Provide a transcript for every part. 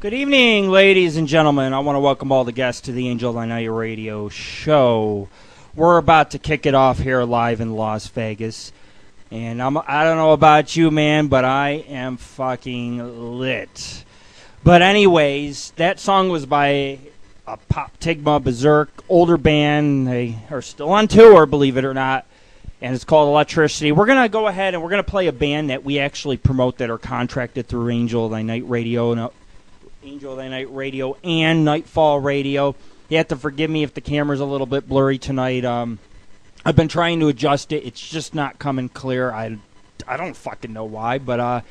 Good evening, ladies and gentlemen. I want to welcome all the guests to the Angel of the Night radio show. We're about to kick it off here live in Las Vegas. And I don't know about you, man, but I am fucking lit. But anyways, that song was by a Pop Tigma Berserk, older band. They are still on tour, believe it or not. And it's called Electricity. We're going to go ahead and we're going to play a band that we actually promote that are contracted through Angel of the Night Radio. Angel of the Night Radio and Nightfall Radio. You have to forgive me if the camera's a little bit blurry tonight. I've been trying to adjust it. It's just not coming clear. I don't fucking know why, but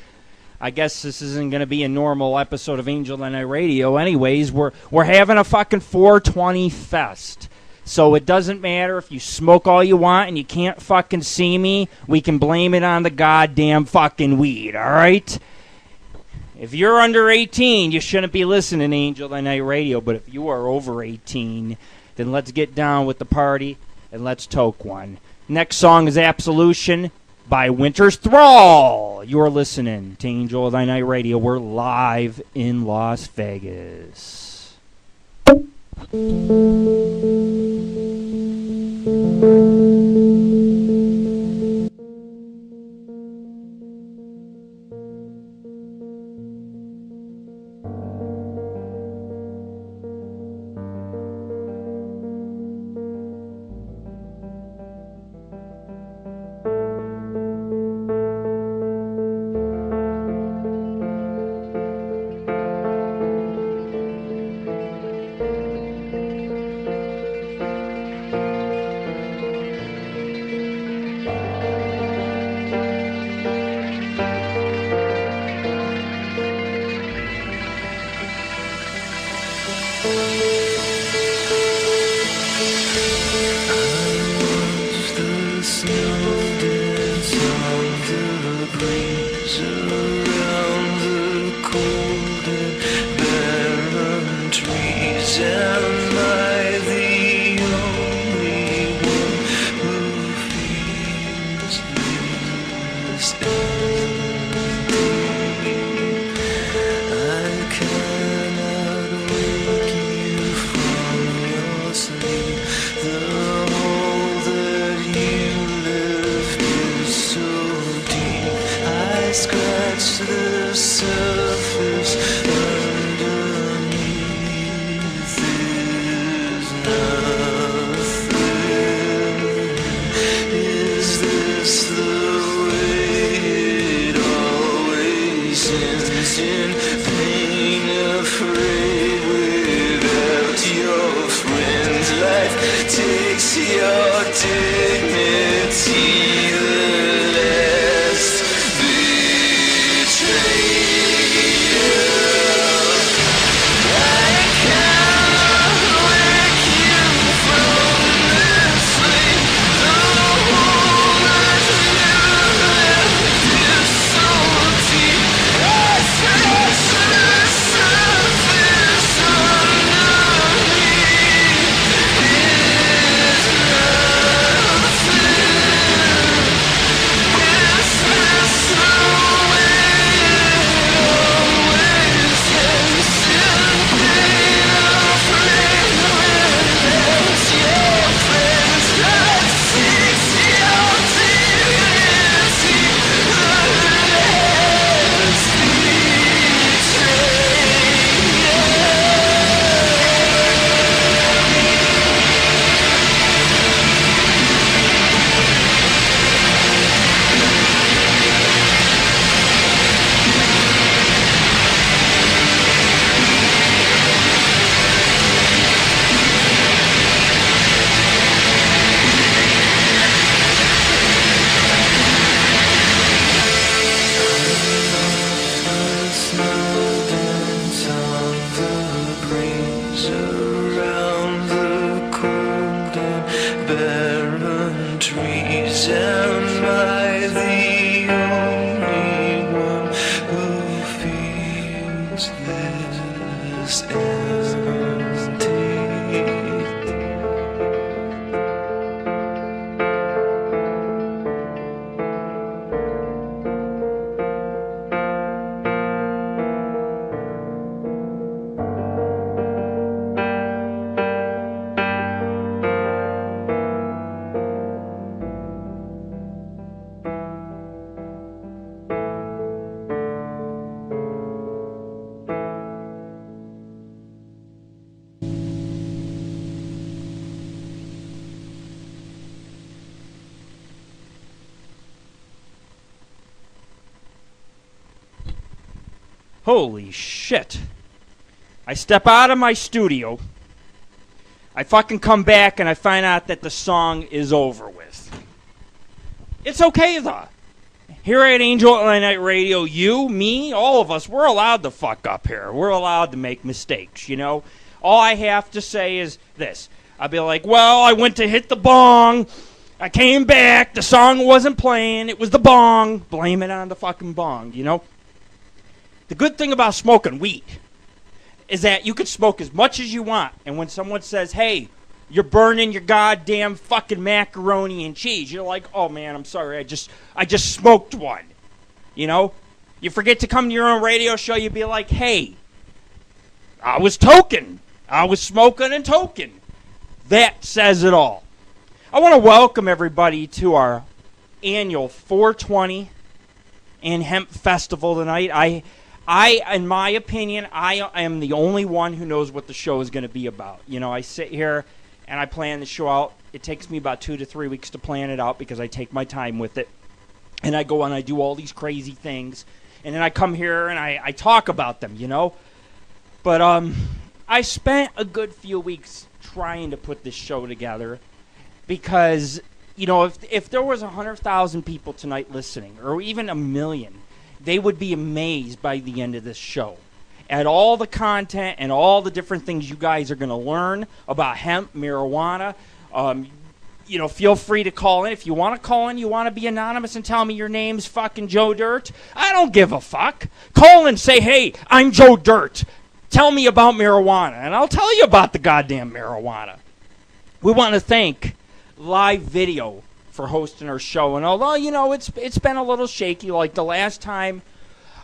I guess this isn't going to be a normal episode of Angel of the Night Radio. Anyways, we're having a fucking 420 fest. So it doesn't matter if you smoke all you want and you can't fucking see me. We can blame it on the goddamn fucking weed, all right? If you're under 18, you shouldn't be listening to Angel of the Night Radio. But if you are over 18, then let's get down with the party and let's toke one. Next song is Absolution by Winter's Thrall. You're listening to Angel of the Night Radio. We're live in Las Vegas. Holy shit. I step out of my studio. I fucking come back and I find out that the song is over with. It's okay though. Here at Angel of the Night Radio, you, me, all of us, we're allowed to fuck up here. We're allowed to make mistakes, you know? All I have to say is this. I'll be like, well, I went to hit the bong. I came back. The song wasn't playing. It was the bong. Blame it on the fucking bong, you know? The good thing about smoking weed is that you can smoke as much as you want. And when someone says, hey, you're burning your goddamn fucking macaroni and cheese, you're like, oh man, I'm sorry, I just smoked one. You know? You forget to come to your own radio show, you'd be like, hey, I was toking. I was smoking and toking. That says it all. I want to welcome everybody to our annual 420 and Hemp Festival tonight. I, in my opinion, I am the only one who knows what the show is going to be about. You know, I sit here and I plan the show out. It takes me about 2 to 3 weeks to plan it out because I take my time with it. And I go and I do all these crazy things. And then I come here and I talk about them, you know. But I spent a good few weeks trying to put this show together because, you know, if there was 100,000 people tonight listening, or even 1 million, they would be amazed by the end of this show at all the content and all the different things you guys are going to learn about hemp, marijuana. You know, feel free to call in. If you want to call in, you want to be anonymous and tell me your name's fucking Joe Dirt, I don't give a fuck. Call and say, hey, I'm Joe Dirt. Tell me about marijuana, and I'll tell you about the goddamn marijuana. We want to thank Live Video for hosting our show. And although, you know, it's been a little shaky, like the last time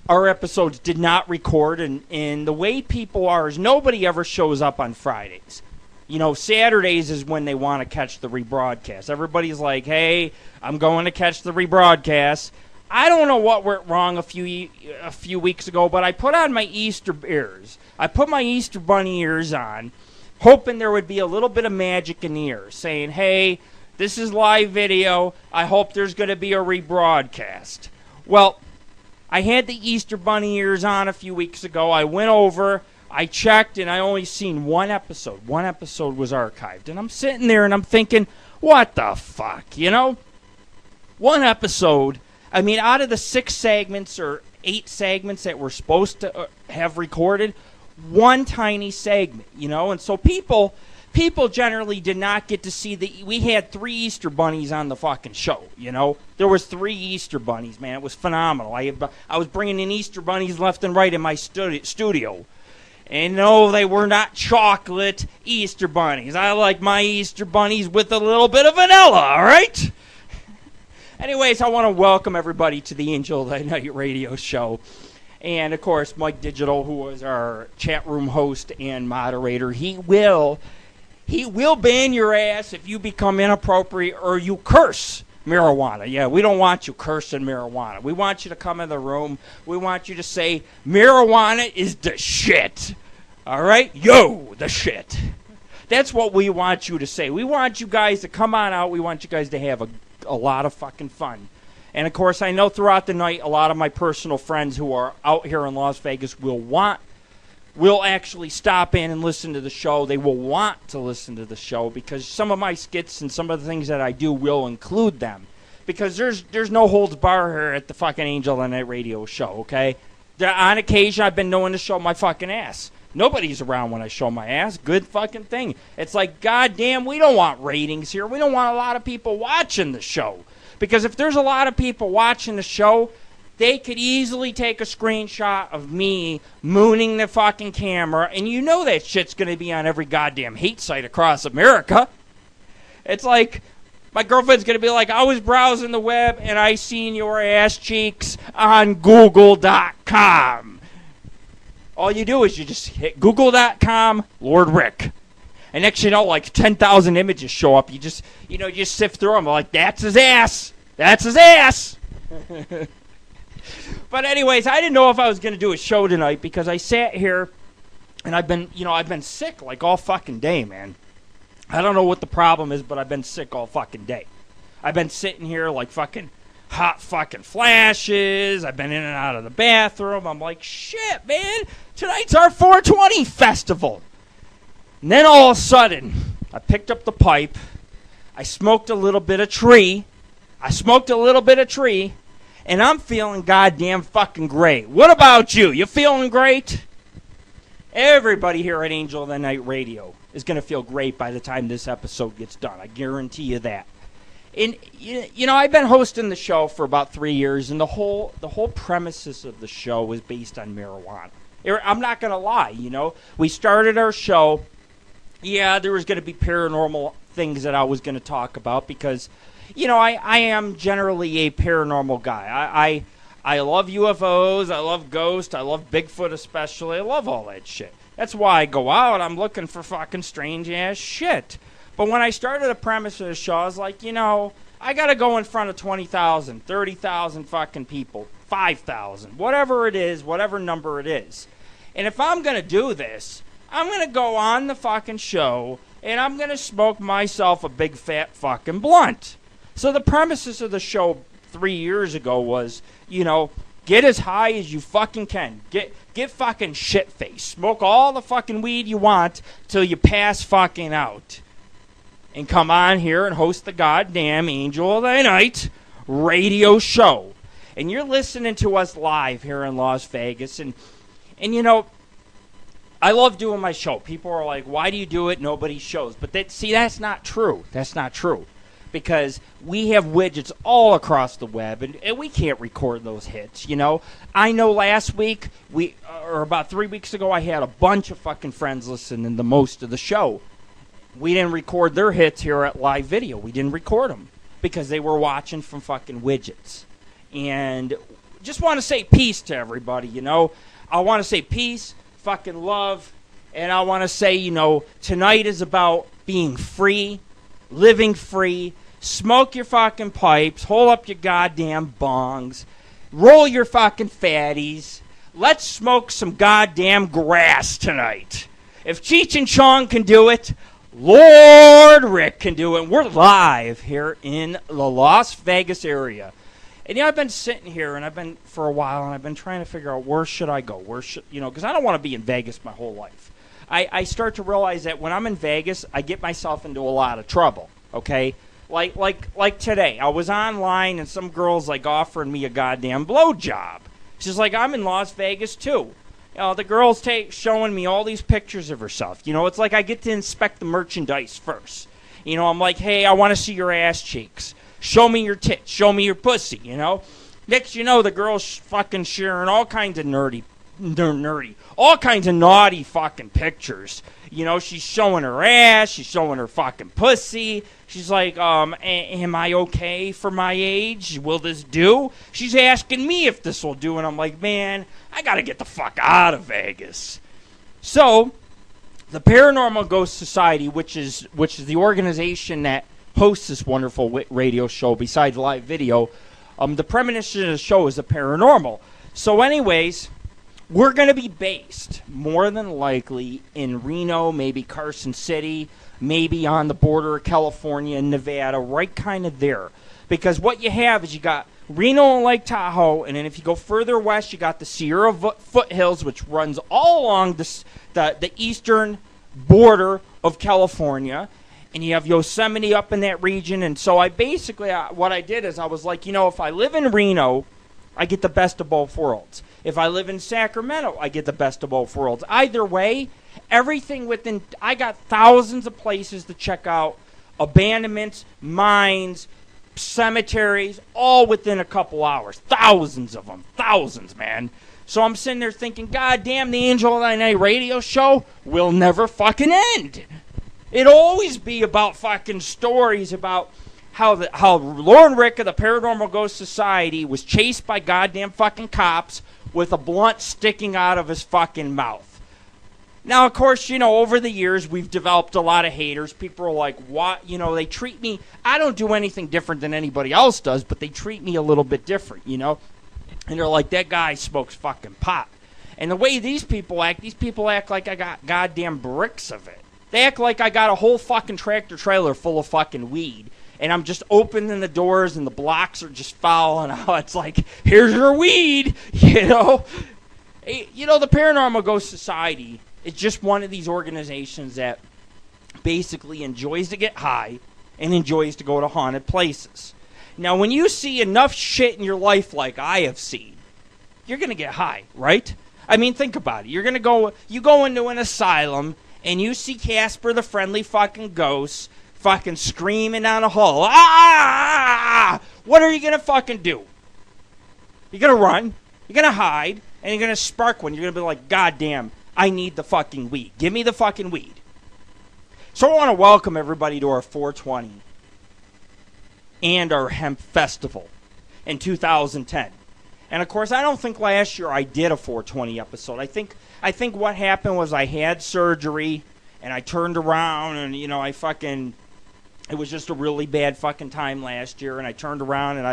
our episodes did not record, and the way people are is nobody ever shows up on Fridays. You know, Saturdays is when they want to catch the rebroadcast. Everybody's like, hey, I'm going to catch the rebroadcast. I don't know what went wrong a few weeks ago, but I put on my Easter ears. I put my Easter bunny ears on, hoping there would be a little bit of magic in the ears, saying, hey, this is Live Video. I hope there's going to be a rebroadcast. Well, I had the Easter bunny ears on a few weeks ago. I went over, I checked, and I only seen one episode. One episode was archived. And I'm sitting there and I'm thinking, what the fuck, you know? One episode. I mean, out of the 6 segments or 8 segments that we're supposed to have recorded, one tiny segment, you know? And so people generally did not get to see we had 3 Easter bunnies on the fucking show, you know? There was 3 Easter bunnies, man. It was phenomenal. I was bringing in Easter bunnies left and right in my studio. And no, they were not chocolate Easter bunnies. I like my Easter bunnies with a little bit of vanilla, all right? Anyways, I want to welcome everybody to the Angel of the Night Radio Show. And, of course, Mike Digital, who was our chat room host and moderator, he will ban your ass if you become inappropriate or you curse marijuana. Yeah, we don't want you cursing marijuana. We want you to come in the room. We want you to say, marijuana is the shit. All right? Yo, the shit. That's what we want you to say. We want you guys to come on out. We want you guys to have a lot of fucking fun. And, of course, I know throughout the night a lot of my personal friends who are out here in Las Vegas will actually stop in and listen to the show. They will want to listen to the show because some of my skits and some of the things that I do will include them. Because there's no holds bar here at the fucking Angel of the Night Radio Show, okay? On occasion, I've been known to show my fucking ass. Nobody's around when I show my ass. Good fucking thing. It's like, goddamn, we don't want ratings here. We don't want a lot of people watching the show. Because if there's a lot of people watching the show, they could easily take a screenshot of me mooning the fucking camera, and you know that shit's going to be on every goddamn hate site across America. It's like, my girlfriend's going to be like, I was browsing the web, and I seen your ass cheeks on Google.com. All you do is you just hit Google.com, Lord Rick. And next you know, like 10,000 images show up. You just sift through them. Like, that's his ass. That's his ass. But anyways, I didn't know if I was going to do a show tonight because I sat here and I've been sick like all fucking day, man. I don't know what the problem is, but I've been sick all fucking day. I've been sitting here like fucking hot fucking flashes. I've been in and out of the bathroom. I'm like, shit, man, tonight's our 420 festival. And then all of a sudden, I picked up the pipe. I smoked a little bit of tree. And I'm feeling goddamn fucking great. What about you? You feeling great? Everybody here at Angel of the Night Radio is going to feel great by the time this episode gets done. I guarantee you that. And, you know, I've been hosting the show for about 3 years, and the whole premises of the show was based on marijuana. I'm not going to lie, you know. We started our show. Yeah, there was going to be paranormal things that I was going to talk about because, you know, I am generally a paranormal guy. I love UFOs, I love ghosts, I love Bigfoot especially, I love all that shit. That's why I go out, I'm looking for fucking strange-ass shit. But when I started the premise of the show, I was like, you know, I gotta go in front of 20,000, 30,000 fucking people, 5,000, whatever it is, whatever number it is. And if I'm gonna do this, I'm gonna go on the fucking show, and I'm gonna smoke myself a big fat fucking blunt. So the premises of the show 3 years ago was, you know, get as high as you fucking can. Get fucking shit-faced. Smoke all the fucking weed you want till you pass fucking out. And come on here and host the goddamn Angel of the Night radio show. And you're listening to us live here in Las Vegas. And you know, I love doing my show. People are like, why do you do it? Nobody shows. But that's not true. That's not true. Because we have widgets all across the web, and we can't record those hits, you know. I know last week, or about 3 weeks ago, I had a bunch of fucking friends listening to most of the show. We didn't record their hits here at Live Video. We didn't record them because they were watching from fucking widgets. And just want to say peace to everybody, you know. I want to say peace, fucking love, and I want to say, you know, tonight is about being free, living free. Smoke your fucking pipes, hold up your goddamn bongs, roll your fucking fatties. Let's smoke some goddamn grass tonight. If Cheech and Chong can do it, Lord Rick can do it. We're live here in the Las Vegas area. And, you know, I've been sitting here, and I've been for a while, and I've been trying to figure out where should I go? You know, because I don't want to be in Vegas my whole life. I start to realize that when I'm in Vegas, I get myself into a lot of trouble, okay? Like today, I was online and some girl's like offering me a goddamn blowjob. She's like, I'm in Las Vegas too. You know, the girl's showing me all these pictures of herself. You know, it's like I get to inspect the merchandise first. You know, I'm like, hey, I want to see your ass cheeks. Show me your tits. Show me your pussy, you know. Next you know, the girl's fucking sharing all kinds of all kinds of naughty fucking pictures. You know, she's showing her ass, she's showing her fucking pussy. She's like, am I okay for my age? Will this do? She's asking me if this will do, and I'm like, man, I gotta get the fuck out of Vegas. So, the Paranormal Ghost Society, which is the organization that hosts this wonderful radio show besides Live Video, the premise of the show is the paranormal. So anyways, we're going to be based, more than likely, in Reno, maybe Carson City, maybe on the border of California and Nevada, right kind of there. Because what you have is you got Reno and Lake Tahoe, and then if you go further west, you got the Sierra Foothills, which runs all along the eastern border of California. And you have Yosemite up in that region. And so I basically, what I did is I was like, you know, if I live in Reno, I get the best of both worlds. If I live in Sacramento, I get the best of both worlds. Either way, everything within, I got thousands of places to check out. Abandonments, mines, cemeteries, all within a couple hours. Thousands of them. Thousands, man. So I'm sitting there thinking, God damn, the Angel of the Night radio show will never fucking end. It'll always be about fucking stories about how Lauren Rick of the Paranormal Ghost Society was chased by goddamn fucking cops with a blunt sticking out of his fucking mouth. Now, of course, you know, over the years, we've developed a lot of haters. People are like, what? You know, they treat me, I don't do anything different than anybody else does, but they treat me a little bit different, you know? And they're like, that guy smokes fucking pot. And the way these people act like I got goddamn bricks of it. They act like I got a whole fucking tractor trailer full of fucking weed. and I'm just opening the doors, and the blocks are just falling out. It's like, here's your weed, you know. You know, the Paranormal Ghost Society is just one of these organizations that basically enjoys to get high and enjoys to go to haunted places. Now, when you see enough shit in your life like I have seen, you're going to get high, right? I mean, think about it. You go into an asylum, and you see Casper the Friendly fucking Ghost fucking screaming down a hall. Ah! What are you going to fucking do? You're going to run. You're going to hide. And you're going to spark one. You're going to be like, God damn, I need the fucking weed. Give me the fucking weed. So I want to welcome everybody to our 420 and our Hemp Festival in 2010. And, of course, I don't think last year I did a 420 episode. I think what happened was I had surgery, and I turned around, and, you know, it was just a really bad fucking time last year, and I turned around, and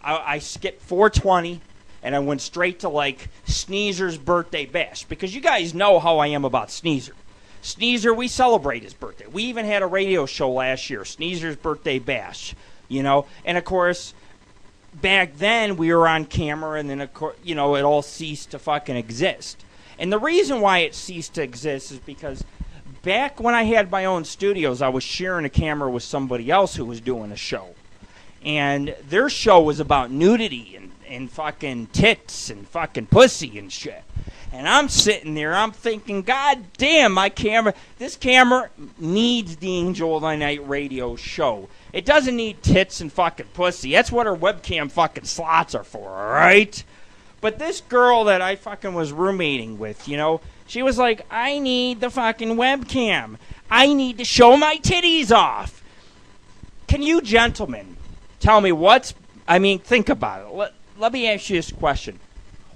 I skipped 420, and I went straight to, like, Sneezer's birthday bash. Because you guys know how I am about Sneezer. Sneezer, we celebrate his birthday. We even had a radio show last year, Sneezer's birthday bash, you know. And, of course, back then we were on camera, and then, of course, you know, it all ceased to fucking exist. And the reason why it ceased to exist is because back when I had my own studios, I was sharing a camera with somebody else who was doing a show. And their show was about nudity and fucking tits and fucking pussy and shit. And I'm sitting there, I'm thinking, God damn, this camera needs the Angel of the Night radio show. It doesn't need tits and fucking pussy. That's what our webcam fucking slots are for, alright? But this girl that I fucking was roommating with, you know, she was like, I need the fucking webcam. I need to show my titties off. Can you gentlemen tell me think about it. Let me ask you this question.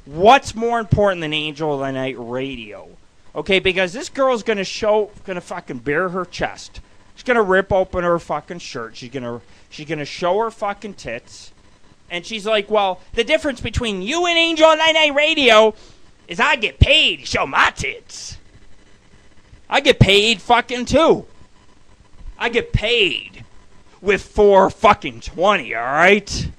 What's more important than Angel of the Night radio? Okay, because this girl's gonna fucking bare her chest. She's gonna rip open her fucking shirt. She's gonna show her fucking tits. And she's like, well, the difference between you and Angel of the Night radio is I get paid to show my tits. I get paid fucking too. I get paid with 420, alright?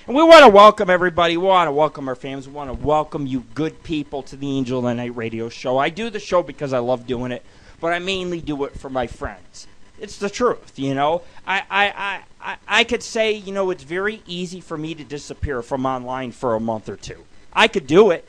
And we want to welcome everybody. We want to welcome our fans. We want to welcome you good people to the Angel of the Night radio show. I do the show because I love doing it, but I mainly do it for my friends. It's the truth, you know. I could say, you know, it's very easy for me to disappear from online for a month or two. I could do it.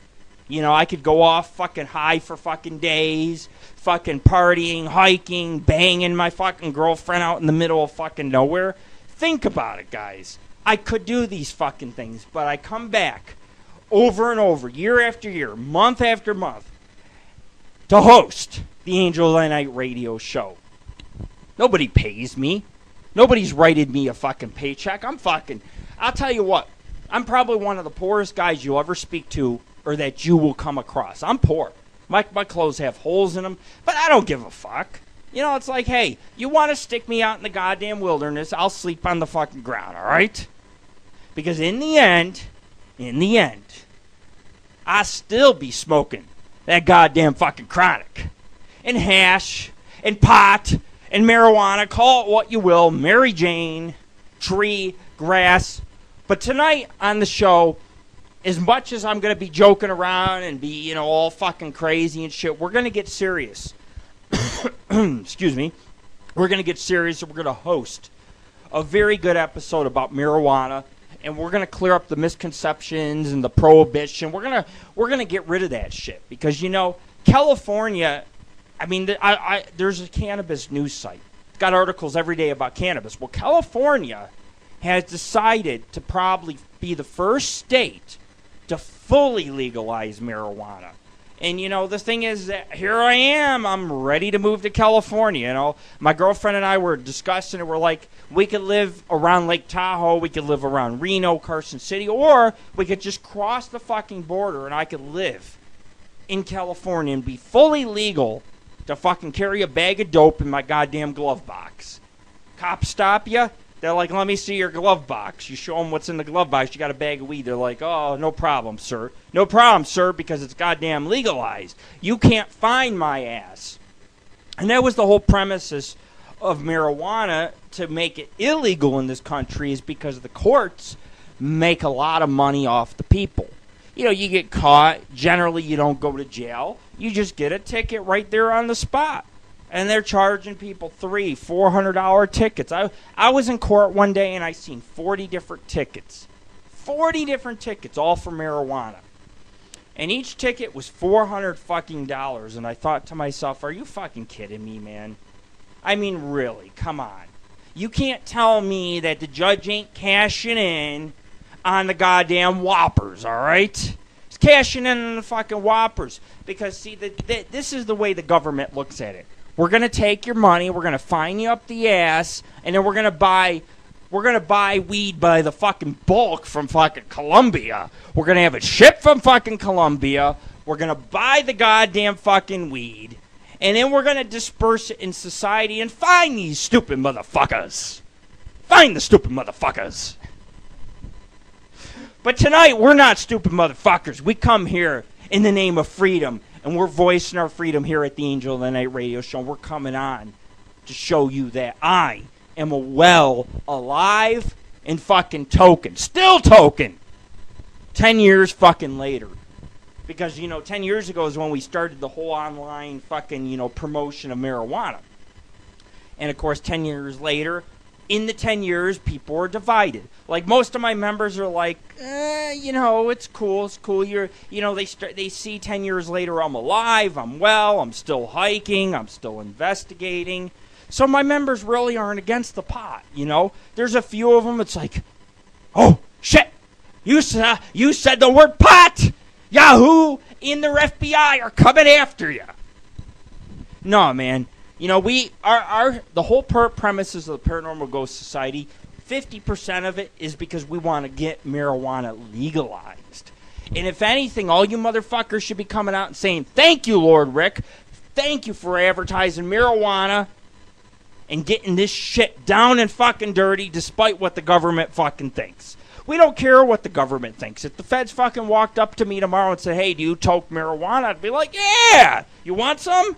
You know, I could go off fucking high for fucking days, fucking partying, hiking, banging my fucking girlfriend out in the middle of fucking nowhere. Think about it, guys. I could do these fucking things, but I come back over and over, year after year, month after month, to host the Angel of the Night radio show. Nobody pays me. Nobody's writing me a fucking paycheck. I'll tell you what, I'm probably one of the poorest guys you'll ever speak to or that you will come across. I'm poor. My clothes have holes in them, but I don't give a fuck. You know, it's like, hey, you want to stick me out in the goddamn wilderness, I'll sleep on the fucking ground, all right? Because in the end, I still be smoking that goddamn fucking chronic. And hash, and pot, and marijuana, call it what you will, Mary Jane, tree, grass. But tonight on the show, as much as I'm going to be joking around and be, you know, all fucking crazy and shit, we're going to get serious. Excuse me. We're going to get serious and we're going to host a very good episode about marijuana, and we're going to clear up the misconceptions and the prohibition. We're going to get rid of that shit because, you know, California, I mean, there's a cannabis news site. It's got articles every day about cannabis. Well, California has decided to probably be the first state to fully legalize marijuana. And, you know, the thing is that here I am. I'm ready to move to California. You know, my girlfriend and I were discussing it. We're like, we could live around Lake Tahoe. We could live around Reno, Carson City. Or we could just cross the fucking border and I could live in California and be fully legal to fucking carry a bag of dope in my goddamn glove box. Cops stop you. They're like, let me see your glove box. You show them what's in the glove box. You got a bag of weed. They're like, oh, no problem, sir. No problem, sir, because it's goddamn legalized. You can't find my ass. And that was the whole premises of marijuana to make it illegal in this country is because the courts make a lot of money off the people. You know, you get caught. Generally, you don't go to jail. You just get a ticket right there on the spot. And they're charging people $300-$400 tickets. I was in court one day and I seen 40 different tickets. 40 different tickets, all for marijuana. And each ticket was $400 and I thought to myself, are you fucking kidding me, man? I mean, really, come on. You can't tell me that the judge ain't cashing in on the goddamn whoppers, all right? He's cashing in on the fucking whoppers. Because, see, this is the way the government looks at it. We're going to take your money, we're going to fine you up the ass, and then we're going to buy weed by the fucking bulk from fucking Colombia. We're going to have it shipped from fucking Colombia. We're going to buy the goddamn fucking weed. And then we're going to disperse it in society and find these stupid motherfuckers. Find the stupid motherfuckers. But tonight, we're not stupid motherfuckers. We come here in the name of freedom. And we're voicing our freedom here at the Angel of the Night radio show. We're coming on to show you that I am alive and fucking token. Still token. 10 years fucking later. Because, 10 years ago is when we started the whole online fucking, promotion of marijuana. And, of course, 10 years later, in the 10 years, people are divided. Like, most of my members are like, it's cool. They see 10 years later I'm alive, I'm well, I'm still hiking, I'm still investigating. So my members really aren't against the pot, There's a few of them, it's like, oh, shit, you said the word pot! Yahoo! In the FBI are coming after you. No, man. The whole premises of the Paranormal Ghost Society, 50% of it is because we want to get marijuana legalized. And if anything, all you motherfuckers should be coming out and saying, thank you, Lord Rick. Thank you for advertising marijuana and getting this shit down and fucking dirty despite what the government fucking thinks. We don't care what the government thinks. If the feds fucking walked up to me tomorrow and said, hey, do you toke marijuana? I'd be like, yeah! You want some?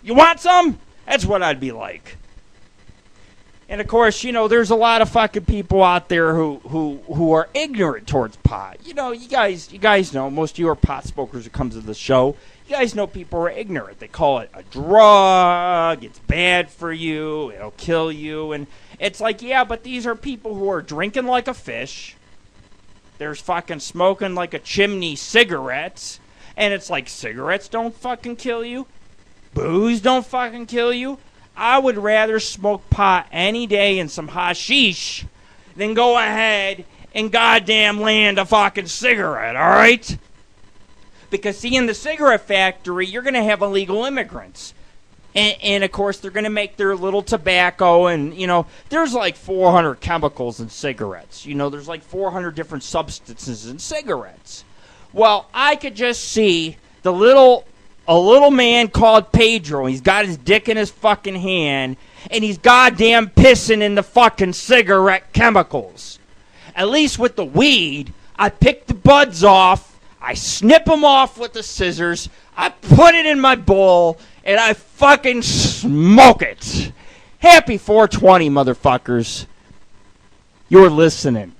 You want some? That's what I'd be like. And of course, there's a lot of fucking people out there who are ignorant towards pot. You guys know, most of you are pot smokers who comes to the show. You guys know people are ignorant. They call it a drug, it's bad for you, it'll kill you. And it's like, yeah, but these are people who are drinking like a fish. There's fucking smoking like a chimney cigarettes. And it's like, cigarettes don't fucking kill you. Booze don't fucking kill you. I would rather smoke pot any day and some hashish than go ahead and goddamn land a fucking cigarette, all right? Because, see, in the cigarette factory, you're going to have illegal immigrants. And, of course, they're going to make their little tobacco and, there's like 400 chemicals in cigarettes. There's like 400 different substances in cigarettes. Well, I could just see a little man called Pedro. He's got his dick in his fucking hand, and he's goddamn pissing in the fucking cigarette chemicals. At least with the weed, I pick the buds off, I snip them off with the scissors, I put it in my bowl, and I fucking smoke it. Happy 420, motherfuckers. You're listening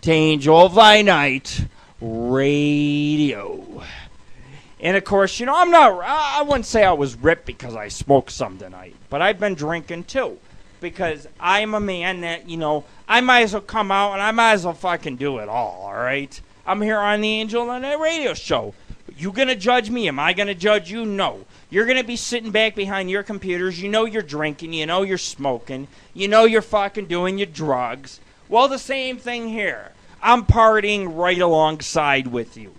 to Angel of Thy Night Radio. And, of course, I wouldn't say I was ripped because I smoked some tonight. But I've been drinking, too. Because I'm a man that, I might as well come out and I might as well fucking do it all right? I'm here on the Angel of the Night radio show. You going to judge me? Am I going to judge you? No. You're going to be sitting back behind your computers. You're drinking. You're smoking. You're fucking doing your drugs. Well, the same thing here. I'm partying right alongside with you.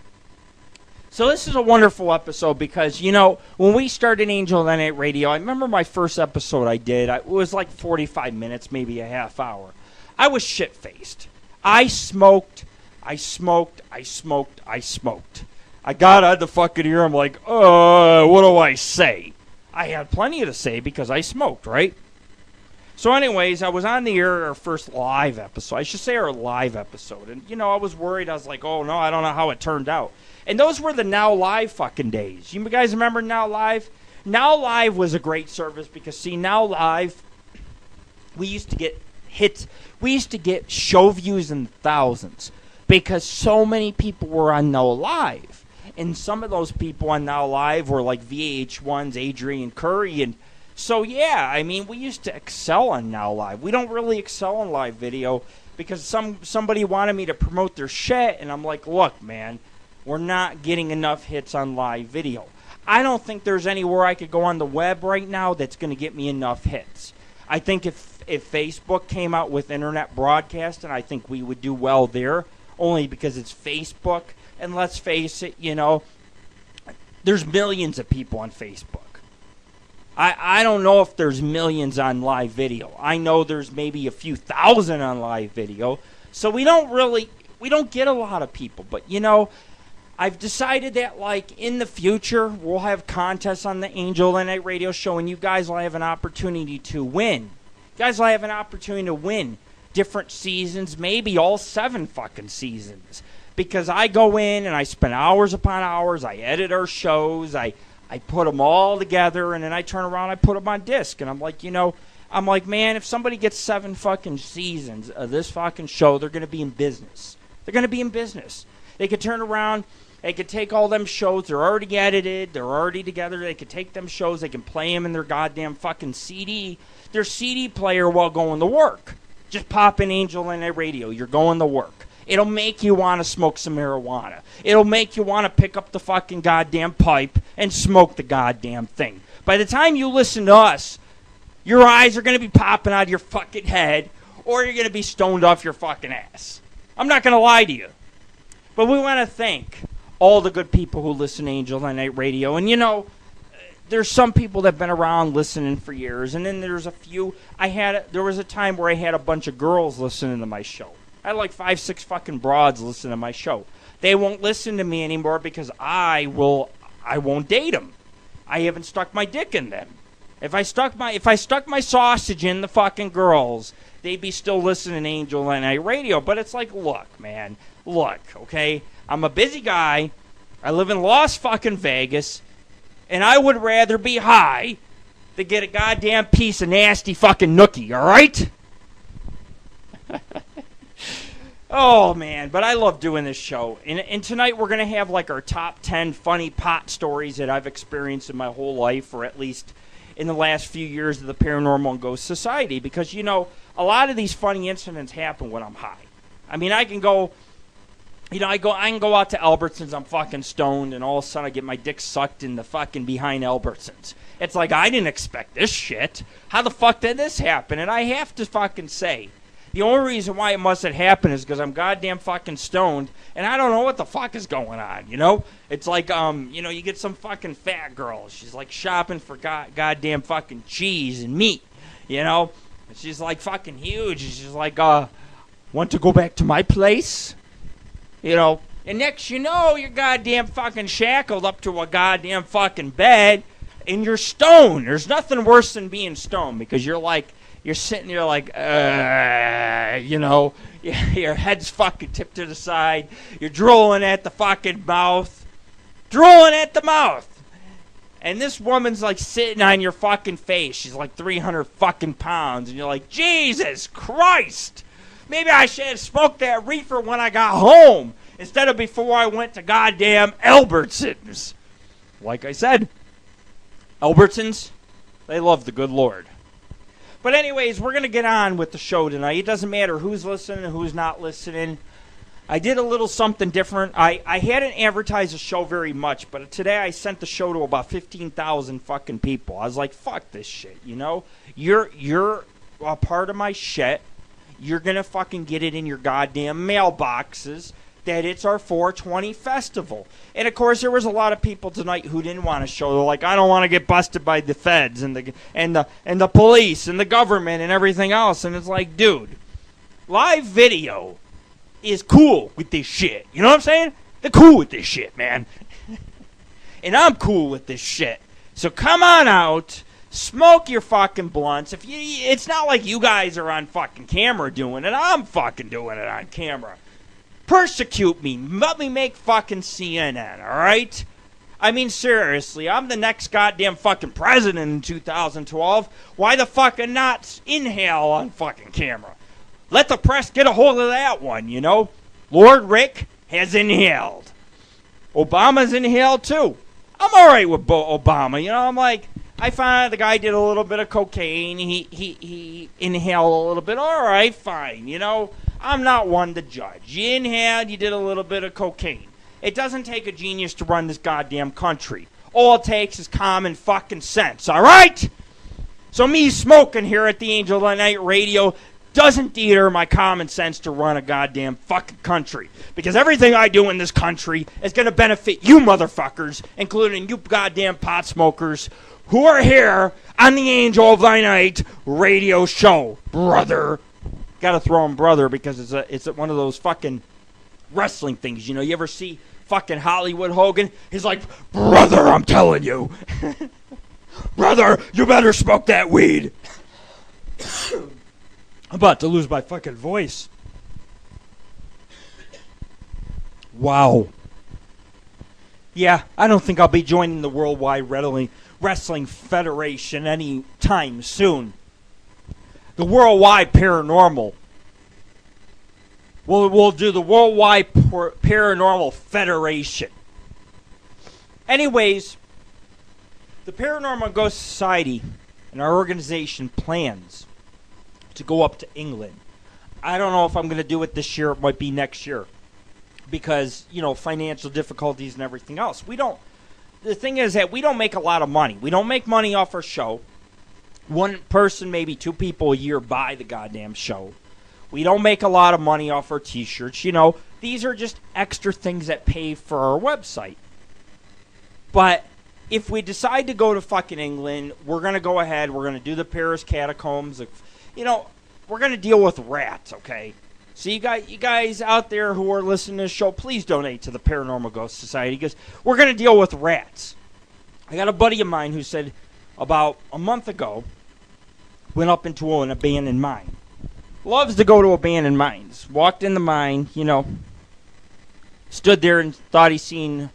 So this is a wonderful episode because, when we started Angel of the Night Radio, I remember my first episode I did. It was like 45 minutes, maybe a half hour. I was shit-faced. I smoked. I got on the fucking ear. I'm like, what do I say? I had plenty to say because I smoked, right? So anyways, I was on the air, our first live episode. I should say our live episode. And, I was worried. I was like, oh, no, I don't know how it turned out. And those were the Now Live fucking days. You guys remember Now Live? Now Live was a great service because, see, Now Live, we used to get hits. We used to get show views in thousands because so many people were on Now Live. And some of those people on Now Live were like VH1's Adrian Curry. And so, yeah, I mean, we used to excel on Now Live. We don't really excel on live video because somebody wanted me to promote their shit. And I'm like, look, man, we're not getting enough hits on live video. I don't think there's anywhere I could go on the web right now that's going to get me enough hits. I think if Facebook came out with internet broadcasting, I think we would do well there, only because it's Facebook. And let's face it, you know, there's millions of people on Facebook. I don't know if there's millions on live video. I know there's maybe a few thousand on live video. So we don't get a lot of people. But, you know, I've decided that, like, in the future, we'll have contests on the Angel of the Night radio show, and you guys will have an opportunity to win. You guys will have an opportunity to win different seasons, maybe all 7 fucking seasons. Because I go in and I spend hours upon hours, I edit our shows, I put them all together, and then I turn around and I put them on disc. And I'm like, you know, man, if somebody gets 7 fucking seasons of this fucking show, they're going to be in business. They're going to be in business. They could turn around, they could take all them shows, they're already edited, they're already together, they could take them shows, they can play them in their goddamn fucking their CD player while going to work. Just pop in Angel of the Night radio, you're going to work. It'll make you want to smoke some marijuana. It'll make you want to pick up the fucking goddamn pipe and smoke the goddamn thing. By the time you listen to us, your eyes are going to be popping out of your fucking head, or you're going to be stoned off your fucking ass. I'm not going to lie to you. But we want to thank all the good people who listen to Angel of the Night radio. And, you know, there's some people that have been around listening for years, and then there's a few. There was a time where I had a bunch of girls listening to my show. I had like 5, 6 fucking broads listen to my show. They won't listen to me anymore because I won't date them. I haven't stuck my dick in them. If I stuck my sausage in the fucking girls, they'd be still listening to Angel of the Night radio. But it's like, look, man, okay? I'm a busy guy. I live in Las fucking Vegas, and I would rather be high than get a goddamn piece of nasty fucking nookie, all right? Oh, man, but I love doing this show. And tonight we're going to have like our top 10 funny pot stories that I've experienced in my whole life, or at least in the last few years of the Paranormal and Ghost Society. Because, you know, a lot of these funny incidents happen when I'm high. I mean, I can go out to Albertsons, I'm fucking stoned, and all of a sudden I get my dick sucked in the fucking behind Albertsons. It's like, I didn't expect this shit. How the fuck did this happen? And I have to fucking say, the only reason why it must have happened is because I'm goddamn fucking stoned, and I don't know what the fuck is going on, you know? It's like, you know, you get some fucking fat girl. She's like shopping for goddamn fucking cheese and meat, you know? And she's like fucking huge. She's like, want to go back to my place? You know? And next you know, you're goddamn fucking shackled up to a goddamn fucking bed, and you're stoned. There's nothing worse than being stoned, because you're sitting there like, you know, your head's fucking tipped to the side. You're drooling at the fucking mouth. And this woman's like sitting on your fucking face. She's like 300 fucking pounds. And you're like, Jesus Christ. Maybe I should have smoked that reefer when I got home instead of before I went to goddamn Albertsons. Like I said, Albertsons, they love the good Lord. But anyways, we're going to get on with the show tonight. It doesn't matter who's listening and who's not listening. I did a little something different. I hadn't advertised the show very much, but today I sent the show to about 15,000 fucking people. I was like, fuck this shit, you know? You're a part of my shit. You're going to fucking get it in your goddamn mailboxes that it's our 420 festival. And, of course, there was a lot of people tonight who didn't want to show. They're like, I don't want to get busted by the feds and the police and the government and everything else. And it's like, dude, live video is cool with this shit. You know what I'm saying? They're cool with this shit, man. And I'm cool with this shit. So come on out. Smoke your fucking blunts. It's not like you guys are on fucking camera doing it. I'm fucking doing it on camera. Persecute me. Let me make fucking CNN, all right? I mean, seriously, I'm the next goddamn fucking president in 2012. Why the fuck not inhale on fucking camera? Let the press get a hold of that one, you know? Lord Rick has inhaled. Obama's inhaled too. I'm alright with Obama, you know? I'm like, I found out the guy did a little bit of cocaine. He inhaled a little bit. Alright, fine, you know? I'm not one to judge. You inhaled, you did a little bit of cocaine. It doesn't take a genius to run this goddamn country. All it takes is common fucking sense, alright? So me smoking here at the Angel of the Night Radio doesn't deter my common sense to run a goddamn fucking country. Because everything I do in this country is going to benefit you motherfuckers, including you goddamn pot smokers who are here on the Angel of the Night Radio show. Brother. Gotta throw him brother because it's one of those fucking wrestling things. You know, you ever see fucking Hollywood Hogan? He's like, brother, I'm telling you. Brother, you better smoke that weed. I'm about to lose my fucking voice. Wow. Yeah, I don't think I'll be joining the Worldwide Wrestling Federation anytime soon. The Worldwide Paranormal. We'll do the Worldwide Paranormal Federation. Anyways, the Paranormal Ghost Society and our organization plans to go up to England. I don't know if I'm going to do it this year. It might be next year. Because, you know, financial difficulties and everything else. The thing is that we don't make a lot of money. We don't make money off our show. One person, maybe two people a year buy the goddamn show. We don't make a lot of money off our t-shirts. You know, these are just extra things that pay for our website. But if we decide to go to fucking England, we're going to go ahead. We're going to do the Paris catacombs. You know, we're going to deal with rats, okay? So you guys out there who are listening to this show, please donate to the Paranormal Ghost Society because we're going to deal with rats. I got a buddy of mine who said about a month ago, went up into an abandoned mine. Loves to go to abandoned mines. Walked in the mine, you know, stood there and thought he seen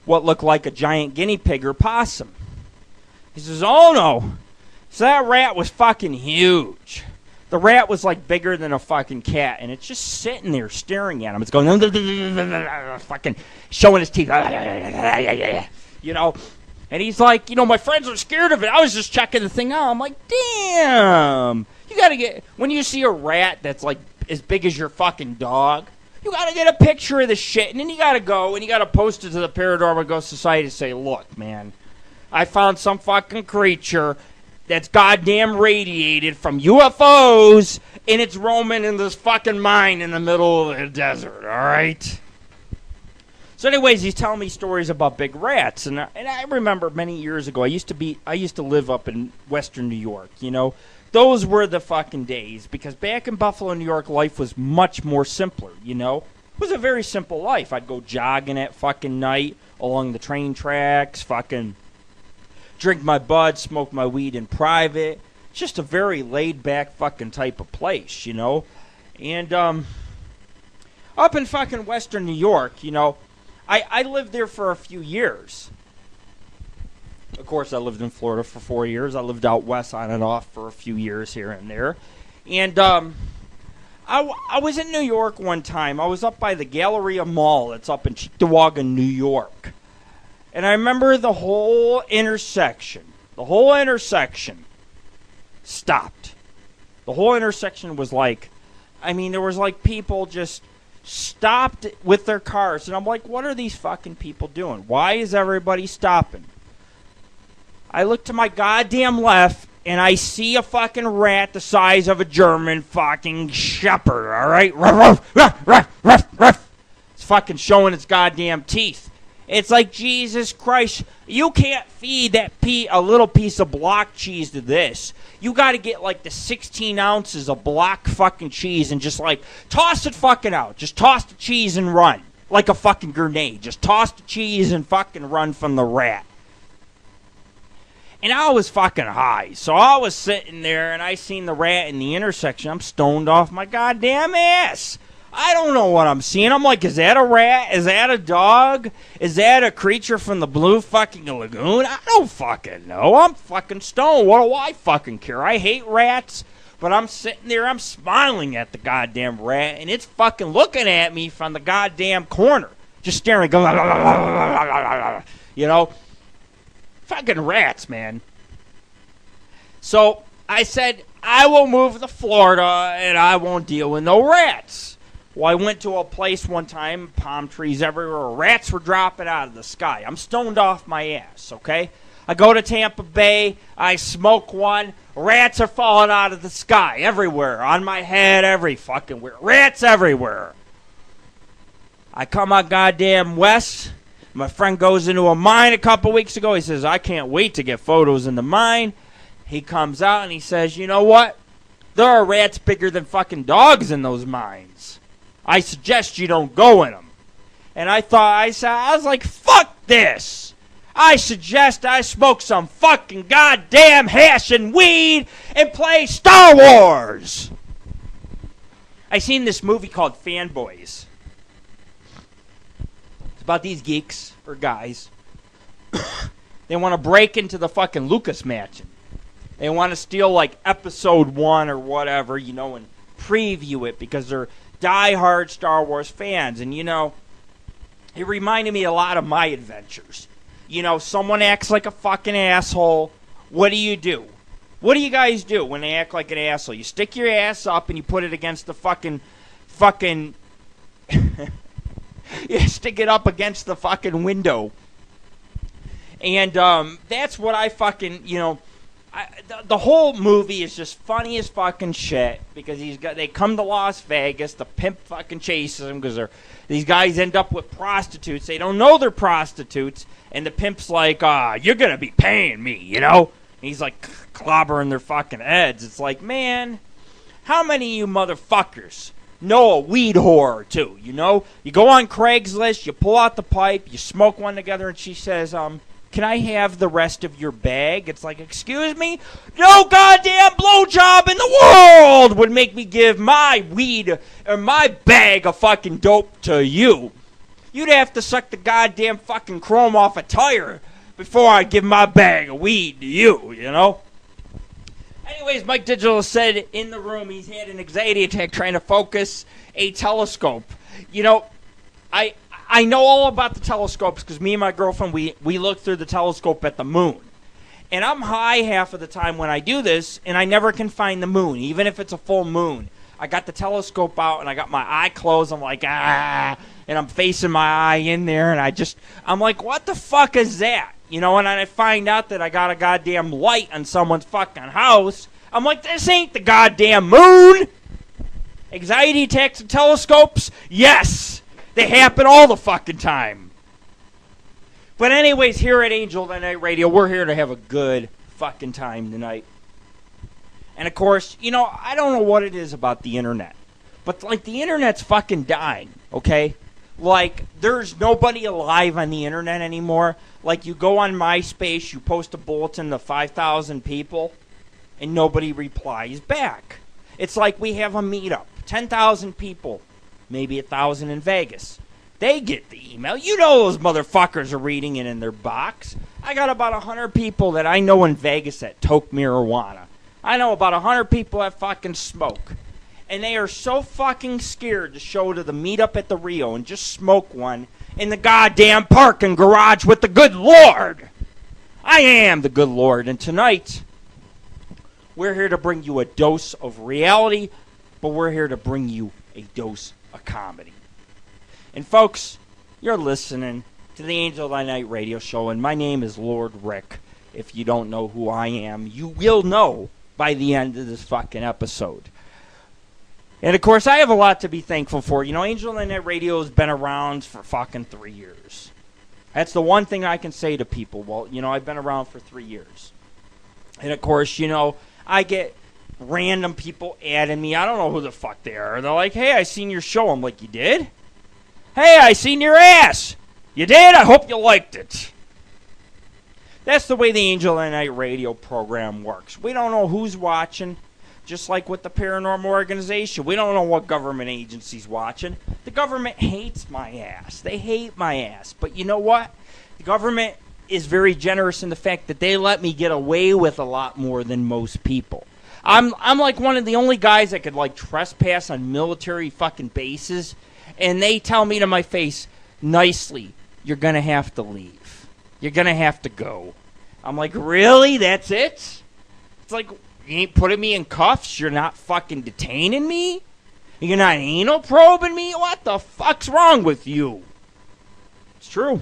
what looked like a giant guinea pig or possum. He says, oh no. So that rat was fucking huge. The rat was like bigger than a fucking cat, and it's just sitting there staring at him. It's going, fucking showing his teeth. You know, and he's like, you know, my friends are scared of it. I was just checking the thing out. I'm like, damn. You gotta get, when you see a rat that's like as big as your fucking dog, you gotta get a picture of the shit, and then you gotta go and you gotta post it to the Paranormal Ghost Society to say, look, man, I found some fucking creature that's goddamn radiated from UFOs, and it's roaming in this fucking mine in the middle of the desert, alright? So anyways, he's telling me stories about big rats, and I remember many years ago, I used to live up in western New York, you know? Those were the fucking days, because back in Buffalo, New York, life was much more simpler, you know? It was a very simple life. I'd go jogging at fucking night along the train tracks, fucking drink my bud, smoke my weed in private. It's just a very laid-back fucking type of place, you know? And, up in fucking western New York, you know, I lived there for a few years. Of course, I lived in Florida for 4 years. I lived out west on and off for a few years here and there. And, I was in New York one time. I was up by the Galleria Mall. That's up in Cheektowaga, New York. And I remember the whole intersection stopped. The whole intersection was like, I mean, there was like people just stopped with their cars. And I'm like, what are these fucking people doing? Why is everybody stopping? I look to my goddamn left, and I see a fucking rat the size of a German fucking shepherd, alright? Ruff, ruff, ruff, ruff, ruff. It's fucking showing its goddamn teeth. It's like, Jesus Christ, you can't feed a little piece of block cheese to this. You gotta get like the 16 ounces of block fucking cheese and just like, toss it fucking out. Just toss the cheese and run. Like a fucking grenade. Just toss the cheese and fucking run from the rat. And I was fucking high. So I was sitting there and I seen the rat in the intersection. I'm stoned off my goddamn ass. I don't know what I'm seeing. I'm like, is that a rat? Is that a dog? Is that a creature from the blue fucking lagoon? I don't fucking know. I'm fucking stoned. What do I fucking care? I hate rats, but I'm sitting there, I'm smiling at the goddamn rat, and it's fucking looking at me from the goddamn corner. Just staring, going, you know? Fucking rats, man. So I said, I will move to Florida, and I won't deal with no rats. Well, I went to a place one time, palm trees everywhere, rats were dropping out of the sky. I'm stoned off my ass, okay? I go to Tampa Bay, I smoke one, rats are falling out of the sky everywhere, on my head, every fucking where. Rats everywhere. I come out goddamn west. My friend goes into a mine a couple weeks ago. He says, I can't wait to get photos in the mine. He comes out and he says, you know what? There are rats bigger than fucking dogs in those mines. I suggest you don't go in them. And I was like, fuck this. I suggest I smoke some fucking goddamn hash and weed and play Star Wars. I seen this movie called Fanboys. It's about these geeks, or guys. They want to break into the fucking Lucas Mansion. They want to steal like episode 1 or whatever, you know, and preview it because they're diehard Star Wars fans. And, you know, it reminded me a lot of my adventures. You know, someone acts like a fucking asshole. What do you do? What do you guys do when they act like an asshole? You stick your ass up and you put it against the fucking you stick it up against the fucking window. And that's what I fucking, you know, the whole movie is just funny as fucking shit because they come to Las Vegas, the pimp fucking chases them because these guys end up with prostitutes. They don't know they're prostitutes, and the pimp's like, you're gonna be paying me, you know? And he's like clobbering their fucking heads. It's like, man, how many of you motherfuckers know a weed whore or two, you know? You go on Craigslist, you pull out the pipe, you smoke one together, and she says, can I have the rest of your bag? It's like, excuse me? No goddamn blowjob in the world would make me give my weed or my bag of fucking dope to you. You'd have to suck the goddamn fucking chrome off a tire before I give my bag of weed to you, you know? Anyways, Mike Digital said in the room he's had an anxiety attack trying to focus a telescope. You know, I know all about the telescopes because me and my girlfriend, we look through the telescope at the moon. And I'm high half of the time when I do this, and I never can find the moon, even if it's a full moon. I got the telescope out, and I got my eye closed. I'm like, and I'm facing my eye in there, and I'm like, what the fuck is that? You know, and I find out that I got a goddamn light on someone's fucking house. I'm like, this ain't the goddamn moon. Anxiety attacks and telescopes? Yes. They happen all the fucking time. But anyways, here at Angel of the Night Radio, we're here to have a good fucking time tonight. And of course, you know, I don't know what it is about the internet. But like the internet's fucking dying, okay? Like there's nobody alive on the internet anymore. Like you go on MySpace, you post a bulletin to 5,000 people, and nobody replies back. It's like we have a meetup, 10,000 people. Maybe 1,000 in Vegas. They get the email. You know those motherfuckers are reading it in their box. I got about 100 people that I know in Vegas that toke marijuana. I know about 100 people that fucking smoke. And they are so fucking scared to show to the meetup at the Rio and just smoke one in the goddamn parking garage with the good Lord. I am the good Lord. And tonight, we're here to bring you a dose of reality, but we're here to bring you a dose of comedy. And folks, you're listening to the Angel of the Night Radio Show, and my name is Lord Rick. If you don't know who I am, you will know by the end of this fucking episode. And of course, I have a lot to be thankful for. You know, Angel of the Night Radio has been around for fucking 3 years. That's the one thing I can say to people. Well, you know, I've been around for 3 years. And of course, you know, I get random people adding me. I don't know who the fuck they are. They're like, hey, I seen your show. I'm like, you did? Hey, I seen your ass. You did? I hope you liked it. That's the way the Angel of the Night radio program works. We don't know who's watching. Just like with the paranormal organization. We don't know what government agency's watching. The government hates my ass. They hate my ass. But you know what? The government is very generous in the fact that they let me get away with a lot more than most people. I'm like one of the only guys that could like trespass on military fucking bases, and they tell me to my face nicely, you're going to have to leave. You're going to have to go. I'm like, really? That's it? It's like, you ain't putting me in cuffs? You're not fucking detaining me? You're not anal probing me? What the fuck's wrong with you? It's true.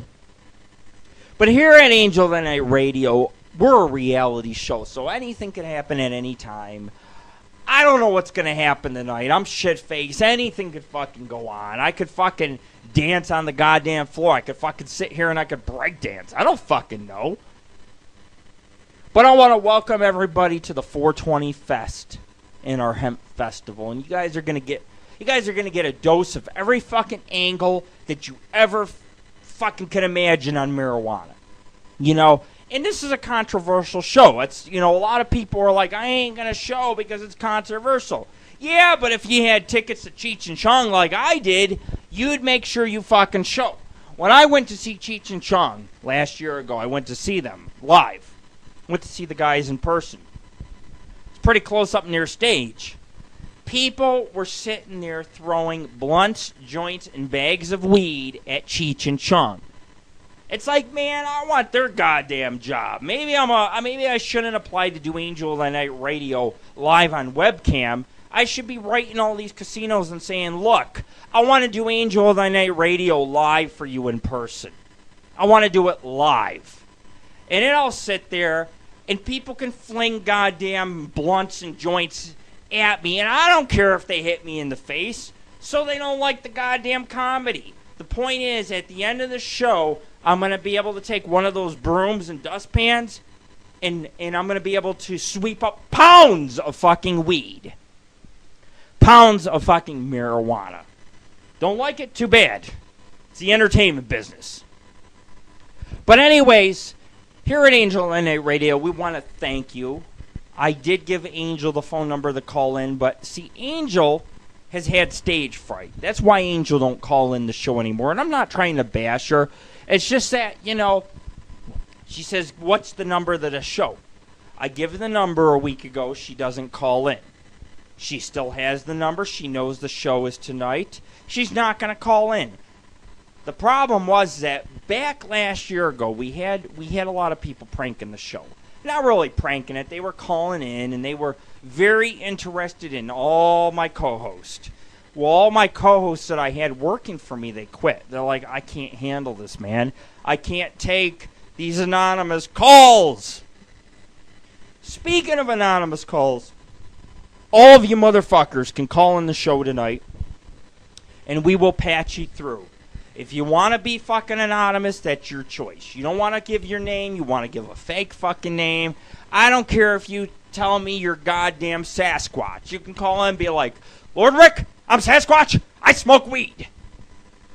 But here at Angel of the Night Radio, we're a reality show, so anything can happen at any time. I don't know what's going to happen tonight. I'm shit-faced. Anything could fucking go on. I could fucking dance on the goddamn floor. I could fucking sit here and I could break dance. I don't fucking know. But I want to welcome everybody to the 420 Fest in our Hemp Festival. And you guys are going to get a dose of every fucking angle that you ever fucking can imagine on marijuana. You know, and this is a controversial show. It's, you know, a lot of people are like, I ain't going to show because it's controversial. Yeah, but if you had tickets to Cheech and Chong like I did, you'd make sure you fucking show. When I went to see Cheech and Chong last year ago, I went to see them live. Went to see the guys in person. It's pretty close up near stage. People were sitting there throwing blunts, joints, and bags of weed at Cheech and Chong. It's like, man, I want their goddamn job. Maybe I shouldn't apply to do Angel of the Night Radio live on webcam. I should be writing all these casinos and saying, look, I want to do Angel of the Night Radio live for you in person. I want to do it live. And then I'll sit there, and people can fling goddamn blunts and joints at me, and I don't care if they hit me in the face, so they don't like the goddamn comedy. The point is, at the end of the show, I'm going to be able to take one of those brooms and dustpans, and I'm going to be able to sweep up pounds of fucking weed. Pounds of fucking marijuana. Don't like it? Too bad. It's the entertainment business. But anyways, here at Angel of the Night Radio, we want to thank you. I did give Angel the phone number to call in, but see, Angel has had stage fright. That's why Angel don't call in the show anymore, and I'm not trying to bash her. It's just that, you know, she says, what's the number of the show? I give her the number a week ago. She doesn't call in. She still has the number. She knows the show is tonight. She's not going to call in. The problem was that back last year ago, we had a lot of people pranking the show. Not really pranking it. They were calling in, and they were very interested in all my co-hosts. Well, all my co-hosts that I had working for me, they quit. They're like, I can't handle this, man. I can't take these anonymous calls. Speaking of anonymous calls, all of you motherfuckers can call in the show tonight, and we will patch you through. If you want to be fucking anonymous, that's your choice. You don't want to give your name. You want to give a fake fucking name. I don't care if you tell me you're goddamn Sasquatch. You can call in and be like, Lord Rick, I'm Sasquatch. I smoke weed.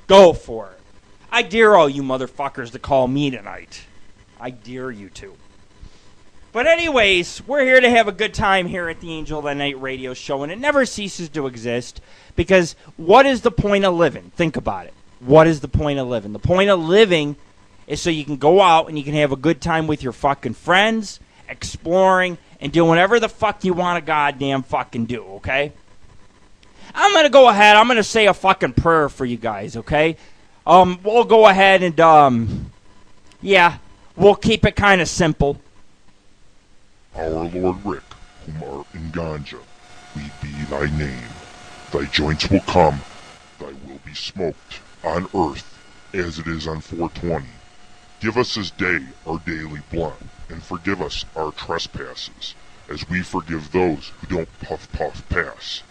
Go for it. I dare all you motherfuckers to call me tonight. I dare you to. But anyways, we're here to have a good time here at the Angel of the Night Radio Show, and it never ceases to exist because what is the point of living? Think about it. What is the point of living? The point of living is so you can go out and you can have a good time with your fucking friends, exploring, and doing whatever the fuck you want to goddamn fucking do, okay? I'm going to go ahead. I'm going to say a fucking prayer for you guys, okay? We'll go ahead and, we'll keep it kind of simple. Our Lord Rick, whom art in ganja, we be thy name. Thy joints will come, thy will be smoked, on earth, as it is on 420. Give us this day our daily blunt, and forgive us our trespasses, as we forgive those who don't puff pass.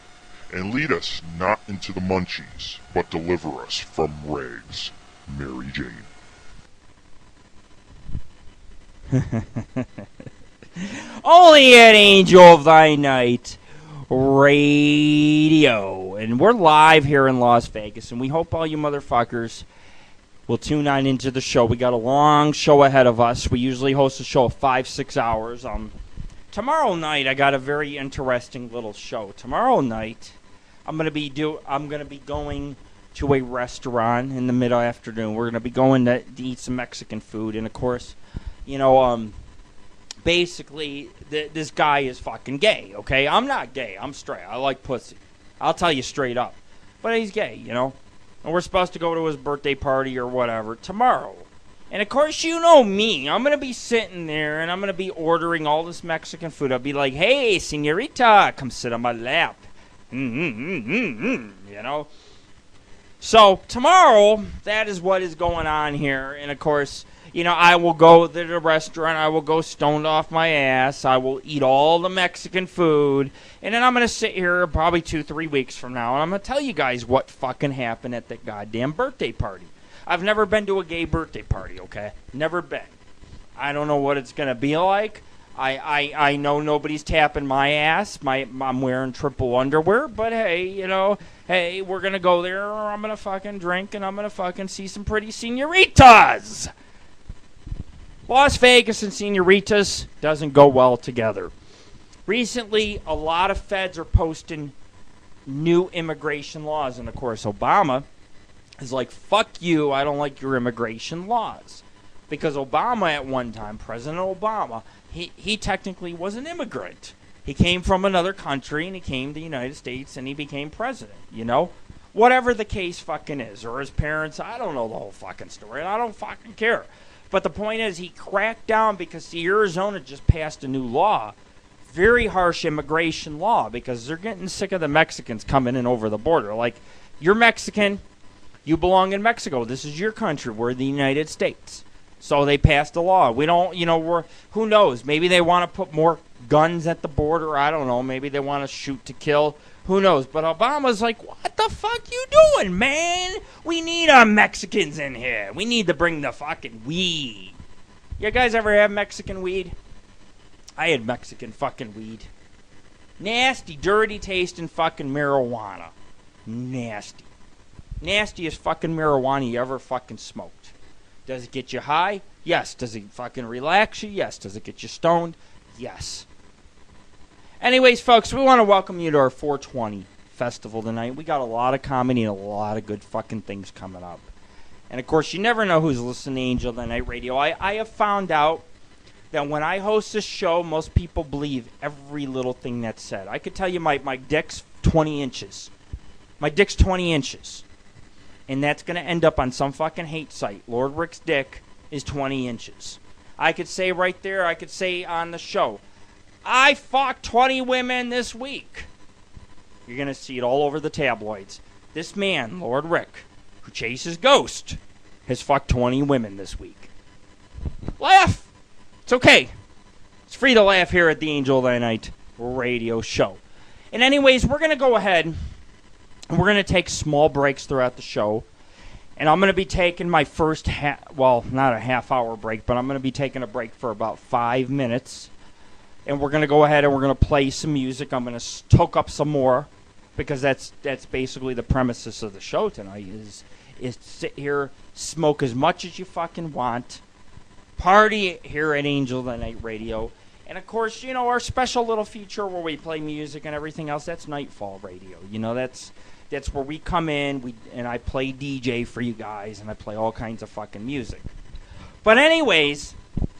And lead us not into the munchies, but deliver us from rags. Mary Jane. Only at Angel of Thy Night Radio. And we're live here in Las Vegas, and we hope all you motherfuckers will tune on into the show. We got a long show ahead of us. We usually host a show of 5-6 hours. tomorrow night I got a very interesting little show. Tomorrow night I'm gonna be going to a restaurant in the mid afternoon. We're gonna be going to eat some Mexican food, and of course, basically this guy is fucking gay. Okay, I'm not gay. I'm straight. I like pussy. I'll tell you straight up. But he's gay, and we're supposed to go to his birthday party or whatever tomorrow. And of course, you know me. I'm going to be sitting there and I'm going to be ordering all this Mexican food. I'll be like, hey, senorita, come sit on my lap. So tomorrow, that is what is going on here. And of course, I will go to the restaurant. I will go stoned off my ass. I will eat all the Mexican food. And then I'm going to sit here probably 2-3 weeks from now. And I'm going to tell you guys what fucking happened at that goddamn birthday party. I've never been to a gay birthday party, okay? Never been. I don't know what it's going to be like. I know nobody's tapping my ass. I'm wearing triple underwear. But hey, hey, we're going to go there. Or I'm going to fucking drink. And I'm going to fucking see some pretty senoritas. Las Vegas and senoritas doesn't go well together. Recently, a lot of feds are posting new immigration laws. And of course, Obama is like, fuck you, I don't like your immigration laws. Because Obama at one time, President Obama, he technically was an immigrant. He came from another country and he came to the United States and he became president, Whatever the case fucking is. Or his parents, I don't know the whole fucking story and I don't fucking care. But the point is, he cracked down because Arizona just passed a new law. Very harsh immigration law because they're getting sick of the Mexicans coming in over the border. Like, you're Mexican. You belong in Mexico. This is your country. We're the United States. So they passed a law. We don't, who knows? Maybe they want to put more guns at the border. I don't know. Maybe they want to shoot to kill. Who knows? But Obama's like, what the fuck you doing, man? We need our Mexicans in here. We need to bring the fucking weed. You guys ever have Mexican weed? I had Mexican fucking weed. Nasty, dirty tasting fucking marijuana. Nasty. Nastiest fucking marijuana you ever fucking smoked. Does it get you high? Yes. Does it fucking relax you? Yes. Does it get you stoned? Yes. Anyways, folks, we want to welcome you to our 420 festival tonight. We got a lot of comedy and a lot of good fucking things coming up. And of course, you never know who's listening to Angel of the Night Radio. I have found out that when I host this show, most people believe every little thing that's said. I could tell you my dick's 20 inches. My dick's 20 inches. And that's going to end up on some fucking hate site. Lord Rick's dick is 20 inches. I could say right there, I could say on the show, I fucked 20 women this week. You're going to see it all over the tabloids. This man, Lord Rick, who chases ghosts, has fucked 20 women this week. Laugh! It's okay. It's free to laugh here at the Angel of the Night radio show. And anyways, we're going to go ahead and we're going to take small breaks throughout the show. And I'm going to be taking my first, not a half-hour break, but I'm going to be taking a break for about 5 minutes. And we're going to go ahead and we're going to play some music. I'm going to toke up some more because that's basically the premises of the show tonight is sit here, smoke as much as you fucking want, party here at Angel of the Night Radio. And, of course, our special little feature where we play music and everything else, that's Nightfall Radio. That's where we come in, and I play DJ for you guys, and I play all kinds of fucking music. But anyways,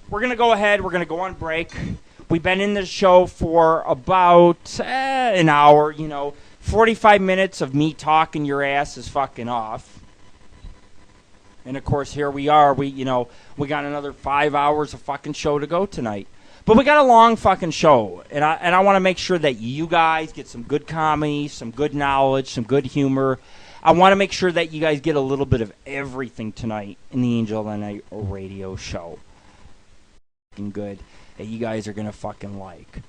we're going to go ahead. We're going to go on break. We've been in the show for about an hour, 45 minutes of me talking your ass is fucking off. And, of course, here we are. We got another 5 hours of fucking show to go tonight. But we got a long fucking show, and I want to make sure that you guys get some good comedy, some good knowledge, some good humor. I want to make sure that you guys get a little bit of everything tonight in the Angel of the Night radio show. Fucking good that you guys are going to fucking like.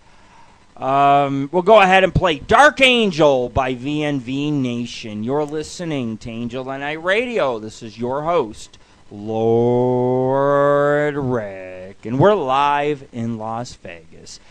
We'll go ahead and play Dark Angel by VNV Nation. You're listening to Angel of the Night Radio. This is your host, Lord Rick, and we're live in Las Vegas.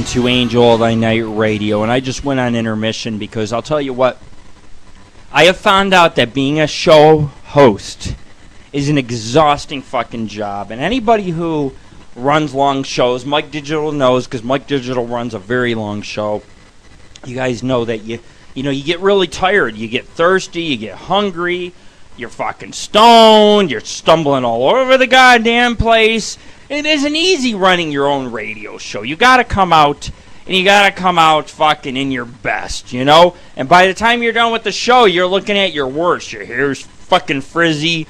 into Angel of Thy Night Radio, and I just went on intermission because I'll tell you what, I have found out that being a show host is an exhausting fucking job, and anybody who runs long shows, Mike Digital knows, because Mike Digital runs a very long show. You guys know that you get really tired, you get thirsty, you get hungry, you're fucking stoned, you're stumbling all over the goddamn place. It isn't easy running your own radio show. You gotta come out, and you gotta come out fucking in your best, you know? And by the time you're done with the show, you're looking at your worst. Your hair's fucking frizzy,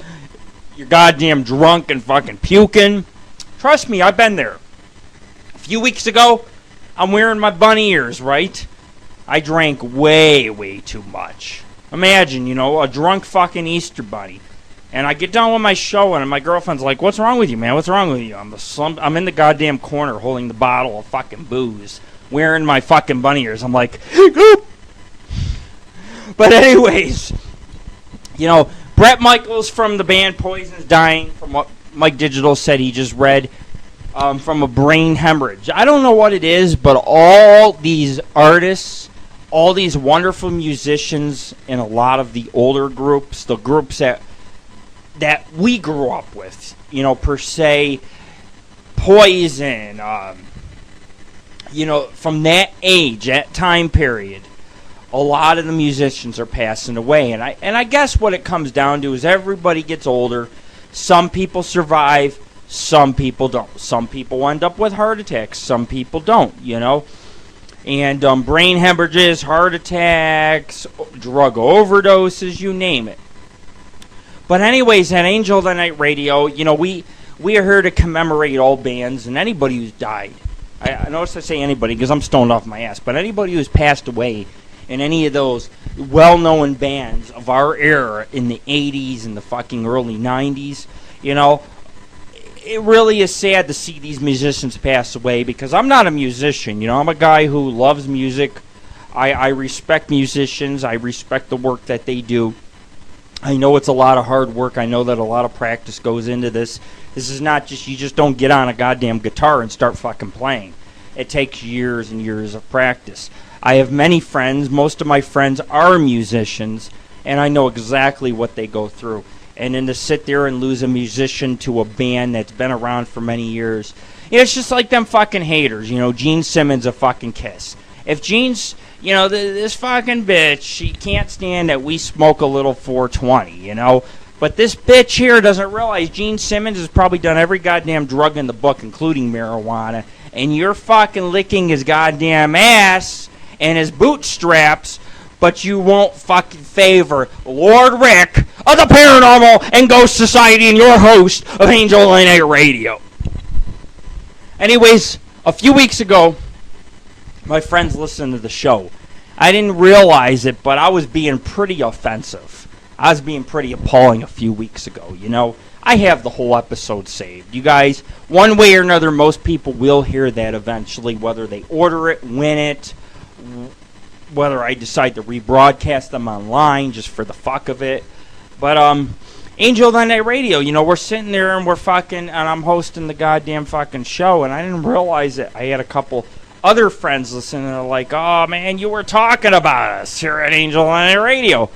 you're goddamn drunk and fucking puking. Trust me, I've been there. A few weeks ago, I'm wearing my bunny ears, right? I drank way, way too much. Imagine, a drunk fucking Easter bunny. And I get done with my show, and my girlfriend's like, "What's wrong with you, man? What's wrong with you?" I'm in the goddamn corner holding the bottle of fucking booze, wearing my fucking bunny ears. I'm like, "Goop." But anyways, Brett Michaels from the band Poison's dying, from what Mike Digital said he just read. from a brain hemorrhage. I don't know what it is, but all these artists, all these wonderful musicians, and a lot of the older groups, the groups that we grew up with, per se, Poison, from that age, that time period, a lot of the musicians are passing away. And I guess what it comes down to is everybody gets older. Some people survive, some people don't. Some people end up with heart attacks, some people don't, And brain hemorrhages, heart attacks, drug overdoses, you name it. But anyways, at Angel of the Night Radio, we are here to commemorate all bands and anybody who's died. I notice I say anybody because I'm stoned off my ass, but anybody who's passed away in any of those well-known bands of our era in the 80s and the fucking early 90s, it really is sad to see these musicians pass away because I'm not a musician. I'm a guy who loves music. I respect musicians. I respect the work that they do. I know it's a lot of hard work. I know that a lot of practice goes into this. This is not just, you just don't get on a goddamn guitar and start fucking playing. It takes years and years of practice. I have many friends. Most of my friends are musicians, and I know exactly what they go through. And then to sit there and lose a musician to a band that's been around for many years, it's just like them fucking haters. Gene Simmons of fucking Kiss. If Gene's, this fucking bitch, she can't stand that we smoke a little 420, But this bitch here doesn't realize Gene Simmons has probably done every goddamn drug in the book, including marijuana. And you're fucking licking his goddamn ass and his bootstraps, but you won't fucking favor Lord Rick of the Paranormal and Ghost Society and your host of Angel of the Night Radio. Anyways, a few weeks ago, my friends listened to the show. I didn't realize it, but I was being pretty offensive. I was being pretty appalling a few weeks ago, I have the whole episode saved. You guys, one way or another, most people will hear that eventually, whether they order it, win it, whether I decide to rebroadcast them online just for the fuck of it. But, Angel of the Night Radio, we're sitting there and and I'm hosting the goddamn fucking show, and I didn't realize that I had a couple other friends listening, and they're like, oh man, you were talking about us here at Angel of the Night Radio.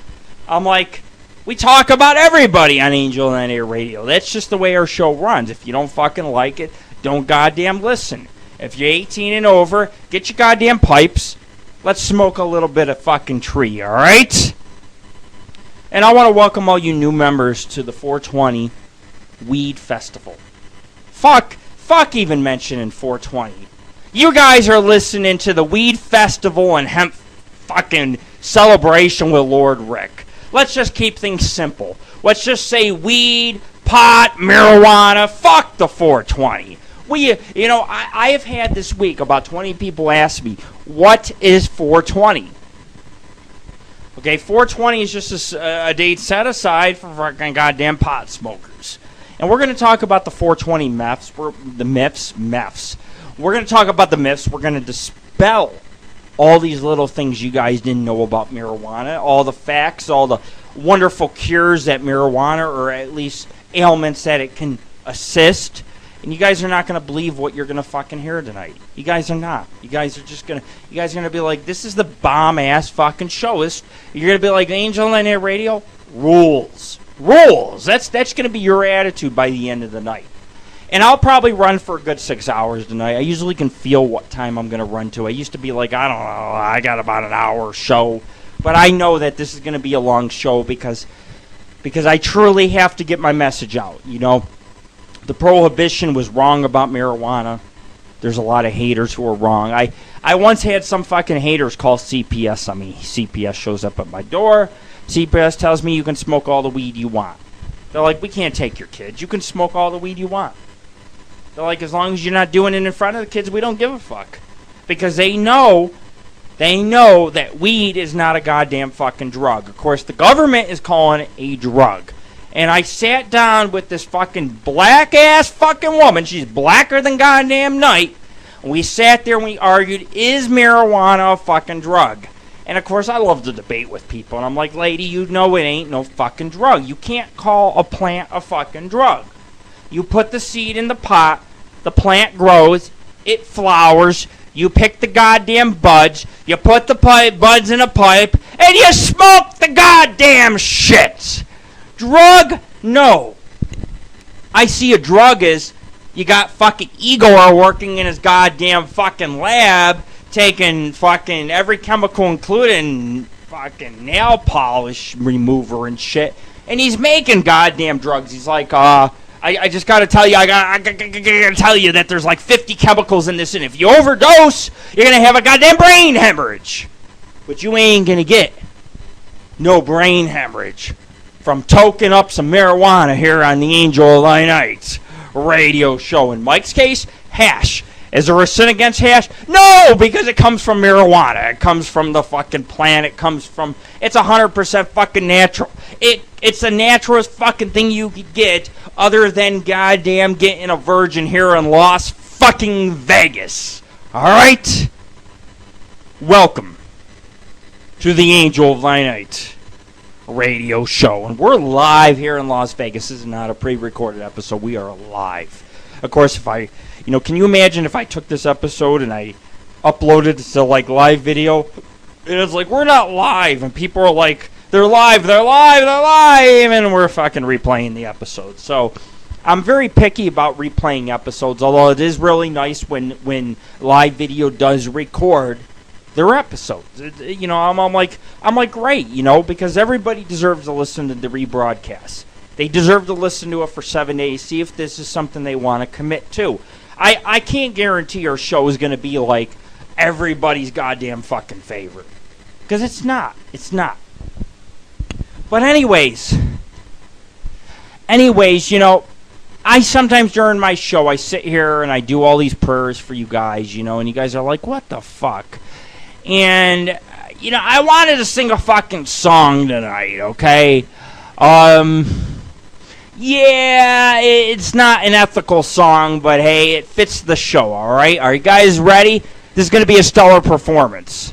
I'm like, we talk about everybody on Angel of the Night Radio. That's just the way our show runs. If you don't fucking like it, don't goddamn listen. If you're 18 and over, get your goddamn pipes. Let's smoke a little bit of fucking tree, alright? And I want to welcome all you new members to the 420 Weed Festival. Fuck even mentioning 420. You guys are listening to the Weed Festival and Hemp fucking celebration with Lord Rick. Let's just keep things simple. Let's just say weed, pot, marijuana, fuck the 420. I have had this week about 20 people ask me, what is 420? Okay, 420 is just a date set aside for fucking goddamn pot smokers. And we're going to talk about the 420 myths. Myths. We're going to talk about the myths. We're going to dispel all these little things you guys didn't know about marijuana, all the facts, all the wonderful cures that marijuana, or at least ailments that it can assist. And you guys are not going to believe what you're going to fucking hear tonight. You guys are not. You guys are going to be like, this is the bomb-ass fucking show. You're going to be like, Angel of the Night Radio? Rules. That's going to be your attitude by the end of the night. And I'll probably run for a good 6 hours tonight. I usually can feel what time I'm going to run to. I used to be like, I don't know, I got about an hour show. But I know that this is going to be a long show because I truly have to get my message out. The prohibition was wrong about marijuana. There's a lot of haters who are wrong. I once had some fucking haters call CPS on me. CPS shows up at my door. CPS tells me you can smoke all the weed you want. They're like, we can't take your kids. You can smoke all the weed you want. They're like, as long as you're not doing it in front of the kids, we don't give a fuck. Because they know that weed is not a goddamn fucking drug. Of course, the government is calling it a drug. And I sat down with this fucking black-ass fucking woman. She's blacker than goddamn night. And we sat there and we argued, is marijuana a fucking drug? And, of course, I love to debate with people. And I'm like, lady, you know it ain't no fucking drug. You can't call a plant a fucking drug. You put the seed in the pot, The plant grows, it flowers, you pick the goddamn buds, you put the buds in a pipe, and you smoke the goddamn shit. Drug? No. I see a drug as you got fucking Igor working in his goddamn fucking lab, taking fucking every chemical, including fucking nail polish remover and shit, and he's making goddamn drugs. He's like, I just gotta tell you, I gotta tell you that there's like 50 chemicals in this, and if you overdose, you're gonna have a goddamn brain hemorrhage. But you ain't gonna get no brain hemorrhage from toking up some marijuana here on the AngelOfThyNight radio show. In Mike's case, hash. Is there a sin against hash? No, because it comes from marijuana. It comes from the fucking plant. It's 100% fucking natural. It's the naturalest fucking thing you could get, other than goddamn getting a virgin here in Las fucking Vegas. Alright? Welcome to the AngelOfThyNight radio show. And we're live here in Las Vegas. This is not a pre-recorded episode. We are live. Of course, can you imagine if I took this episode and I uploaded it to like live video, and it's like, we're not live, and people are like, they're live, and we're fucking replaying the episode. So I'm very picky about replaying episodes, although it is really nice when live video does record their episodes. I'm like great, because everybody deserves to listen to the rebroadcast. They deserve to listen to it for 7 days, see if this is something they want to commit to. I can't guarantee our show is going to be like everybody's goddamn fucking favorite, because it's not. It's not. But anyways, I sometimes during my show, I sit here and I do all these prayers for you guys, and you guys are like, what the fuck? And, I wanted to sing a fucking song tonight, okay? Yeah, it's not an ethical song, but hey, it fits the show, alright? Are you guys ready? This is going to be a stellar performance.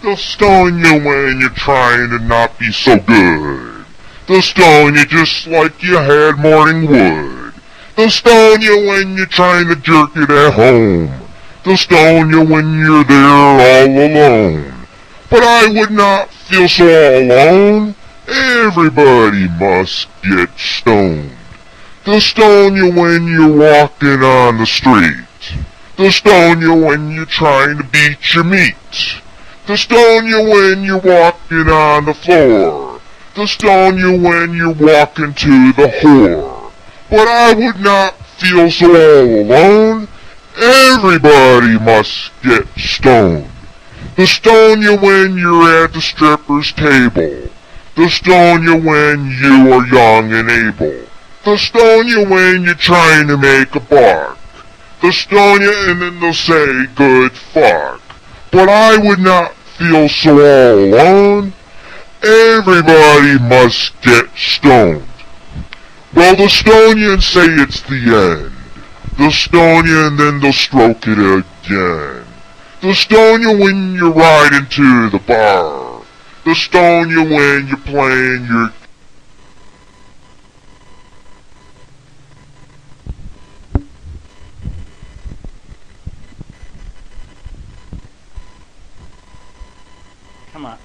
They'll stone you when you're trying to not be so good. They'll stone you just like you had morning wood. They'll stone you when you're trying to jerk it at home. They'll stone you when you're there all alone. But I would not feel so all alone. Everybody must get stoned. They'll stone you when you're walking on the street. They'll stone you when you're trying to beat your meat. They'll stone you when you're walking on the floor. They'll stone you when you're walking to the whore. But I would not feel so all alone. Everybody must get stoned. They'll stone you when you're at the stripper's table. They'll stone you when you are young and able. They'll stone you when you're trying to make a buck. They'll stone you and then they'll say, good fuck. But I would not feel so all alone. Everybody must get stoned. Well, they'll stone you and say it's the end. They'll stone you and then they'll stroke it again. They'll stone you when you're riding to the bar. They'll stone you when you're playing your... Come on.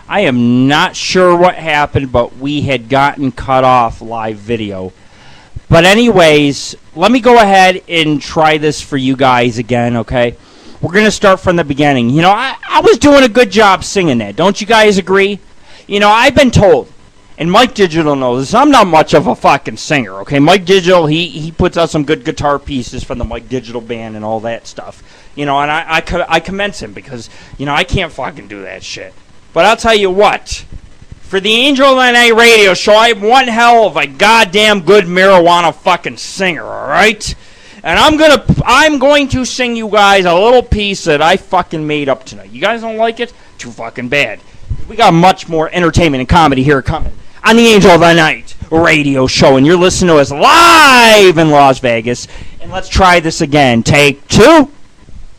I am not sure what happened, but we had gotten cut off live video. But anyways, let me go ahead and try this for you guys again, okay? We're going to start from the beginning. You know, I was doing a good job singing that. Don't you guys agree? You know, I've been told, and Mike Digital knows this, I'm not much of a fucking singer, okay? Mike Digital, he puts out some good guitar pieces from the Mike Digital band and all that stuff. You know, and I commend him because, you know, I can't fucking do that shit. But I'll tell you what. For the Angel of the Night radio show, I'm one hell of a goddamn good marijuana fucking singer, alright? And I'm going to sing you guys a little piece that I fucking made up tonight. You guys don't like it? Too fucking bad. We got much more entertainment and comedy here coming on the Angel of the Night radio show. And you're listening to us live in Las Vegas. And let's try this again. Take 2.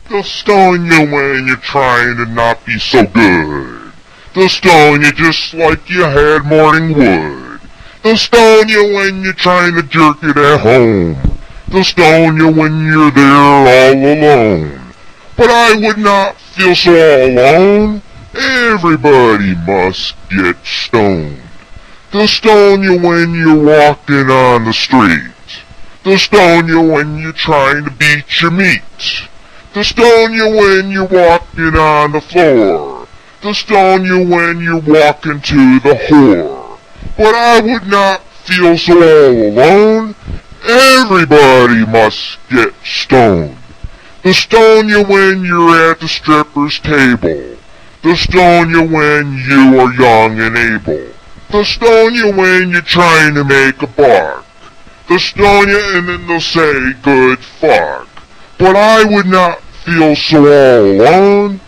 They'll stone you when you're trying to not be so good. They'll stone you just like you had morning wood. They'll stone you when you're trying to jerk it at home. They'll stone you when you're there all alone. But I would not feel so all alone. Everybody must get stoned. They'll stone you when you're walking on the street. They'll stone you when you're trying to beat your meat. They'll stone you when you're walking on the floor. They'll stone you when you're walking to the whore. But I would not feel so all alone. Everybody must get stoned. They'll stone you when you're at the stripper's table. They'll stone you when you are young and able. They'll stone you when you're trying to make a buck. They'll stone you and then they'll say, good fuck. But I would not feel so all alone.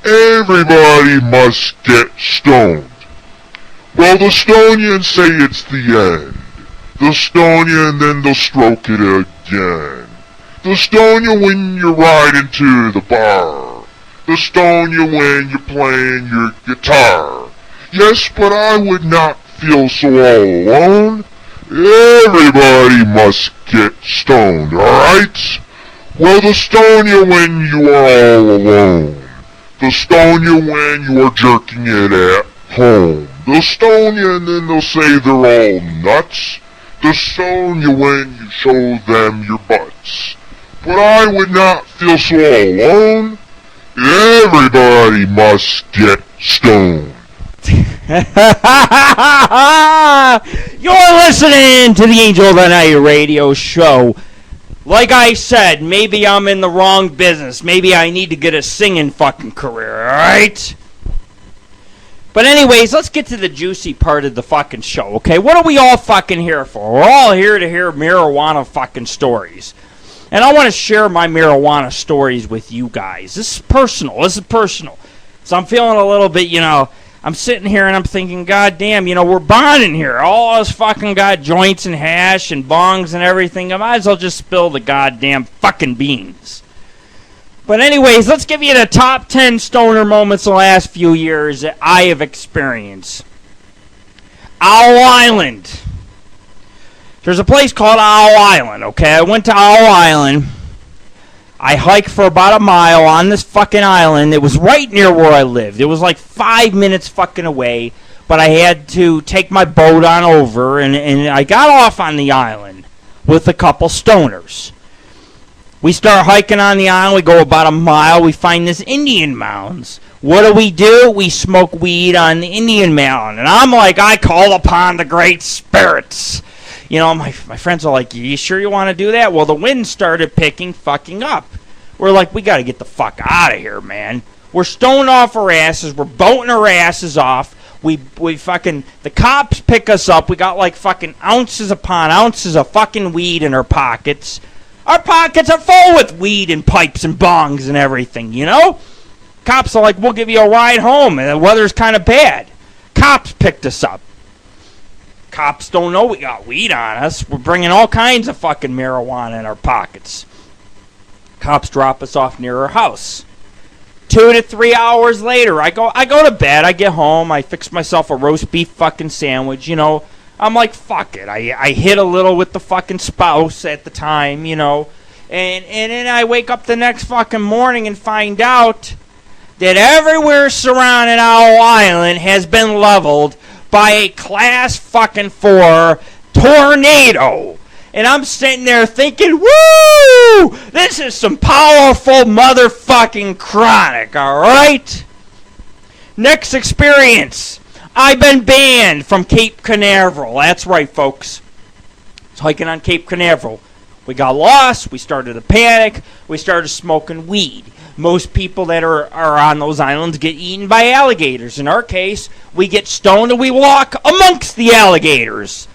Everybody must get stoned. Well, they'll stone you and say it's the end. They'll stone you and then they'll stroke it again. They'll stone you when you're riding to the bar. They'll stone you when you're playing your guitar. Yes, but I would not feel so all alone. Everybody must get stoned, alright? Well, they'll stone you when you are all alone. They'll stone you when you are jerking it at home. They'll stone you and then they'll say they're all nuts. They'll stone you when you show them your butts. But I would not feel so all alone. Everybody must get stoned. You're listening to the Angel of the Night radio show. Like I said, maybe I'm in the wrong business. Maybe I need to get a singing fucking career, alright? But anyways, let's get to the juicy part of the fucking show, okay? What are we all fucking here for? We're all here to hear marijuana fucking stories. And I want to share my marijuana stories with you guys. This is personal. So I'm feeling a little bit, you know, I'm sitting here and I'm thinking, God damn, you know, we're bonding here. All of us fucking got joints and hash and bongs and everything. I might as well just spill the goddamn fucking beans. But anyways, let's give you the top 10 stoner moments the last few years that I have experienced. Owl Island. There's a place called Owl Island, okay? I went to Owl Island. I hiked for about a mile on this fucking island. It was right near where I lived. It was like 5 minutes fucking away. But I had to take my boat on over, and I got off on the island with a couple stoners. We start hiking on the island. We go about a mile. We find this Indian mounds. What do? We smoke weed on the Indian mound. And I'm like, I call upon the great spirits. You know, my friends are like, you sure you want to do that? Well, the wind started picking fucking up. We're like, we got to get the fuck out of here, man. We're stoned off our asses. We're boating our asses off. We fucking, the cops pick us up. We got like fucking ounces upon ounces of fucking weed in our pockets. Our pockets are full with weed and pipes and bongs and everything, you know? Cops are like, we'll give you a ride home, and the weather's kind of bad. Cops picked us up. Cops don't know we got weed on us. We're bringing all kinds of fucking marijuana in our pockets. Cops drop us off near our house. 2 to 3 hours later, I go to bed. I get home. I fix myself a roast beef fucking sandwich, you know. I'm like, fuck it. I hit a little with the fucking spouse at the time, you know. And then I wake up the next fucking morning and find out that everywhere surrounding Owl Island has been leveled by a class fucking 4 tornado. And I'm sitting there thinking, woo! This is some powerful motherfucking chronic, alright? Next experience. I've been banned from Cape Canaveral. That's right, folks. I was hiking on Cape Canaveral. We got lost. We started to panic. We started smoking weed. Most people that are on those islands get eaten by alligators. In our case, we get stoned and we walk amongst the alligators.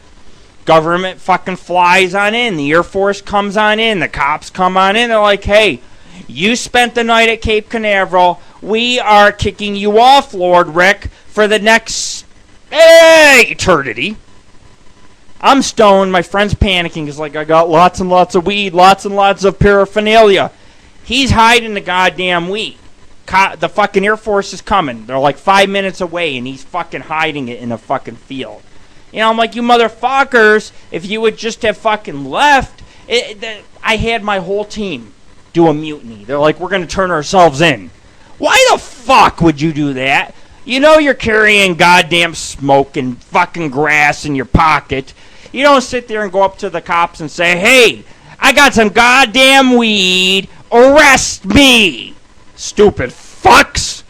Government fucking flies on in. The Air Force comes on in. The cops come on in. They're like, hey, you spent the night at Cape Canaveral. We are kicking you off, Lord Rick, for the next eternity. I'm stoned. My friend's panicking. He's like, I got lots and lots of weed, lots and lots of paraphernalia. He's hiding the goddamn weed. The fucking Air Force is coming. They're like 5 minutes away, and he's fucking hiding it in a fucking field. You know, I'm like, you motherfuckers, if you would just have fucking left. I had my whole team do a mutiny. They're like, we're going to turn ourselves in. Why the fuck would you do that? You know you're carrying goddamn smoke and fucking grass in your pocket. You don't sit there and go up to the cops and say, hey, I got some goddamn weed. Arrest me. Stupid fucks.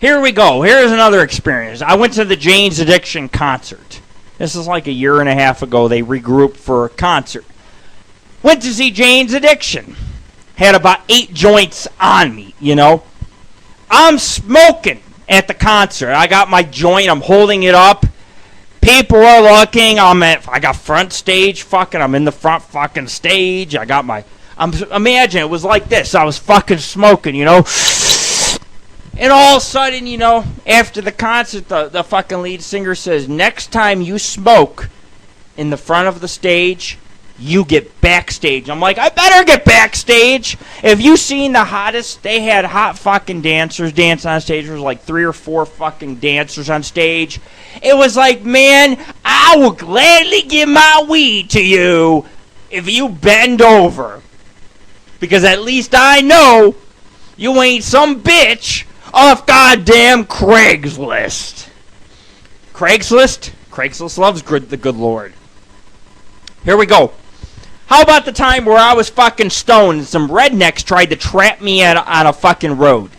Here we go. Here's another experience. I went to the Jane's Addiction concert. This is like a year and a half ago. They regrouped for a concert. Went to see Jane's Addiction. Had about 8 joints on me, you know. I'm smoking at the concert. I got my joint. I'm holding it up. People are looking. I got front stage fucking. I'm in the front fucking stage. I got my... Imagine it was like this. I was fucking smoking, you know. And all of a sudden, you know, after the concert, the fucking lead singer says, next time you smoke in the front of the stage, you get backstage. I'm like, I better get backstage. If you seen the hottest, they had hot fucking dancers dance on stage. There was like 3 or 4 fucking dancers on stage. It was like, man, I will gladly give my weed to you if you bend over. Because at least I know you ain't some bitch off goddamn Craigslist. Craigslist? Craigslist loves the good Lord. Here we go. How about the time where I was fucking stoned and some rednecks tried to trap me on a fucking road?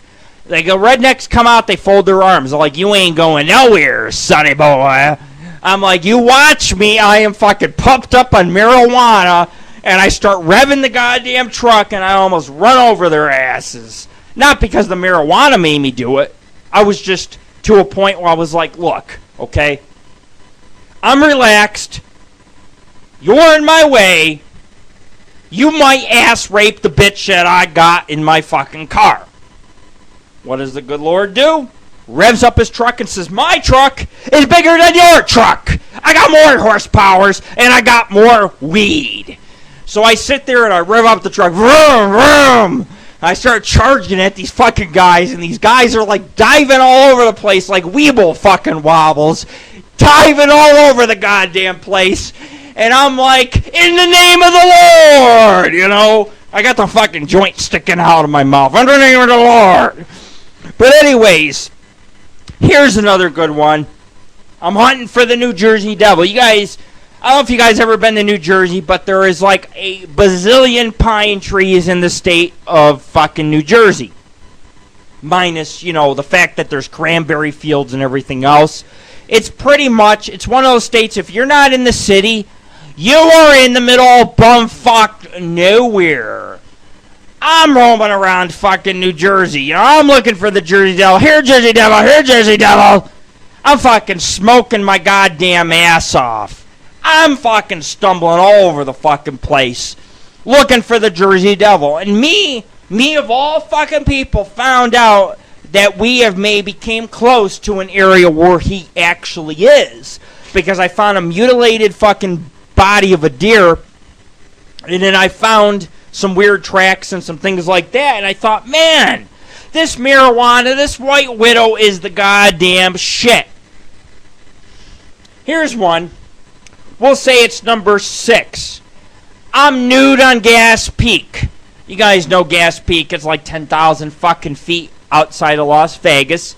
Like, the rednecks come out, they fold their arms. They're like, you ain't going nowhere, sonny boy. I'm like, you watch me. I am fucking pumped up on marijuana. And I start revving the goddamn truck, and I almost run over their asses. Not because the marijuana made me do it. I was just to a point where I was like, look, okay, I'm relaxed. You're in my way. You might ass rape the bitch that I got in my fucking car. What does the good Lord do? Revs up his truck and says, my truck is bigger than your truck. I got more horsepowers, and I got more weed. So I sit there and I rev up the truck. Vroom, vroom. I start charging at these fucking guys, and these guys are like diving all over the place like weeble fucking wobbles. Diving all over the goddamn place. And I'm like, in the name of the Lord, you know. I got the fucking joint sticking out of my mouth. In the name of the Lord. But anyways, here's another good one. I'm hunting for the New Jersey Devil. You guys... I don't know if you guys ever been to New Jersey, but there is like a bazillion pine trees in the state of fucking New Jersey. Minus, you know, the fact that there's cranberry fields and everything else. It's pretty much, it's one of those states, if you're not in the city, you are in the middle of bumfuck nowhere. I'm roaming around fucking New Jersey. You know, I'm looking for the Jersey Devil. Here, Jersey Devil. Here, Jersey Devil. I'm fucking smoking my goddamn ass off. I'm fucking stumbling all over the fucking place looking for the Jersey Devil. And me of all fucking people found out that we have maybe came close to an area where he actually is. Because I found a mutilated fucking body of a deer. And then I found some weird tracks and some things like that. And I thought, man, this marijuana, this White Widow is the goddamn shit. Here's one. We'll say it's number 6. I'm nude on Gas Peak. You guys know Gas Peak. It's like 10,000 fucking feet outside of Las Vegas.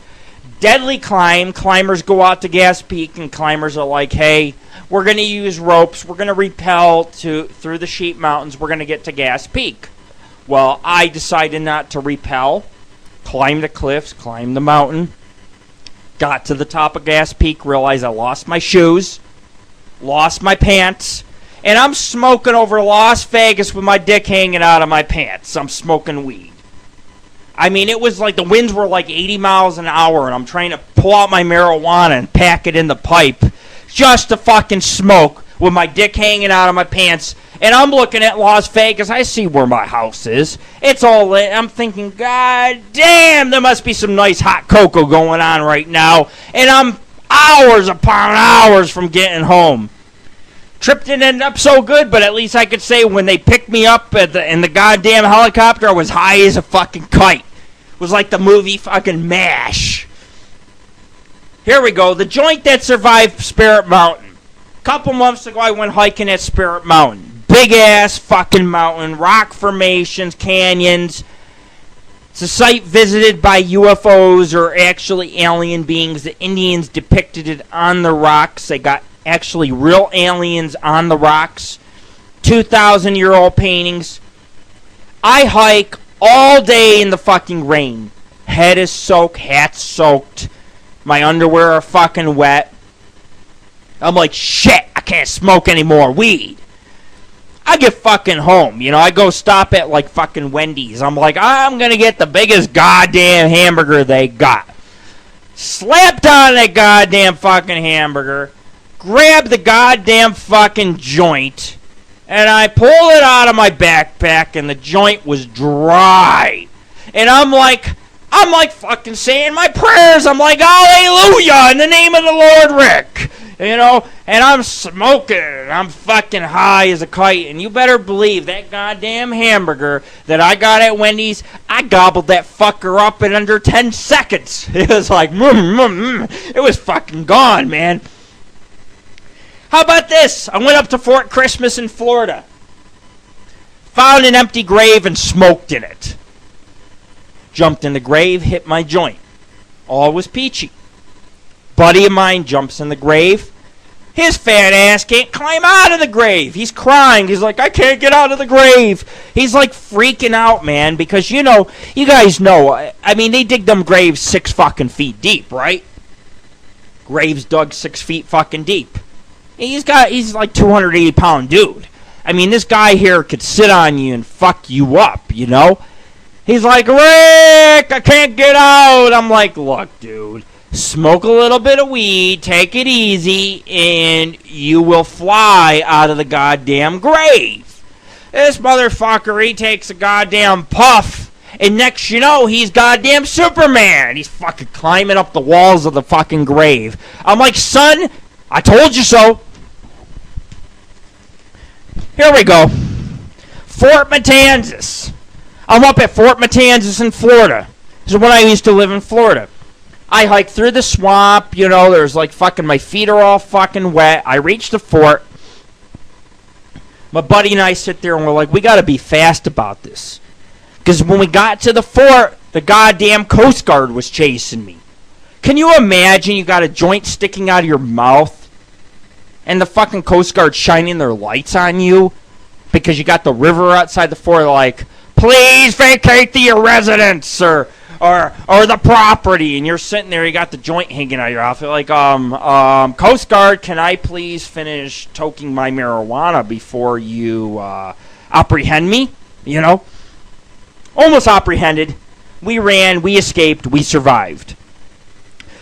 Deadly climb. Climbers go out to Gas Peak, and climbers are like, hey, we're going to use ropes. We're going to rappel through the Sheep Mountains. We're going to get to Gas Peak. Well, I decided not to rappel. Climbed the cliffs, climbed the mountain. Got to the top of Gas Peak, realized I lost my shoes, lost my pants, and I'm smoking over Las Vegas with my dick hanging out of my pants. I'm smoking weed. I mean, it was like the winds were like 80 miles an hour, and I'm trying to pull out my marijuana and pack it in the pipe just to fucking smoke with my dick hanging out of my pants. And I'm looking at Las Vegas. I see where my house is. It's all lit. I'm thinking, God damn, there must be some nice hot cocoa going on right now. And I'm hours upon hours from getting home. Trip didn't end up so good, but at least I could say when they picked me up in the goddamn helicopter, I was high as a fucking kite. It was like the movie fucking MASH. Here we go. The joint that survived Spirit Mountain. A couple months ago, I went hiking at Spirit Mountain. Big ass fucking mountain, rock formations, canyons. It's a site visited by UFOs, or actually alien beings. The Indians depicted it on the rocks. They got actually real aliens on the rocks. 2,000-year-old paintings. I hike all day in the fucking rain. Head is soaked, hat's soaked. My underwear are fucking wet. I'm like, shit, I can't smoke any more weed. I get fucking home. You know, I go stop at like fucking Wendy's. I'm like, I'm going to get the biggest goddamn hamburger they got. Slapped on that goddamn fucking hamburger. Grabbed the goddamn fucking joint. And I pulled it out of my backpack, and the joint was dry. And I'm like fucking saying my prayers. I'm like, hallelujah, in the name of the Lord, Rick. You know, and I'm smoking, and I'm fucking high as a kite, and you better believe that goddamn hamburger that I got at Wendy's, I gobbled that fucker up in under 10 seconds. It was like, it was fucking gone, man. How about this? I went up to Fort Christmas in Florida, found an empty grave and smoked in it. Jumped in the grave, hit my joint. All was peachy. Buddy of mine jumps in the grave. His fat ass can't climb out of the grave. He's crying. He's like, I can't get out of the grave. He's like freaking out, man, because you guys know, I mean, they dig them graves 6 fucking feet deep, right? Graves dug 6 feet fucking deep. He's like 280-pound dude. I mean, this guy here could sit on you and fuck you up, you know? He's like, Rick, I can't get out. I'm like, look, dude. Smoke a little bit of weed, take it easy, and you will fly out of the goddamn grave. This motherfucker, he takes a goddamn puff, and next you know, he's goddamn Superman. He's fucking climbing up the walls of the fucking grave. I'm like, son, I told you so. Here we go. Fort Matanzas. I'm up at Fort Matanzas in Florida. This is when I used to live in Florida. I hike through the swamp, you know, there's like fucking, my feet are all fucking wet. I reach the fort. My buddy and I sit there and we're like, we got to be fast about this. Because when we got to the fort, the goddamn Coast Guard was chasing me. Can you imagine you got a joint sticking out of your mouth and the fucking Coast Guard shining their lights on you because you got the river outside the fort, like, please vacate the residence, or the property, and you're sitting there, you got the joint hanging out of your outfit, like, Coast Guard, can I please finish toking my marijuana before you apprehend me? You know? Almost apprehended. We ran, we escaped, we survived.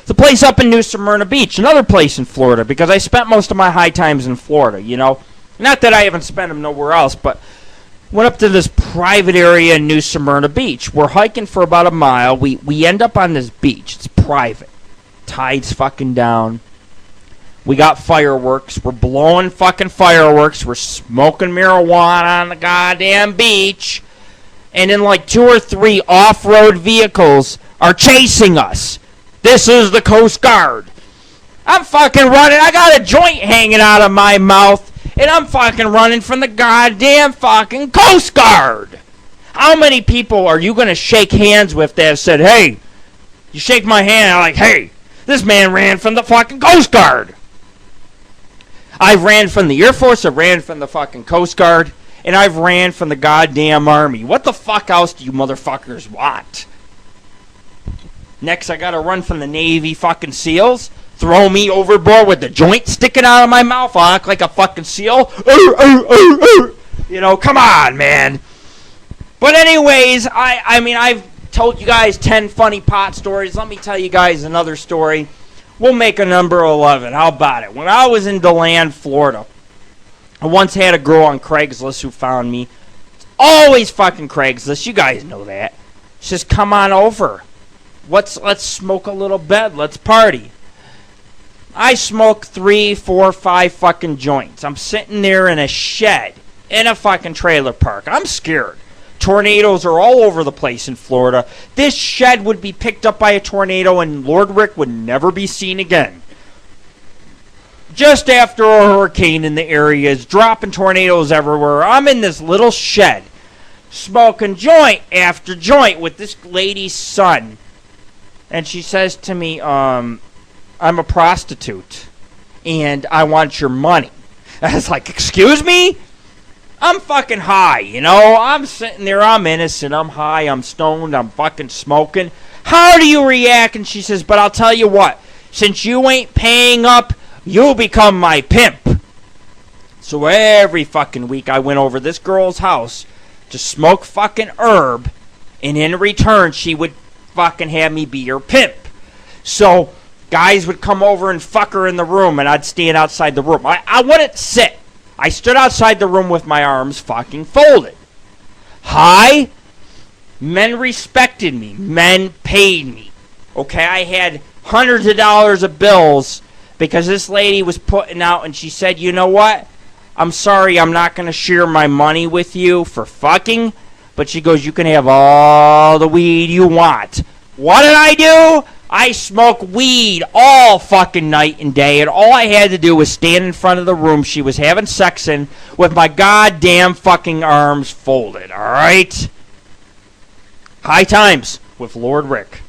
The place up in New Smyrna Beach, another place in Florida, because I spent most of my high times in Florida, you know? Not that I haven't spent them nowhere else, but went up to this private area in New Smyrna Beach. We're hiking for about a mile. We end up on this beach. It's private. Tide's fucking down. We got fireworks. We're blowing fucking fireworks. We're smoking marijuana on the goddamn beach. And then like 2 or 3 off-road vehicles are chasing us. This is the Coast Guard. I'm fucking running. I got a joint hanging out of my mouth. And I'm fucking running from the goddamn fucking Coast Guard. How many people are you going to shake hands with that have said, hey, You shake my hand, I'm like, hey, this man ran from the fucking Coast Guard. I've ran from the Air Force, I've ran from the fucking Coast Guard, and I've ran from the goddamn Army. What the fuck else do you motherfuckers want? Next, I gotta run from the Navy fucking SEALs. Throw me overboard with the joint sticking out of my mouth. I'll act like a fucking SEAL. You know, come on, man. But anyways, I mean, I've told you guys 10 funny pot stories. Let me tell you guys another story. We'll make a number 11. How about it? When I was in DeLand, Florida, I once had a girl on Craigslist who found me. It's always fucking Craigslist. You guys know that. She says, come on over. Let's smoke a little bed. Let's party. I smoke 3, 4, 5 fucking joints. I'm sitting there in a shed in a fucking trailer park. I'm scared. Tornadoes are all over the place in Florida. This shed would be picked up by a tornado and Lord Rick would never be seen again. Just after a hurricane in the area is dropping tornadoes everywhere. I'm in this little shed smoking joint after joint with this lady's son. And she says to me, I'm a prostitute and I want your money. I was like, excuse me? I'm fucking high, you know? I'm sitting there, I'm innocent, I'm high, I'm stoned, I'm fucking smoking. How do you react? And she says, but I'll tell you what, since you ain't paying up, you'll become my pimp. So every fucking week I went over this girl's house to smoke fucking herb, and in return she would fucking have me be her pimp. So guys would come over and fuck her in the room, and I'd stand outside the room. I wouldn't sit. I stood outside the room with my arms fucking folded. High, men respected me. Men paid me. Okay, I had hundreds of dollars of bills because this lady was putting out, and she said, you know what? I'm sorry, I'm not going to share my money with you for fucking. But she goes, you can have all the weed you want. What did I do? I smoked weed all fucking night and day, and all I had to do was stand in front of the room she was having sex in with my goddamn fucking arms folded, alright? High times with Lord Rick.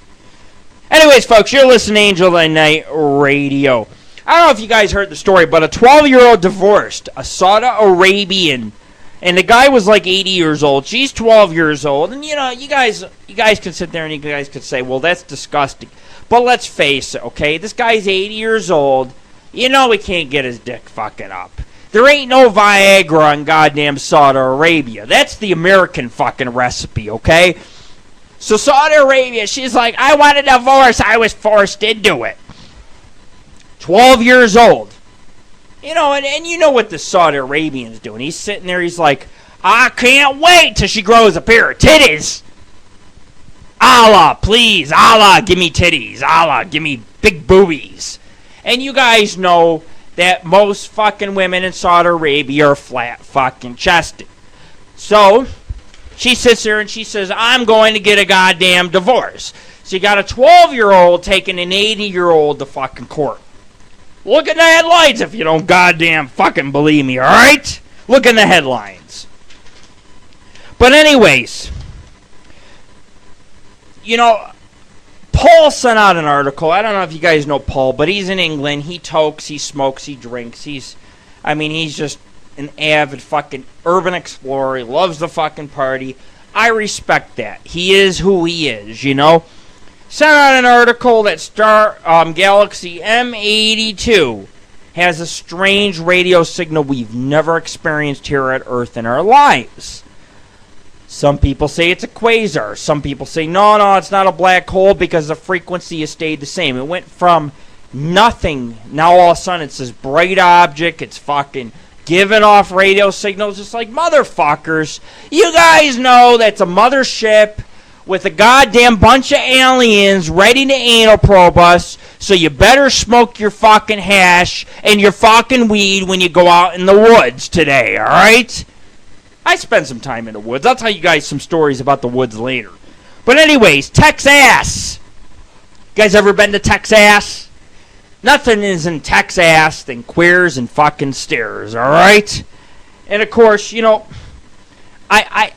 Anyways, folks, you're listening to Angel of the Night Radio. I don't know if you guys heard the story, but a 12-year-old divorced a Saudi Arabian. And the guy was like 80 years old. She's 12 years old. And, you know, you guys can sit there and you guys could say, well, that's disgusting. But let's face it, okay? This guy's 80 years old. You know he can't get his dick fucking up. There ain't no Viagra in goddamn Saudi Arabia. That's the American fucking recipe, okay? So Saudi Arabia, she's like, I want a divorce. I was forced into it. 12 years old. You know, and you know what the Saudi Arabian's doing. He's sitting there, he's like, I can't wait till she grows a pair of titties. Allah, please, Allah, give me titties. Allah, give me big boobies. And you guys know that most fucking women in Saudi Arabia are flat fucking chested. So, she sits there and she says, I'm going to get a goddamn divorce. So you got a 12-year-old taking an 80-year-old to fucking court. Look at the headlines if you don't goddamn fucking believe me, alright? Look in the headlines. But anyways, you know, Paul sent out an article. I don't know if you guys know Paul, but he's in England. He tokes, he smokes, he drinks. He's just an avid fucking urban explorer. He loves the fucking party. I respect that. He is who he is, you know? Sent out an article that Galaxy M82 has a strange radio signal we've never experienced here at Earth in our lives. Some people say it's a quasar. Some people say, no, it's not a black hole because the frequency has stayed the same. It went from nothing. Now all of a sudden it's this bright object. It's fucking giving off radio signals. It's like, motherfuckers, you guys know that's a mothership with a goddamn bunch of aliens ready to anal probe us, so you better smoke your fucking hash and your fucking weed when you go out in the woods today, alright? I spent some time in the woods. I'll tell you guys some stories about the woods later. But anyways, Texas! You guys ever been to Texas? Nothing is in Texas than queers and fucking stairs, alright? And of course, you know, I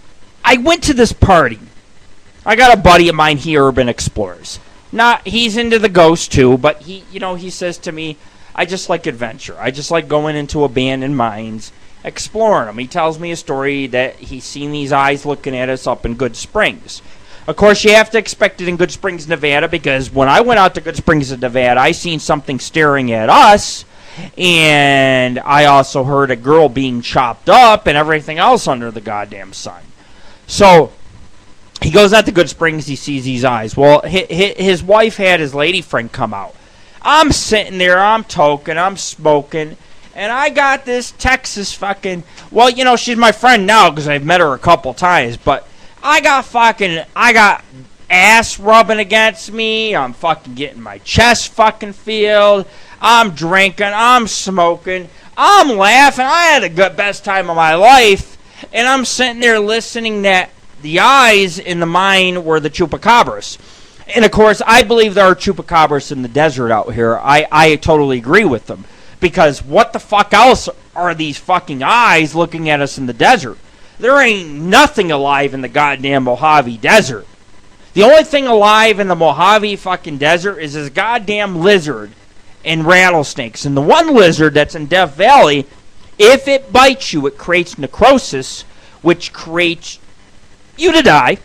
went to this party. I got a buddy of mine, he urban explores. He's into the ghost too, but he says to me, I just like adventure. I just like going into abandoned mines, exploring them. He tells me a story that he's seen these eyes looking at us up in Good Springs. Of course, you have to expect it in Good Springs, Nevada, because when I went out to Good Springs, Nevada, I seen something staring at us, and I also heard a girl being chopped up and everything else under the goddamn sun. So he goes out to Good Springs, he sees these eyes. Well, his wife had his lady friend come out. I'm sitting there, I'm toking, I'm smoking, and I got this Texas fucking, well, she's my friend now because I've met her a couple times, but I got ass rubbing against me. I'm fucking getting my chest fucking filled. I'm drinking. I'm smoking. I'm laughing. I had the best time of my life. And I'm sitting there listening that the eyes in the mine were the chupacabras. And, of course, I believe there are chupacabras in the desert out here. I totally agree with them. Because what the fuck else are these fucking eyes looking at us in the desert? There ain't nothing alive in the goddamn Mojave Desert. The only thing alive in the Mojave fucking desert is this goddamn lizard and rattlesnakes. And the one lizard that's in Death Valley, if it bites you, it creates necrosis, which creates you to die.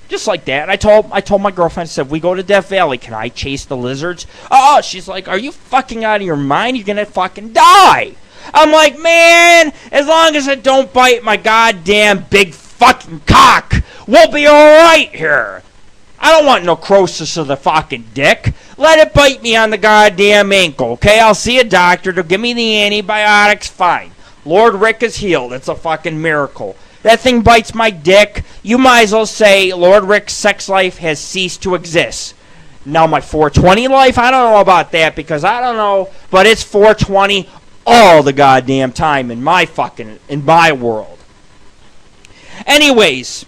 Just like that. And I told my girlfriend, I said, we go to Death Valley, can I chase the lizards? Oh, she's like, are you fucking out of your mind? You're gonna fucking die. I'm like, man, as long as it don't bite my goddamn big fucking cock, we'll be alright here. I don't want necrosis of the fucking dick. Let it bite me on the goddamn ankle, okay? I'll see a doctor to give me the antibiotics, fine. Lord Rick is healed. It's a fucking miracle. That thing bites my dick. You might as well say Lord Rick's sex life has ceased to exist. Now my 420 life, I don't know about that because I don't know, but it's 420 all the goddamn time in my world. Anyways,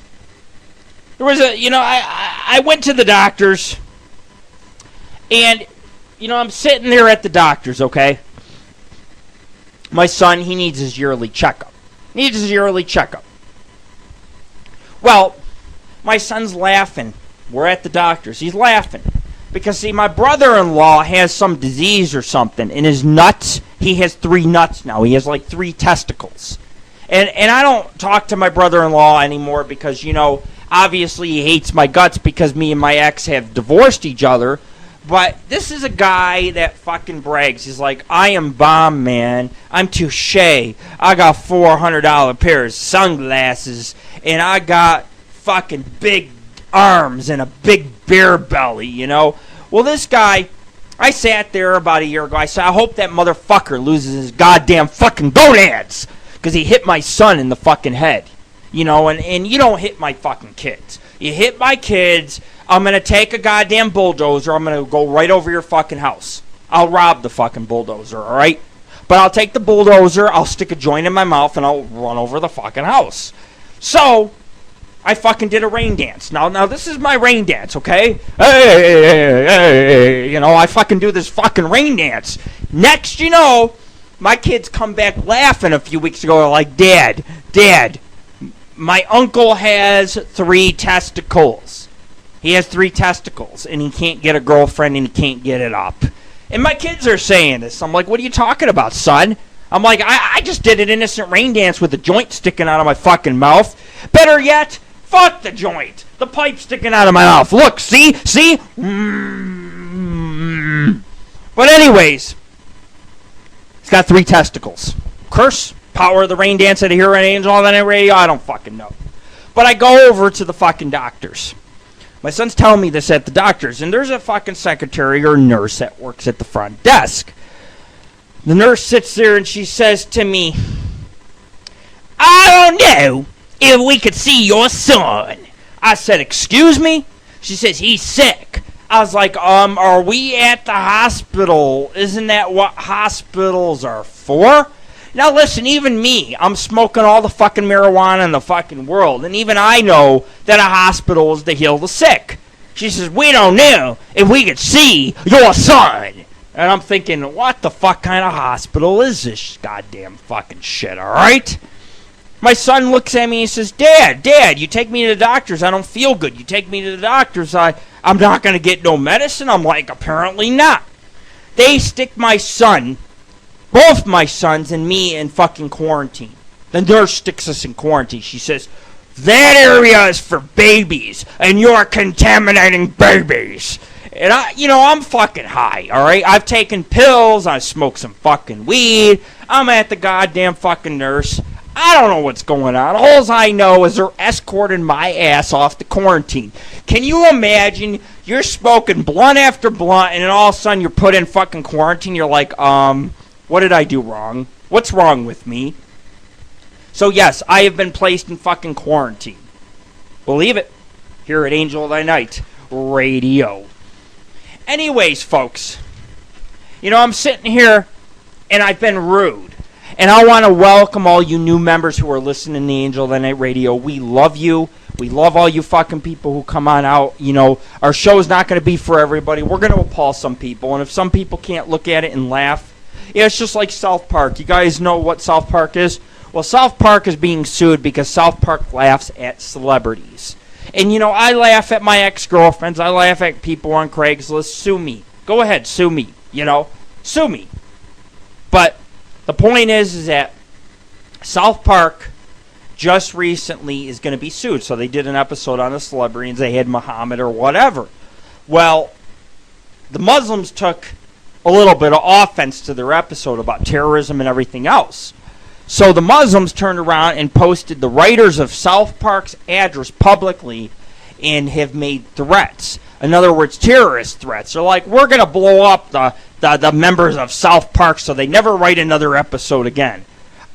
there was I went to the doctors, and, I'm sitting there at the doctor's, okay? My son, he needs his yearly checkup. Well, my son's laughing. We're at the doctor's. He's laughing. Because, see, my brother-in-law has some disease or something. In his nuts, he has 3 nuts now. He has, 3 testicles. And I don't talk to my brother-in-law anymore because, obviously he hates my guts because me and my ex have divorced each other. But this is a guy that fucking brags. He's like, I am bomb, man. I'm touche. I got $400 pairs of sunglasses. And I got fucking big arms and a big beer belly, Well, this guy, I sat there about a year ago. I said, I hope that motherfucker loses his goddamn fucking gonads. Because he hit my son in the fucking head. And you don't hit my fucking kids. You hit my kids, I'm going to take a goddamn bulldozer. I'm going to go right over your fucking house. I'll rob the fucking bulldozer, all right? But I'll take the bulldozer, I'll stick a joint in my mouth, and I'll run over the fucking house. So, I fucking did a rain dance. Now this is my rain dance, okay? Hey, I fucking do this fucking rain dance. Next, my kids come back laughing a few weeks ago, like, Dad, my uncle has 3 testicles. He has 3 testicles, and he can't get a girlfriend, and he can't get it up. And my kids are saying this. I'm like, what are you talking about, son? I'm like, I just did an innocent rain dance with a joint sticking out of my fucking mouth. Better yet, fuck the joint. The pipe sticking out of my mouth. Look, see? But anyways, he's got 3 testicles. Curse, power of the rain dance at a Hero and Angel on that radio, I don't fucking know. But I go over to the fucking doctors. My son's telling me this at the doctor's, and there's a fucking secretary or nurse that works at the front desk. The nurse sits there and she says to me, I don't know if we could see your son. I said, excuse me? She says, he's sick. I was like, are we at the hospital? Isn't that what hospitals are for? Now listen, even me, I'm smoking all the fucking marijuana in the fucking world, and even I know that a hospital is to heal the sick. She says, we don't know if we could see your son. And I'm thinking, what the fuck kind of hospital is this goddamn fucking shit, alright? My son looks at me and says, Dad, you take me to the doctors, I don't feel good. You take me to the doctors, I I'm not going to get no medicine? I'm like, apparently not. They stick my son, both my sons and me, in fucking quarantine. The nurse sticks us in quarantine. She says, that area is for babies, and you're contaminating babies. And I'm fucking high, alright? I've taken pills, I smoked some fucking weed, I'm at the goddamn fucking nurse. I don't know what's going on. All I know is they're escorting my ass off the quarantine. Can you imagine you're smoking blunt after blunt, and then all of a sudden you're put in fucking quarantine? You're like, what did I do wrong? What's wrong with me? So yes, I have been placed in fucking quarantine. Believe it. Here at Angel of Thy Night Radio. Anyways, folks, I'm sitting here and I've been rude. And I want to welcome all you new members who are listening to the Angel of Thy Night Radio. We love you. We love all you fucking people who come on out. Our show's not going to be for everybody. We're going to appall some people. And if some people can't look at it and laugh, it's just like South Park. You guys know what South Park is? Well, South Park is being sued because South Park laughs at celebrities. And, I laugh at my ex-girlfriends. I laugh at people on Craigslist. Sue me. Go ahead, sue me. Sue me. But the point is that South Park just recently is going to be sued. So they did an episode on the celebrities. They had Muhammad or whatever. Well, the Muslims took a little bit of offense to their episode about terrorism and everything else. So the Muslims turned around and posted the writers of South Park's address publicly and have made threats. In other words, terrorist threats. They're like, we're going to blow up the members of South Park so they never write another episode again.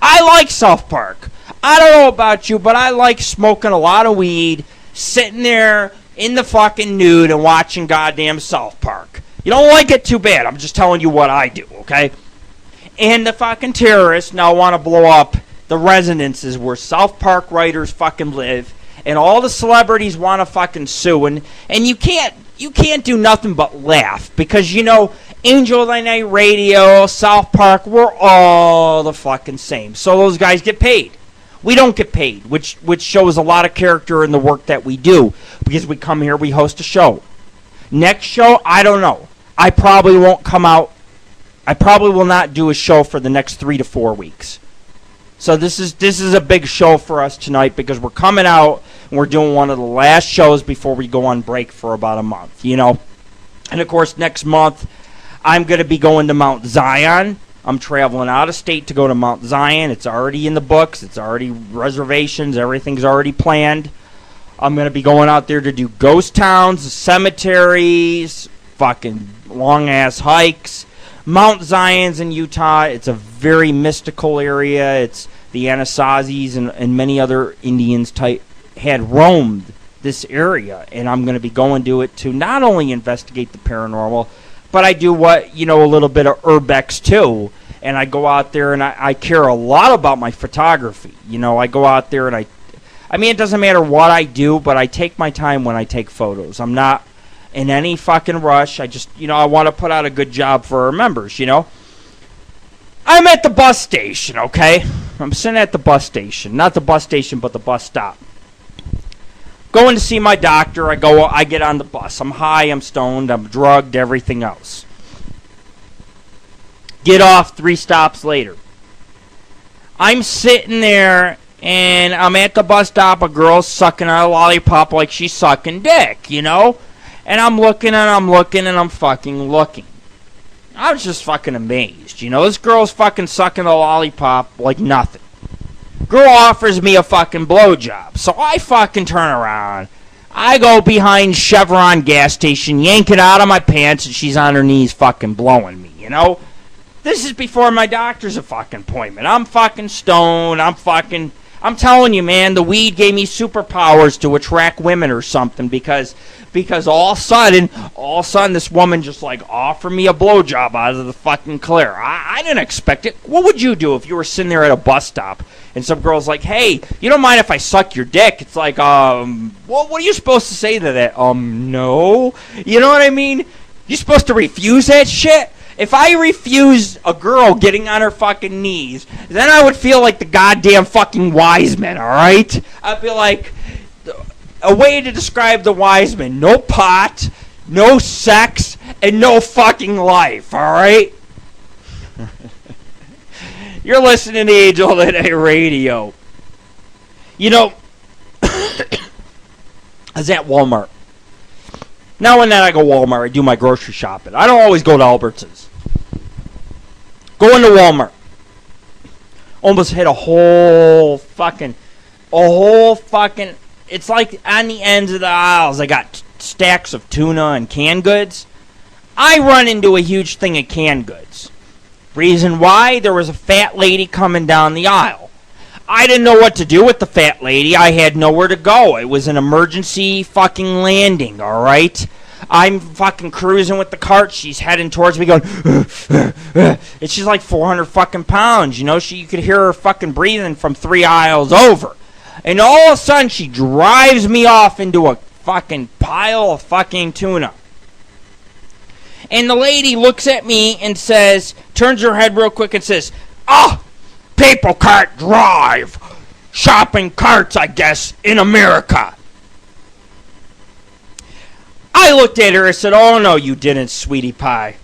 I like South Park. I don't know about you, but I like smoking a lot of weed, sitting there in the fucking nude and watching goddamn South Park. You don't like it, too bad. I'm just telling you what I do, okay? And the fucking terrorists now want to blow up the residences where South Park writers fucking live, and all the celebrities want to fucking sue, and you can't do nothing but laugh, because Angel of Thy Night Radio, South Park, we're all the fucking same. So those guys get paid. We don't get paid, which shows a lot of character in the work that we do, because we come here, we host a show. Next show, I don't know. I probably won't come out. I probably will not do a show for the next 3 to 4 weeks. So this is a big show for us tonight because we're coming out and we're doing one of the last shows before we go on break for about a month, And of course, next month, I'm going to be going to Mount Zion. I'm traveling out of state to go to Mount Zion. It's already in the books. It's already reservations. Everything's already planned. I'm going to be going out there to do ghost towns, cemeteries, fucking long-ass hikes. Mount Zion's in Utah. It's a very mystical area. It's the Anasazis and many other Indians had roamed this area. And I'm going to be going to it to not only investigate the paranormal, but I do a little bit of urbex too. And I go out there and I care a lot about my photography. I go out there and it doesn't matter what I do, but I take my time when I take photos. I'm not in any fucking rush. I just, I want to put out a good job for our members, I'm at the bus station, okay? I'm sitting at the bus station. Not the bus station, but the bus stop. Going to see my doctor. I get on the bus. I'm high, I'm stoned, I'm drugged, everything else. Get off 3 stops later. I'm sitting there, and I'm at the bus stop. A girl's sucking on a lollipop like she's sucking dick, And I'm looking and I'm looking and I'm fucking looking. I was just fucking amazed. This girl's fucking sucking a lollipop like nothing. Girl offers me a fucking blowjob. So I fucking turn around. I go behind Chevron gas station, yank it out of my pants, and she's on her knees fucking blowing me, This is before my doctor's fucking appointment. I'm fucking stoned. I'm telling you, man, the weed gave me superpowers to attract women or something because all of a sudden this woman just offered me a blowjob out of the fucking clear. I didn't expect it. What would you do if you were sitting there at a bus stop and some girl's like, hey, you don't mind if I suck your dick? It's like, what are you supposed to say to that? No. You know what I mean? You supposed to refuse that shit? If I refuse a girl getting on her fucking knees, then I would feel like the goddamn fucking wise men, alright? I'd be like, a way to describe the Wiseman. No pot, no sex, and no fucking life, alright? You're listening to Angel of the Night Radio. You know, I was at Walmart. Now and then I go Walmart, I do my grocery shopping. I don't always go to Albertsons. Go into Walmart. Almost hit a whole fucking, it's like on the ends of the aisles, I got stacks of tuna and canned goods. I run into a huge thing of canned goods. Reason why? There was a fat lady coming down the aisle. I didn't know what to do with the fat lady. I had nowhere to go. It was an emergency fucking landing, alright? I'm fucking cruising with the cart. She's heading towards me going, and she's like 400 fucking pounds, you know? You could hear her fucking breathing from 3 aisles over. And all of a sudden, she drives me off into a fucking pile of fucking tuna. And the lady looks at me and says, turns her head real quick and says, people can't drive. Shopping carts, I guess, in America. I looked at her and said, oh no, you didn't, sweetie pie.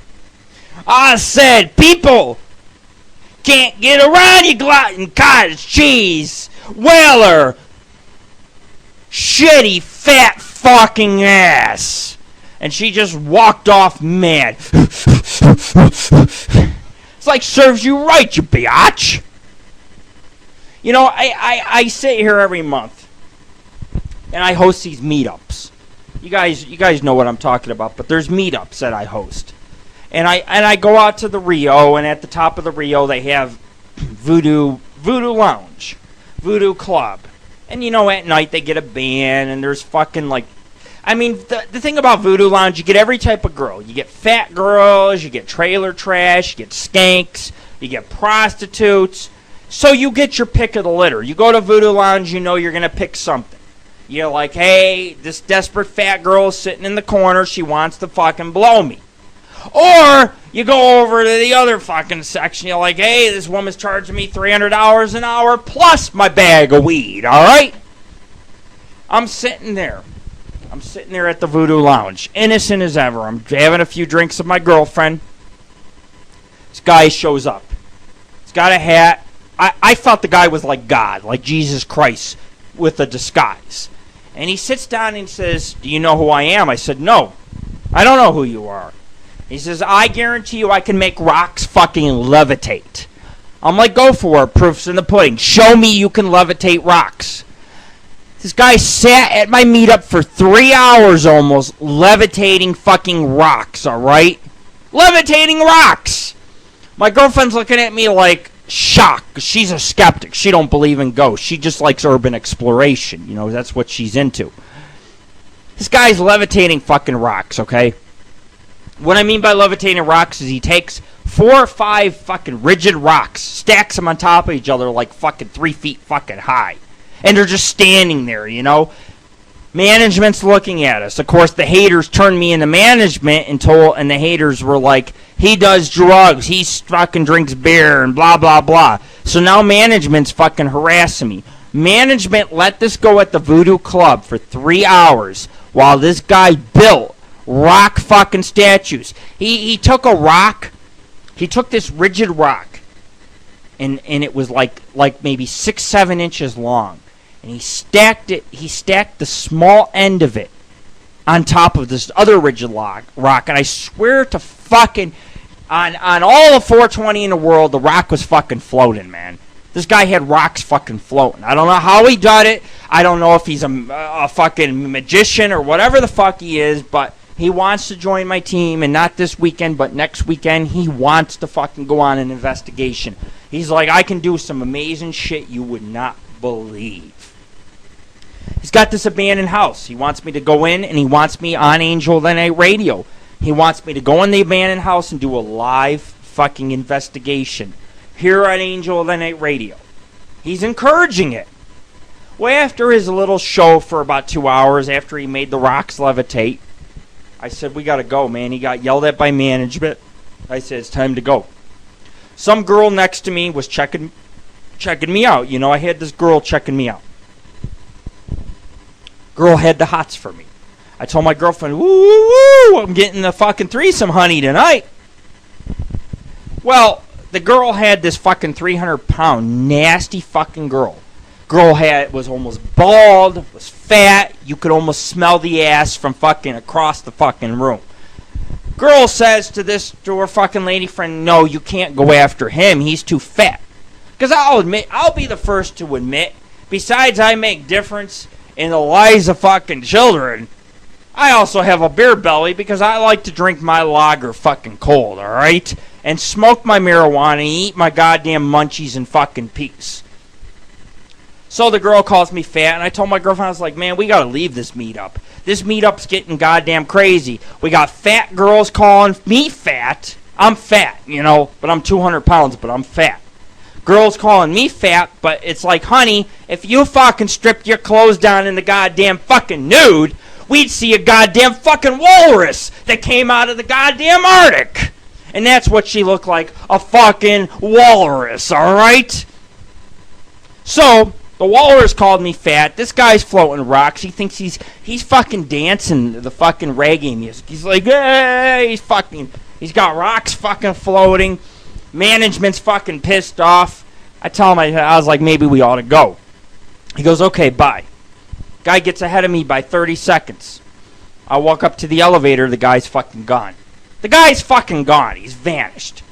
I said, people can't get around you glutton, cottage cheese, Weller, shitty, fat fucking ass. And she just walked off mad. It's like, serves you right, you biatch. You know, I sit here every month, and I host these meetups. You guys know what I'm talking about, but there's meetups that I host. And I go out to the Rio, and at the top of the Rio, they have Voodoo Lounge, Voodoo Club. And, you know, at night, they get a band, and there's fucking, like, I mean, the thing about Voodoo Lounge, you get every type of girl. You get fat girls, you get trailer trash, you get skanks, you get prostitutes. So you get your pick of the litter. You go to Voodoo Lounge, you know you're going to pick something. You're like, hey, this desperate fat girl is sitting in the corner. She wants to fucking blow me. Or you go over to the other fucking section. You're like, hey, this woman's charging me $300 an hour plus my bag of weed, all right? I'm sitting there at the Voodoo Lounge, innocent as ever. I'm having a few drinks with my girlfriend. This guy shows up. He's got a hat. I thought the guy was like God, like Jesus Christ with a disguise. And he sits down and says, do you know who I am? I said, no, I don't know who you are. He says, I guarantee you I can make rocks fucking levitate. I'm like, go for it. Proof's in the pudding. Show me you can levitate rocks. This guy sat at my meetup for 3 hours almost, levitating fucking rocks, alright? Levitating rocks! My girlfriend's looking at me like, shocked. She's a skeptic. She don't believe in ghosts. She just likes urban exploration. You know, that's what she's into. This guy's levitating fucking rocks, okay? What I mean by levitating rocks is he takes 4 or 5 fucking rigid rocks, stacks them on top of each other like fucking 3 feet fucking high. And they're just standing there, you know. Management's looking at us. Of course, the haters turned me into management and the haters were like, he does drugs, he fucking drinks beer, and blah, blah, blah. So now management's fucking harassing me. Management let this go at the Voodoo Club for 3 hours while this guy built rock fucking statues. He took a rock, he took this rigid rock, and it was like maybe 6-7 inches long. And he stacked the small end of it on top of this other rigid rock. And I swear to fucking, on all the 420 in the world, the rock was fucking floating, man. This guy had rocks fucking floating. I don't know how he did it. I don't know if he's a fucking magician or whatever the fuck he is, but he wants to join my team, and not this weekend, but next weekend, he wants to fucking go on an investigation. He's like, I can do some amazing shit you would not believe. He's got this abandoned house. He wants me to go in, and he wants me on Angel of the Night Radio. He wants me to go in the abandoned house and do a live fucking investigation here on Angel of the Night Radio. He's encouraging it. Well, after his little show for about 2 hours, after he made the rocks levitate, I said, we got to go, man. He got yelled at by management. I said, it's time to go. Some girl next to me was checking me out. You know, I had this girl checking me out. Girl had the hots for me. I told my girlfriend, woo, woo, woo, I'm getting the fucking threesome, honey, tonight. Well, the girl had this fucking 300-pound nasty fucking girl. Girl was almost bald, was fat. You could almost smell the ass from fucking across the fucking room. Girl says to her fucking lady friend, no, you can't go after him. He's too fat. Because I'll be the first to admit, besides I make difference in the lives of fucking children, I also have a beer belly because I like to drink my lager fucking cold, alright? And smoke my marijuana and eat my goddamn munchies in fucking peace. So the girl calls me fat, and I told my girlfriend, I was like, man, we gotta leave this meetup. This meetup's getting goddamn crazy. We got fat girls calling me fat. I'm fat, but I'm 200 pounds, but I'm fat. Girls calling me fat, but it's like, honey, if you fucking stripped your clothes down in the goddamn fucking nude, we'd see a goddamn fucking walrus that came out of the goddamn Arctic. And that's what she looked like, a fucking walrus, alright? So, the walrus called me fat. This guy's floating rocks. He thinks he's fucking dancing the fucking reggae music. He's like, hey, he's got rocks fucking floating. Management's fucking pissed off. I tell him, I was like, maybe we ought to go. He goes, okay, bye. Guy gets ahead of me by 30 seconds. I walk up to the elevator. The guy's fucking gone. The guy's fucking gone. He's vanished.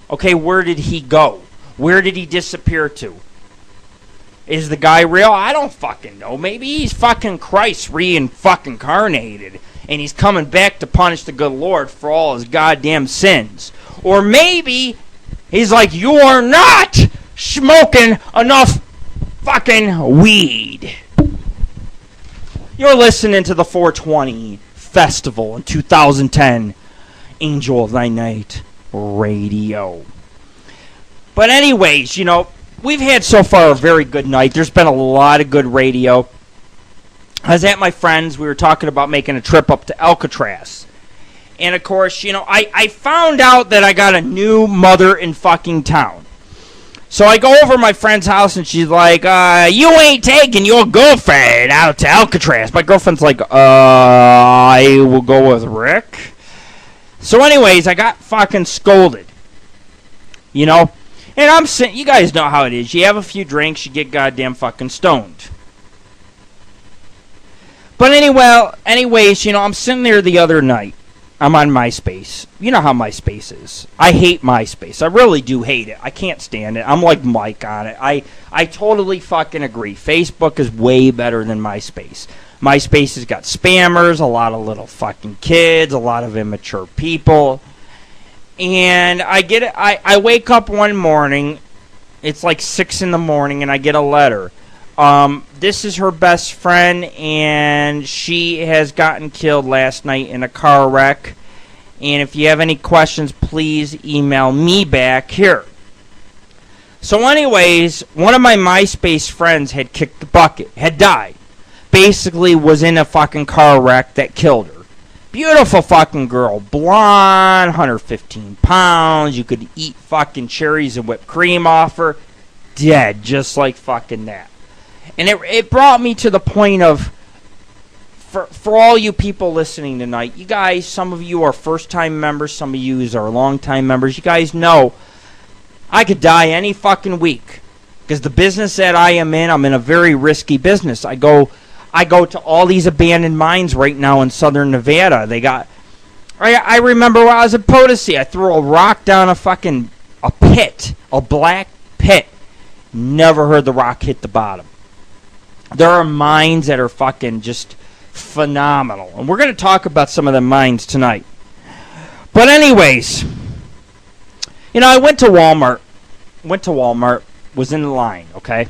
Okay, where did he go? Where did he disappear to? Is the guy real? I don't fucking know. Maybe he's fucking Christ re-fucking-carnated, and he's coming back to punish the good Lord for all his goddamn sins. Or maybe he's like, you are not smoking enough fucking weed. You're listening to the 420 Festival in 2010 Angel of Thy Night Radio. But anyways, we've had so far a very good night. There's been a lot of good radio. I was at my friend's. We were talking about making a trip up to Alcatraz. And, of course, I found out that I got a new mother in fucking town. So I go over to my friend's house, and she's like, you ain't taking your girlfriend out to Alcatraz. My girlfriend's like, I will go with Rick. So anyways, I got fucking scolded. And I'm sitting, you guys know how it is. You have a few drinks, you get goddamn fucking stoned. But anyways, I'm sitting there the other night. I'm on MySpace. You know how MySpace is. I hate MySpace. I really do hate it. I can't stand it. I'm like Mike on it. I totally fucking agree. Facebook is way better than MySpace. MySpace has got spammers, a lot of little fucking kids, a lot of immature people. And I wake up one morning, it's like 6 in the morning, and I get a letter. This is her best friend, and she has gotten killed last night in a car wreck. And if you have any questions, please email me back here. So anyways, one of my MySpace friends had kicked the bucket, had died. Basically was in a fucking car wreck that killed her. Beautiful fucking girl, blonde, 115 pounds. You could eat fucking cherries and whipped cream off her. Dead, just like fucking that. And it brought me to the point of, for all you people listening tonight, you guys, some of you are first-time members, some of you are long-time members. You guys know I could die any fucking week. Because the business that I am in, I'm in a very risky business. I go to all these abandoned mines right now in southern Nevada. I remember when I was at Potosi, I threw a rock down a pit, a black pit. Never heard the rock hit the bottom. There are mines that are fucking just phenomenal. And we're going to talk about some of the mines tonight. But anyways, I went to Walmart, was in the line, okay?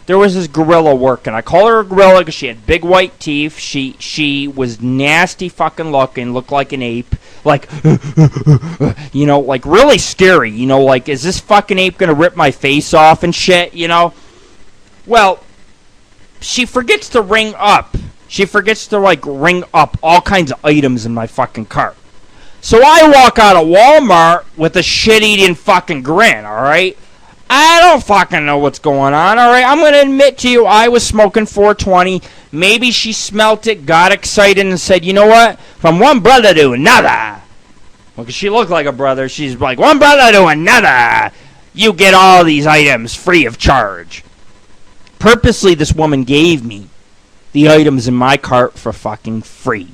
There was this gorilla working. I call her a gorilla because she had big white teeth. She was nasty fucking looking, looked like an ape. Like, like really scary. Like, is this fucking ape going to rip my face off and shit, Well, she forgets to ring up. She forgets to, ring up all kinds of items in my fucking cart. So I walk out of Walmart with a shit-eating fucking grin, alright? I don't fucking know what's going on, alright? I'm going to admit to you, I was smoking 420. Maybe she smelt it, got excited, and said, you know what? From one brother to another. Well, because she looked like a brother. She's like, one brother to another. You get all these items free of charge. Purposely, this woman gave me the items in my cart for fucking free.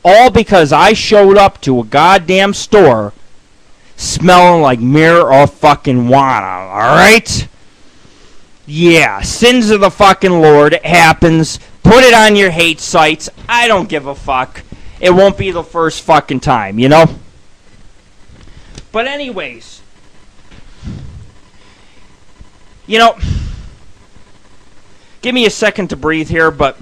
All because I showed up to a goddamn store smelling like marijuana, alright? Yeah, sins of the fucking Lord. It happens. Put it on your hate sites. I don't give a fuck. It won't be the first fucking time, you know? But anyways, you know, give me a second to breathe here, but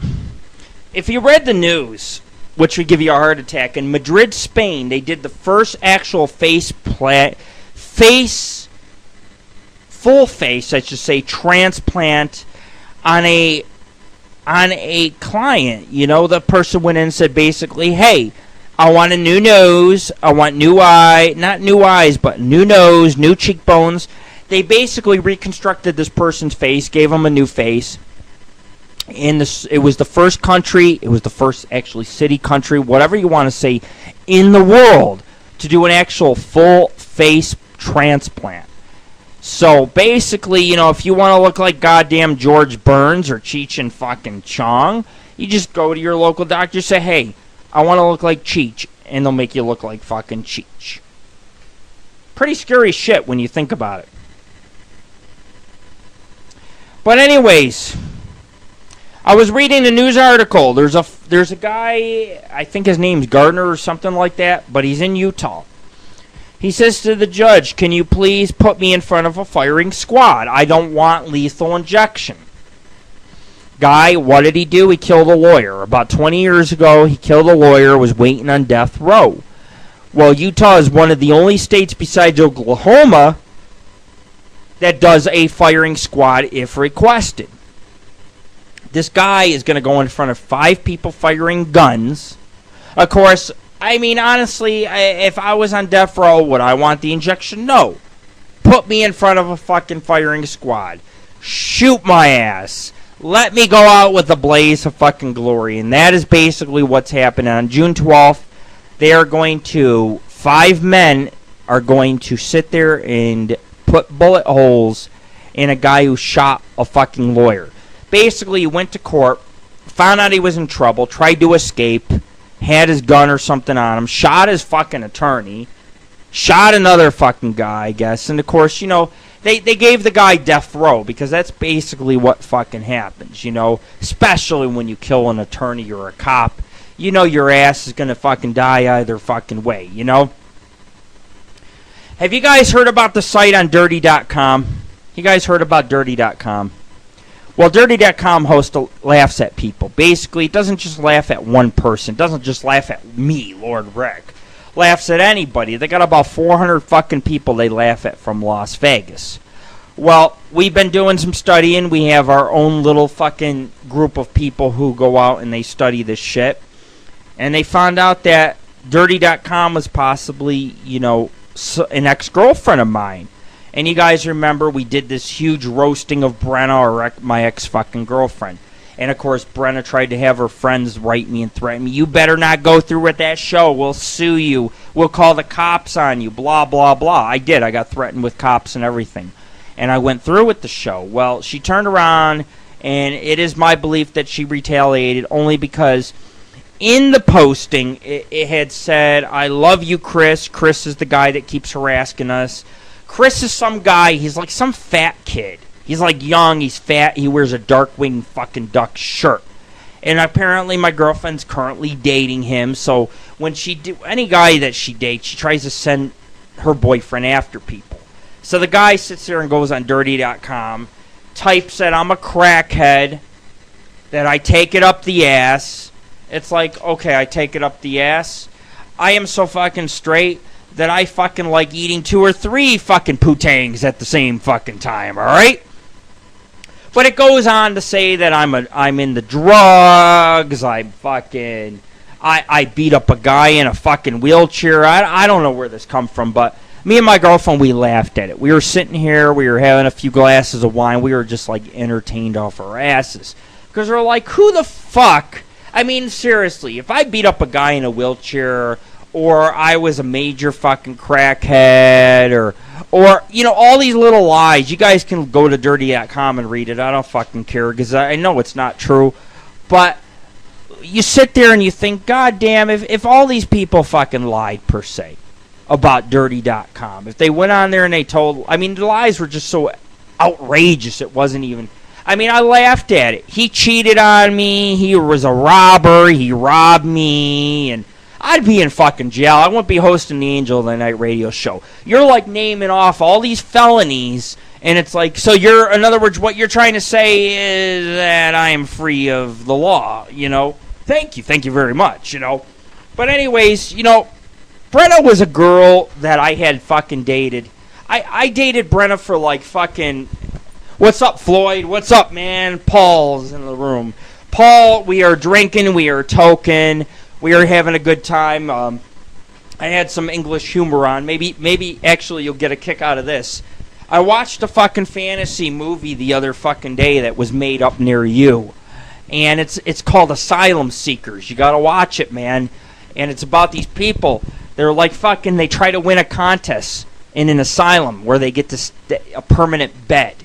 if you read the news, which would give you a heart attack, in Madrid, Spain, they did the first actual full face, I should say, transplant on a client. You know, the person went in and said basically, hey, I want a new nose, I want new eye, not new eyes, but new nose, new cheekbones. They basically reconstructed this person's face, gave him a new face. It was the first country, it was the first actually city, country, whatever you want to say, in the world to do an actual full face transplant. So basically, you know, if you want to look like goddamn George Burns or Cheech and fucking Chong, you just go to your local doctor, say, hey, I want to look like Cheech, and they'll make you look like fucking Cheech. Pretty scary shit when you think about it. But anyways, I was reading a news article. There's a guy, I think his name's Gardner or something like that, but he's in Utah. He says to the judge, can you please put me in front of a firing squad? I don't want lethal injection. Guy, what did he do? He killed a lawyer. About 20 years ago, he killed a lawyer, was waiting on death row. Well, Utah is one of the only states besides Oklahoma that does a firing squad if requested. This guy is going to go in front of 5 people firing guns. Of course, I mean, honestly, if I was on death row, would I want the injection? No. Put me in front of a fucking firing squad. Shoot my ass. Let me go out with a blaze of fucking glory. And that is basically what's happening. On June 12th, 5 men are going to sit there and put bullet holes in a guy who shot a fucking lawyer. Basically, he went to court, found out he was in trouble, tried to escape, had his gun or something on him, shot his fucking attorney, shot another fucking guy, I guess. And, of course, you know, they gave the guy death row because that's basically what fucking happens, you know, especially when you kill an attorney or a cop. You know your ass is going to fucking die either fucking way, you know? Have you guys heard about the site on dirty.com? You guys heard about dirty.com? Well, dirty.com host laughs at people. Basically, it doesn't just laugh at one person. It doesn't just laugh at me, Lord Rick. Laughs at anybody. They got about 400 fucking people they laugh at from Las Vegas. Well, we've been doing some studying. We have our own little fucking group of people who go out and they study this shit. And they found out that dirty.com was possibly, you know, an ex-girlfriend of mine. And you guys remember we did this huge roasting of Brenna, or my ex-fucking girlfriend. And, of course, Brenna tried to have her friends write me and threaten me. You better not go through with that show. We'll sue you. We'll call the cops on you. Blah, blah, blah. I did. I got threatened with cops and everything. And I went through with the show. Well, she turned around, and it is my belief that she retaliated only because in the posting it had said, I love you, Chris. Chris is the guy that keeps harassing us. Chris is some guy, he's like some fat kid. He's like young, he's fat, he wears a Darkwing fucking Duck shirt. And apparently my girlfriend's currently dating him, so when any guy that she dates, she tries to send her boyfriend after people. So the guy sits there and goes on dirty.com, types that I'm a crackhead, that I take it up the ass. It's like, okay, I take it up the ass. I am so fucking straight that I fucking like eating 2 or 3 fucking putangs at the same fucking time, alright? But it goes on to say that I'm in the drugs, I beat up a guy in a fucking wheelchair. I don't know where this come from, but Me and my girlfriend, we laughed at it. We were sitting here, we were having a few glasses of wine, we were just like entertained off our asses. Because we're like, who the fuck? I mean, seriously, if I beat up a guy in a wheelchair, or I was a major fucking crackhead, or you know, all these little lies, you guys can go to dirty.com and read it. I don't fucking care, because I know it's not true. But you sit there and you think, God damn, if all these people fucking lied, per se, about dirty.com, if they went on there and they told, I mean, the lies were just so outrageous, it wasn't even, I mean, I laughed at it. He cheated on me, he was a robber, he robbed me, and I'd be in fucking jail. I wouldn't be hosting the Angel of the Night radio show. You're like naming off all these felonies, and it's like, so you're, in other words, what you're trying to say is that I am free of the law, you know? Thank you very much, you know? But anyways, you know, Brenna was a girl that I had fucking dated. I dated Brenna for like fucking, what's up, Floyd? What's up, man? Paul's in the room. Paul, we are drinking, we are toking, we are having a good time. I had some English humor on. Maybe actually you'll get a kick out of this. I watched a fucking fantasy movie the other fucking day that was made up near you. And it's called Asylum Seekers. You gotta watch it, man. And it's about these people. They're like fucking, they try to win a contest in an asylum where they get to a permanent bed.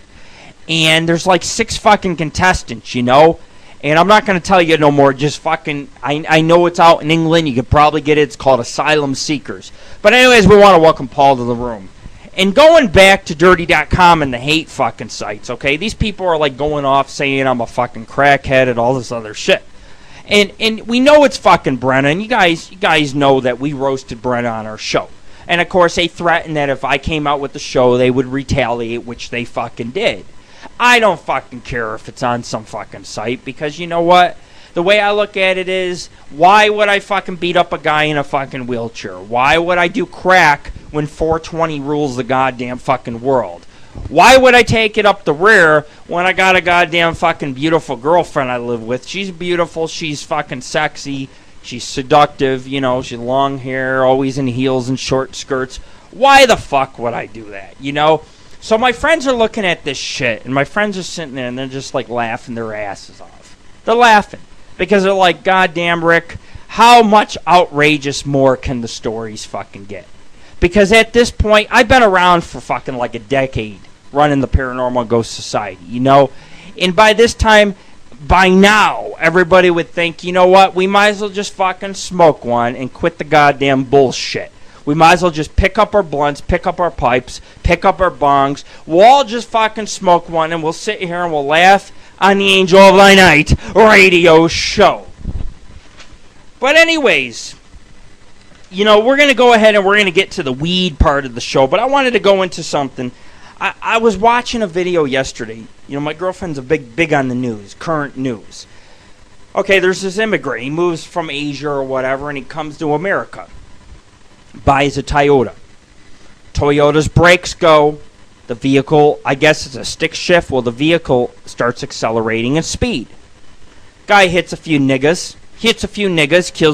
And there's like 6 fucking contestants, you know? And I'm not going to tell you no more, just fucking, I know it's out in England, you could probably get it, it's called Asylum Seekers. But anyways, we want to welcome Paul to the room. And going back to dirty.com and the hate fucking sites, okay? These people are like going off saying I'm a fucking crackhead and all this other shit. And we know it's fucking Brenna, and you guys know that we roasted Brenna on our show. And of course they threatened that if I came out with the show, they would retaliate, which they fucking did. I don't fucking care if it's on some fucking site, because you know what? The way I look at it is, why would I fucking beat up a guy in a fucking wheelchair? Why would I do crack when 420 rules the goddamn fucking world? Why would I take it up the rear when I got a goddamn fucking beautiful girlfriend I live with? She's beautiful, she's fucking sexy, she's seductive, you know, she's long hair, always in heels and short skirts. Why the fuck would I do that, you know? So my friends are looking at this shit, and my friends are sitting there and they're just like laughing their asses off. They're laughing because they're like, God damn, Rick, how much outrageous more can the stories fucking get? Because at this point, I've been around for fucking like a decade running the Paranormal Ghost Society, you know? And by this time, by now, everybody would think, you know what, we might as well just fucking smoke one and quit the goddamn bullshit. We might as well just pick up our blunts, pick up our pipes, pick up our bongs. We'll all just fucking smoke one, and we'll sit here and we'll laugh on the Angel of the Night radio show. But anyways, you know, we're going to go ahead and we're going to get to the weed part of the show, but I wanted to go into something. I was watching a video yesterday. You know, my girlfriend's big on the news, current news. Okay, there's this immigrant. He moves from Asia or whatever, and he comes to America. Buys a Toyota. Toyota's brakes go. The vehicle, I guess it's a stick shift. Well, the vehicle starts accelerating at speed. Guy hits a few niggas, kills a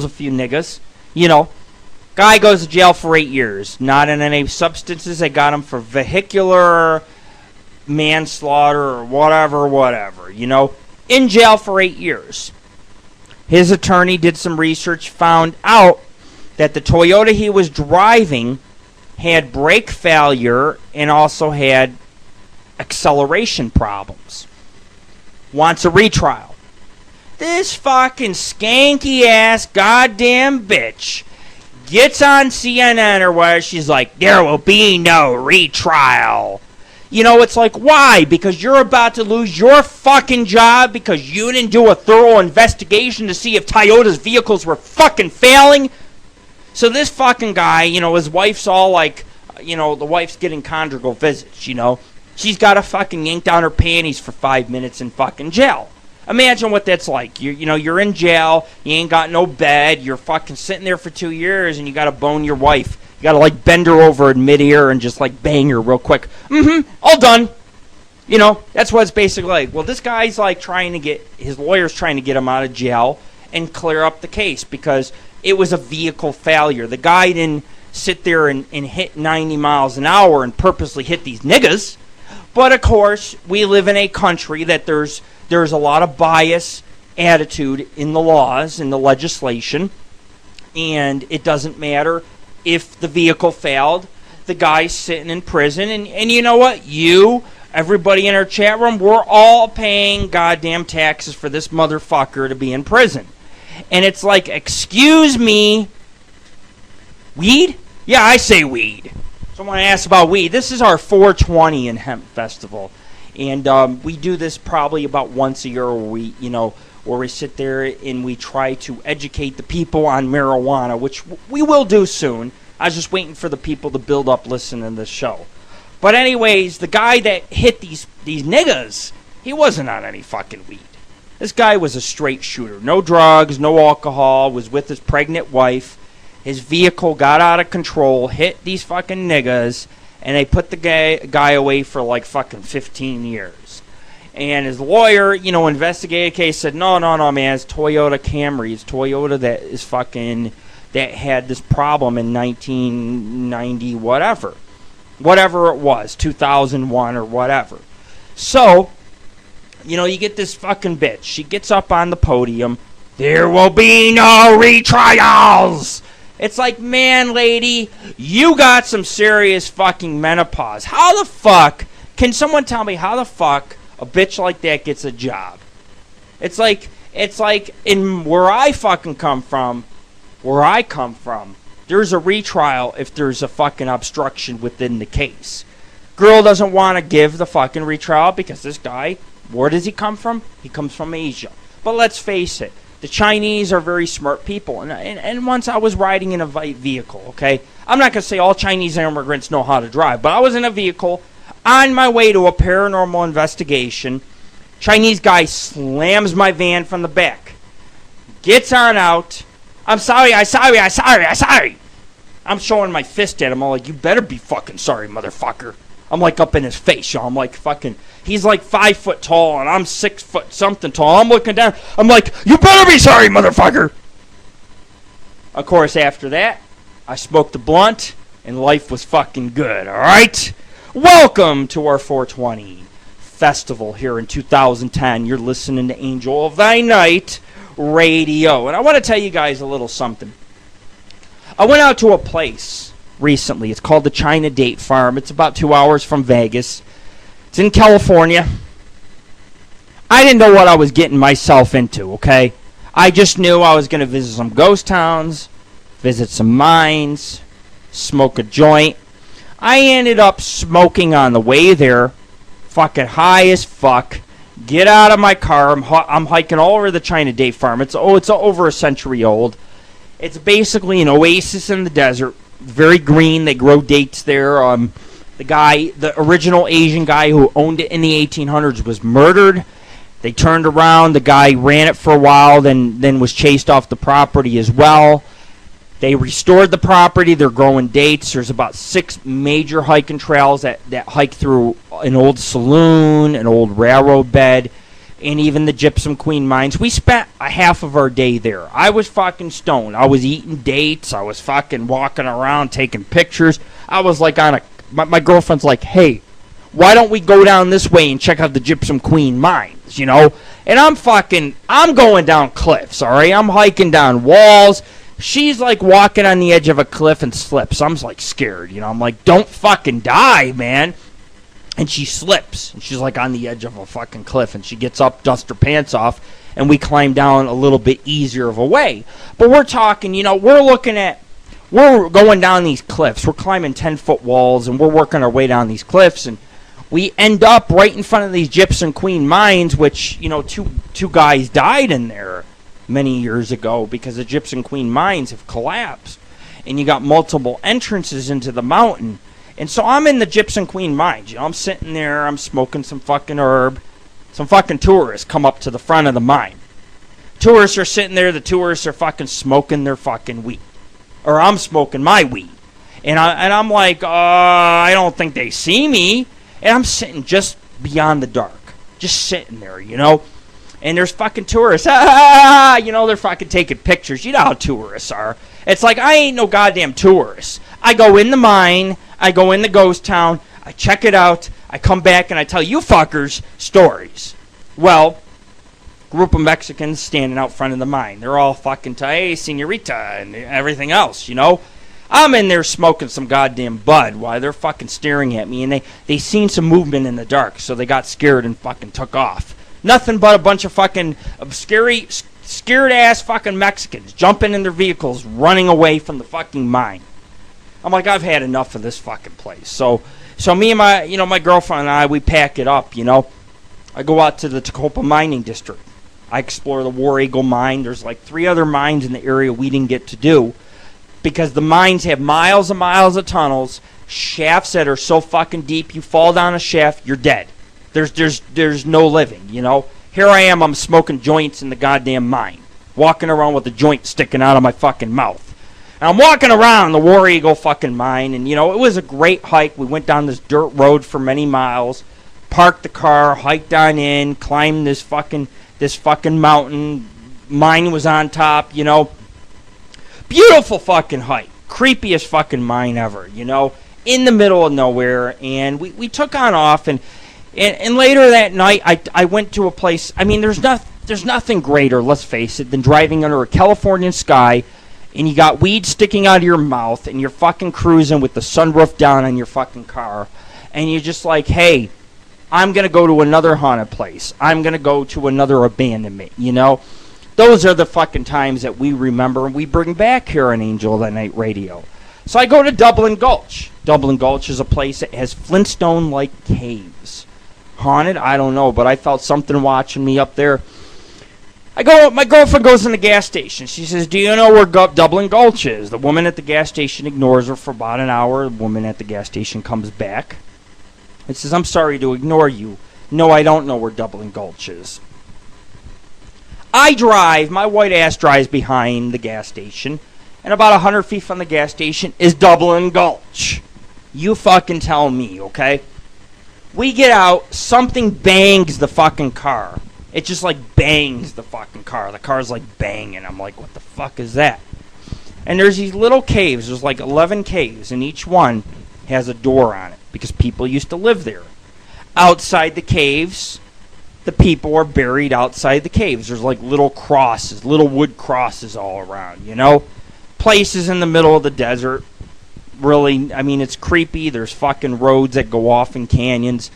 few niggas. You know, guy goes to jail for 8 years. Not in any substances. They got him for vehicular manslaughter or whatever, you know. In jail for 8 years. His attorney did some research, found out that the Toyota he was driving had brake failure and also had acceleration problems. Wants a retrial. This fucking skanky ass goddamn bitch gets on CNN or where she's like, there will be no retrial. You know, it's like, why? Because you're about to lose your fucking job because you didn't do a thorough investigation to see if Toyota's vehicles were fucking failing? So this fucking guy, you know, his wife's all like, you know, the wife's getting conjugal visits, you know. She's got to fucking yank down her panties for 5 minutes in fucking jail. Imagine what that's like. You know, you're in jail, you ain't got no bed, you're fucking sitting there for 2 years, and you got to bone your wife. You got to, like, bend her over in midair and just, like, bang her real quick. All done. You know, that's what it's basically like. Well, this guy's, like, his lawyer's trying to get him out of jail and clear up the case because it was a vehicle failure. The guy didn't sit there and hit 90 miles an hour and purposely hit these niggas. But of course, we live in a country that there's a lot of bias attitude in the laws, in the legislation, and it doesn't matter if the vehicle failed. The guy's sitting in prison, and you know what? Everybody in our chat room, we're all paying goddamn taxes for this motherfucker to be in prison. And it's like, excuse me, weed? Yeah, I say weed. Someone asked about weed. This is our 420 in Hemp Festival. And we do this probably about once a year where we sit there and we try to educate the people on marijuana, which we will do soon. I was just waiting for the people to build up listening to this show. But anyways, the guy that hit these niggas, he wasn't on any fucking weed. This guy was a straight shooter. No drugs, no alcohol, was with his pregnant wife. His vehicle got out of control, hit these fucking niggas, and they put the guy away for like fucking 15 years. And his lawyer, investigated the case, said, no, man, it's Toyota Camry. It's Toyota that had this problem in 1990, whatever it was, 2001 or whatever. So, you get this fucking bitch. She gets up on the podium. There will be no retrials. It's like, man, lady, you got some serious fucking menopause. How the fuck, can someone tell me how the fuck a bitch like that gets a job? It's like in where I come from, there's a retrial if there's a fucking obstruction within the case. Girl doesn't want to give the fucking retrial because this guy, where does he come from? He comes from Asia. But let's face it, the Chinese are very smart people. And once I was riding in a vehicle, okay? I'm not going to say all Chinese immigrants know how to drive, but I was in a vehicle on my way to a paranormal investigation. Chinese guy slams my van from the back. Gets on out. I'm sorry. I'm showing my fist at him. I'm like, you better be fucking sorry, motherfucker. I'm like up in his face, y'all. I'm like fucking, he's like 5 foot tall and I'm 6 foot something tall. I'm looking down. I'm like, you better be sorry, motherfucker. Of course, after that, I smoked a blunt and life was fucking good, alright? Welcome to our 420 festival here in 2010. You're listening to Angel of Thy Night Radio. And I want to tell you guys a little something. I went out to a place recently. It's called the China Date Farm. It's about 2 hours from Vegas. It's in California. I didn't know what I was getting myself into, okay? I just knew I was going to visit some ghost towns, visit some mines, smoke a joint. I ended up smoking on the way there, fucking high as fuck. Get out of my car. I'm hiking all over the China Date Farm. It's over a century old. It's basically an oasis in the desert. Very green. They grow dates there. The original Asian guy who owned it in the 1800s was murdered. They turned around. The guy ran it for a while, then was chased off the property as well. They restored the property. They're growing dates. There's about 6 major hiking trails that hike through an old saloon, an old railroad bed, and even the Gypsum Queen mines. We spent a half of our day there. I was fucking stoned. I was eating dates. I was fucking walking around taking pictures. I was like my girlfriend's like, hey, why don't we go down this way and check out the Gypsum Queen mines, And I'm going down cliffs, all right? I'm hiking down walls. She's like walking on the edge of a cliff and slips. I'm like scared, I'm like, don't fucking die, man. And she slips. And she's like on the edge of a fucking cliff. And she gets up, dusts her pants off, and we climb down a little bit easier of a way. But we're talking, we're going down these cliffs. We're climbing 10-foot walls, and we're working our way down these cliffs. And we end up right in front of these Gypsum Queen mines, which, two guys died in there many years ago because the Gypsum Queen mines have collapsed. And you got multiple entrances into the mountain. And so I'm in the Gypsum Queen mines. I'm sitting there. I'm smoking some fucking herb. Some fucking tourists come up to the front of the mine. Tourists are sitting there. The tourists are fucking smoking their fucking weed. Or I'm smoking my weed. And I'm like, I don't think they see me. And I'm sitting just beyond the dark. Just sitting there, And there's fucking tourists. They're fucking taking pictures. You know how tourists are. It's like, I ain't no goddamn tourist. I go in the mine, I go in the ghost town, I check it out, I come back and I tell you fuckers stories. Well, group of Mexicans standing out front of the mine. They're all fucking, hey, senorita, and everything else, you know. I'm in there smoking some goddamn bud while they're fucking staring at me, and they seen some movement in the dark, so they got scared and fucking took off. Nothing but a bunch of fucking scared-ass fucking Mexicans jumping in their vehicles, running away from the fucking mine. I'm like, I've had enough of this fucking place. So me and my girlfriend and I, we pack it up, you know. I go out to the Tacoma mining district. I explore the War Eagle mine. There's like 3 other mines in the area we didn't get to do, because the mines have miles and miles of tunnels, shafts that are so fucking deep, you fall down a shaft, you're dead. There's no living, you know. Here I am, I'm smoking joints in the goddamn mine, walking around with a joint sticking out of my fucking mouth. And I'm walking around the War Eagle fucking mine, and, you know, it was a great hike. We went down this dirt road for many miles, parked the car, hiked on in, climbed this fucking mountain. Mine was on top, you know. Beautiful fucking hike. Creepiest fucking mine ever, you know. In the middle of nowhere. And we took on off. And later that night, I went to a place. I mean, there's nothing greater, let's face it, than driving under a Californian sky. And you got weed sticking out of your mouth. And you're fucking cruising with the sunroof down on your fucking car. And you're just like, hey, I'm going to go to another haunted place. I'm going to go to another abandonment, you know. Those are the fucking times that we remember and we bring back here on Angel of the Night Radio. So I go to Dublin Gulch. Dublin Gulch is a place that has Flintstone-like caves. Haunted? I don't know, but I felt something watching me up there. My girlfriend goes in the gas station. She says, do you know where Dublin Gulch is? The woman at the gas station ignores her for about an hour. The woman at the gas station comes back and says, I'm sorry to ignore you. No, I don't know where Dublin Gulch is. My white ass drives behind the gas station, and about 100 feet from the gas station is Dublin Gulch. You fucking tell me, okay? We get out, something bangs the fucking car. It just like bangs the fucking car. The car's like banging. I'm like, what the fuck is that? And there's these little caves. There's like 11 caves, and each one has a door on it because people used to live there. Outside the caves, the people are buried outside the caves. There's like little crosses, little wood crosses all around, you know? Places in the middle of the desert. Really, I mean, it's creepy. There's fucking roads that go off in canyons.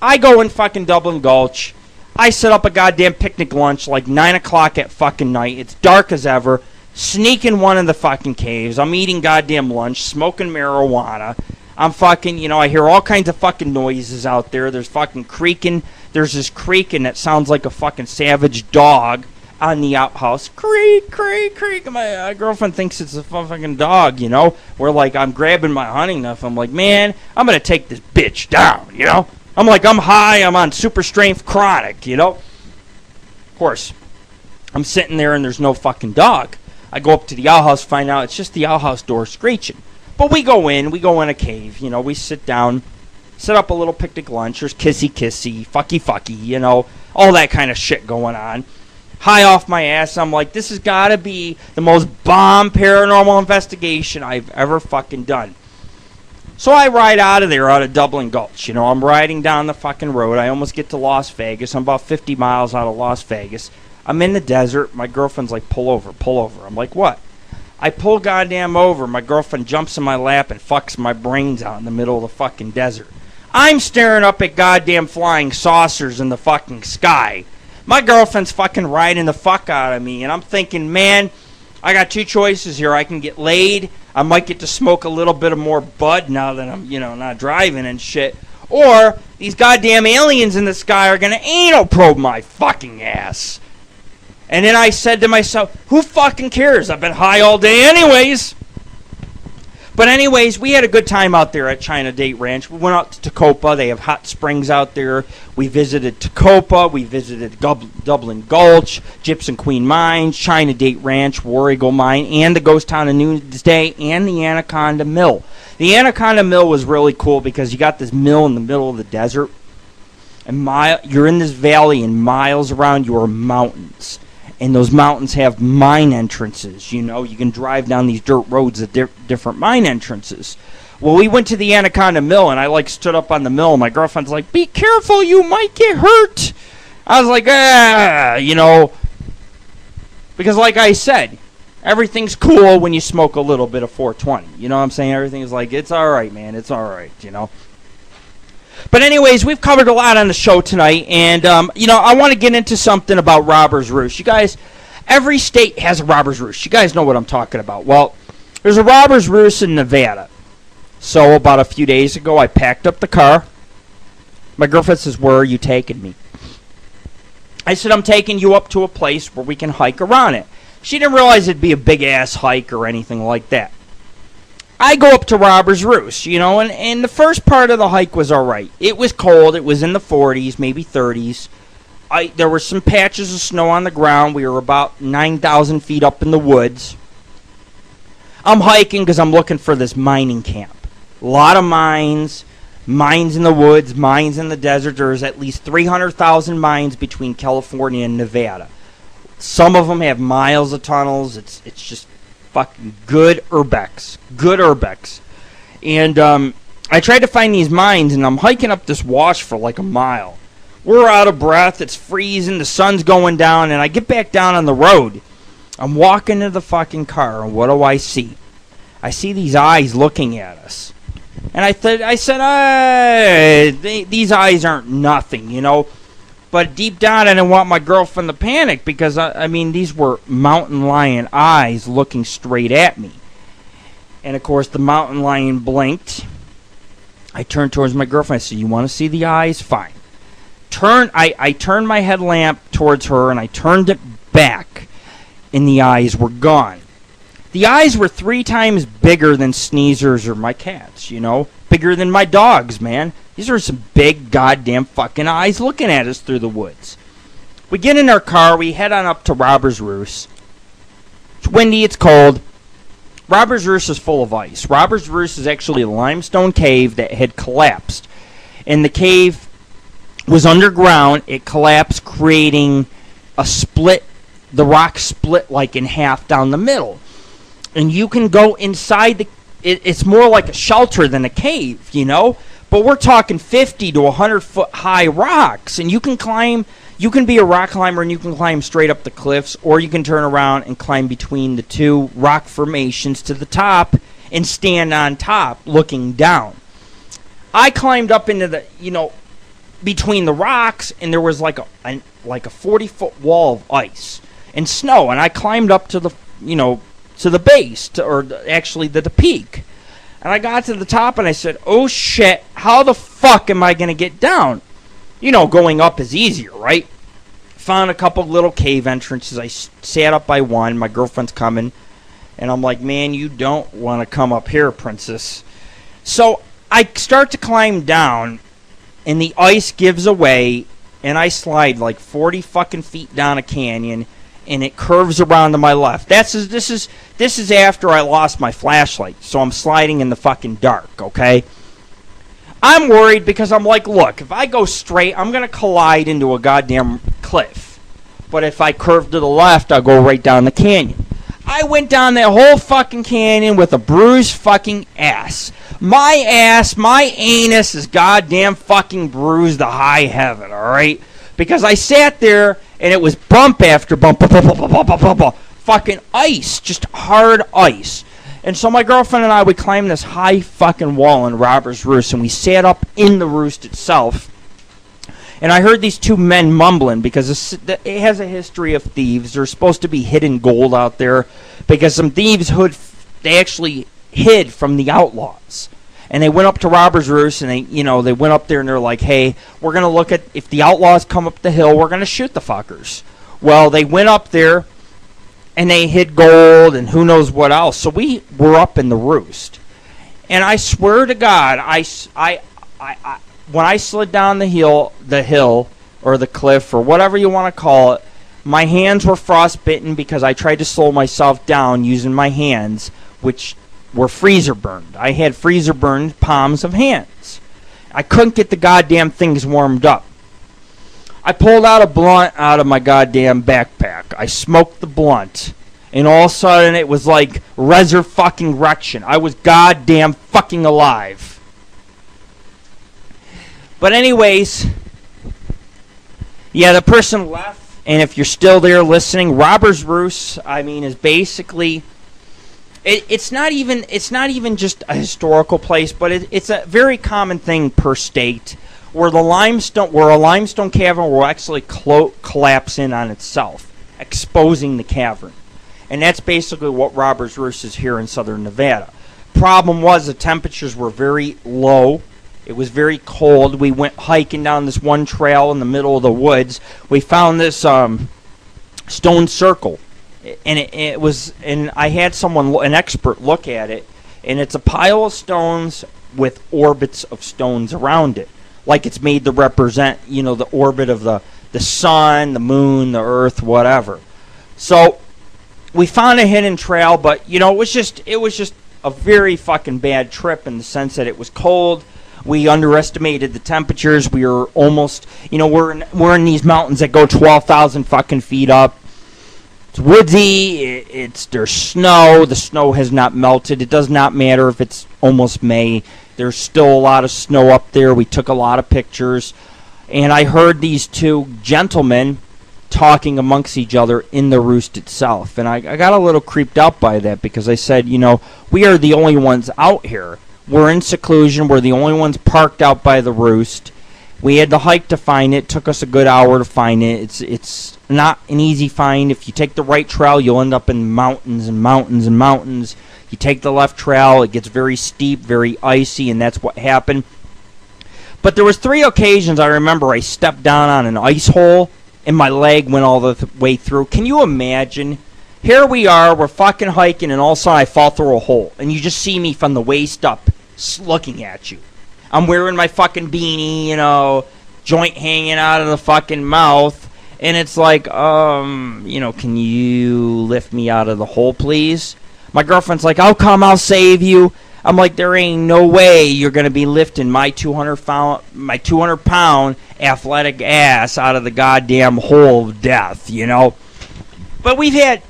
I go in fucking Dublin Gulch. I set up a goddamn picnic lunch like 9 o'clock at fucking night. It's dark as ever. Sneak in one of the fucking caves. I'm eating goddamn lunch, smoking marijuana. I'm fucking, you know, I hear all kinds of fucking noises out there. There's fucking creaking. There's this creaking that sounds like a fucking savage dog on the outhouse. Creak, creak, creak. My girlfriend thinks it's a fucking dog, you know. Where, like, I'm grabbing my hunting knife. I'm like, man, I'm going to take this bitch down, you know. I'm like, I'm high. I'm on super strength chronic, you know. Of course, I'm sitting there and there's no fucking dog. I go up to the outhouse, find out it's just the outhouse door screeching. But we go in a cave, you know, we sit down, set up a little picnic lunch, there's kissy, fucky, you know, all that kind of shit going on. High off my ass, I'm like, this has got to be the most bomb paranormal investigation I've ever fucking done. So I ride out of Dublin Gulch, you know, I'm riding down the fucking road, I almost get to Las Vegas, I'm about 50 miles out of Las Vegas. I'm in the desert, my girlfriend's like, pull over. I'm like, what? I pull goddamn over. My girlfriend jumps in my lap and fucks my brains out in the middle of the fucking desert. I'm staring up at goddamn flying saucers in the fucking sky. My girlfriend's fucking riding the fuck out of me. And I'm thinking, man, I got 2 choices here. I can get laid. I might get to smoke a little bit of more bud now that I'm, you know, not driving and shit. Or these goddamn aliens in the sky are going to anal probe my fucking ass. And then I said to myself, who fucking cares? I've been high all day anyways. But anyways, we had a good time out there at China Date Ranch. We went out to Tacoma. They have hot springs out there. We visited Tacoma. We visited Dublin Gulch, Gypsum Queen Mines, China Date Ranch, War Eagle Mine, and the Ghost Town of Newsday, and the Anaconda Mill. The Anaconda Mill was really cool because you got this mill in the middle of the desert. And you're in this valley, and miles around you are mountains. And those mountains have mine entrances. You know, you can drive down these dirt roads at different mine entrances. Well, we went to the Anaconda Mill, and I, like, stood up on the mill, and my girlfriend's like, be careful, you might get hurt. I was like, you know, because like I said, everything's cool when you smoke a little bit of 420. You know what I'm saying? Everything's like, it's all right, man, it's all right, you know. But anyways, we've covered a lot on the show tonight, and, you know, I want to get into something about Robber's Roost. You guys, every state has a Robber's Roost. You guys know what I'm talking about. Well, there's a Robber's Roost in Nevada. So about a few days ago, I packed up the car. My girlfriend says, where are you taking me? I said, I'm taking you up to a place where we can hike around it. She didn't realize it'd be a big-ass hike or anything like that. I go up to Robber's Roost, you know, and the first part of the hike was all right. It was cold. It was in the 40s, maybe 30s. There were some patches of snow on the ground. We were about 9,000 feet up in the woods. I'm hiking because I'm looking for this mining camp. A lot of mines in the woods, mines in the desert. There's at least 300,000 mines between California and Nevada. Some of them have miles of tunnels. It's just fucking good urbex. Good urbex. And I tried to find these mines, and I'm hiking up this wash for like a mile. We're out of breath. It's freezing. The sun's going down, and I get back down on the road. I'm walking to the fucking car, and what do I see? I see these eyes looking at us. And I said, these eyes aren't nothing, you know. But deep down, I didn't want my girlfriend to panic because, I mean, these were mountain lion eyes looking straight at me. And, of course, the mountain lion blinked. I turned towards my girlfriend. I said, you want to see the eyes? Fine. I turned my headlamp towards her, and I turned it back, and the eyes were gone. The eyes were 3 times bigger than Sneezer's or my cats, you know. Bigger than my dogs, man. These are some big goddamn fucking eyes looking at us through the woods. We get in our car. We head on up to Robber's Roost. It's windy. It's cold. Robber's Roost is full of ice. Robber's Roost is actually a limestone cave that had collapsed. And the cave was underground. It collapsed, creating a split. The rock split like in half down the middle. And you can go inside it's more like a shelter than a cave, you know? But we're talking 50 to 100 foot high rocks. And you can climb, you can be a rock climber and you can climb straight up the cliffs, or you can turn around and climb between the two rock formations to the top and stand on top looking down. I climbed up into the, you know, between the rocks, and there was like a 40-foot wall of ice and snow. And I climbed up to the, you know, to the base, actually the peak. And I got to the top and I said, oh shit, how the fuck am I going to get down? You know, going up is easier, right? Found a couple little cave entrances. I sat up by one. My girlfriend's coming. And I'm like, man, you don't want to come up here, princess. So I start to climb down, and the ice gives away, and I slide like 40 fucking feet down a canyon, and it curves around to my left. This is after I lost my flashlight, so I'm sliding in the fucking dark, okay? I'm worried because I'm like, look, if I go straight, I'm going to collide into a goddamn cliff. But if I curve to the left, I'll go right down the canyon. I went down that whole fucking canyon with a bruised fucking ass. My anus is goddamn fucking bruised to high heaven, alright? Because I sat there, and it was bump after bump, fucking ice, just hard ice. And so my girlfriend and I would climb this high fucking wall in Robber's Roost, and we sat up in the roost itself. And I heard these two men mumbling because it has a history of thieves. There's supposed to be hidden gold out there because some thieves they actually hid from the outlaws. And they went up to Robber's Roost, and they went up there, and they're like, hey, we're going to look at, if the outlaws come up the hill, we're going to shoot the fuckers. Well, they went up there, and they hid gold and who knows what else. So we were up in the roost. And I swear to God, when I slid down the hill, or the cliff, or whatever you want to call it, my hands were frostbitten because I tried to slow myself down using my hands, which were freezer burned. I had freezer burned palms of hands. I couldn't get the goddamn things warmed up. I pulled out a blunt out of my goddamn backpack. I smoked the blunt. And all of a sudden, it was like resurrection. I was goddamn fucking alive. But anyways, yeah, the person left. And if you're still there listening, Robbers Roost, I mean, is basically... It's not even just a historical place, but it's a very common thing per state where a limestone cavern will actually collapse in on itself, exposing the cavern. And that's basically what Robbers Roost is here in southern Nevada. Problem was the temperatures were very low. It was very cold. We went hiking down this one trail in the middle of the woods. We found this stone circle. And and I had an expert look at it, and it's a pile of stones with orbits of stones around it, like it's made to represent, the orbit of the sun, the moon, the earth, whatever. So we found a hidden trail, but it was just a very fucking bad trip in the sense that it was cold. We underestimated the temperatures. We were almost, we're in these mountains that go 12,000 fucking feet up. It's woodsy, there's snow, the snow has not melted. It does not matter if it's almost May. There's still a lot of snow up there. We took a lot of pictures. And I heard these two gentlemen talking amongst each other in the roost itself. And I got a little creeped out by that because I said, we are the only ones out here. We're in seclusion. We're the only ones parked out by the roost. We had to hike to find it. It took us a good hour to find it. It's not an easy find. If you take the right trail, you'll end up in mountains and mountains and mountains. You take the left trail, it gets very steep, very icy, and that's what happened. But there was 3 occasions I remember I stepped down on an ice hole, and my leg went all the way through. Can you imagine? Here we are, we're fucking hiking, and all of a sudden I fall through a hole, and you just see me from the waist up looking at you. I'm wearing my fucking beanie, joint hanging out of the fucking mouth. And it's like, can you lift me out of the hole, please? My girlfriend's like, I'll come, I'll save you. I'm like, there ain't no way you're going to be lifting my 200-pound athletic ass out of the goddamn hole of death, But we've had,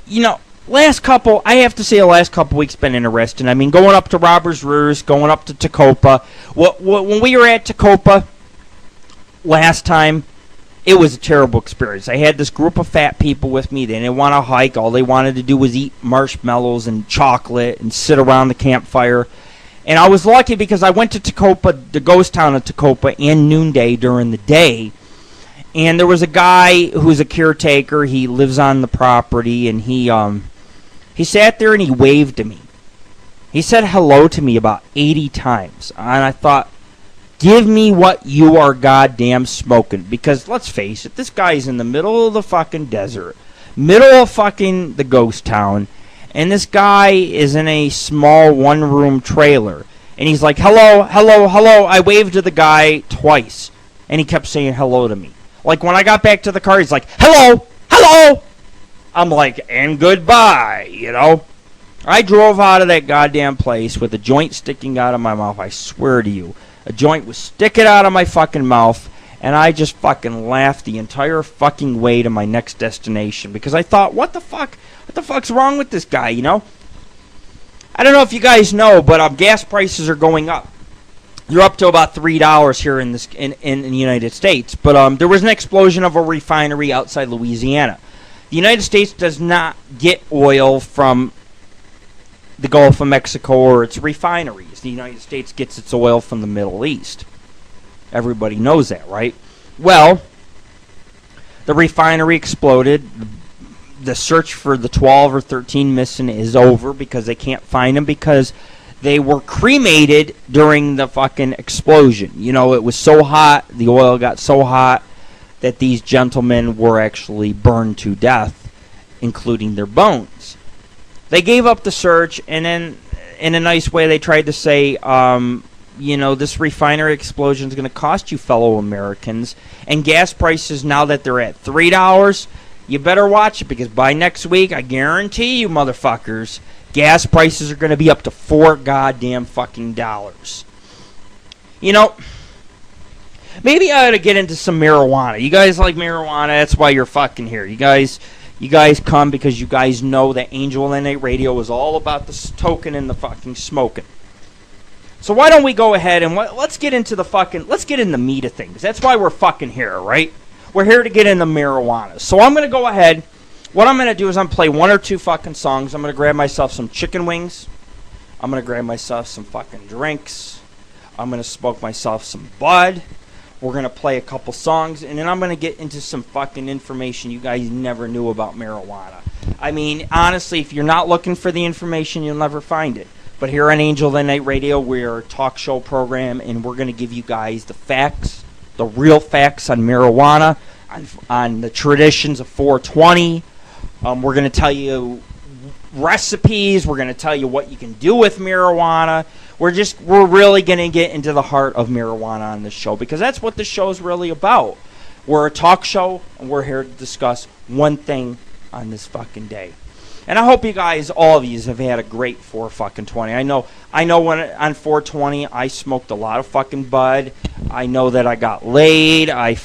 I have to say the last couple weeks been interesting. I mean, going up to Robbers Roost, going up to Tacopa. When we were at Tacopa last time, it was a terrible experience. I had this group of fat people with me. They didn't want to hike. All they wanted to do was eat marshmallows and chocolate and sit around the campfire. And I was lucky because I went to Tacopa, the ghost town of Tacopa, and noonday during the day. And there was a guy who's a caretaker. He lives on the property, and he sat there and he waved to me. He said hello to me about 80 times. And I thought, give me what you are goddamn smoking. Because let's face it, this guy's in the middle of the fucking desert. Middle of fucking the ghost town. And this guy is in a small one-room trailer. And he's like, hello, hello, hello. I waved to the guy twice. And he kept saying hello to me. Like when I got back to the car, he's like, hello, hello. I'm like, and goodbye, I drove out of that goddamn place with a joint sticking out of my mouth. I swear to you. A joint was sticking out of my fucking mouth, and I just fucking laughed the entire fucking way to my next destination because I thought, what the fuck's wrong with this guy, I don't know if you guys know, but gas prices are going up. They're up to about $3 here in the United States. But there was an explosion of a refinery outside Louisiana. The United States does not get oil from the Gulf of Mexico or its refineries. The United States gets its oil from the Middle East. Everybody knows that, right? Well, the refinery exploded. The search for the 12 or 13 missing is over because they can't find them because they were cremated during the fucking explosion. It was so hot, the oil got so hot that these gentlemen were actually burned to death, including their bones. They gave up the search, and then, in a nice way, they tried to say, this refinery explosion is going to cost you fellow Americans, and gas prices, now that they're at $3, you better watch it, because by next week, I guarantee you, motherfuckers, gas prices are going to be up to $4 goddamn fucking dollars. maybe I ought to get into some marijuana. You guys like marijuana? That's why you're fucking here. You guys come because you guys know that Angel of the Night Radio is all about the token and the fucking smoking. So why don't we go ahead and let's get into the meat of things. That's why we're fucking here, right? We're here to get into marijuana. So I'm going to go ahead. What I'm going to do is I'm going to play one or two fucking songs. I'm going to grab myself some chicken wings. I'm going to grab myself some fucking drinks. I'm going to smoke myself some bud. We're going to play a couple songs. And then I'm going to get into some fucking information you guys never knew about marijuana. I mean, honestly, if you're not looking for the information, you'll never find it. But here on Angel of the Night Radio, we're a talk show program, and we're going to give you guys the facts, the real facts on marijuana, on the traditions of 420. We're going to tell you recipes. We're going to tell you what you can do with marijuana. We're really going to get into the heart of marijuana on this show, because that's what the show is really about. We're a talk show, and we're here to discuss one thing on this fucking day. And I hope you guys, all of you, have had a great 420. I know when on 420 I smoked a lot of fucking bud. I know that I got laid. I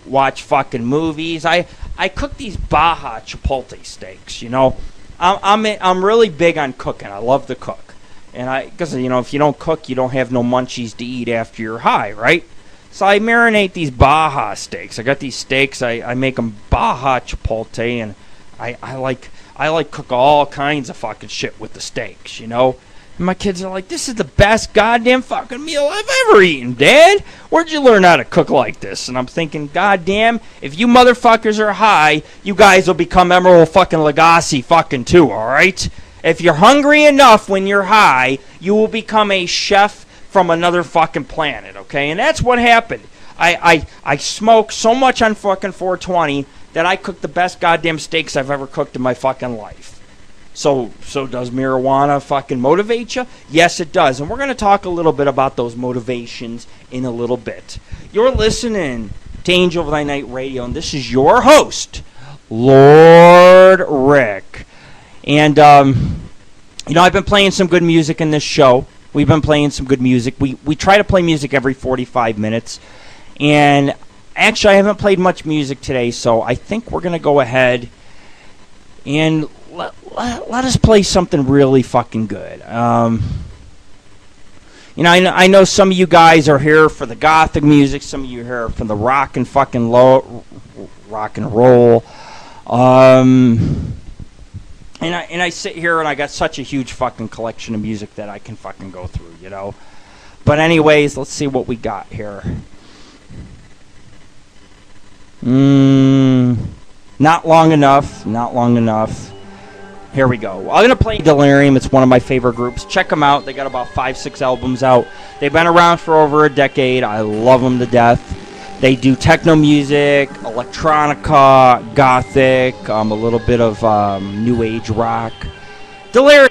watch fucking movies. I cook these Baja Chipotle steaks. You know, I'm really big on cooking. I love to cook, and because you know, if you don't cook, you don't have no munchies to eat after you're high, right? So I marinate these Baja steaks. I got these steaks. I make them Baja Chipotle, and I like cook all kinds of fucking shit with the steaks, you know? And my kids are like, this is the best goddamn fucking meal I've ever eaten, Dad. Where'd you learn how to cook like this? And I'm thinking, goddamn, if you motherfuckers are high, you guys will become Emerald fucking Lagasse fucking too, alright? If you're hungry enough when you're high, you will become a chef from another fucking planet, okay? And that's what happened. I smoked so much on fucking 420 that I cooked the best goddamn steaks I've ever cooked in my fucking life. So does marijuana fucking motivate you? Yes, it does. And we're going to talk a little bit about those motivations in a little bit. You're listening to Angel of the Night Radio, and this is your host, Lord Rick. And, you know, I've been playing some good music in this show. We've been playing some good music. We try to play music every 45 minutes. And actually, I haven't played much music today, so I think we're going to go ahead and let us play something really fucking good. You know, I know some of you guys are here for the gothic music. Some of you are here for the rock and roll. And I sit here and I got such a huge fucking collection of music that I can fucking go through, you know. But anyways, let's see what we got here. Not long enough. Here we go. I'm going to play Delirium. It's one of my favorite groups. Check them out. They got about 5-6 albums out. They've been around for over a decade. I love them to death. They do techno music, electronica, gothic, a little bit of new age rock. Delirium.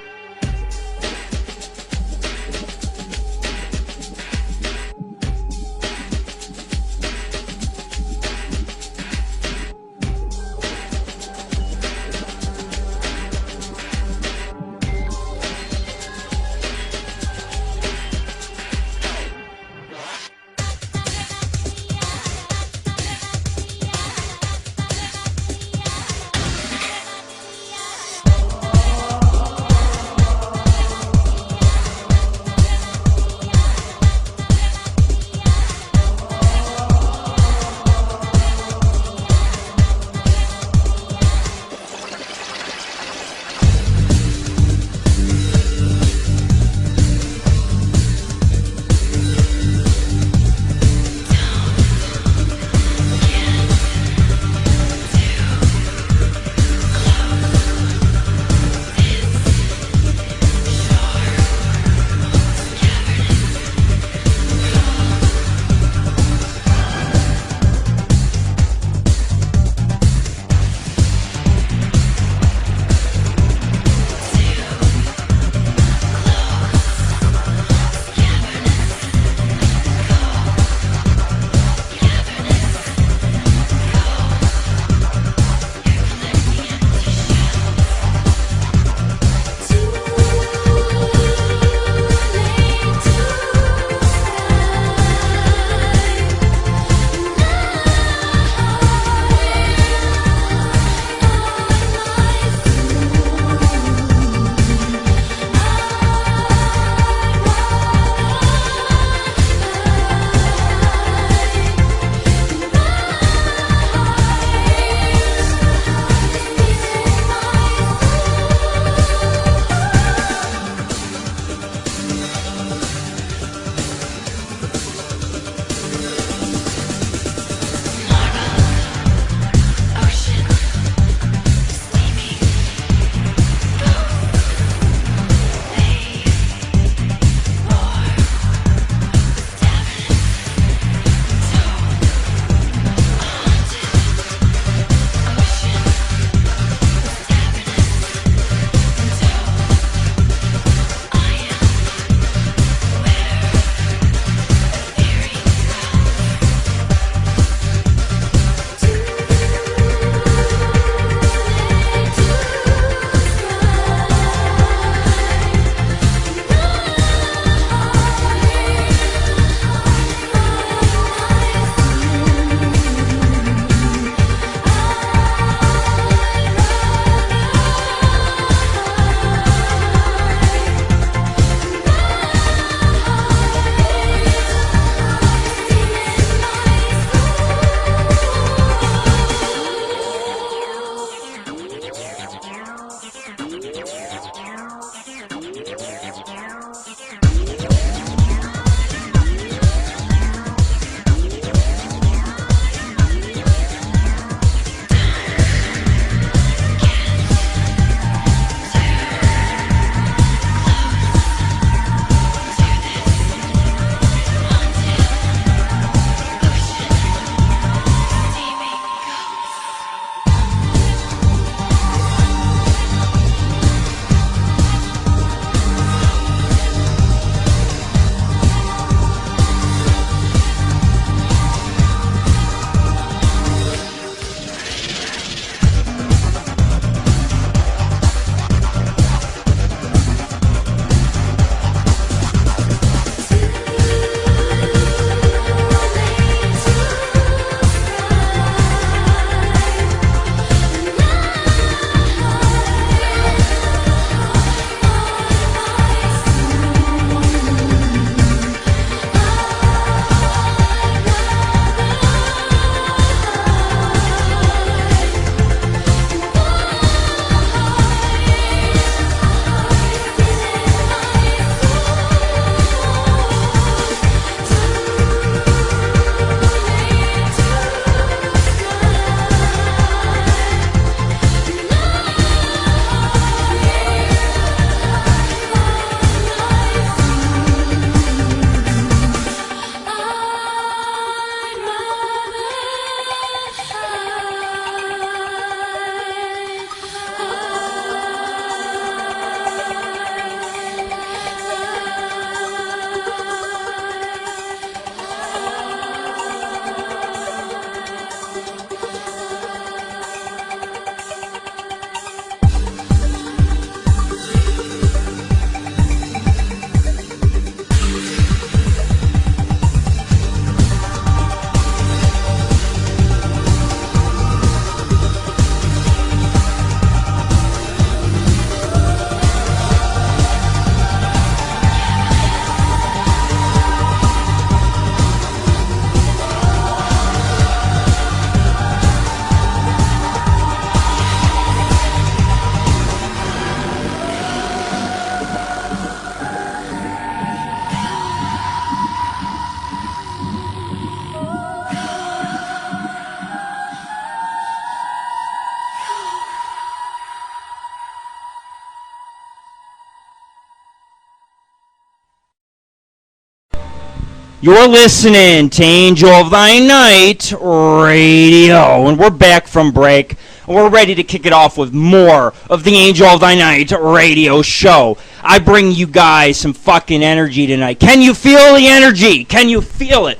You're listening to Angel of Thy Night Radio, and we're back from break, and we're ready to kick it off with more of the Angel of Thy Night Radio show. I bring you guys some fucking energy tonight. Can you feel the energy? Can you feel it?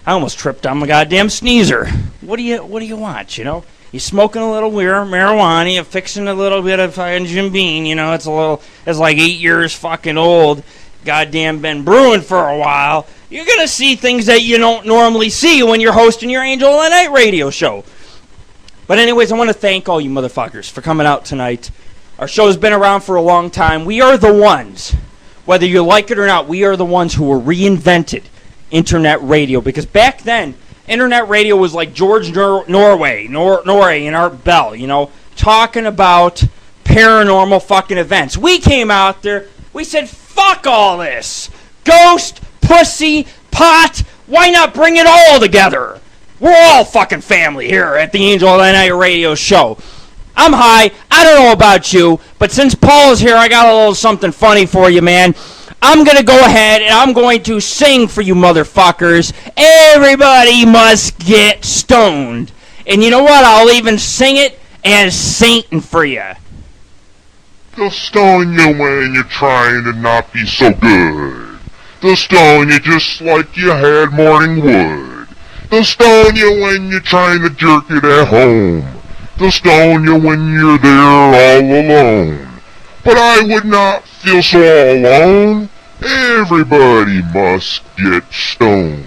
I almost tripped on my goddamn sneezer. What do you want, you know? You're smoking a little marijuana, you're fixing a little bit of Jim Beam, you know, it's like 8 years fucking old, goddamn been brewing for a while. You're going to see things that you don't normally see when you're hosting your Angel of the Night radio show. But anyways, I want to thank all you motherfuckers for coming out tonight. Our show's been around for a long time. We are the ones, whether you like it or not, we are the ones who reinvented internet radio. Because back then, internet radio was like George Norway and Art Bell, you know, talking about paranormal fucking events. We came out there, we said, fuck all this. Ghost, pussy, pot, why not bring it all together? We're all fucking family here at the Angel of the Night radio show. I'm high, I don't know about you, but since Paul's here, I got a little something funny for you, man. I'm going to go ahead and I'm going to sing for you motherfuckers. Everybody must get stoned. And you know what? I'll even sing it as Satan for you. They'll stone you when you're trying to not be so good. They'll stone you just like you had morning wood. They'll stone you when you're trying to jerk it at home. They'll stone you when you're there all alone. But I would not feel so all alone. Everybody must get stoned.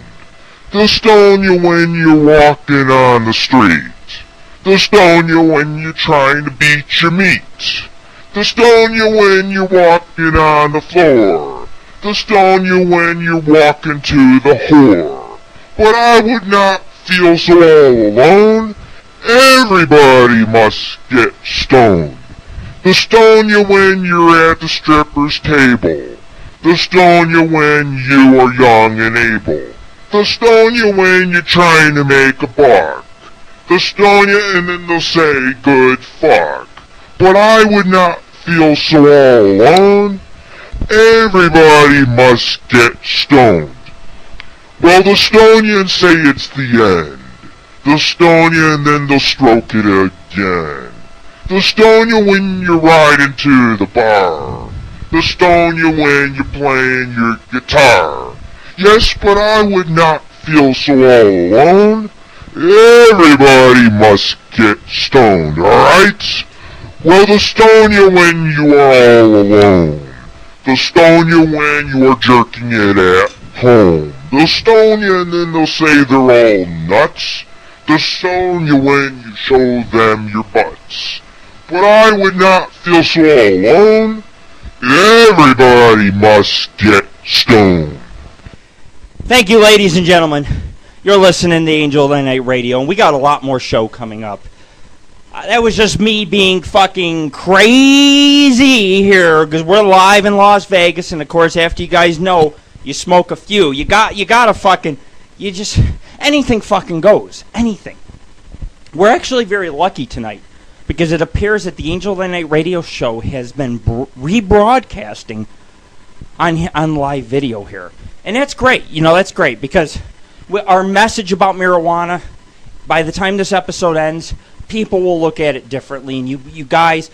They'll stone you when you're walking on the street. They'll stone you when you're trying to beat your meat. They'll stone you when you're walking on the floor. They'll stone you when you're walking to the whore. But I would not feel so all alone. Everybody must get stoned. They'll stone you when you're at the stripper's table. They'll stone you when you are young and able. They'll stone you when you're trying to make a buck. They'll stone you and then they'll say, good fuck. But I would not feel so all alone. Everybody must get stoned. Well, they'll stone you and say it's the end. They'll stone you and then they'll stroke it again. They'll stone you when you're riding to the bar. They'll stone you when you're playing your guitar. Yes, but I would not feel so all alone. Everybody must get stoned, alright? Well, they'll stone you when you are all alone. They'll stone you when you are jerking it at home. They'll stone you and then they'll say they're all nuts. They'll stone you when you show them your butts. But I would not feel so all alone. Everybody must get stoned. Thank you, ladies and gentlemen. You're listening to Angel of the Night Radio, and we got a lot more show coming up. That was just me being fucking crazy here, because we're live in Las Vegas, and of course, after you guys know, you smoke a few. You gotta fucking, anything fucking goes. Anything. We're actually very lucky tonight, because it appears that the Angel of the Night radio show has been rebroadcasting on live video here. And that's great. You know, that's great, because our message about marijuana, by the time this episode ends, people will look at it differently, and you guys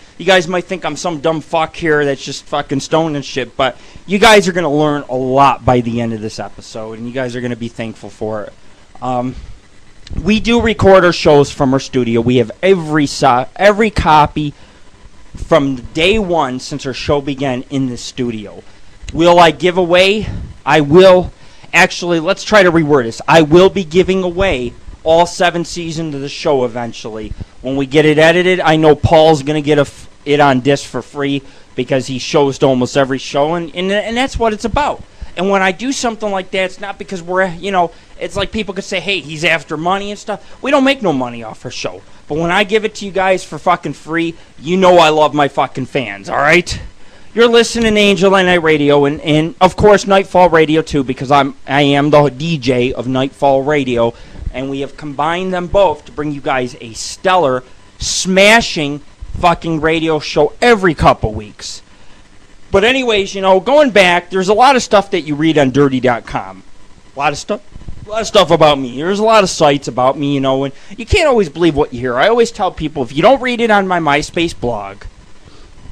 might think I'm some dumb fuck here that's just fucking stoned and shit, but you guys are going to learn a lot by the end of this episode, and you guys are going to be thankful for it. We do record our shows from our studio. We have every copy from day one since our show began in the studio. Will I give away? I will. Actually, let's try to reword this. I will be giving away all 7 seasons of the show eventually. When we get it edited, I know Paul's going to get it on disc for free because he shows to almost every show, and that's what it's about. And when I do something like that, it's not because we're, it's like people could say, hey, he's after money and stuff. We don't make no money off our show. But when I give it to you guys for fucking free, you know I love my fucking fans, all right? You're listening to Angel of the Night Radio, and of course Nightfall Radio too, because I am the DJ of Nightfall Radio, and we have combined them both to bring you guys a stellar, smashing fucking radio show every couple weeks. But anyways, going back, there's a lot of stuff that you read on dirty.com. A lot of stuff about me. There's a lot of sites about me, and you can't always believe what you hear. I always tell people, if you don't read it on my MySpace blog,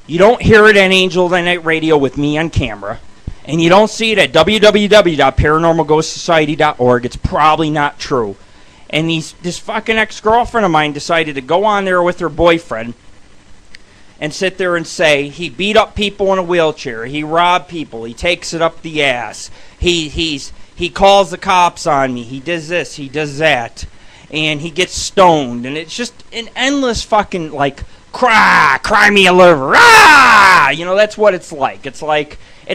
you don't hear it on Angel of the Night Radio with me on camera, and you don't see it at www.paranormalghostsociety.org, it's probably not true. And this fucking ex-girlfriend of mine decided to go on there with her boyfriend and sit there and say he beat up people in a wheelchair, he robbed people, he takes it up the ass, he calls the cops on me, he does this, he does that, and he gets stoned, and it's just an endless fucking, like, cry me a liver, ah! That's what it's like. It's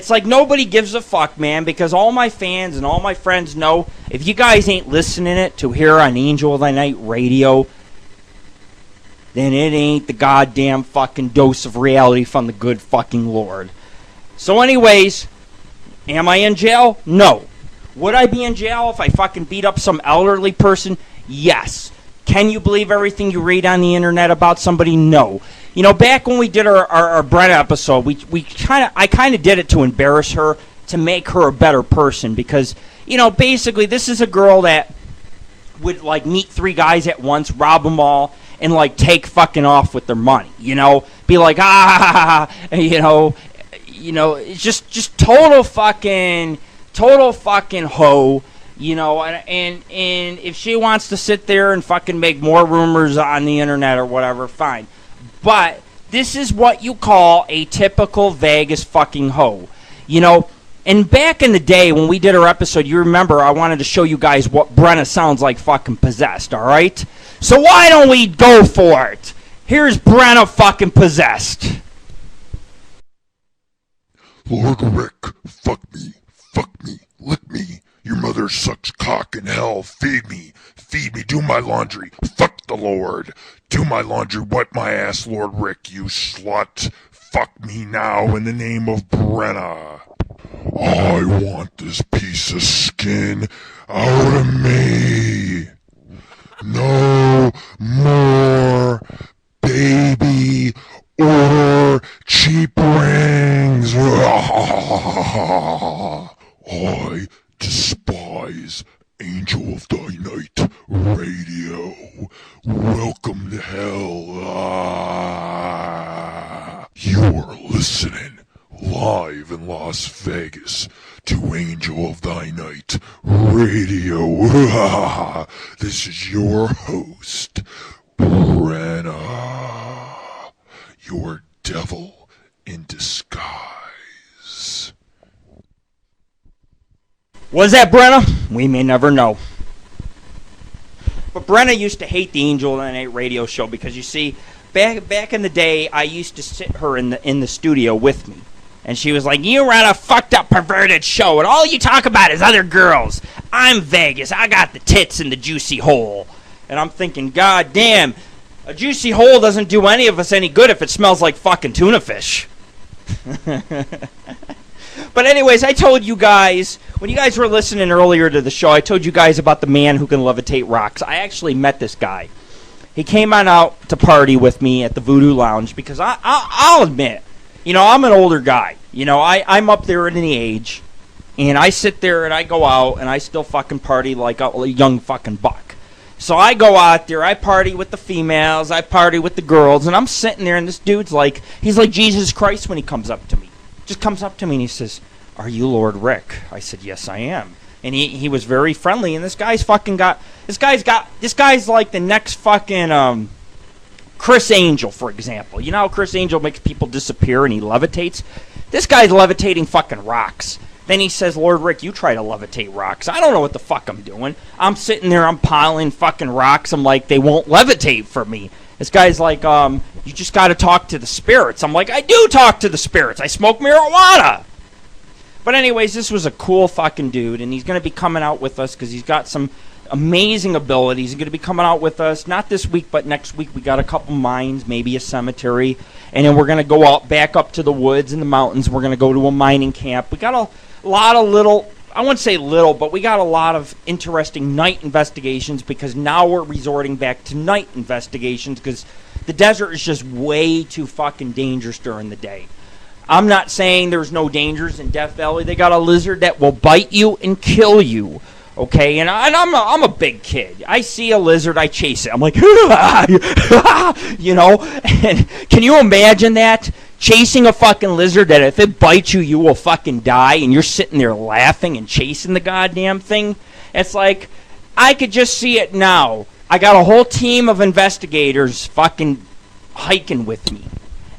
like nobody gives a fuck, man, because all my fans and all my friends know if you guys ain't listening it to here on Angel of the Night Radio, then it ain't the goddamn fucking dose of reality from the good fucking Lord. So anyways, am I in jail? No. Would I be in jail if I fucking beat up some elderly person? Yes. Can you believe everything you read on the internet about somebody? No. Back when we did our Brenna episode, I kind of did it to embarrass her, to make her a better person, because, basically this is a girl that would, like, meet 3 guys at once, rob them all, and, like, take fucking off with their money, be like, it's just total fucking hoe, and if she wants to sit there and fucking make more rumors on the internet or whatever, fine. But this is what you call a typical Vegas fucking hoe, And back in the day when we did our episode, you remember I wanted to show you guys what Brenna sounds like fucking possessed, all right? So why don't we go for it? Here's Brenna fucking possessed. Lord Rick, fuck me, lick me. Your mother sucks cock in hell. Feed me, do my laundry. Fuck the Lord. Do my laundry, wipe my ass, Lord Rick, you slut. Fuck me now in the name of Brenna. I want this piece of skin out of me. No more baby or cheap rings. I despise Angel of the Night Radio. Welcome to hell. You are listening live in Las Vegas to Angel of Thy Night Radio. This is your host, Brenna, your devil in disguise. Was that Brenna? We may never know. But Brenna used to hate the Angel of the Night Radio show because, you see, back in the day, I used to sit her in the studio with me. And she was like, you run a fucked up, perverted show, and all you talk about is other girls. I'm Vegas. I got the tits in the juicy hole. And I'm thinking, God damn, a juicy hole doesn't do any of us any good if it smells like fucking tuna fish. But anyways, I told you guys, when you guys were listening earlier to the show, I told you guys about the man who can levitate rocks. I actually met this guy. He came on out to party with me at the Voodoo Lounge because I'll admit, I'm an older guy. I'm up there in the age, and I sit there and I go out and I still fucking party like a young fucking buck. So I go out there, I party with the females, I party with the girls, and I'm sitting there and this dude's like, he's like Jesus Christ when he comes up to me. Just comes up to me and he says, are you Lord Rick? I said, yes, I am. And he was very friendly, and this guy's like the next fucking Chris Angel, for example. You know how Chris Angel makes people disappear and he levitates? This guy's levitating fucking rocks. Then he says, Lord Rick, you try to levitate rocks. I don't know what the fuck I'm doing. I'm sitting there, I'm piling fucking rocks. I'm like, they won't levitate for me. This guy's like, you just got to talk to the spirits. I'm like, I do talk to the spirits. I smoke marijuana. But anyways, this was a cool fucking dude, and he's going to be coming out with us because he's got some amazing abilities. He's going to be coming out with us, not this week, but next week. We got a couple mines, maybe a cemetery, and then we're going to go out back up to the woods and the mountains. We're going to go to a mining camp. We got a lot of little, I wouldn't say little, but we got a lot of interesting night investigations because now we're resorting back to night investigations because the desert is just way too fucking dangerous during the day. I'm not saying there's no dangers in Death Valley. They got a lizard that will bite you and kill you. Okay, and I'm a big kid. I see a lizard, I chase it. I'm like, you know. And can you imagine that? Chasing a fucking lizard that if it bites you, you will fucking die, and you're sitting there laughing and chasing the goddamn thing. It's like, I could just see it now. I got a whole team of investigators fucking hiking with me.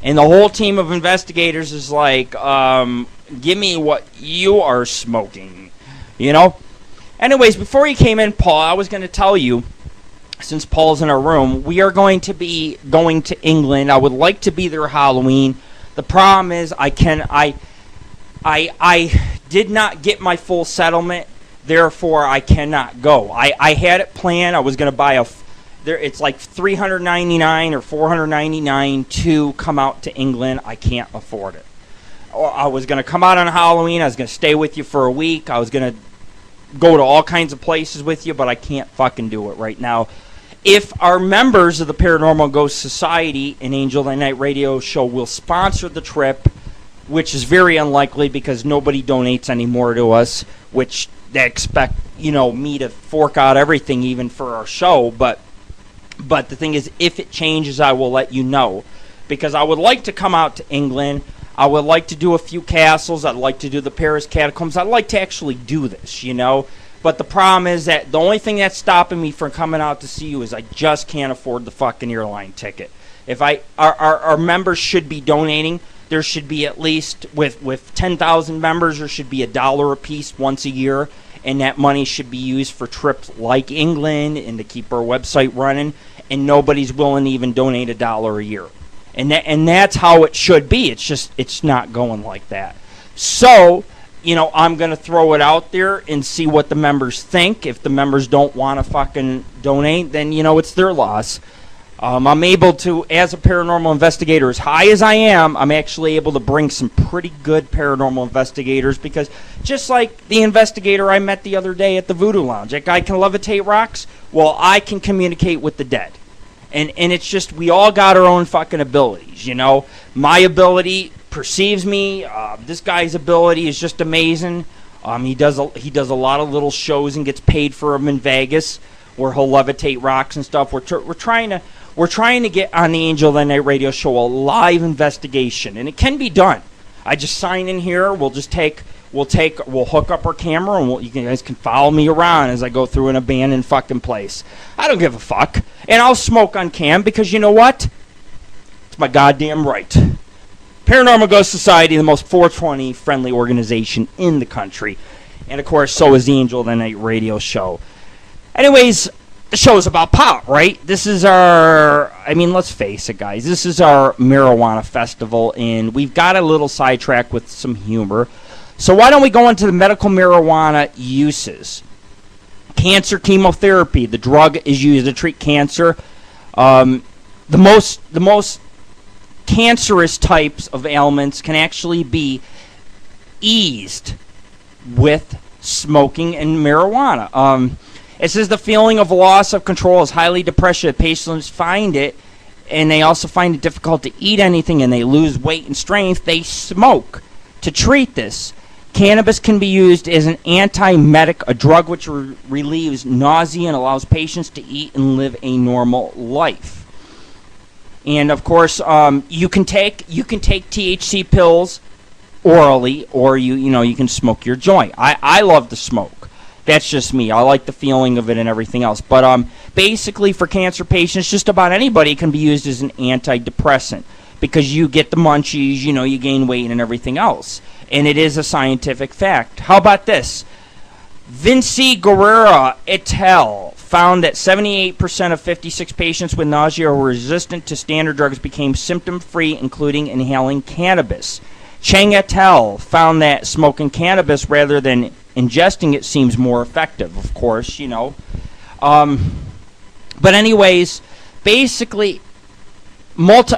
And the whole team of investigators is like, give me what you are smoking, you know? Anyways, before you came in, Paul, I was going to tell you, since Paul's in our room, we are going to be going to England. I would like to be there Halloween. The problem is I did not get my full settlement, therefore I cannot go. I had it planned. I was going to buy it's like $399 or $499 to come out to England. I can't afford it. I was going to come out on Halloween. I was going to stay with you for a week. I was going to go to all kinds of places with you, but I can't fucking do it right now. If our members of the Paranormal Ghost Society and Angel of the Night radio show will sponsor the trip, which is very unlikely because nobody donates anymore to us, which they expect, you know, me to fork out everything even for our show, but the thing is, if it changes, I will let you know, because I would like to come out to England. I would like to do a few castles. I'd like to do the Paris catacombs. I'd like to actually do this, you know. But the problem is that the only thing that's stopping me from coming out to see you is I just can't afford the fucking airline ticket. If our members should be donating. There should be at least, with 10,000 members, there should be $1 a piece once a year. And that money should be used for trips like England and to keep our website running. And nobody's willing to even donate $1 a year. And that's how it should be. It's not going like that. So, you know, I'm going to throw it out there and see what the members think. If the members don't want to fucking donate, then, you know, it's their loss. I'm able to, as a paranormal investigator, as high as I am, I'm actually able to bring some pretty good paranormal investigators, because just like the investigator I met the other day at the Voodoo Lounge, that guy can levitate rocks. Well, I can communicate with the dead. And it's just, we all got our own fucking abilities, you know. My ability perceives me. This guy's ability is just amazing. He does a lot of little shows and gets paid for them in Vegas, where he'll levitate rocks and stuff. We're trying to get on the Angel of the Night radio show a live investigation, and it can be done. I just sign in here. We'll hook up our camera, and you guys can follow me around as I go through an abandoned fucking place. I don't give a fuck. And I'll smoke on cam, because you know what? It's my goddamn right. Paranormal Ghost Society, the most 420 friendly organization in the country. And of course, so is the Angel of the Night radio show. Anyways, the show is about pot, right? This is let's face it, guys. This is our marijuana festival, and we've got a little sidetrack with some humor. So why don't we go into the medical marijuana uses? Cancer chemotherapy. The drug is used to treat cancer. The most cancerous types of ailments can actually be eased with smoking and marijuana. It says the feeling of loss of control is highly depressive. Patients find it, and they also find it difficult to eat anything, and they lose weight and strength. They smoke to treat this. Cannabis can be used as an antiemetic, a drug which relieves nausea and allows patients to eat and live a normal life. And of course, you can take THC pills orally, or you can smoke your joint. I love to smoke. That's just me. I like the feeling of it and everything else. But basically, for cancer patients, just about anybody can be used as an antidepressant, because you get the munchies, you gain weight and everything else. And it is a scientific fact. How about this? Vinci Guerrera et al. Found that 78% of 56 patients with nausea or resistant to standard drugs became symptom-free, including inhaling cannabis. Chang et al. Found that smoking cannabis rather than ingesting it seems more effective, of course, But anyways, basically,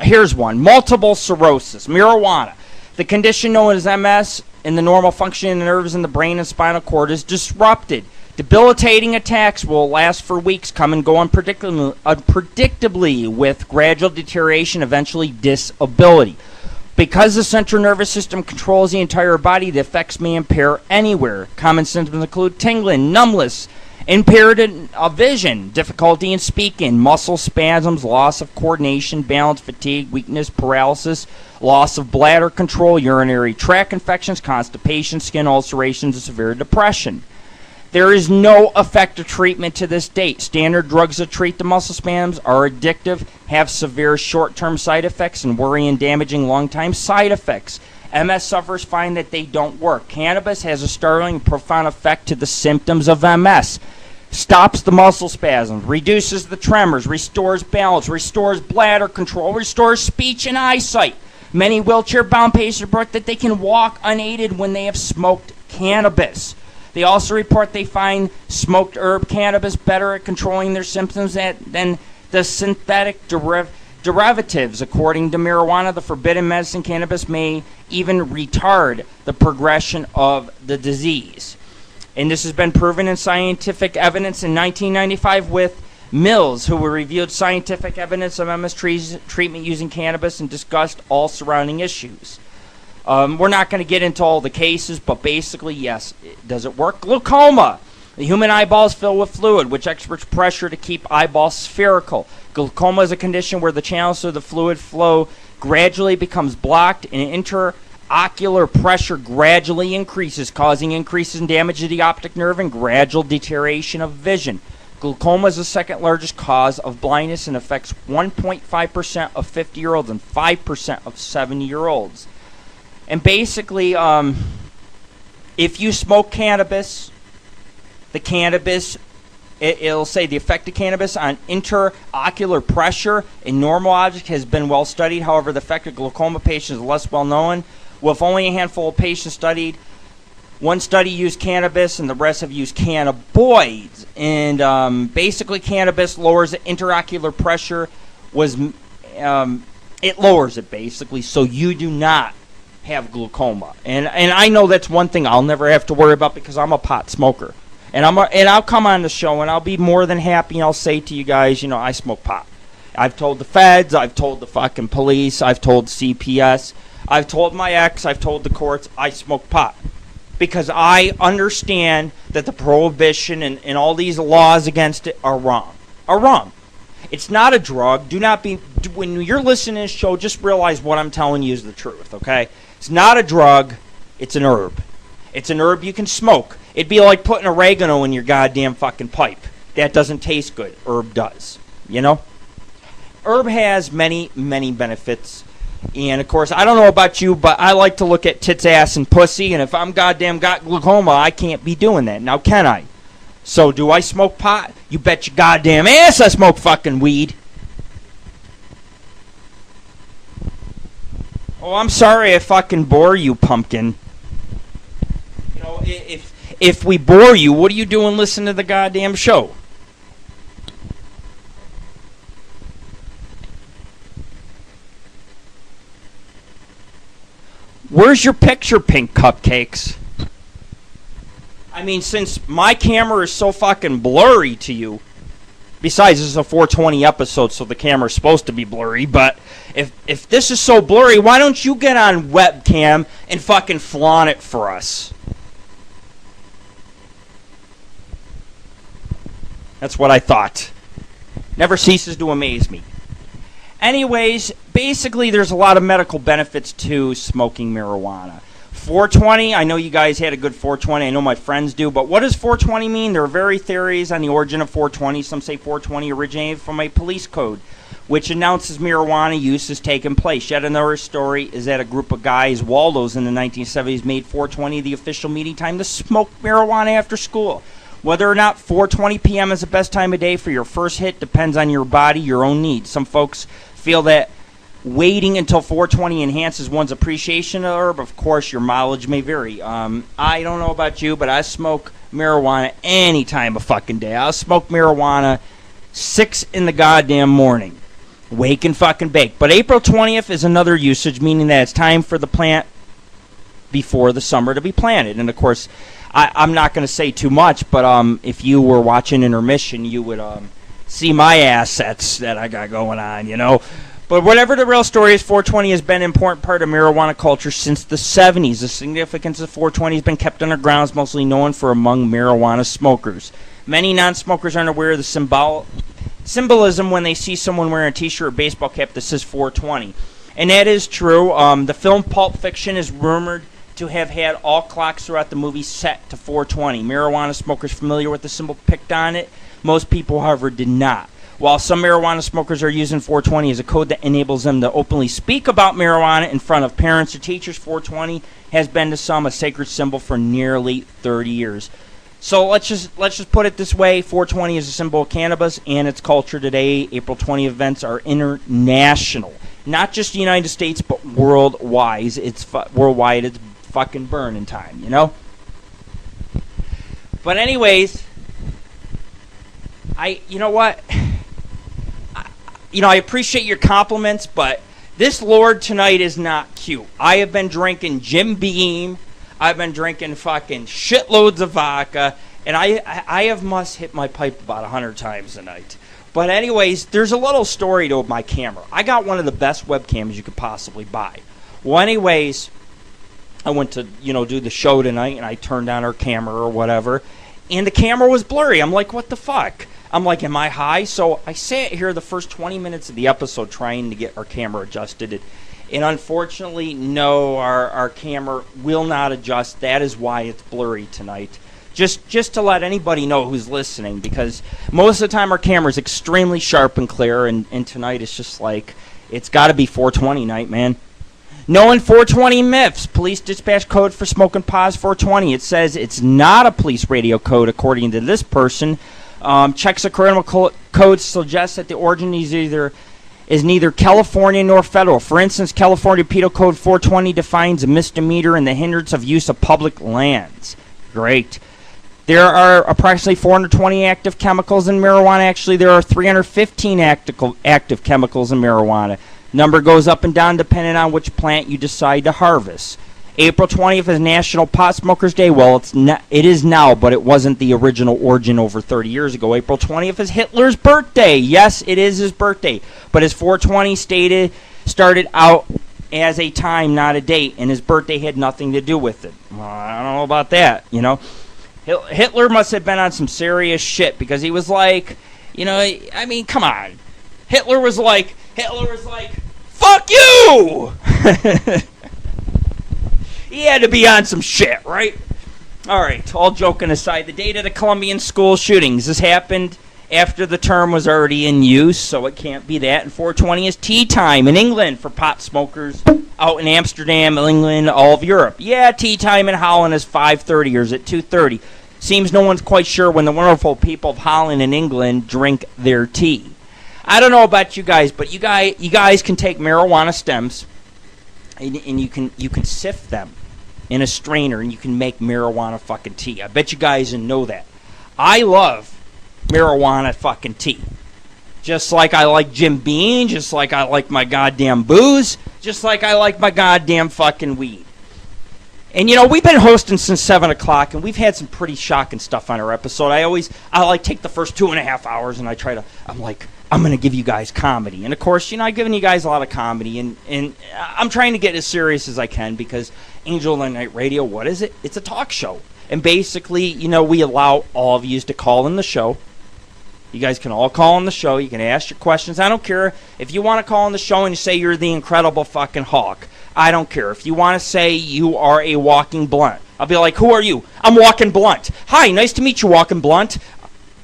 here's one. Multiple sclerosis, marijuana. The condition known as MS in the normal functioning nerves in the brain and spinal cord is disrupted. Debilitating attacks will last for weeks, come and go unpredictably with gradual deterioration, eventually disability. Because the central nervous system controls the entire body, the effects may impair anywhere. Common symptoms include tingling, numbness, impaired vision, difficulty in speaking, muscle spasms, loss of coordination, balance, fatigue, weakness, paralysis, loss of bladder control, urinary tract infections, constipation, skin ulcerations, and severe depression. There is no effective treatment to this date. Standard drugs that treat the muscle spasms are addictive, have severe short-term side effects, and worrying and damaging long-time side effects. MS sufferers find that they don't work. Cannabis has a startling and profound effect to the symptoms of MS. Stops the muscle spasms, reduces the tremors, restores balance, restores bladder control, restores speech and eyesight. Many wheelchair-bound patients report that they can walk unaided when they have smoked cannabis. They also report they find smoked herb cannabis better at controlling their symptoms than the synthetic derivatives. According to marijuana, the forbidden medicine cannabis may even retard the progression of the disease. And this has been proven in scientific evidence in 1995 with Mills, who reviewed scientific evidence of MS treatment using cannabis and discussed all surrounding issues. We're not going to get into all the cases, but basically, yes, does it work? Glaucoma. The human eyeball is filled with fluid, which exerts pressure to keep eyeballs spherical. Glaucoma is a condition where the channels of the fluid flow gradually becomes blocked and interocular pressure gradually increases, causing increases in damage to the optic nerve and gradual deterioration of vision. Glaucoma is the second largest cause of blindness and affects 1.5% of 50-year-olds and 5% of 70-year-olds. And basically, if you smoke cannabis, the cannabis, it'll say the effect of cannabis on interocular pressure in normal objects has been well studied. However, the effect of glaucoma patients is less well known. With only a handful of patients studied, one study used cannabis and the rest have used cannabinoids. And basically, cannabis lowers the interocular pressure. It lowers it basically, so you do not have glaucoma. And I know that's one thing I'll never have to worry about because I'm a pot smoker. And I'll come on the show and I'll be more than happy and I'll say to you guys, you know, I smoke pot. I've told the feds, I've told the fucking police, I've told CPS, I've told my ex, I've told the courts, I smoke pot. Because I understand that the prohibition and all these laws against it are wrong. Are wrong. It's not a drug. When you're listening to this show, just realize what I'm telling you is the truth, okay? It's not a drug, it's an herb. It's an herb you can smoke. It'd be like putting oregano in your goddamn fucking pipe. That doesn't taste good. Herb does, you know? Herb has many, many benefits. And, of course, I don't know about you, but I like to look at tits, ass, and pussy. And if I'm goddamn got glaucoma, I can't be doing that. Now, can I? So, do I smoke pot? You bet your goddamn ass I smoke fucking weed. Oh, I'm sorry I fucking bore you, pumpkin. You know, if we bore you, what are you doing listening to the goddamn show? Where's your picture, pink cupcakes? I mean, since my camera is so fucking blurry to you, besides this is a 420 episode, so the camera's supposed to be blurry, but if this is so blurry, why don't you get on webcam and fucking flaunt it for us? That's what I thought. Never ceases to amaze me. Anyways, basically there's a lot of medical benefits to smoking marijuana. 420, I know you guys had a good 420. I know my friends do. But what does 420 mean? There are various theories on the origin of 420. Some say 420 originated from a police code, which announces marijuana use has taken place. Yet another story is that a group of guys, Waldos, in the 1970s made 420 the official meeting time to smoke marijuana after school. Whether or not 4:20 p.m. is the best time of day for your first hit depends on your body, your own needs. Some folks feel that waiting until 4:20 enhances one's appreciation of the herb. Of course, your mileage may vary. I don't know about you, but I smoke marijuana any time of fucking day. I'll smoke marijuana 6 in the goddamn morning. Wake and fucking bake. But April 20th is another usage, meaning that it's time for the plant before the summer to be planted. And, of course, I'm not going to say too much, but if you were watching Intermission, you would see my assets that I got going on, you know. But whatever the real story is, 420 has been an important part of marijuana culture since the 70s. The significance of 420 has been kept underground, mostly known for among marijuana smokers. Many non-smokers aren't aware of the symbolism when they see someone wearing a t-shirt or baseball cap that says 420. And that is true. The film Pulp Fiction is rumored to have had all clocks throughout the movie set to 420. Marijuana smokers familiar with the symbol picked on it. Most people, however, did not. While some marijuana smokers are using 420 as a code that enables them to openly speak about marijuana in front of parents or teachers, 420 has been to some a sacred symbol for nearly 30 years. So let's just put it this way: 420 is a symbol of cannabis and its culture today. April 20 events are international, not just the United States, but worldwide. Worldwide, it's fucking burning time, you know. But anyways, you know what? I appreciate your compliments, but this Lord tonight is not cute. I have been drinking Jim Beam. I've been drinking fucking shitloads of vodka, and I have must hit my pipe about 100 times a night. But anyways, there's a little story to my camera. I got one of the best webcams you could possibly buy. Well, anyways, I went to, do the show tonight, and I turned on our camera or whatever, and the camera was blurry. I'm like, what the fuck? I'm like, am I high? So I sat here the first 20 minutes of the episode trying to get our camera adjusted. And unfortunately, no, our camera will not adjust. That is why it's blurry tonight. Just to let anybody know who's listening, because most of the time our camera is extremely sharp and clear, and tonight it's just like, it's got to be 420 night, man. Knowing 420 myths. Police dispatch code for smoking pot is 420. It says it's not a police radio code, according to this person. Checks of criminal code suggests that the origin is neither California nor federal. For instance, California Penal Code 420 defines a misdemeanor and the hindrance of use of public lands. Great. There are approximately 420 active chemicals in marijuana. Actually, there are 315 active chemicals in marijuana. Number goes up and down depending on which plant you decide to harvest. April 20th is National Pot Smokers Day. Well, it is now, but it wasn't the original origin over 30 years ago. April 20th is Hitler's birthday. Yes, it is his birthday. But his 420 started out as a time, not a date, and his birthday had nothing to do with it. Well, I don't know about that, Hitler must have been on some serious shit, because he was like, come on. Hitler was like, fuck you! He had to be on some shit, right? All right, all joking aside, the date of the Colombian school shootings. This happened after the term was already in use, so it can't be that. And 420 is tea time in England for pot smokers out in Amsterdam, England, all of Europe. Yeah, tea time in Holland is 5:30 or is it 2:30? Seems no one's quite sure when the wonderful people of Holland and England drink their tea. I don't know about you guys, but you guys can take marijuana stems and you can sift them in a strainer and you can make marijuana fucking tea. I bet you guys didn't know that. I love marijuana fucking tea. Just like I like Jim Beam, just like I like my goddamn booze, just like I like my goddamn fucking weed. And we've been hosting since 7 o'clock, and we've had some pretty shocking stuff on our episode. I take the first 2.5 hours, and I'm going to give you guys comedy. And of course, I've given you guys a lot of comedy, and I'm trying to get as serious as I can, because Angel of the Night Radio, what is it? It's a talk show. And basically, we allow all of you to call in the show. You guys can all call in the show. You can ask your questions. I don't care if you want to call in the show and you say you're the Incredible fucking Hawk. I don't care. If you want to say you are a walking blunt, I'll be like, who are you? I'm Walking Blunt. Hi, nice to meet you, Walking Blunt.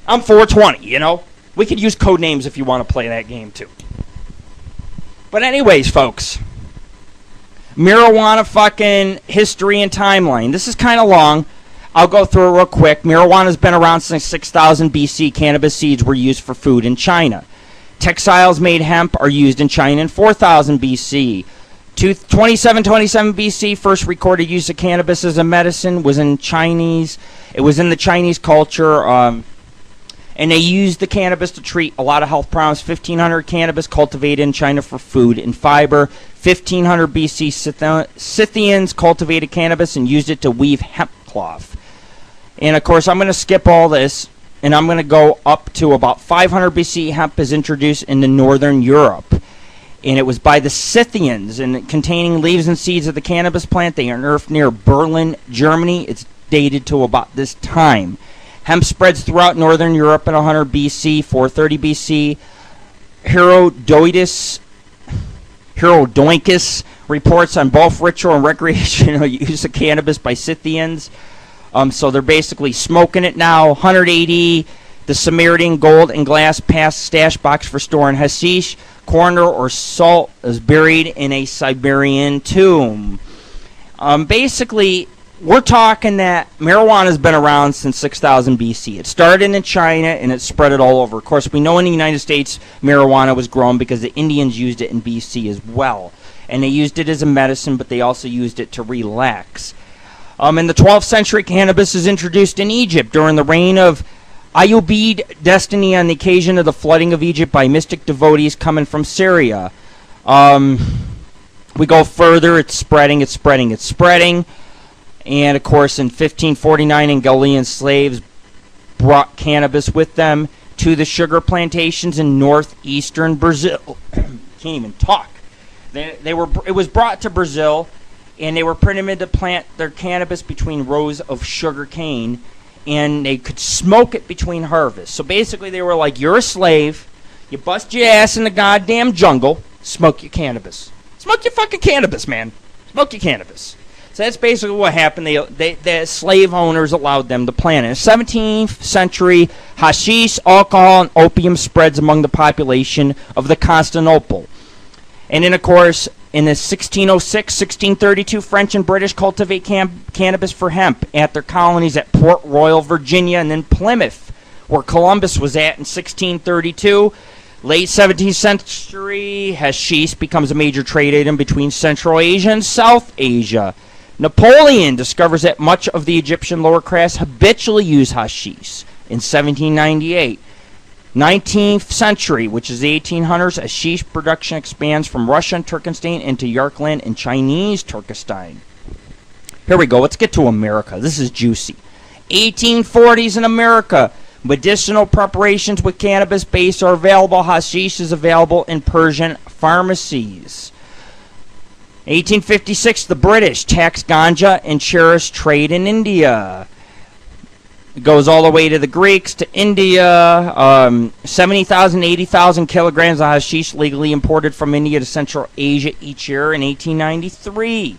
I'm 420, We could use code names if you want to play that game, too. But anyways, folks, marijuana fucking history and timeline. This is kind of long. I'll go through it real quick. Marijuana has been around since 6000 BC. Cannabis seeds were used for food in China. Textiles made hemp are used in China in 4000 BC. 2727 BC, first recorded use of cannabis as a medicine was in Chinese. It was in the Chinese culture, and they used the cannabis to treat a lot of health problems. 1500 cannabis cultivated in China for food and fiber. 1500 BC, Scythians cultivated cannabis and used it to weave hemp cloth. And of course, I'm going to skip all this, and I'm going to go up to about 500 BC. Hemp is introduced into Northern Europe. and it was by the Scythians, and containing leaves and seeds of the cannabis plant. They unearthed near Berlin, Germany. It's dated to about this time. Hemp spreads throughout northern Europe in 100 BC, 430 BC. Herodoicus reports on both ritual and recreational use of cannabis by Scythians. So they're basically smoking it now. 180, the Sumerian gold and glass past stash box for storing hashish, corn or salt is buried in a Siberian tomb. Basically, we're talking that marijuana has been around since 6000 BC. It started in China and it spread it all over. Of course, we know in the United States marijuana was grown because the Indians used it in BC as well. And they used it as a medicine, but they also used it to relax. In the 12th century, cannabis is introduced in Egypt during the reign of Ayyubid destiny on the occasion of the flooding of Egypt by mystic devotees coming from Syria. We go further, it's spreading. And, of course, in 1549, Angolan slaves brought cannabis with them to the sugar plantations in northeastern Brazil. Can't even talk. It was brought to Brazil, and they were permitted to plant their cannabis between rows of sugar cane, and they could smoke it between harvests. So basically they were like, you're a slave, you bust your ass in the goddamn jungle, smoke your cannabis. Smoke your fucking cannabis, man. Smoke your cannabis. So that's basically what happened. The slave owners allowed them to plant it. In the 17th century, hashish, alcohol, and opium spreads among the population of the Constantinople. And then, of course, in the 1606, 1632, French and British cultivate cannabis for hemp at their colonies at Port Royal, Virginia, and then Plymouth, where Columbus was at in 1632. Late 17th century, hashish becomes a major trade item between Central Asia and South Asia. Napoleon discovers that much of the Egyptian lower class habitually use hashish in 1798. 19th century, which is the 1800s, hashish production expands from Russia and Turkestan into Yarkland and Chinese Turkestan. Here we go. Let's get to America. This is juicy. 1840s in America. Medicinal preparations with cannabis base are available. Hashish is available in Persian pharmacies. 1856, the British tax ganja and cherish trade in India. It goes all the way to the Greeks, to India. 70,000, 80,000 kilograms of hashish legally imported from India to Central Asia each year in 1893.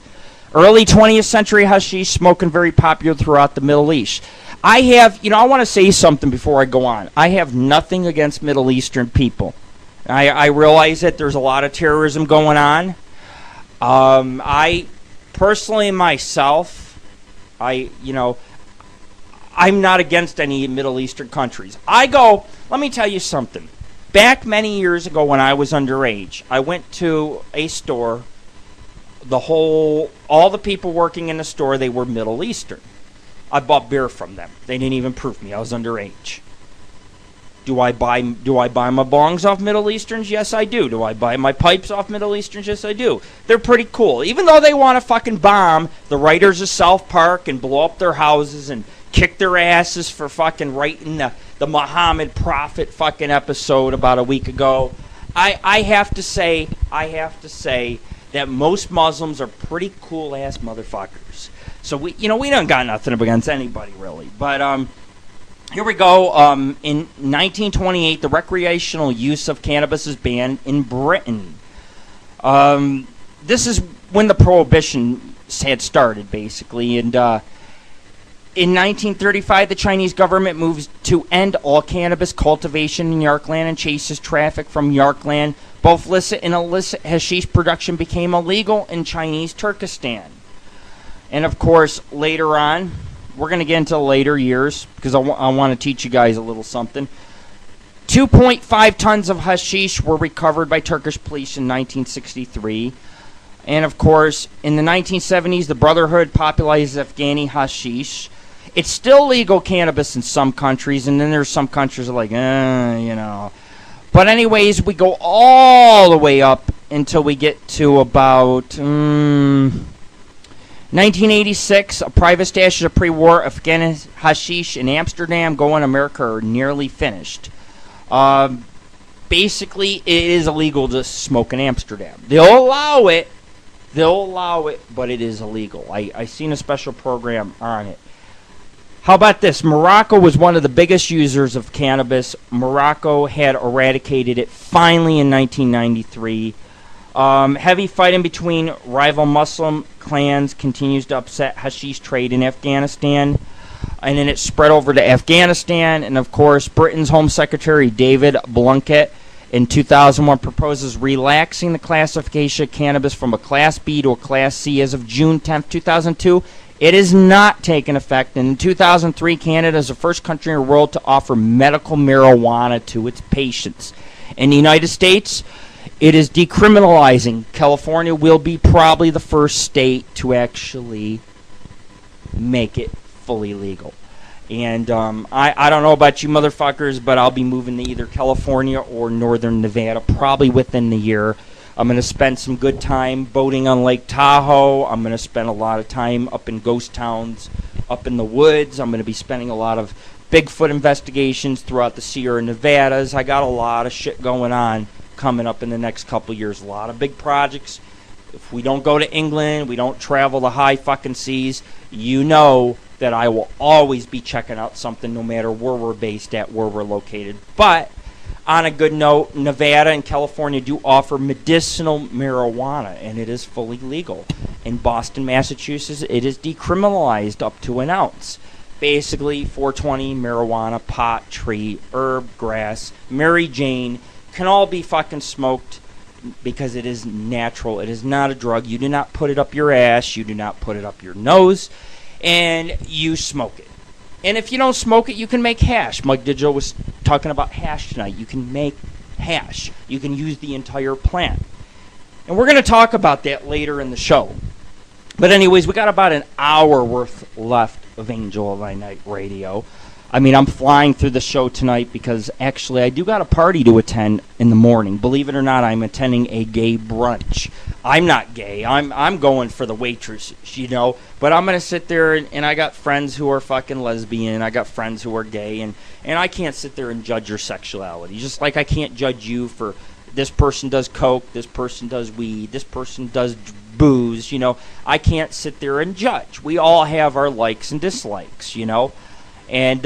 Early 20th century hashish smoking very popular throughout the Middle East. I want to say something before I go on. I have nothing against Middle Eastern people. I realize that there's a lot of terrorism going on. I personally myself, I'm not against any Middle Eastern countries. Let me tell you something. Back many years ago when I was underage, I went to a store. All the people working in the store, they were Middle Eastern. I bought beer from them. They didn't even prove me. I was underage. Do I buy my bongs off Middle Easterns? Yes, I do. Do I buy my pipes off Middle Easterns? Yes, I do. They're pretty cool. Even though they want to fucking bomb the writers of South Park and blow up their houses and kick their asses for fucking writing the Muhammad Prophet fucking episode about a week ago, I have to say that most Muslims are pretty cool ass motherfuckers. So we don't got nothing against anybody really. But here we go. In 1928, the recreational use of cannabis is banned in Britain. This is when the prohibition had started, basically. And in 1935, the Chinese government moves to end all cannabis cultivation in Yarkland and chases traffic from Yarkland. Both licit and illicit hashish production became illegal in Chinese Turkestan. And, of course, later on, we're going to get into later years because I want to teach you guys a little something. 2.5 tons of hashish were recovered by Turkish police in 1963. And, of course, in the 1970s, the Brotherhood popularized Afghani hashish. It's still legal cannabis in some countries, and then there's some countries that are like, But anyways, we go all the way up until we get to about 1986. A private stash of pre-war Afghani hashish in Amsterdam going to America are nearly finished. basically it is illegal to smoke in Amsterdam. They'll allow it, but it is illegal. I seen a special program on it. How about this? Morocco was one of the biggest users of cannabis. Morocco had eradicated it finally in 1993. Heavy fighting between rival Muslim clans continues to upset hashish trade in Afghanistan. And then it spread over to Afghanistan. And, of course, Britain's Home Secretary David Blunkett in 2001 proposes relaxing the classification of cannabis from a Class B to a Class C as of June 10, 2002. It has not taken effect. And in 2003, Canada is the first country in the world to offer medical marijuana to its patients. In the United States, it is decriminalizing. California will be probably the first state to actually make it fully legal. And I don't know about you motherfuckers, but I'll be moving to either California or northern Nevada probably within the year. I'm going to spend some good time boating on Lake Tahoe. I'm going to spend a lot of time up in ghost towns, up in the woods. I'm going to be spending a lot of Bigfoot investigations throughout the Sierra Nevadas. I got a lot of shit going on coming up in the next couple years. A lot of big projects. If we don't go to England, we don't travel the high fucking seas, you know that I will always be checking out something no matter where we're based at, where we're located. But on a good note, Nevada and California do offer medicinal marijuana, and it is fully legal. In Boston, Massachusetts, it is decriminalized up to an ounce. Basically, 420, marijuana, pot, tree, herb, grass, Mary Jane, can all be fucking smoked because it is natural. It is not a drug. You do not put it up your ass. You do not put it up your nose. And you smoke it. And if you don't smoke it, you can make hash. Mike Digital was talking about hash tonight. You can make hash. You can use the entire plant. And we're going to talk about that later in the show. But anyways, we got about an hour worth left of Angel of Thy Night Radio. I mean, I'm flying through the show tonight because actually I do got a party to attend in the morning. Believe it or not, I'm attending a gay brunch. I'm not gay. I'm going for the waitresses, you know. But I'm going to sit there and I got friends who are fucking lesbian. I got friends who are gay. And I can't sit there and judge your sexuality. Just like I can't judge you for this person does coke, this person does weed, this person does booze, you know. I can't sit there and judge. We all have our likes and dislikes, you know. And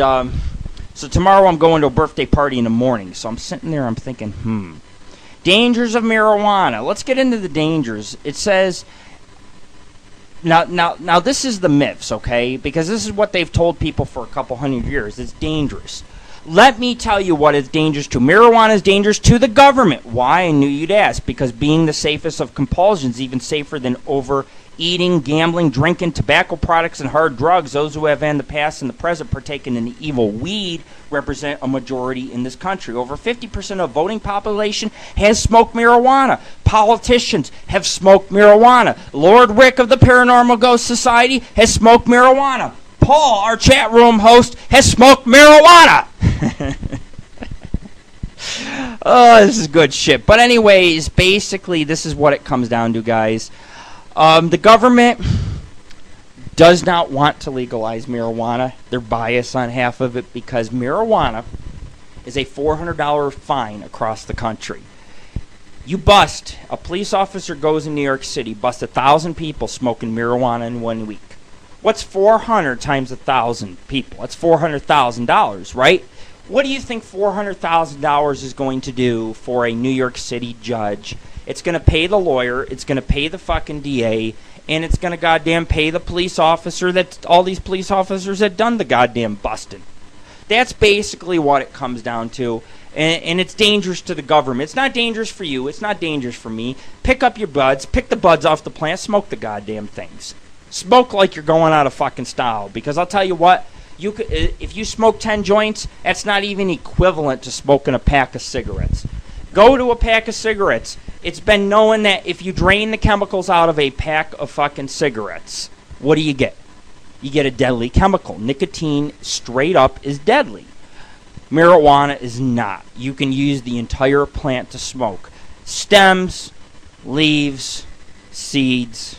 so tomorrow I'm going to a birthday party in the morning. So I'm sitting there, I'm thinking, dangers of marijuana. Let's get into the dangers. It says, now this is the myths, okay? Because this is what they've told people for a couple hundred years. It's dangerous. Let me tell you what it's dangerous to. Marijuana is dangerous to the government. Why? I knew you'd ask. Because being the safest of compulsions, even safer than overeating, gambling, drinking, tobacco products, and hard drugs, those who have in the past and the present partaken in the evil weed represent a majority in this country. Over 50% of the voting population has smoked marijuana. Politicians have smoked marijuana. Lord Rick of the Paranormal Ghost Society has smoked marijuana. Paul, our chat room host, has smoked marijuana. Oh, this is good shit. But anyways, basically, this is what it comes down to, guys. The government does not want to legalize marijuana. They're biased on half of it because marijuana is a $400 fine across the country. You bust, a police officer goes in New York City, busts 1,000 people smoking marijuana in 1 week. What's 400 times 1,000 people? That's $400,000, right? What do you think $400,000 is going to do for a New York City judge? It's going to pay the lawyer, it's going to pay the fucking DA, and it's going to goddamn pay the police officer, that all these police officers that done the goddamn busting. That's basically what it comes down to. And it's dangerous to the government. It's not dangerous for you. It's not dangerous for me. Pick up your buds. Pick the buds off the plant. Smoke the goddamn things. Smoke like you're going out of fucking style. Because I'll tell you what, you could, if you smoke 10 joints, that's not even equivalent to smoking a pack of cigarettes. Go to a pack of cigarettes. It's been known that if you drain the chemicals out of a pack of fucking cigarettes, what do you get? You get a deadly chemical. Nicotine, straight up, is deadly. Marijuana is not. You can use the entire plant to smoke. Stems, leaves, seeds,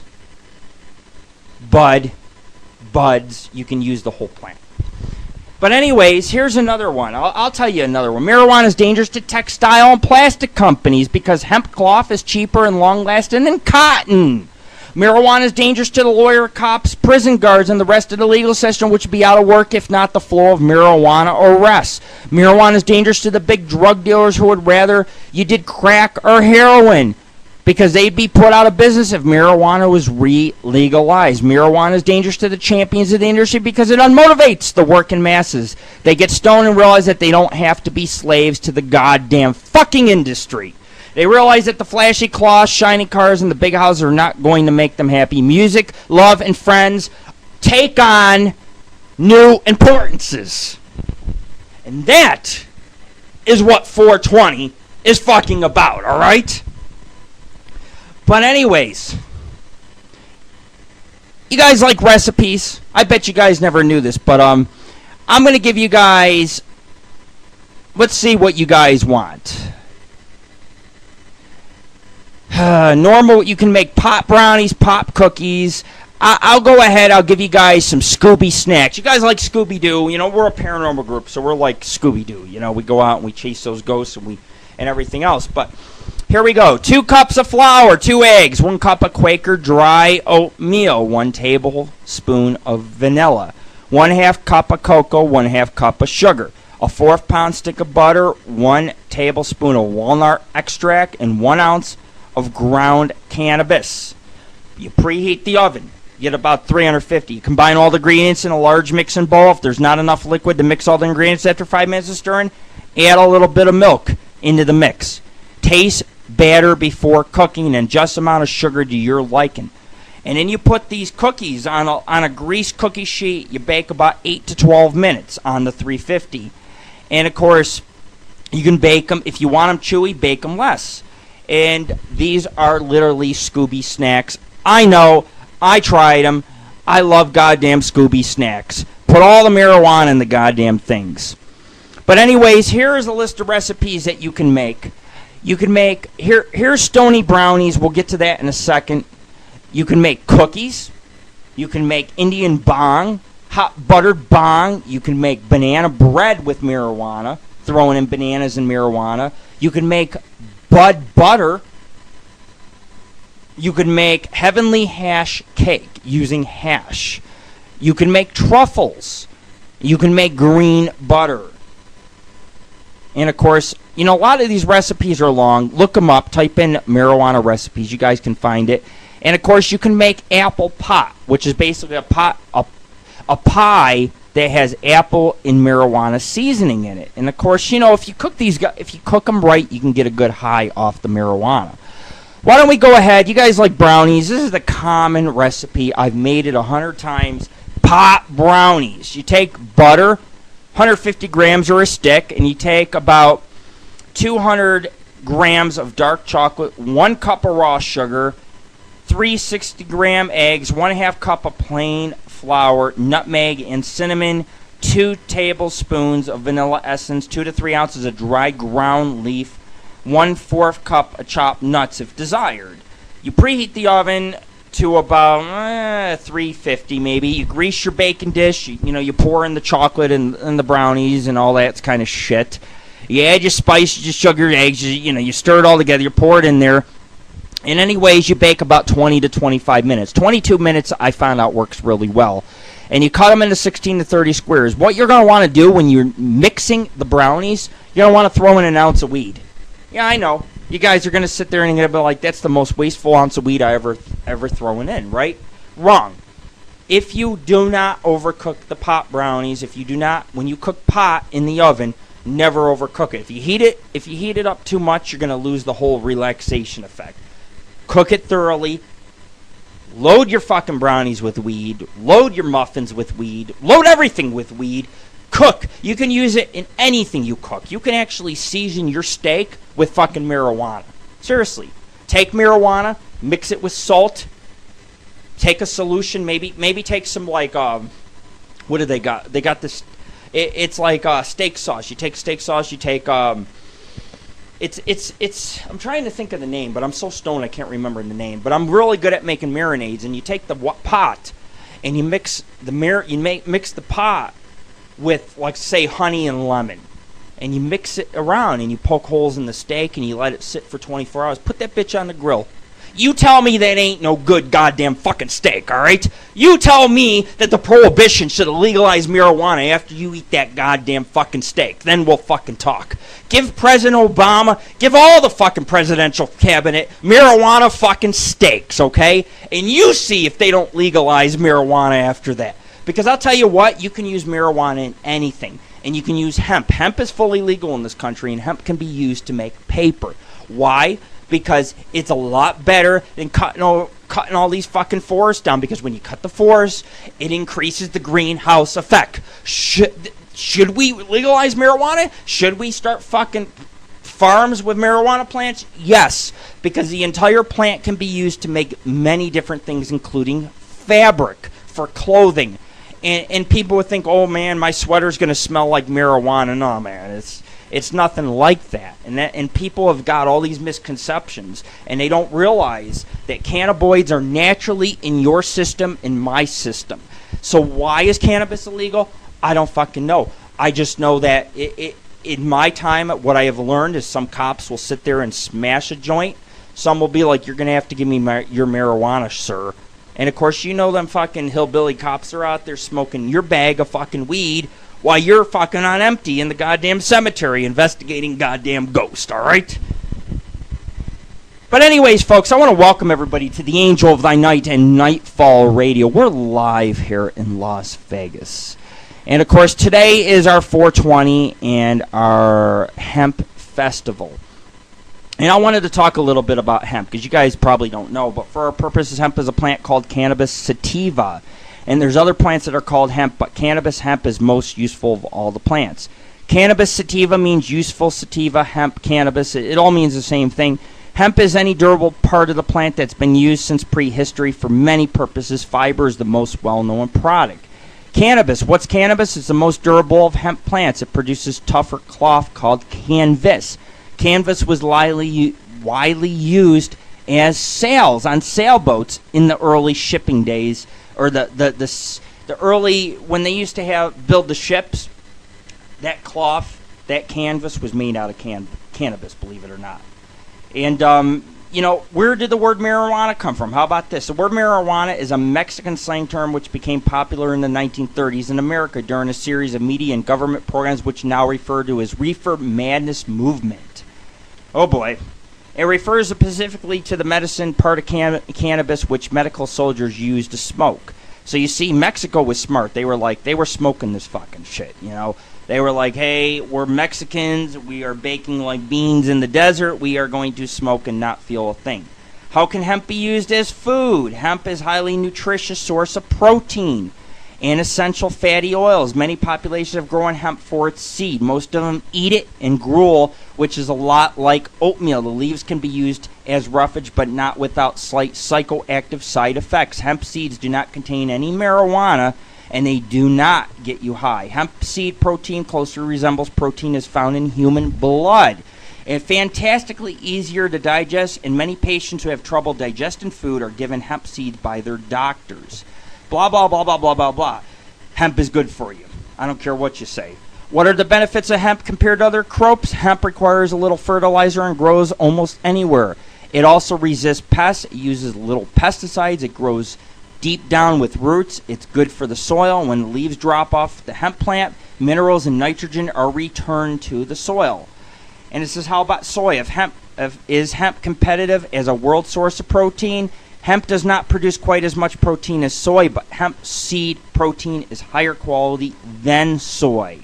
buds, you can use the whole plant. But anyways, here's another one. I'll tell you another one. Marijuana is dangerous to textile and plastic companies because hemp cloth is cheaper and long-lasting than cotton. Marijuana is dangerous to the lawyer, cops, prison guards, and the rest of the legal system, which would be out of work if not the flow of marijuana arrests. Marijuana is dangerous to the big drug dealers who would rather you did crack or heroin, because they'd be put out of business if marijuana was legalized. Marijuana is dangerous to the champions of the industry because it unmotivates the working masses. They get stoned and realize that they don't have to be slaves to the goddamn fucking industry. They realize that the flashy cloths, shiny cars, and the big houses are not going to make them happy. Music, love, and friends take on new importances. And that is what 420 is fucking about, alright? But anyways, you guys like recipes? I bet you guys never knew this, but I'm going to give you guys, let's see what you guys want. Normal, you can make pop brownies, pop cookies. I'll go ahead, I'll give you guys some Scooby snacks. You guys like Scooby-Doo? You know, we're a paranormal group, so we're like Scooby-Doo. You know, we go out and we chase those ghosts and everything else, but here we go. 2 cups of flour, 2 eggs, 1 cup of Quaker dry oatmeal, 1 tablespoon of vanilla, 1/2 cup of cocoa, 1/2 cup of sugar, a 1/4 pound stick of butter, 1 tablespoon of walnut extract, and 1 ounce of ground cannabis. You preheat the oven. You get about 350. You combine all the ingredients in a large mixing bowl. If there's not enough liquid to mix all the ingredients after 5 minutes of stirring, add a little bit of milk into the mix. Taste batter before cooking and just amount of sugar to your liking. And then you put these cookies on a greased cookie sheet. You bake about 8 to 12 minutes on the 350. And of course, you can bake them, if you want them chewy, bake them less. And these are literally Scooby snacks. I know, I tried them. I love goddamn Scooby snacks. Put all the marijuana in the goddamn things. But anyways, here is a list of recipes that you can make. You can make, here's stony brownies. We'll get to that in a second. You can make cookies. You can make Indian bong, hot buttered bong. You can make banana bread with marijuana, throwing in bananas and marijuana. You can make bud butter. You can make heavenly hash cake using hash. You can make truffles. You can make green butter. And of course, you know, a lot of these recipes are long. Look them up. Type in marijuana recipes. You guys can find it. And of course, you can make apple pot, which is basically a pie that has apple and marijuana seasoning in it. And of course, you know, if you cook them right, you can get a good high off the marijuana. Why don't we go ahead? You guys like brownies? This is the common recipe. I've made it 100 times. Pot brownies. You take butter, 150 grams or a stick, and you take about 200 grams of dark chocolate, 1 cup of raw sugar, 360-gram eggs, 1/2 cup of plain flour, nutmeg, and cinnamon, 2 tablespoons of vanilla essence, 2 to 3 ounces of dry ground leaf, 1/4 cup of chopped nuts if desired. You preheat the oven to about 350 maybe. You grease your baking dish. You pour in the chocolate and the brownies and all that kind of shit. You add your spice, your sugar, your eggs. You stir it all together. You pour it in there. And anyways, you bake about 20 to 25 minutes. 22 minutes I found out works really well. And you cut them into 16 to 30 squares. What you're going to want to do when you're mixing the brownies, you're going to want to throw in an ounce of weed. Yeah, I know. You guys are going to sit there and you're going to be like, that's the most wasteful ounce of weed I ever thrown in, right? Wrong. If you do not overcook the pot brownies, when you cook pot in the oven, never overcook it. If you heat it up too much, you're going to lose the whole relaxation effect. Cook it thoroughly. Load your fucking brownies with weed. Load your muffins with weed. Load everything with weed. Cook. You can use it in anything you cook. You can actually season your steak with fucking marijuana. Seriously. Take marijuana, mix it with salt. Take a solution, maybe take some like what do they got? They got this. It's like steak sauce. You take steak sauce. You take It's. I'm trying to think of the name, but I'm so stoned I can't remember the name. But I'm really good at making marinades. And you take the pot, and you mix the mix the pot with, like, say, honey and lemon, and you mix it around and you poke holes in the steak and you let it sit for 24 hours. Put that bitch on the grill. You tell me that ain't no good goddamn fucking steak, all right? You tell me that the prohibition should have legalized marijuana after you eat that goddamn fucking steak. Then we'll fucking talk. Give President Obama, give all the fucking presidential cabinet marijuana fucking steaks, okay? And you see if they don't legalize marijuana after that. Because I'll tell you what, you can use marijuana in anything. And you can use hemp. Hemp is fully legal in this country, and hemp can be used to make paper. Why? Because it's a lot better than cutting all these fucking forests down. Because when you cut the forest, it increases the greenhouse effect. Should we legalize marijuana? Should we start fucking farms with marijuana plants? Yes, because the entire plant can be used to make many different things, including fabric for clothing. And people would think, oh man, my sweater's going to smell like marijuana. No, man, it's nothing like that. And people have got all these misconceptions, and they don't realize that cannabinoids are naturally in your system, in my system. So why is cannabis illegal? I don't fucking know. I just know that in my time, what I have learned is some cops will sit there and smash a joint. Some will be like, you're going to have to give me your marijuana, sir. And, of course, you know them fucking hillbilly cops are out there smoking your bag of fucking weed while you're fucking on empty in the goddamn cemetery investigating goddamn ghosts, all right? But anyways, folks, I want to welcome everybody to the Angel of Thy Night and Nightfall Radio. We're live here in Las Vegas. And, of course, today is our 420 and our hemp festival. And I wanted to talk a little bit about hemp, because you guys probably don't know, but for our purposes, hemp is a plant called cannabis sativa. And there's other plants that are called hemp, but cannabis hemp is most useful of all the plants. Cannabis sativa means useful sativa, hemp, cannabis. It all means the same thing. Hemp is any durable part of the plant that's been used since prehistory for many purposes. Fiber is the most well-known product. Cannabis. What's cannabis? It's the most durable of hemp plants. It produces tougher cloth called canvas. Canvas was widely used as sails on sailboats in the early shipping days, or the early, when they used to build the ships. That cloth, that canvas was made out of cannabis, believe it or not. And where did the word marijuana come from? How about this? The word marijuana is a Mexican slang term which became popular in the 1930s in America during a series of media and government programs which now refer to as reefer madness movement. Oh boy. It refers specifically to the medicine part of cannabis which medical soldiers use to smoke. So you see, Mexico was smart. They were smoking this fucking shit, you know. They were like, hey, we're Mexicans. We are baking like beans in the desert. We are going to smoke and not feel a thing. How can hemp be used as food? Hemp is a highly nutritious source of protein and essential fatty oils. Many populations have grown hemp for its seed. Most of them eat it and gruel, which is a lot like oatmeal. The leaves can be used as roughage, but not without slight psychoactive side effects. Hemp seeds do not contain any marijuana, and they do not get you high. Hemp seed protein closely resembles protein is found in human blood. And fantastically easier to digest, and many patients who have trouble digesting food are given hemp seeds by their doctors. Blah, blah, blah, blah, blah, blah, blah. Hemp is good for you. I don't care what you say. What are the benefits of hemp compared to other crops? Hemp requires a little fertilizer and grows almost anywhere. It also resists pests. It uses little pesticides. It grows deep down with roots. It's good for the soil. When the leaves drop off the hemp plant, minerals and nitrogen are returned to the soil. And it says, how about soy? Is hemp competitive as a world source of protein? Hemp does not produce quite as much protein as soy, but hemp seed protein is higher quality than soy.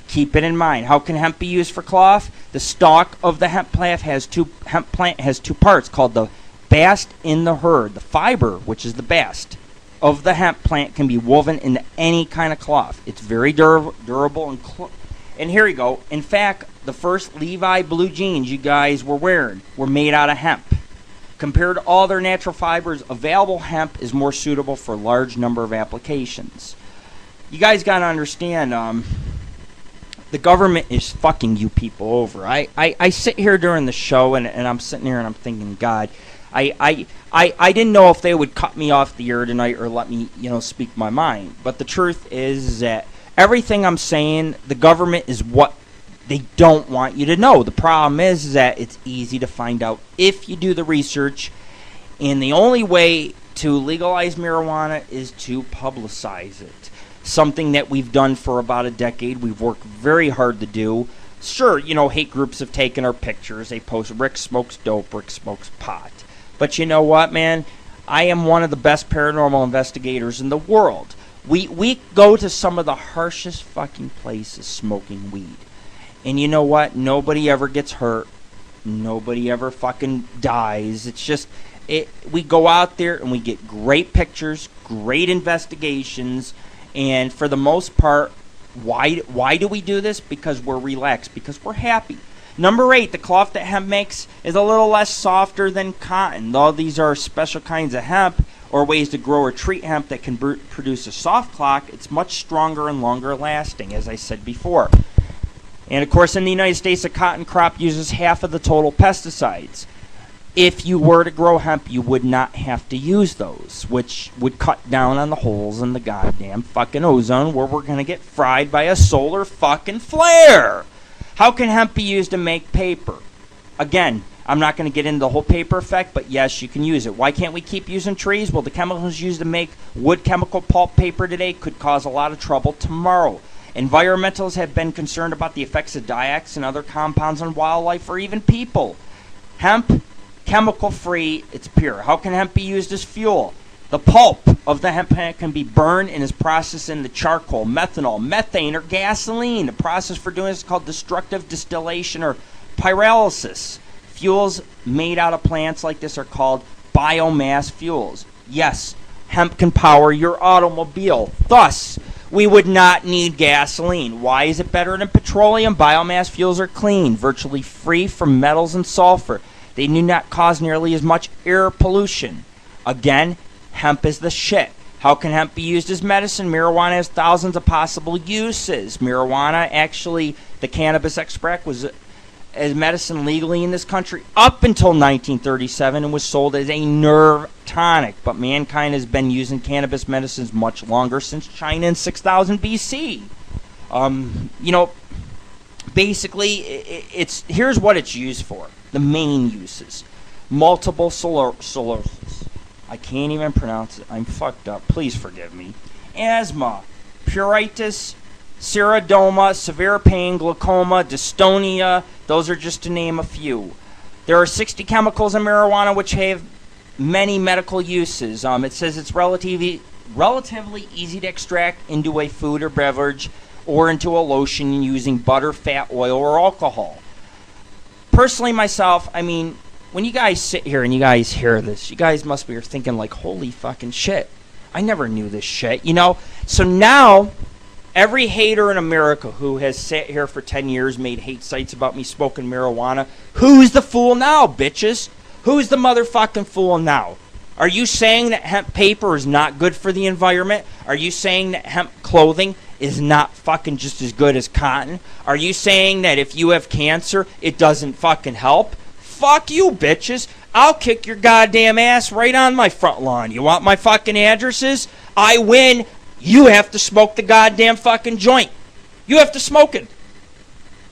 Keep it in mind. How can hemp be used for cloth? The stalk of the hemp plant has two parts called the bast and the hurd. The fiber, which is the bast of the hemp plant, can be woven into any kind of cloth. It's very durable and here you go. In fact, the first Levi blue jeans you guys were wearing were made out of hemp. Compared to all their natural fibers, available hemp is more suitable for a large number of applications. You guys got to understand, the government is fucking you people over. I sit here during the show, and I'm sitting here and I'm thinking, God, I didn't know if they would cut me off the air tonight or let me, speak my mind. But the truth is that everything I'm saying, the government is what they don't want you to know. The problem is that it's easy to find out if you do the research, and the only way to legalize marijuana is to publicize it. Something that we've done for about a decade. We've worked very hard to do. Sure, hate groups have taken our pictures. They post, Rick smokes dope, Rick smokes pot. But you know what, man? I am one of the best paranormal investigators in the world. We go to some of the harshest fucking places smoking weed. And you know what? Nobody ever gets hurt. Nobody ever fucking dies. It's just, we go out there and we get great pictures, great investigations, and for the most part, why do we do this? Because we're relaxed, because we're happy. Number 8, the cloth that hemp makes is a little less softer than cotton. Though these are special kinds of hemp, or ways to grow or treat hemp that can produce a soft cloth, it's much stronger and longer lasting, as I said before. And of course, in the United States, the cotton crop uses half of the total pesticides. If you were to grow hemp, you would not have to use those, which would cut down on the holes in the goddamn fucking ozone where we're going to get fried by a solar fucking flare. How can hemp be used to make paper? Again, I'm not going to get into the whole paper effect, but yes, you can use it. Why can't we keep using trees? Well, the chemicals used to make wood chemical pulp paper today could cause a lot of trouble tomorrow. Environmentalists have been concerned about the effects of dioxins and other compounds on wildlife or even people. Hemp, chemical-free, it's pure. How can hemp be used as fuel? The pulp of the hemp plant can be burned and is processed into charcoal, methanol, methane, or gasoline. The process for doing this is called destructive distillation or pyrolysis. Fuels made out of plants like this are called biomass fuels. Yes, hemp can power your automobile. Thus, we would not need gasoline. Why is it better than petroleum? Biomass fuels are clean, virtually free from metals and sulfur. They do not cause nearly as much air pollution. Again, hemp is the shit. How can hemp be used as medicine? Marijuana has thousands of possible uses. Marijuana, actually, the cannabis extract was as medicine legally in this country up until 1937 and was sold as a nerve tonic. But mankind has been using cannabis medicines much longer, since China in 6000 BC. Basically, here's what it's used for. The main uses: multiple sclerosis. I can't even pronounce it. I'm fucked up. Please forgive me. Asthma, pruritus, xeroderma, severe pain, glaucoma, dystonia. Those are just to name a few. There are 60 chemicals in marijuana which have many medical uses. It says it's relatively easy to extract into a food or beverage or into a lotion using butter, fat, oil, or alcohol. Personally, myself, I mean, when you guys sit here and you guys hear this, you guys must be thinking like, holy fucking shit, I never knew this shit, So now, every hater in America who has sat here for 10 years, made hate sites about me smoking marijuana, who's the fool now, bitches? Who's the motherfucking fool now? Are you saying that hemp paper is not good for the environment? Are you saying that hemp clothing is not fucking just as good as cotton? Are you saying that if you have cancer, it doesn't fucking help? Fuck you, bitches. I'll kick your goddamn ass right on my front lawn. You want my fucking addresses? I win. You have to smoke the goddamn fucking joint. You have to smoke it.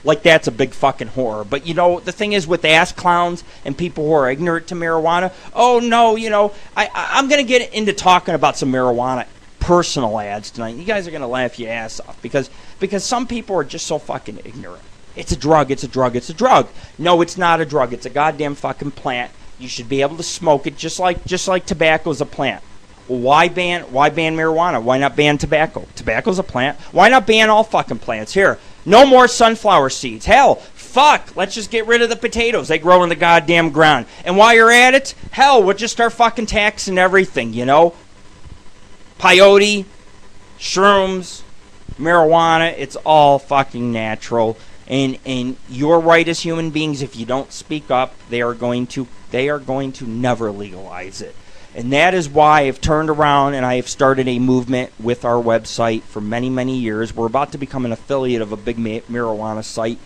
Like that's a big fucking horror. But the thing is with ass clowns and people who are ignorant to marijuana, oh no, I'm going to get into talking about some marijuana personal ads tonight. You guys are going to laugh your ass off because some people are just so fucking ignorant. It's a drug, it's a drug, it's a drug. No, it's not a drug. It's a goddamn fucking plant. You should be able to smoke it just like tobacco is a plant. Well, why ban marijuana? Why not ban tobacco? Tobacco's a plant. Why not ban all fucking plants? Here, no more sunflower seeds. Hell, fuck, let's just get rid of the potatoes. They grow in the goddamn ground. And while you're at it, hell, we'll just start fucking taxing everything, Peyote, shrooms, marijuana, it's all fucking natural. And you're right as human beings. If you don't speak up, they are going to never legalize it. And that is why I've turned around and I have started a movement with our website for many, many years. We're about to become an affiliate of a big marijuana site.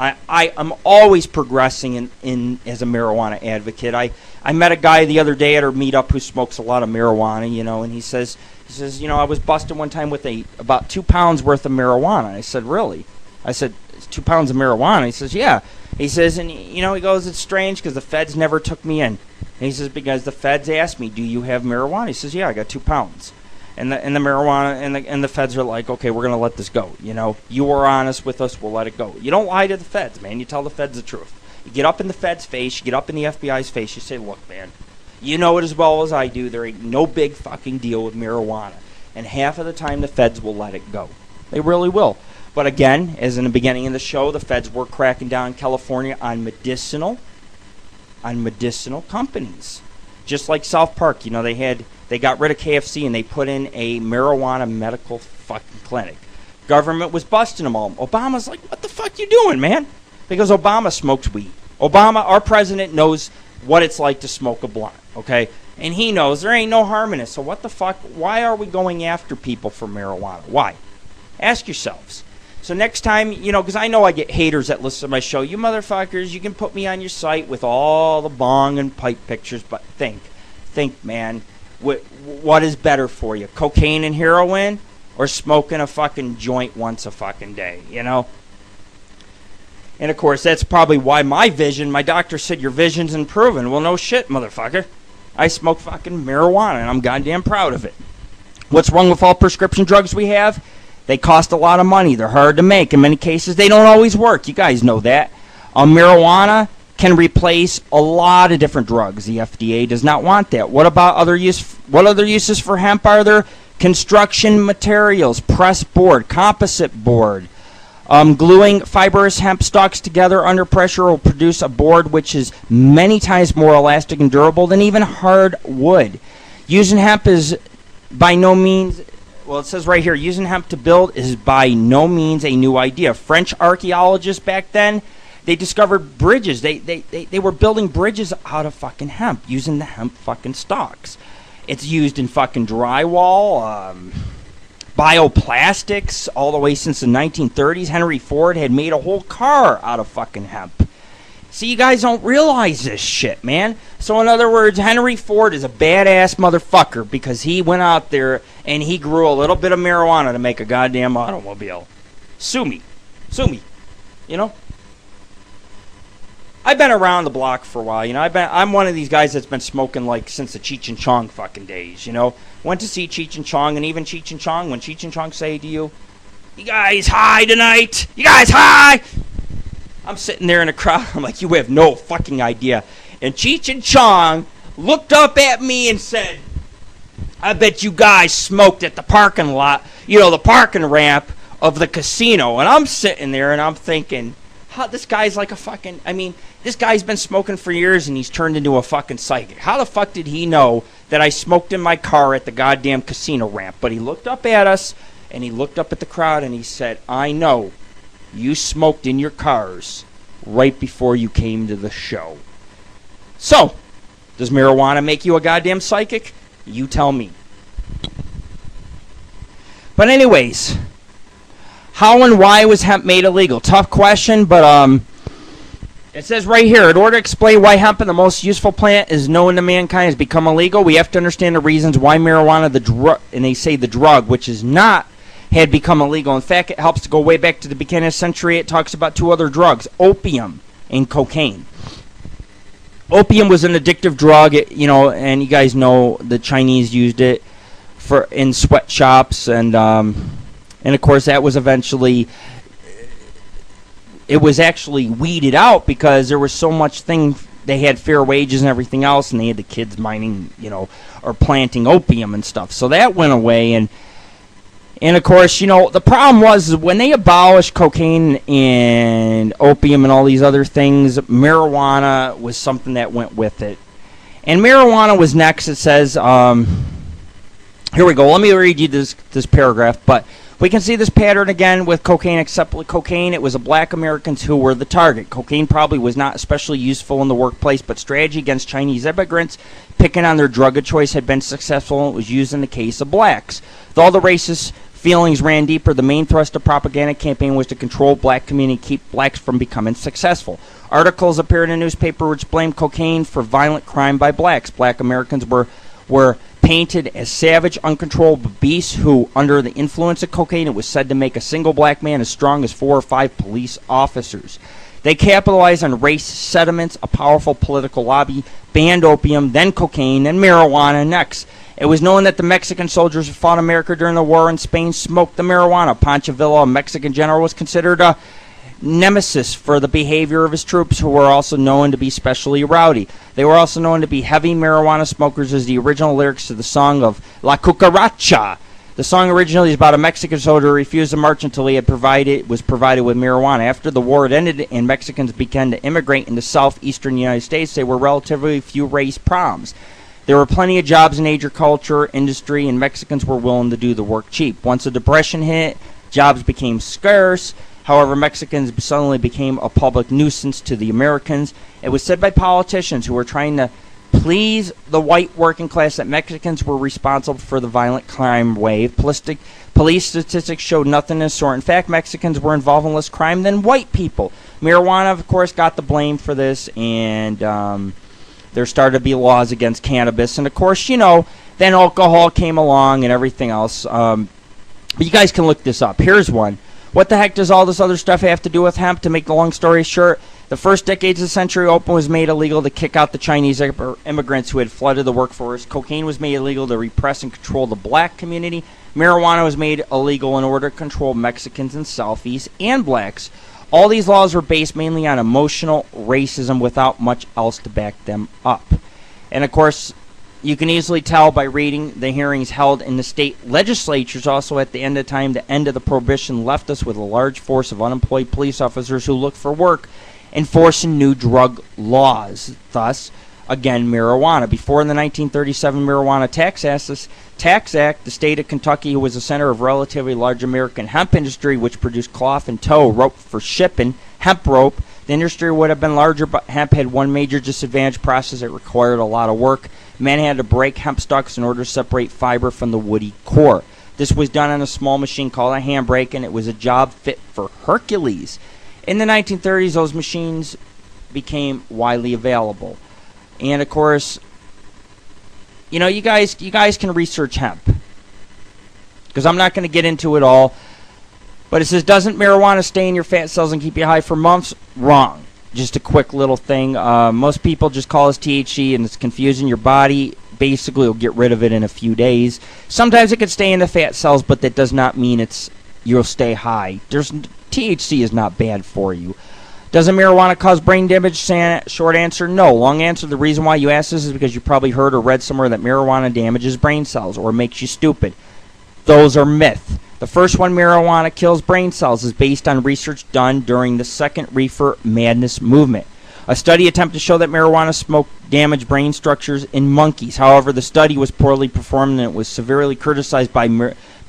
I'm always progressing in as a marijuana advocate. I met a guy the other day at our meetup who smokes a lot of marijuana, and he says, He says, I was busted one time with about 2 pounds worth of marijuana. I said, really? I said, 2 pounds of marijuana? He says, yeah. He says, and he goes, it's strange because the feds never took me in. And he says, because the feds asked me, do you have marijuana? He says, yeah, I got 2 pounds. And the marijuana and the feds are like, okay, we're going to let this go. You were honest with us, we'll let it go. You don't lie to the feds, man. You tell the feds the truth. You get up in the feds' face, you get up in the FBI's face, you say, look, man, you know it as well as I do. There ain't no big fucking deal with marijuana. And half of the time the feds will let it go. They really will. But again, as in the beginning of the show, the feds were cracking down in California on medicinal companies. Just like South Park, they got rid of KFC and they put in a marijuana medical fucking clinic. Government was busting them all. Obama's like, what the fuck you doing, man? Because Obama smokes weed. Obama, our president, knows what it's like to smoke a blunt, okay? And he knows there ain't no harm in it. So what the fuck? Why are we going after people for marijuana? Why? Ask yourselves. So next time, because I know I get haters that listen to my show. You motherfuckers, you can put me on your site with all the bong and pipe pictures, but think, man. What is better for you, cocaine and heroin, or smoking a fucking joint once a fucking day, And of course, that's probably why my doctor said your vision's improving. Well, no shit, motherfucker. I smoke fucking marijuana, and I'm goddamn proud of it. What's wrong with all prescription drugs we have? They cost a lot of money. They're hard to make. In many cases, they don't always work. You guys know that. Marijuana can replace a lot of different drugs. The FDA does not want that. What other uses for hemp are there? Construction materials, press board, composite board. Gluing fibrous hemp stalks together under pressure will produce a board which is many times more elastic and durable than even hard wood. Using hemp is by no means, it says right here, using hemp to build is by no means a new idea. French archaeologists back then, they discovered bridges. They were building bridges out of fucking hemp, using the hemp fucking stalks. It's used in fucking drywall, bioplastics, all the way since the 1930s. Henry Ford had made a whole car out of fucking hemp. See, you guys don't realize this shit, man. So in other words, Henry Ford is a badass motherfucker because he went out there and he grew a little bit of marijuana to make a goddamn automobile. Sue me. I've been around the block for a while, I'm one of these guys that's been smoking since the Cheech and Chong fucking days, Went to see Cheech and Chong, and even Cheech and Chong, when Cheech and Chong say to you guys high tonight? You guys high? I'm sitting there in a crowd, I'm like, you have no fucking idea. And Cheech and Chong looked up at me and said, I bet you guys smoked at the parking lot, the parking ramp of the casino. And I'm sitting there and I'm thinking, this guy's like a fucking, this guy's been smoking for years and he's turned into a fucking psychic. How the fuck did he know that I smoked in my car at the goddamn casino ramp? But he looked up at us and he looked up at the crowd and he said, I know you smoked in your cars right before you came to the show. So, does marijuana make you a goddamn psychic? You tell me. But anyways, how and why was hemp made illegal? Tough question, but it says right here, in order to explain why hemp, the most useful plant, is known to mankind, has become illegal, we have to understand the reasons why marijuana, and they say the drug, which is not, had become illegal. In fact, it helps to go way back to the beginning of the century. It talks about 2 other drugs, opium and cocaine. Opium was an addictive drug, and you guys know the Chinese used it in sweatshops, and of course that was eventually, it was actually weeded out because there was so much they had fair wages and everything else, and they had the kids mining, or planting opium and stuff. So that went away, and of course, the problem was when they abolished cocaine and opium and all these other things, marijuana was something that went with it. And marijuana was next. It says, here we go. Let me read you this paragraph, but we can see this pattern again with cocaine, except with cocaine, it was the black Americans who were the target. Cocaine probably was not especially useful in the workplace, but strategy against Chinese immigrants picking on their drug of choice had been successful, and it was used in the case of blacks. Though all the racist feelings ran deeper, the main thrust of propaganda campaign was to control black community and keep blacks from becoming successful. Articles appeared in the newspaper which blamed cocaine for violent crime by blacks. Black Americans were painted as savage, uncontrollable beasts who, under the influence of cocaine, it was said to make a single black man as strong as 4 or 5 police officers. They capitalized on race sentiments, a powerful political lobby, banned opium, then cocaine, then marijuana next. It was known that the Mexican soldiers who fought America during the war in Spain smoked the marijuana. Pancho Villa, a Mexican general, was considered a nemesis for the behavior of his troops, who were also known to be especially rowdy. They were also known to be heavy marijuana smokers, as the original lyrics to the song of La Cucaracha. The song originally is about a Mexican soldier who refused to march until he was provided with marijuana. After the war had ended and Mexicans began to immigrate into southeastern United States, there were relatively few race problems. There were plenty of jobs in agriculture, industry, and Mexicans were willing to do the work cheap. Once the Depression hit, jobs became scarce. However, Mexicans suddenly became a public nuisance to the Americans. It was said by politicians who were trying to please the white working class that Mexicans were responsible for the violent crime wave. Police statistics showed nothing of the sort. In fact, Mexicans were involved in less crime than white people. Marijuana, of course, got the blame for this, and there started to be laws against cannabis. And, of course, then alcohol came along and everything else. But you guys can look this up. Here's one. What the heck does all this other stuff have to do with hemp? To make the long story short, the first decades of the century, opium was made illegal to kick out the Chinese immigrants who had flooded the workforce. Cocaine was made illegal to repress and control the black community. Marijuana was made illegal in order to control Mexicans in Southeast and blacks. All these laws were based mainly on emotional racism without much else to back them up. And, of course, you can easily tell by reading the hearings held in the state legislatures. Also, at the end of time, the end of the Prohibition left us with a large force of unemployed police officers who looked for work, enforcing new drug laws. Thus, again, marijuana. Before the 1937 Marijuana Tax Act, the state of Kentucky, who was the center of relatively large American hemp industry, which produced cloth and tow, rope for shipping, hemp rope. The industry would have been larger, but hemp had one major disadvantage: process. It required a lot of work. Men had to break hemp stalks in order to separate fiber from the woody core. This was done on a small machine called a handbrake, and it was a job fit for Hercules. In the 1930s, those machines became widely available. And, of course, you guys can research hemp, because I'm not going to get into it all. But it says, doesn't marijuana stay in your fat cells and keep you high for months? Wrong. Just a quick little thing. Most people just call this THC, and it's confusing. Your body basically will get rid of it in a few days. Sometimes it can stay in the fat cells, but that does not mean you'll stay high. THC is not bad for you. Doesn't marijuana cause brain damage? Short answer, no. Long answer, the reason why you ask this is because you probably heard or read somewhere that marijuana damages brain cells or makes you stupid. Those are myth. The first one, marijuana kills brain cells, is based on research done during the second reefer madness movement. A study attempted to show that marijuana smoke damaged brain structures in monkeys. However, the study was poorly performed, and it was severely criticized by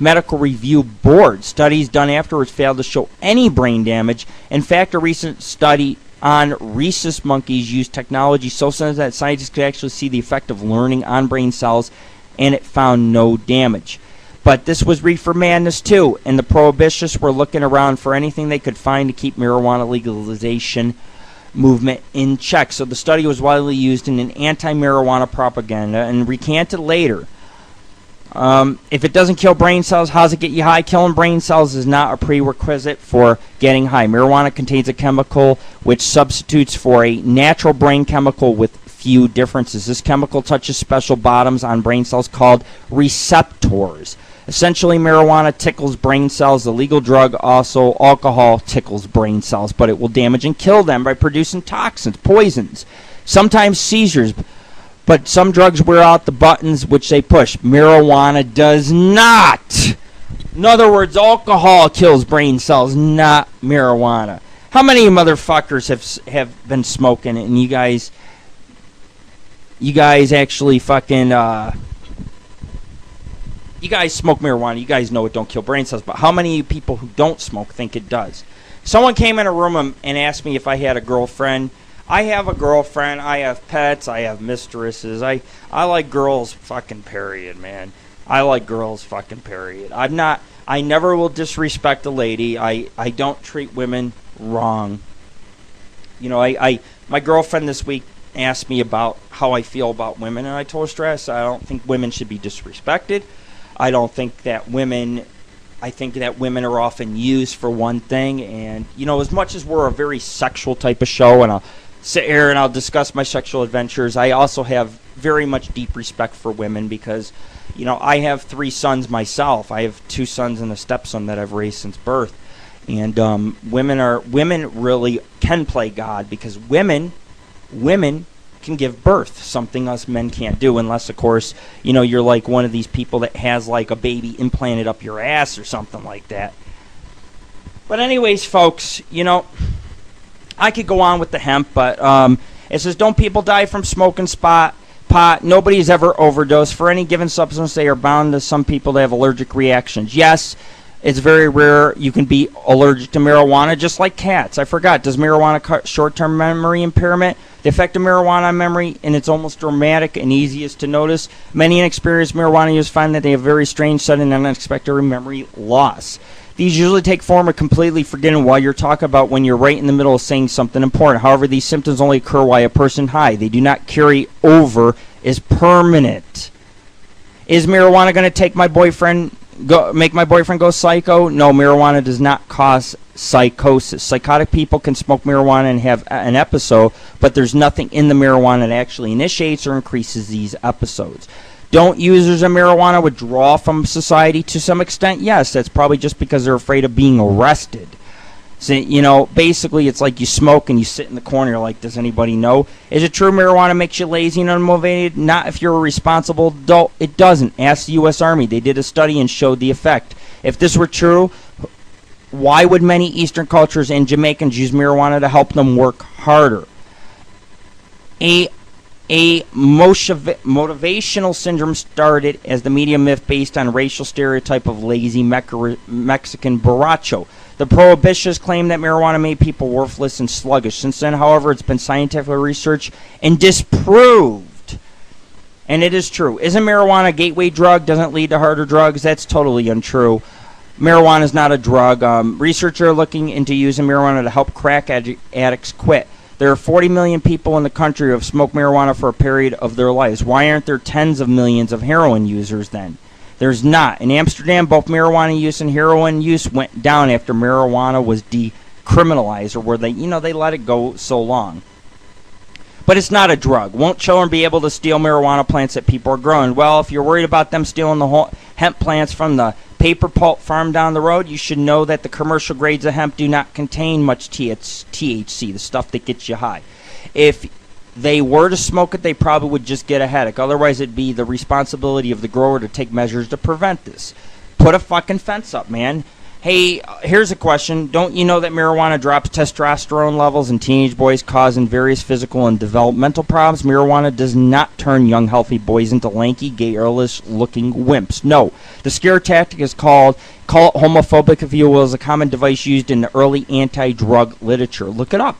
medical review boards. Studies done afterwards failed to show any brain damage. In fact, a recent study on rhesus monkeys used technology so sensitive that scientists could actually see the effect of learning on brain cells, and it found no damage. But this was reefer madness too, and the prohibitionists were looking around for anything they could find to keep marijuana legalization movement in check. So the study was widely used in an anti-marijuana propaganda and recanted later. If it doesn't kill brain cells, how does it get you high? Killing brain cells is not a prerequisite for getting high. Marijuana contains a chemical which substitutes for a natural brain chemical with few differences. This chemical touches special bottoms on brain cells called receptors. Essentially, marijuana tickles brain cells. The legal drug, also alcohol, tickles brain cells, but it will damage and kill them by producing toxins, poisons, sometimes seizures. But some drugs wear out the buttons which they push. Marijuana does not. In other words, alcohol kills brain cells, not marijuana. How many motherfuckers have been smoking it, and you guys actually fucking you guys smoke marijuana, you guys know it don't kill brain cells, but how many people who don't smoke think it does? Someone came in a room and asked me if I had a girlfriend. I have a girlfriend, I have pets, I have mistresses. I like girls fucking period, man. I like girls fucking period. I never will disrespect a lady. I don't treat women wrong. My girlfriend this week asked me about how I feel about women, and I told her straight, I don't think women should be disrespected. I don't think that women... I think that women are often used for one thing, and, you know, as much as we're a very sexual type of show, and I'll sit here and I'll discuss my sexual adventures, I also have very much deep respect for women because, you know, I have 3 sons myself. I have 2 sons and a stepson that I've raised since birth. And women really can play God because women can give birth, something us men can't do, unless, of course, you know, you're like one of these people that has like a baby implanted up your ass or something like that. But anyways, folks, you know, I could go on with the hemp, but it says, don't people die from smoking pot? Nobody's ever overdosed. For any given substance, they are bound to some people to have allergic reactions. Yes, it's very rare you can be allergic to marijuana, just like cats. I forgot, does marijuana cause short-term memory impairment? The effect of marijuana on memory, and it's almost dramatic and easiest to notice. Many inexperienced marijuana users find that they have very strange, sudden, and unexpected memory loss. These usually take form of completely forgetting what you're talking about when you're right in the middle of saying something important. However, these symptoms only occur while a person high. They do not carry over as permanent. Is marijuana going to take my boyfriend... make my boyfriend go psycho? No, marijuana does not cause psychosis. Psychotic people can smoke marijuana and have an episode, but there's nothing in the marijuana that actually initiates or increases these episodes. Don't users of marijuana withdraw from society to some extent? Yes, that's probably just because they're afraid of being arrested. So, you know, basically it's like you smoke and you sit in the corner like, does anybody know? Is it true marijuana makes you lazy and unmotivated? Not if you're a responsible adult. It doesn't. Ask the U.S. Army. They did a study and showed the effect. If this were true, why would many Eastern cultures and Jamaicans use marijuana to help them work harder? A motivational syndrome started as the media myth based on racial stereotype of lazy Mexican borracho. The prohibitionists claimed that marijuana made people worthless and sluggish. Since then, however, it's been scientifically researched and disproved. And it is true. Isn't marijuana a gateway drug? Doesn't lead to harder drugs? That's totally untrue. Marijuana is not a drug. Researchers are looking into using marijuana to help crack addicts quit. There are 40 million people in the country who have smoked marijuana for a period of their lives. Why aren't there tens of millions of heroin users then? There's not. In Amsterdam, both marijuana use and heroin use went down after marijuana was decriminalized, or where they let it go so long. But it's not a drug. Won't children be able to steal marijuana plants that people are growing? Well, if you're worried about them stealing the whole hemp plants from the paper pulp farm down the road, you should know that the commercial grades of hemp do not contain much THC, the stuff that gets you high. If they were to smoke it, they probably would just get a headache. Otherwise, it'd be the responsibility of the grower to take measures to prevent this. Put a fucking fence up, man. Hey, here's a question. Don't you know that marijuana drops testosterone levels in teenage boys, causing various physical and developmental problems? Marijuana does not turn young, healthy boys into lanky, gay-looking wimps. No. The scare tactic is call it homophobic, if you will, is a common device used in the early anti-drug literature. Look it up.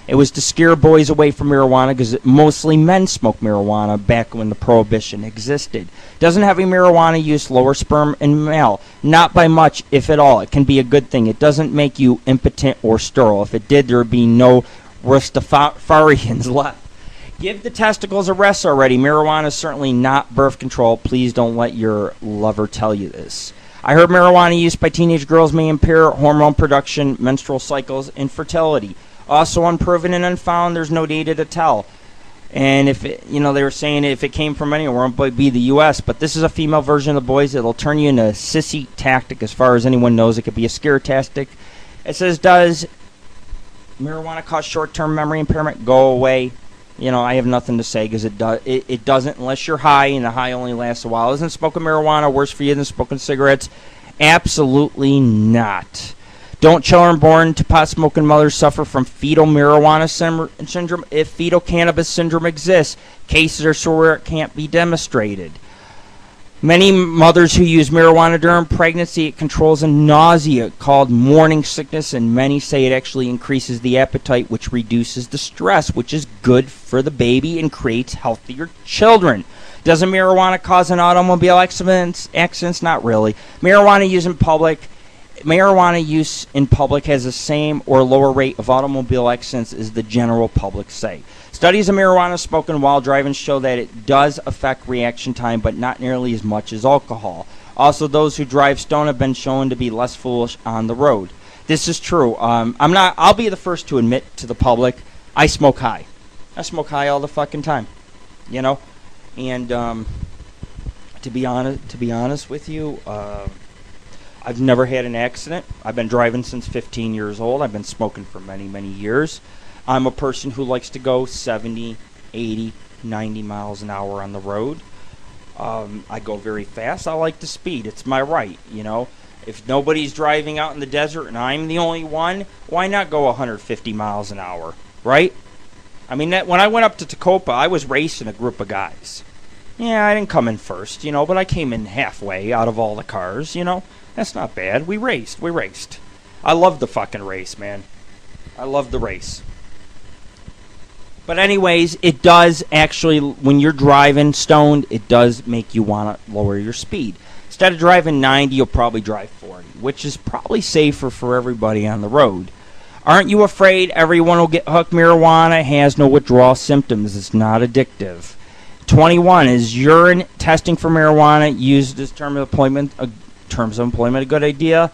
It was to scare boys away from marijuana because mostly men smoked marijuana back when the prohibition existed. Doesn't having marijuana use lower sperm in male? Not by much, if at all. It can be a good thing. It doesn't make you impotent or sterile. If it did, there would be no Rastafarians left. Give the testicles a rest already. Marijuana is certainly not birth control. Please don't let your lover tell you this. I heard marijuana use by teenage girls may impair hormone production, menstrual cycles, and fertility. Also unproven and unfound, there's no data to tell. And if it, they were saying if it came from anywhere, it would be the U.S. But this is a female version of the boys. It'll turn you into a sissy tactic as far as anyone knows. It could be a scare tactic. It says, does marijuana cause short-term memory impairment? Go away. I have nothing to say because it doesn't unless you're high, and the high only lasts a while. Isn't smoking marijuana worse for you than smoking cigarettes? Absolutely not. Don't children born to pot-smoking mothers suffer from fetal marijuana syndrome? If fetal cannabis syndrome exists, cases are so rare it can't be demonstrated. Many mothers who use marijuana during pregnancy, it controls a nausea called morning sickness, and many say it actually increases the appetite, which reduces the stress, which is good for the baby and creates healthier children. Doesn't marijuana cause an automobile accidents? Not really. Marijuana used in public marijuana use in public has the same or lower rate of automobile accidents as the general public say. Studies of marijuana smoking while driving show that it does affect reaction time, but not nearly as much as alcohol. Also, those who drive stoned have been shown to be less foolish on the road. This is true. I'll be the first to admit to the public, I smoke high. I smoke high all the fucking time, you know. And to be honest with you, I've never had an accident. I've been driving since 15 years old. I've been smoking for many, many years. I'm a person who likes to go 70, 80, 90 miles an hour on the road. I go very fast. I like to speed. It's my right, you know. If nobody's driving out in the desert and I'm the only one, why not go 150 miles an hour, right? I mean, when I went up to Tacopa, I was racing a group of guys. Yeah, I didn't come in first, you know, but I came in halfway out of all the cars, you know. That's not bad. We raced. I love the fucking race, man. I love the race. But anyways, it does actually, when you're driving stoned, it does make you want to lower your speed. Instead of driving 90, you'll probably drive 40, which is probably safer for everybody on the road. Aren't you afraid everyone will get hooked? Marijuana has no withdrawal symptoms. It's not addictive. 21, is urine testing for marijuana used as terms of employment a good idea?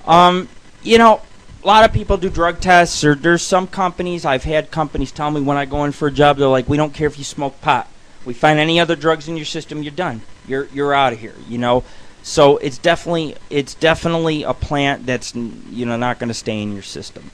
You know, a lot of people do drug tests, or there's some companies, I've had companies tell me when I go in for a job, they're like, we don't care if you smoke pot. We find any other drugs in your system, you're done. You're out of here, you know. So it's definitely a plant that's, you know, not going to stay in your system.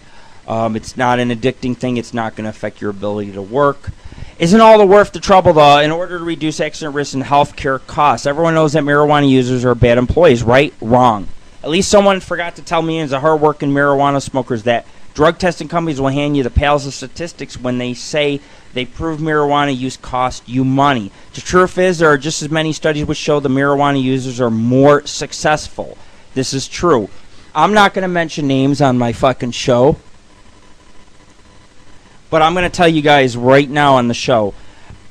It's not an addicting thing. It's not going to affect your ability to work. Isn't all the worth the trouble, though, in order to reduce accident risks and healthcare costs? Everyone knows that marijuana users are bad employees, right? Wrong. At least someone forgot to tell millions of hard-working marijuana smokers that drug testing companies will hand you the pails of statistics when they say they prove marijuana use costs you money. The truth is, there are just as many studies which show the marijuana users are more successful. This is true. I'm not going to mention names on my fucking show, but I'm going to tell you guys right now on the show,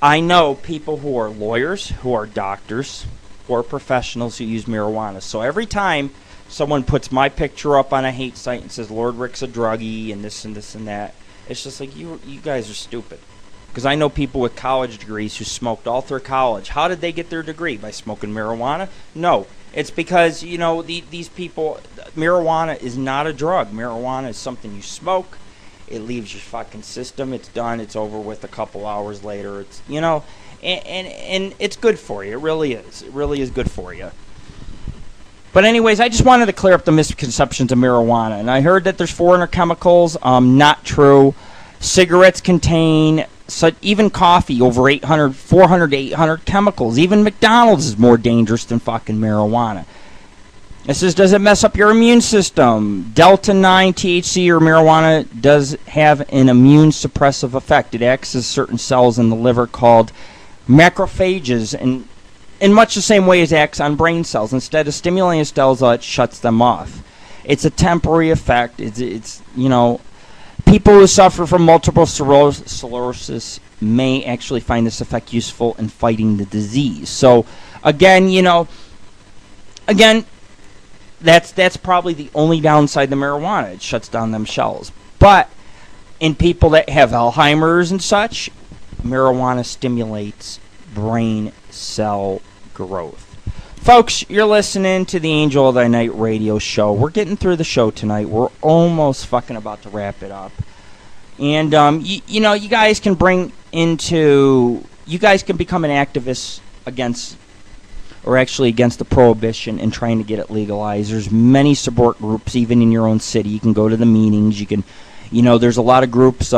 I know people who are lawyers, who are doctors, who are professionals who use marijuana. So every time someone puts my picture up on a hate site and says Lord Rick's a druggie and this and this and that, it's just like, you guys are stupid. Because I know people with college degrees who smoked all through college. How did they get their degree? By smoking marijuana? No. It's because, you know, these people, marijuana is not a drug. Marijuana is something you smoke. It leaves your fucking system. It's done. It's over with a couple hours later. It's, you know, and it's good for you. It really is. It really is good for you. But anyways, I just wanted to clear up the misconceptions of marijuana. And I heard that there's 400 chemicals. Not true. Cigarettes contain, even coffee, over 400 to 800 chemicals. Even McDonald's is more dangerous than fucking marijuana. It says, does it mess up your immune system? Delta-9 THC or marijuana does have an immune suppressive effect. It acts as certain cells in the liver called macrophages, and in much the same way as it acts on brain cells. Instead of stimulating cells, it shuts them off. It's a temporary effect. It's you know, people who suffer from multiple sclerosis may actually find this effect useful in fighting the disease. So, again, you know, that's probably the only downside to marijuana. It shuts down them cells. But in people that have Alzheimer's and such, marijuana stimulates brain cell growth. Folks, you're listening to the Angel of Thy Night radio show. We're getting through the show tonight. We're almost fucking about to wrap it up. And, you know, you guys can become an activist against the prohibition and trying to get it legalized. There's many support groups, even in your own city. You can go to the meetings. You can, you know, there's a lot of groups.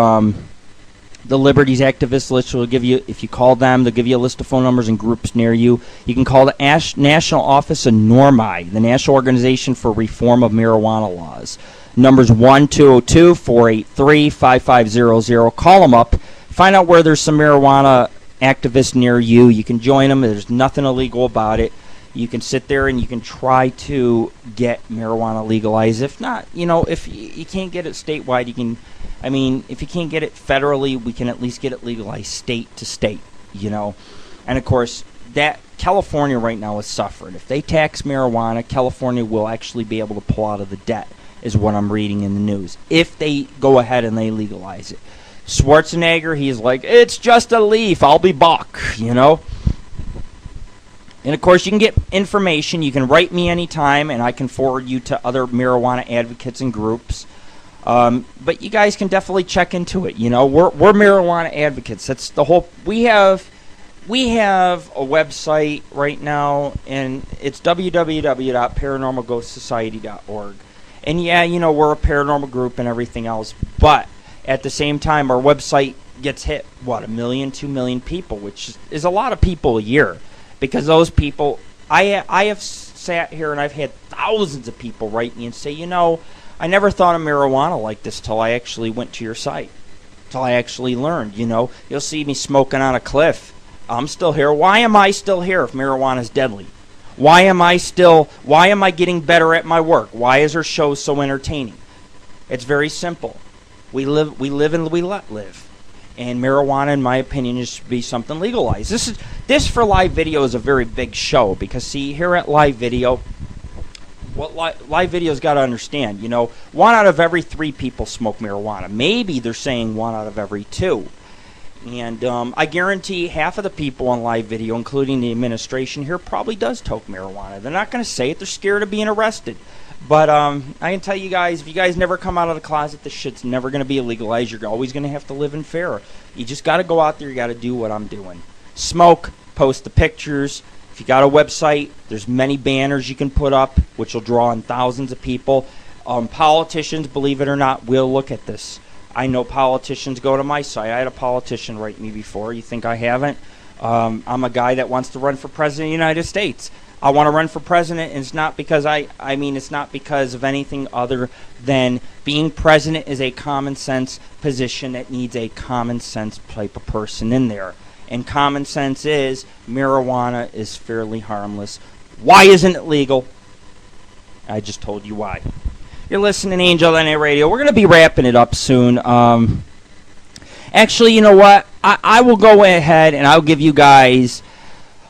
The Liberties Activist list will give you, if you call them, they'll give you a list of phone numbers and groups near you. You can call the National Office of NORMI, the National Organization for Reform of Marijuana Laws. Number's 1-202-483-5500. Call them up. Find out where there's some marijuana activists near you. You can join them. There's nothing illegal about it. You can sit there and you can try to get marijuana legalized. If not, you know, if you can't get it statewide, you can, I mean, if you can't get it federally, we can at least get it legalized state to state, you know. And, of course, that California right now is suffering. If they tax marijuana, California will actually be able to pull out of the debt, is what I'm reading in the news, if they go ahead and they legalize it. Schwarzenegger, he's like, it's just a leaf, I'll be back, you know. And of course, you can get information. You can write me anytime, and I can forward you to other marijuana advocates and groups. But you guys can definitely check into it. You know, we're marijuana advocates. That's the whole. We have a website right now, and it's www.paranormalghostsociety.org. And yeah, you know, we're a paranormal group and everything else, but at the same time, our website gets hit, 1 million, 2 million people, which is a lot of people a year. Because those people, I have sat here and I've had thousands of people write me and say, you know, I never thought of marijuana like this till I actually went to your site, till I actually learned. You know, you'll see me smoking on a cliff. I'm still here. Why am I still here if marijuana is deadly? Why am I getting better at my work? Why is our show so entertaining? It's very simple. We live and we let live. And marijuana, in my opinion, should be something legalized. This for live video is a very big show, because see, here at live video, what live video's got to understand, you know, 1 out of every 3 people smoke marijuana. Maybe they're saying 1 out of every 2. And I guarantee half of the people on live video, including the administration here, probably does toke marijuana. They're not going to say it. They're scared of being arrested. But I can tell you guys, if you guys never come out of the closet, this shit's never going to be legalized. You're always going to have to live in fear. You just got to go out there. You got to do what I'm doing. Smoke, post the pictures. If you got a website, there's many banners you can put up, which will draw in thousands of people. Politicians, believe it or not, will look at this. I know politicians go to my site. I had a politician write me before. You think I haven't? I'm a guy that wants to run for president of the United States. I want to run for president, and it's not because it's not because of anything other than being president is a common sense position that needs a common sense type of person in there. And common sense is marijuana is fairly harmless. Why isn't it legal? I just told you why. You're listening to Angel of the Night Radio. We're going to be wrapping it up soon. Actually, you know what? I will go ahead and I'll give you guys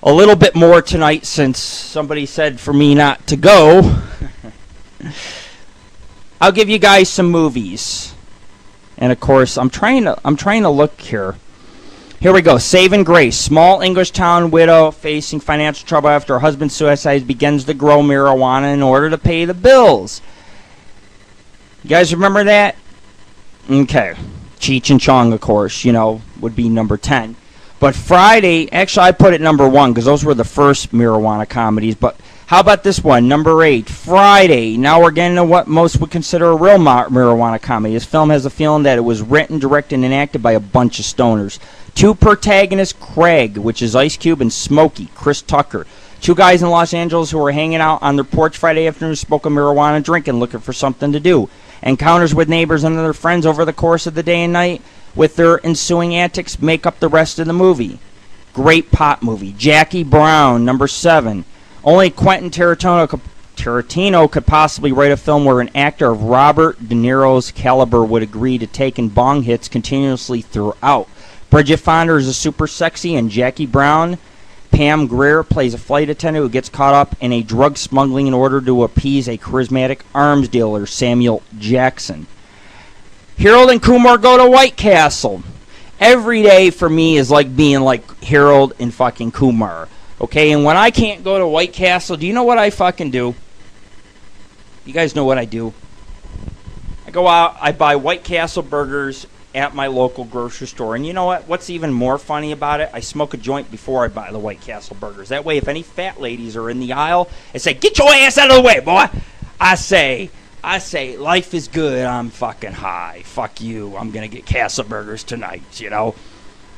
a little bit more tonight, since somebody said for me not to go. I'll give you guys some movies. And of course, I'm trying to look here. Here we go. Saving Grace. Small English town widow facing financial trouble after her husband's suicide begins to grow marijuana in order to pay the bills. You guys remember that? Okay. Cheech and Chong, of course, you know, would be number 10. But Friday, actually I put it number 1 because those were the first marijuana comedies. But how about this one, number 8, Friday. Now we're getting to what most would consider a real marijuana comedy. This film has a feeling that it was written, directed, and acted by a bunch of stoners. 2 protagonists, Craig, which is Ice Cube, and Smokey, Chris Tucker. 2 guys in Los Angeles who were hanging out on their porch Friday afternoon, smoking marijuana and drinking, looking for something to do. Encounters with neighbors and other friends over the course of the day and night, with their ensuing antics, make up the rest of the movie. Great pot movie. Jackie Brown, number 7. Only Quentin Tarantino could possibly write a film where an actor of Robert De Niro's caliber would agree to taking bong hits continuously throughout. Bridget Fonda is a super sexy, and Jackie Brown, Pam Grier, plays a flight attendant who gets caught up in a drug smuggling in order to appease a charismatic arms dealer, Samuel Jackson. Harold and Kumar go to White Castle. Every day for me is like being like Harold and fucking Kumar. Okay, and when I can't go to White Castle, do you know what I fucking do? You guys know what I do. I go out, I buy White Castle burgers at my local grocery store. And you know what? What's even more funny about it? I smoke a joint before I buy the White Castle burgers. That way, if any fat ladies are in the aisle and say, "Get your ass out of the way, boy," I say, life is good, I'm fucking high. Fuck you, I'm going to get Castle burgers tonight, you know.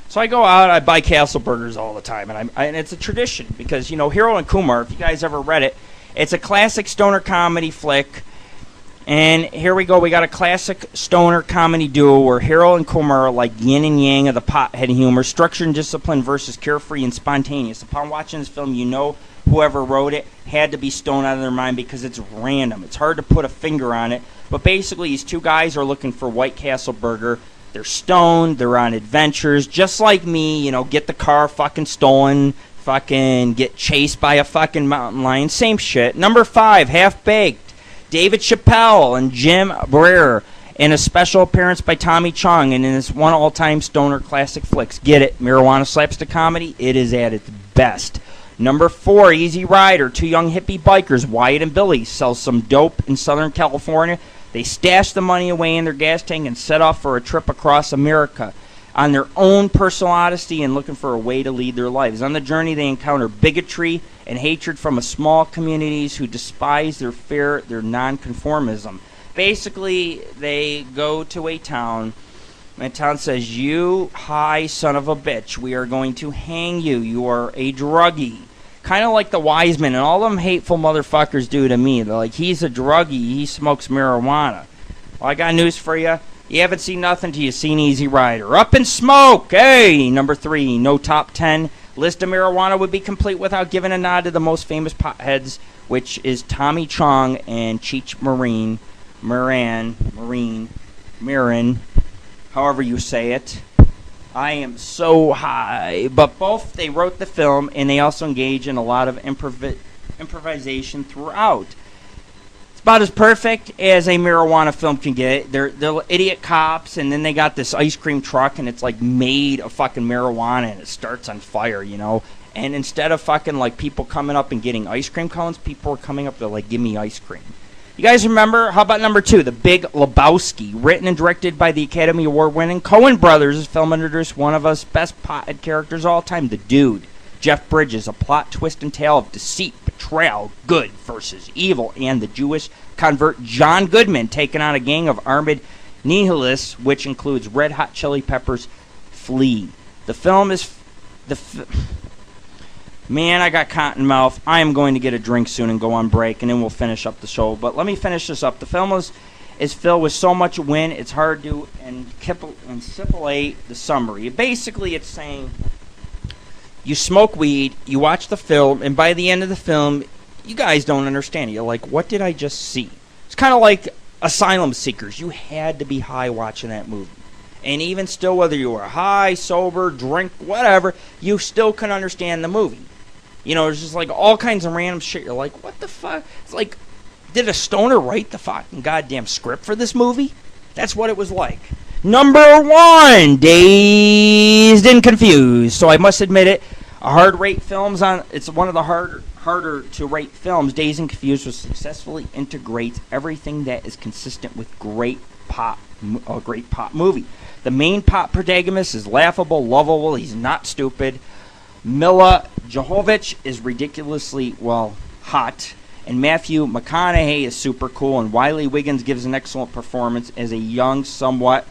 So I go out, I buy Castle burgers all the time, and it's a tradition because, you know, Harold and Kumar, if you guys ever read it, it's a classic stoner comedy flick. And here we go, we got a classic stoner comedy duo where Harold and Kumar are like yin and yang of the pothead humor, structured and disciplined versus carefree and spontaneous. Upon watching this film, you know whoever wrote it had to be stoned out of their mind because it's random. It's hard to put a finger on it. But basically, these 2 guys are looking for White Castle burger. They're stoned. They're on adventures. Just like me, you know, get the car fucking stolen, fucking get chased by a fucking mountain lion. Same shit. Number 5, Half-Baked. David Chappelle and Jim Breer in a special appearance by Tommy Chong and in this one all-time stoner classic flicks. Get it? Marijuana slapstick comedy? It is at its best. Number 4, Easy Rider. 2 young hippie bikers, Wyatt and Billy, sell some dope in Southern California. They stash the money away in their gas tank and set off for a trip across America on their own personal odyssey and looking for a way to lead their lives. On the journey, they encounter bigotry and hatred from a small communities who despise their nonconformism. Basically, they go to a town. The town says, "You high son of a bitch, we are going to hang you. You are a druggie." Kind of like the wise men and all them hateful motherfuckers do to me. They're like, he's a druggie, he smokes marijuana. Well, I got news for you. You haven't seen nothing till you've seen Easy Rider. Up in smoke! Hey! Number 3, no top 10 list of marijuana would be complete without giving a nod to the most famous potheads, which is Tommy Chong and Cheech Marin, however you say it. I am so high. But both, they wrote the film, and they also engage in a lot of improvisation throughout. It's about as perfect as a marijuana film can get. They're idiot cops, and then they got this ice cream truck, and it's like made of fucking marijuana, and it starts on fire, you know? And instead of fucking like people coming up and getting ice cream cones, people are coming up to like, give me ice cream. You guys remember? How about number 2, The Big Lebowski, written and directed by the Academy Award-winning Coen Brothers. This film introduced one of us best pothead characters of all time, the Dude, Jeff Bridges, a plot, twist, and tale of deceit, betrayal, good versus evil, and the Jewish convert John Goodman taking on a gang of armed nihilists, which includes Red Hot Chili Peppers' Flea. The film is Man, I got cotton mouth. I am going to get a drink soon and go on break, and then we'll finish up the show. But let me finish this up. The film is filled with so much wind, it's hard to encapsulate the summary. Basically, it's saying you smoke weed, you watch the film, and by the end of the film, you guys don't understand it. You're like, what did I just see? It's kind of like Asylum Seekers. You had to be high watching that movie. And even still, whether you were high, sober, drink, whatever, you still can understand the movie. You know, it's just like all kinds of random shit. You're like, what the fuck? It's like, did a stoner write the fucking goddamn script for this movie? That's what it was like. Number 1, Dazed and Confused. So I must admit it, it's one of the harder to rate films. Dazed and Confused will successfully integrate everything that is consistent with a great pop movie. The main pop protagonist is laughable, lovable, he's not stupid. Mila Jovovich is ridiculously, hot. And Matthew McConaughey is super cool. And Wiley Wiggins gives an excellent performance as a young, somewhat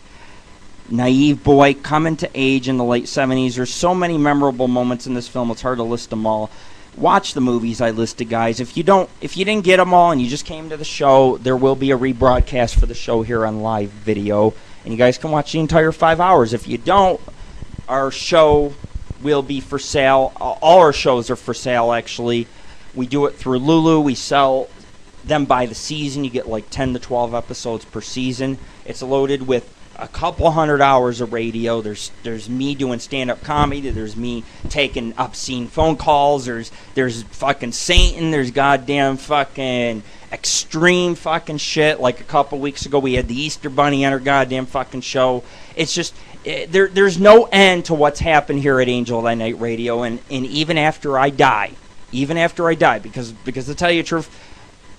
naive boy coming to age in the late 70s. There's so many memorable moments in this film, it's hard to list them all. Watch the movies I listed, guys. If you didn't get them all and you just came to the show, there will be a rebroadcast for the show here on live video. And you guys can watch the entire 5 hours. If you don't, our show will be for sale. All our shows are for sale, actually. We do it through Lulu. We sell them by the season. You get like 10 to 12 episodes per season. It's loaded with a couple hundred hours of radio. There's me doing stand-up comedy. There's me taking obscene phone calls. There's fucking Satan. There's goddamn fucking extreme fucking shit. Like a couple weeks ago, we had the Easter Bunny on our goddamn fucking show. It's just there's no end to what's happened here at Angel of Thy Night Radio, and even after I die, because to tell you the truth,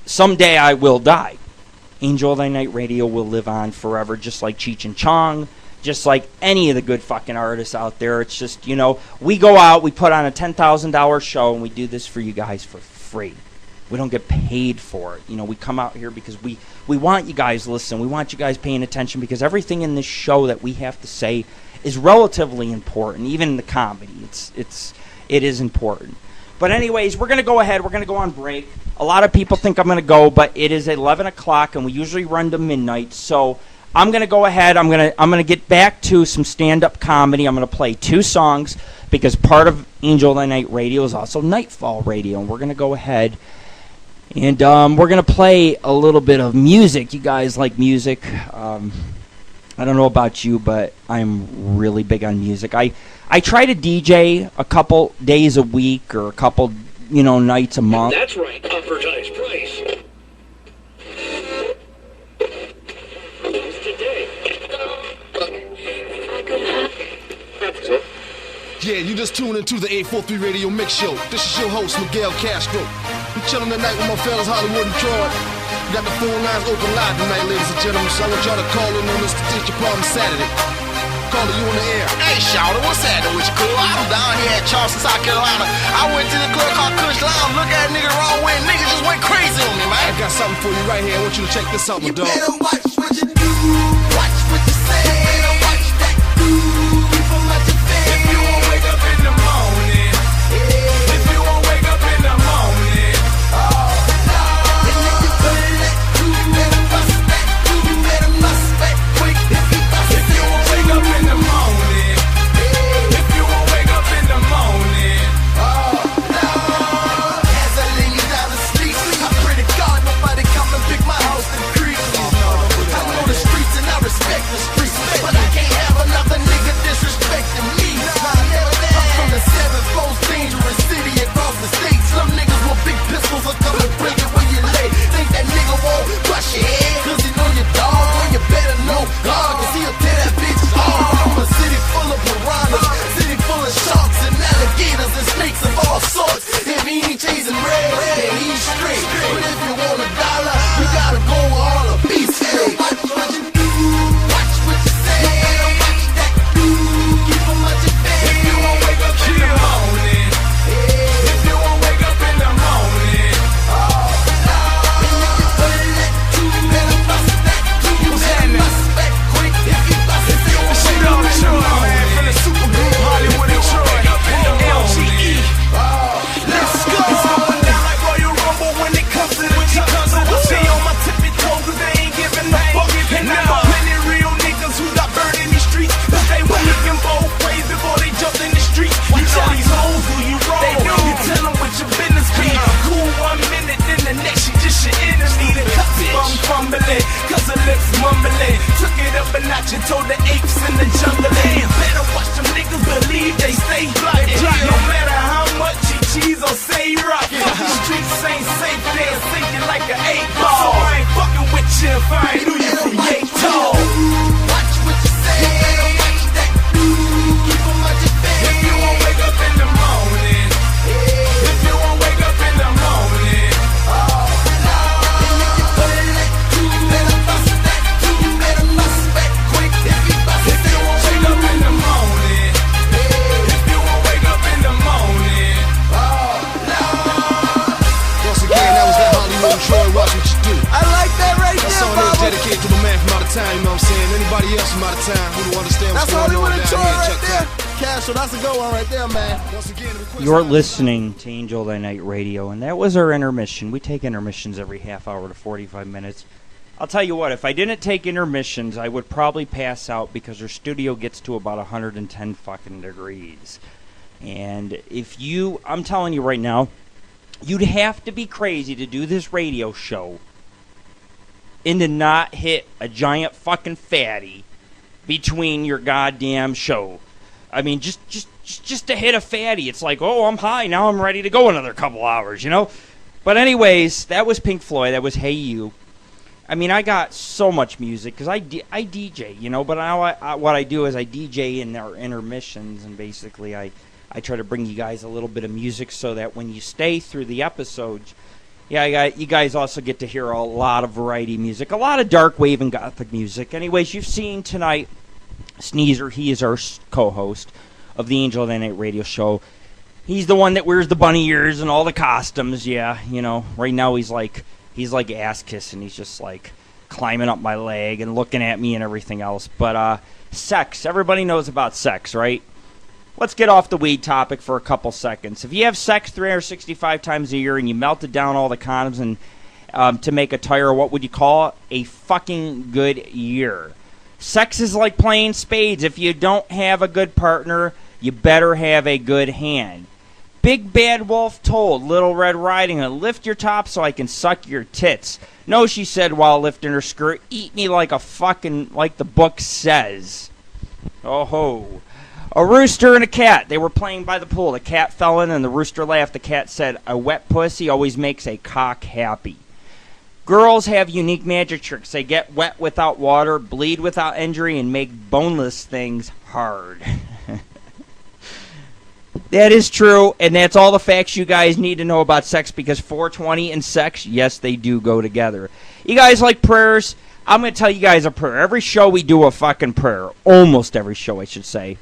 someday I will die. Angel of Thy Night Radio will live on forever, just like Cheech and Chong, just like any of the good fucking artists out there. It's just, we go out, we put on a $10,000 show, and we do this for you guys for free. We don't get paid for it. We come out here because we want you guys listening. We want you guys paying attention, because everything in this show that we have to say is relatively important, even in the comedy. It is important. But anyways, we're going to go ahead. We're going to go on break. A lot of people think I'm going to go, but it is 11 o'clock, and we usually run to midnight. So I'm going to go ahead. I'm going to get back to some stand-up comedy. I'm going to play 2 songs, because part of Angel of Thy Night Radio is also Nightfall Radio. And we're going to go ahead, and we're going to play a little bit of music. You guys like music. I don't know about you, but I'm really big on music. I try to DJ a couple days a week or a couple, nights a month. That's right, advertised price. Today. Yeah, you just tuned into the 843 Radio Mix Show. This is your host, Miguel Castro. I'm chilling tonight with my fellas Hollywood and Troy. We got the phone lines open live tonight, ladies and gentlemen, so I want y'all to call in on this Teach Your Problem Saturday. Calling you on the air. Hey, Shawty, what's happening with you, cool? I'm down here at Charleston, South Carolina. I went to the club called Kush Lounge. Look at a nigga wrong way. Niggas just went crazy on me, man. I got something for you right here. I want you to check this out, my dog. You better watch what you do. Watch what you say. You better watch that do. Keep on what you think. If you won't wake up in the morning. If you won't wake up in the morning. Oh, no. And if you put that do, you better bust that do. You better bust that quick. If you won't wake up in the morning. If you won't wake up in the morning. Oh, no. As I lay you down the street, I pray to God nobody come and pick my house and creep. I know the streets and I respect the streets, but I can't have another nigga disrespecting me. I'm from the 7th most dangerous city across the state. Some niggas with big pistols will come and break it where you lay. Think that nigga won't bust your head, cause he know your dog. Well, you better know God, cause he'll tear that bitch off. From a city full of piranhas, city full of sharks and alligators and snakes of all sorts. If he ain't chasing red, then he's straight. But if you want $1, you gotta go all the beast. Watch what you do, watch what you say. Watch that do, keep on what you think. If you won't wake up in the morning, if you won't wake up in the morning, oh no. And if you put that do, you better bust that do. You better bust that quick. If you bust it, you won't wake up in the morning. From the super group Hollywood and Troy. LGE. Let's go. It's going down like Royal Rumble when it comes to the so I stay on my tippy toes cause they ain't giving no fuck. And I got plenty real niggas who got burned in these streets, cause they were looking both ways before they jumped in the streets. You tell these hoes who you wrong, you tell them what your business be. Cool 1 minute, then the next you just your enemy. The cuts fumbling, cause her lips mumbling. Took it up a notch and told the apes in the jungle, hey, better watch them niggas believe they stay blocking. No matter how much you cheese or say rock, these streets ain't safe, they're sinking like an 8-ball. So I ain't fucking with you if I ain't knew you from Yato. Watch what you say, watch that do. Keep on what you think. If you won't wake up in the morning, if you won't wake up in the morning, oh no. And if you put that do, you better bust that do. You better bust that quick. If you bust it, if you won't wake up in the morning, if you won't wake up in the morning, oh no. Once again, that was that Hollywood and Troy. Watch what you do. I like that right That there, song is Baba. dedicated to my man from out of town, you know what I'm saying? Anybody else from out of town who don't understand what's That's going Hollywood on and down Troy here, right check there. that. Casual, that's a good one right there, man. Once again, the request You're line- listening to Angel of the Night Radio, and that was our intermission. We take intermissions every half hour to 45 minutes. I'll tell you what, if I didn't take intermissions, I would probably pass out because our studio gets to about 110 fucking degrees. And I'm telling you right now, you'd have to be crazy to do this radio show and to not hit a giant fucking fatty between your goddamn show. I mean, just to hit a fatty, it's like, oh, I'm high, now I'm ready to go another couple hours, But anyways, that was Pink Floyd, that was Hey You. I mean, I got so much music, because I DJ, but now what I do is I DJ in our intermissions, and basically I try to bring you guys a little bit of music so that when you stay through the episodes, you guys also get to hear a lot of variety music, a lot of dark wave and gothic music. Anyways, you've seen tonight Sneezer. He is our co-host of the Angel of the Night radio show. He's the one that wears the bunny ears and all the costumes. Yeah, right now he's like ass kissing. He's just like climbing up my leg and looking at me and everything else. But sex, everybody knows about sex, right? Let's get off the weed topic for a couple seconds. If you have sex 365 times a year and you melted down all the condoms and to make a tire, what would you call it? A fucking good year. Sex is like playing spades. If you don't have a good partner, you better have a good hand. Big Bad Wolf told Little Red Riding Hood, lift your top so I can suck your tits. No, she said while lifting her skirt, eat me like the book says. Oh ho. A rooster and a cat. They were playing by the pool. The cat fell in and the rooster laughed. The cat said, a wet pussy always makes a cock happy. Girls have unique magic tricks. They get wet without water, bleed without injury, and make boneless things hard. That is true, and that's all the facts you guys need to know about sex, because 420 and sex, yes, they do go together. You guys like prayers? I'm going to tell you guys a prayer. Every show we do a fucking prayer. Almost every show, I should say.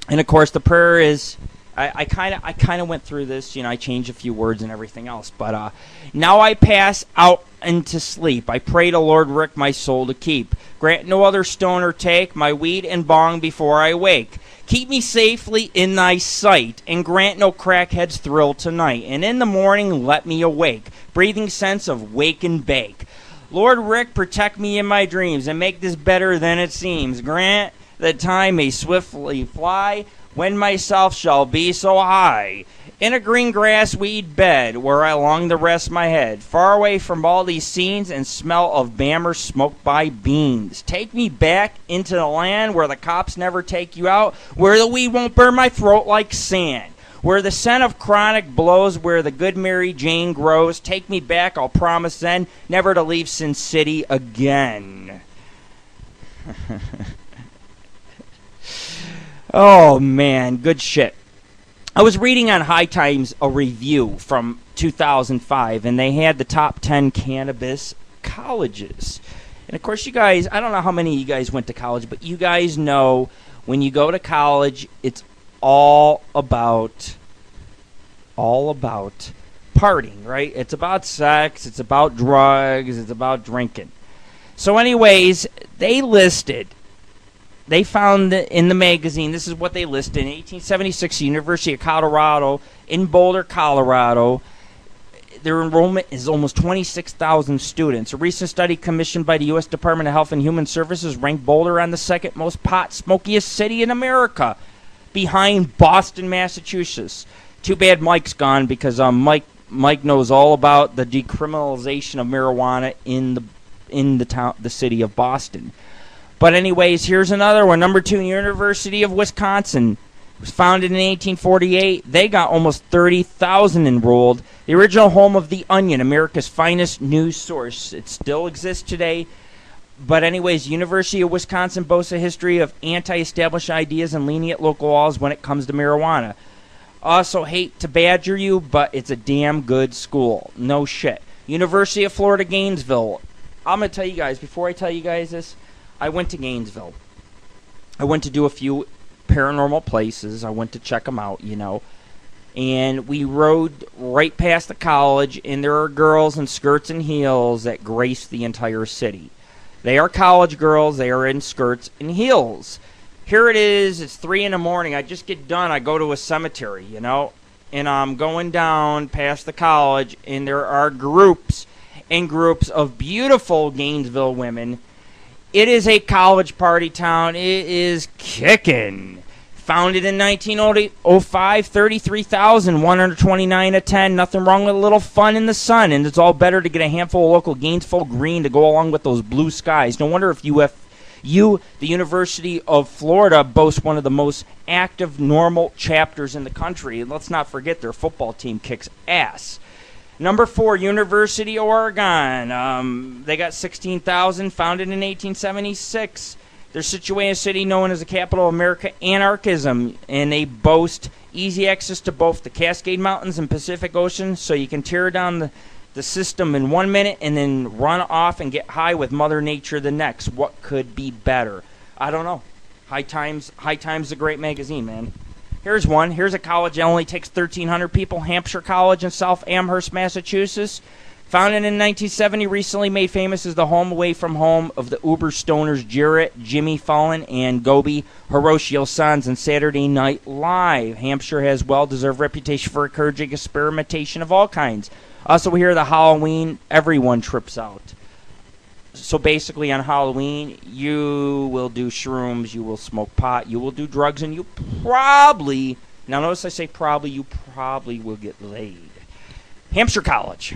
And, of course, the prayer is... I kind of went through this, I changed a few words and everything else. But now I pass out into sleep. I pray to Lord Rick my soul to keep. Grant no other stone or take my weed and bong before I wake. Keep me safely in thy sight, and grant no crackhead's thrill tonight. And in the morning let me awake, breathing sense of wake and bake. Lord Rick, protect me in my dreams, and make this better than it seems. Grant that time may swiftly fly, when myself shall be so high. In a green grass weed bed, where I long to rest my head, far away from all these scenes and smell of bammer smoked by beans. Take me back into the land where the cops never take you out, where the weed won't burn my throat like sand, where the scent of chronic blows, where the good Mary Jane grows. Take me back, I'll promise then, never to leave Sin City again. Oh, man, good shit. I was reading on High Times a review from 2005, and they had the top 10 cannabis colleges. And, of course, you guys, I don't know how many of you guys went to college, but you guys know when you go to college, it's all about partying, right? It's about sex, it's about drugs, it's about drinking. So, anyways, they found in the magazine, this is what they listed. In 1876, University of Colorado in Boulder, Colorado, their enrollment is almost 26,000 students. A recent study commissioned by the U.S. Department of Health and Human Services ranked Boulder on the second most pot-smokiest city in America, behind Boston, Massachusetts. Too bad Mike's gone, because Mike knows all about the decriminalization of marijuana in the city of Boston. But anyways, here's another one. Number 2, University of Wisconsin. It was founded in 1848. They got almost 30,000 enrolled. The original home of The Onion, America's finest news source. It still exists today. But anyways, University of Wisconsin boasts a history of anti-established ideas and lenient local laws when it comes to marijuana. Also, hate to badger you, but it's a damn good school. No shit. University of Florida, Gainesville. I'm going to tell you guys, before I tell you guys this, I went to Gainesville. I went to do a few paranormal places. I went to check them out, And we rode right past the college, and there are girls in skirts and heels that grace the entire city. They are college girls. They are in skirts and heels. Here it is. It's 3 in the morning. I just get done. I go to a cemetery, And I'm going down past the college, and there are groups and groups of beautiful Gainesville women. It is a college party town. It is kicking. Founded in 1905, 33,129 attend. Nothing wrong with a little fun in the sun. And it's all better to get a handful of local Gainesville green to go along with those blue skies. No wonder if the University of Florida, boasts one of the most active normal chapters in the country. And let's not forget their football team kicks ass. Number 4, University of Oregon. They got 16,000, founded in 1876. They're situated in a city known as the capital of American anarchism, and they boast easy access to both the Cascade Mountains and Pacific Ocean, so you can tear down the system in 1 minute and then run off and get high with Mother Nature the next. What could be better? I don't know. High Times is a great magazine, man. Here's one. Here's a college that only takes 1,300 people. Hampshire College in South Amherst, Massachusetts. Founded in 1970, recently made famous as the home away from home of the Uber stoners Jarrett, Jimmy Fallon, and Gobi Horatio Sanz in Saturday Night Live. Hampshire has well-deserved reputation for encouraging experimentation of all kinds. Also, here the Halloween, everyone trips out. So basically on Halloween, you will do shrooms, you will smoke pot, you will do drugs, and you probably Now notice I say probably, you probably will get laid. Hampshire College.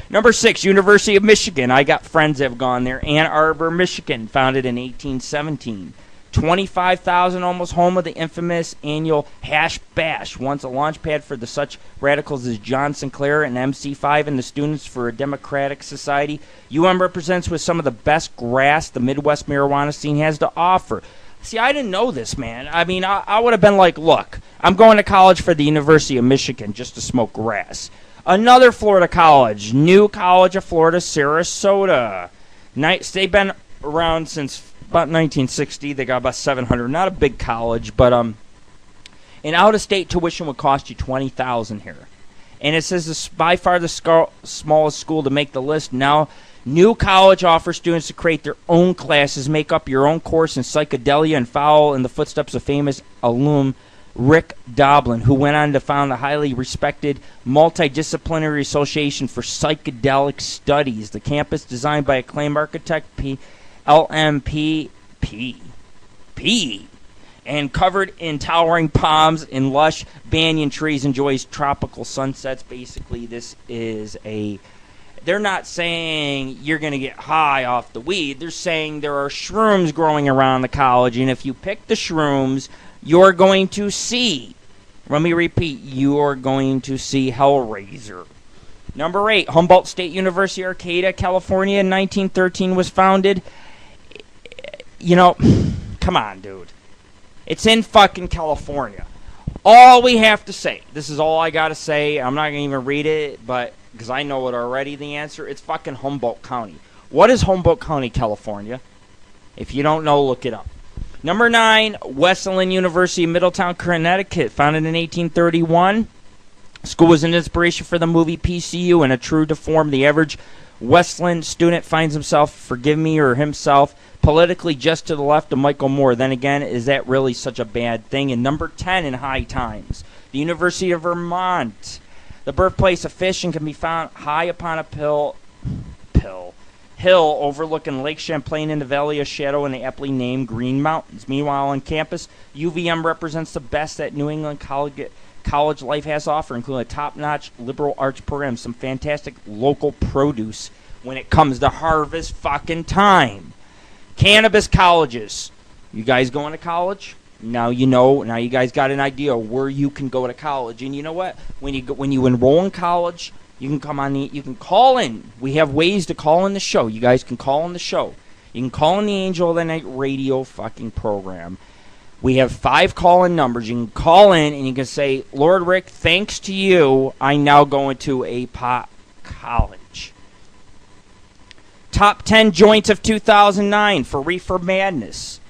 Number 6, University of Michigan. I got friends that have gone there. Ann Arbor, Michigan, founded in 1817. 25,000, almost home of the infamous annual Hash Bash, once a launch pad for the such radicals as John Sinclair and MC5 and the Students for a Democratic Society. UM represents with some of the best grass the Midwest marijuana scene has to offer. See, I didn't know this, man. I mean, I would have been like, look, I'm going to college for the University of Michigan just to smoke grass. Another Florida college, New College of Florida, Sarasota. They've been around since about 1960. They got about 700. Not a big college, but an out-of-state tuition would cost you $20,000 here. And it says this by far the smallest school to make the list. Now, New College offers students to create their own classes, make up your own course in psychedelia, and follow in the footsteps of famous alum Rick Doblin, who went on to found the highly respected Multidisciplinary Association for Psychedelic Studies. The campus, designed by acclaimed architect LMPP, and covered in towering palms and lush banyan trees, enjoys tropical sunsets. Basically, this is they're not saying you're going to get high off the weed. They're saying there are shrooms growing around the college, and if you pick the shrooms, you're going to see, let me repeat, you're going to see Hellraiser. Number 8, Humboldt State University, Arcata, California, in 1913 was founded. You know, come on, dude. It's in fucking California. All we have to say, this is all I got to say. I'm not going to even read it, but because I know it already, the answer. It's fucking Humboldt County. What is Humboldt County, California? If you don't know, look it up. Number 9, Wesleyan University, Middletown, Connecticut, founded in 1831. School was an inspiration for the movie PCU, and a true to form, the average Wesleyan student finds himself, forgive me, or himself, politically just to the left of Michael Moore. Then again, is that really such a bad thing? And number 10 in High Times, the University of Vermont, the birthplace of fish, and can be found high upon a hill overlooking Lake Champlain in the Valley of Shadow and the aptly named Green Mountains. Meanwhile, on campus, UVM represents the best that New England college life has to offer, including a top-notch liberal arts program, some fantastic local produce when it comes to harvest fucking time. Cannabis colleges. You guys going to college? Now you know. Now you guys got an idea where you can go to college. And you know what? When you enroll in college, you can come on. You can call in. We have ways to call in the show. You guys can call in the show. You can call in the Angel of the Night radio fucking program. We have 5 call-in numbers. You can call in and you can say, Lord Rick, thanks to you, I now go into a pot college. Top 10 joints of 2009 for Reefer Madness.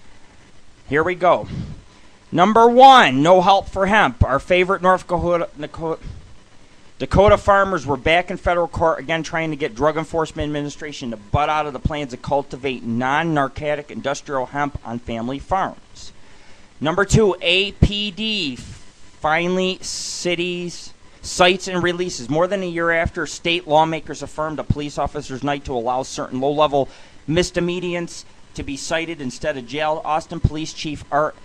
Here we go. Number 1, No Help for Hemp. Our favorite North Dakota farmers were back in federal court again trying to get Drug Enforcement Administration to butt out of the plans to cultivate non-narcotic industrial hemp on family farms. Number 2, APD. Finally, cities, cites, and releases. More than a year after state lawmakers affirmed a police officer's night to allow certain low-level misdemeanants to be cited instead of jailed, Austin Police Chief Art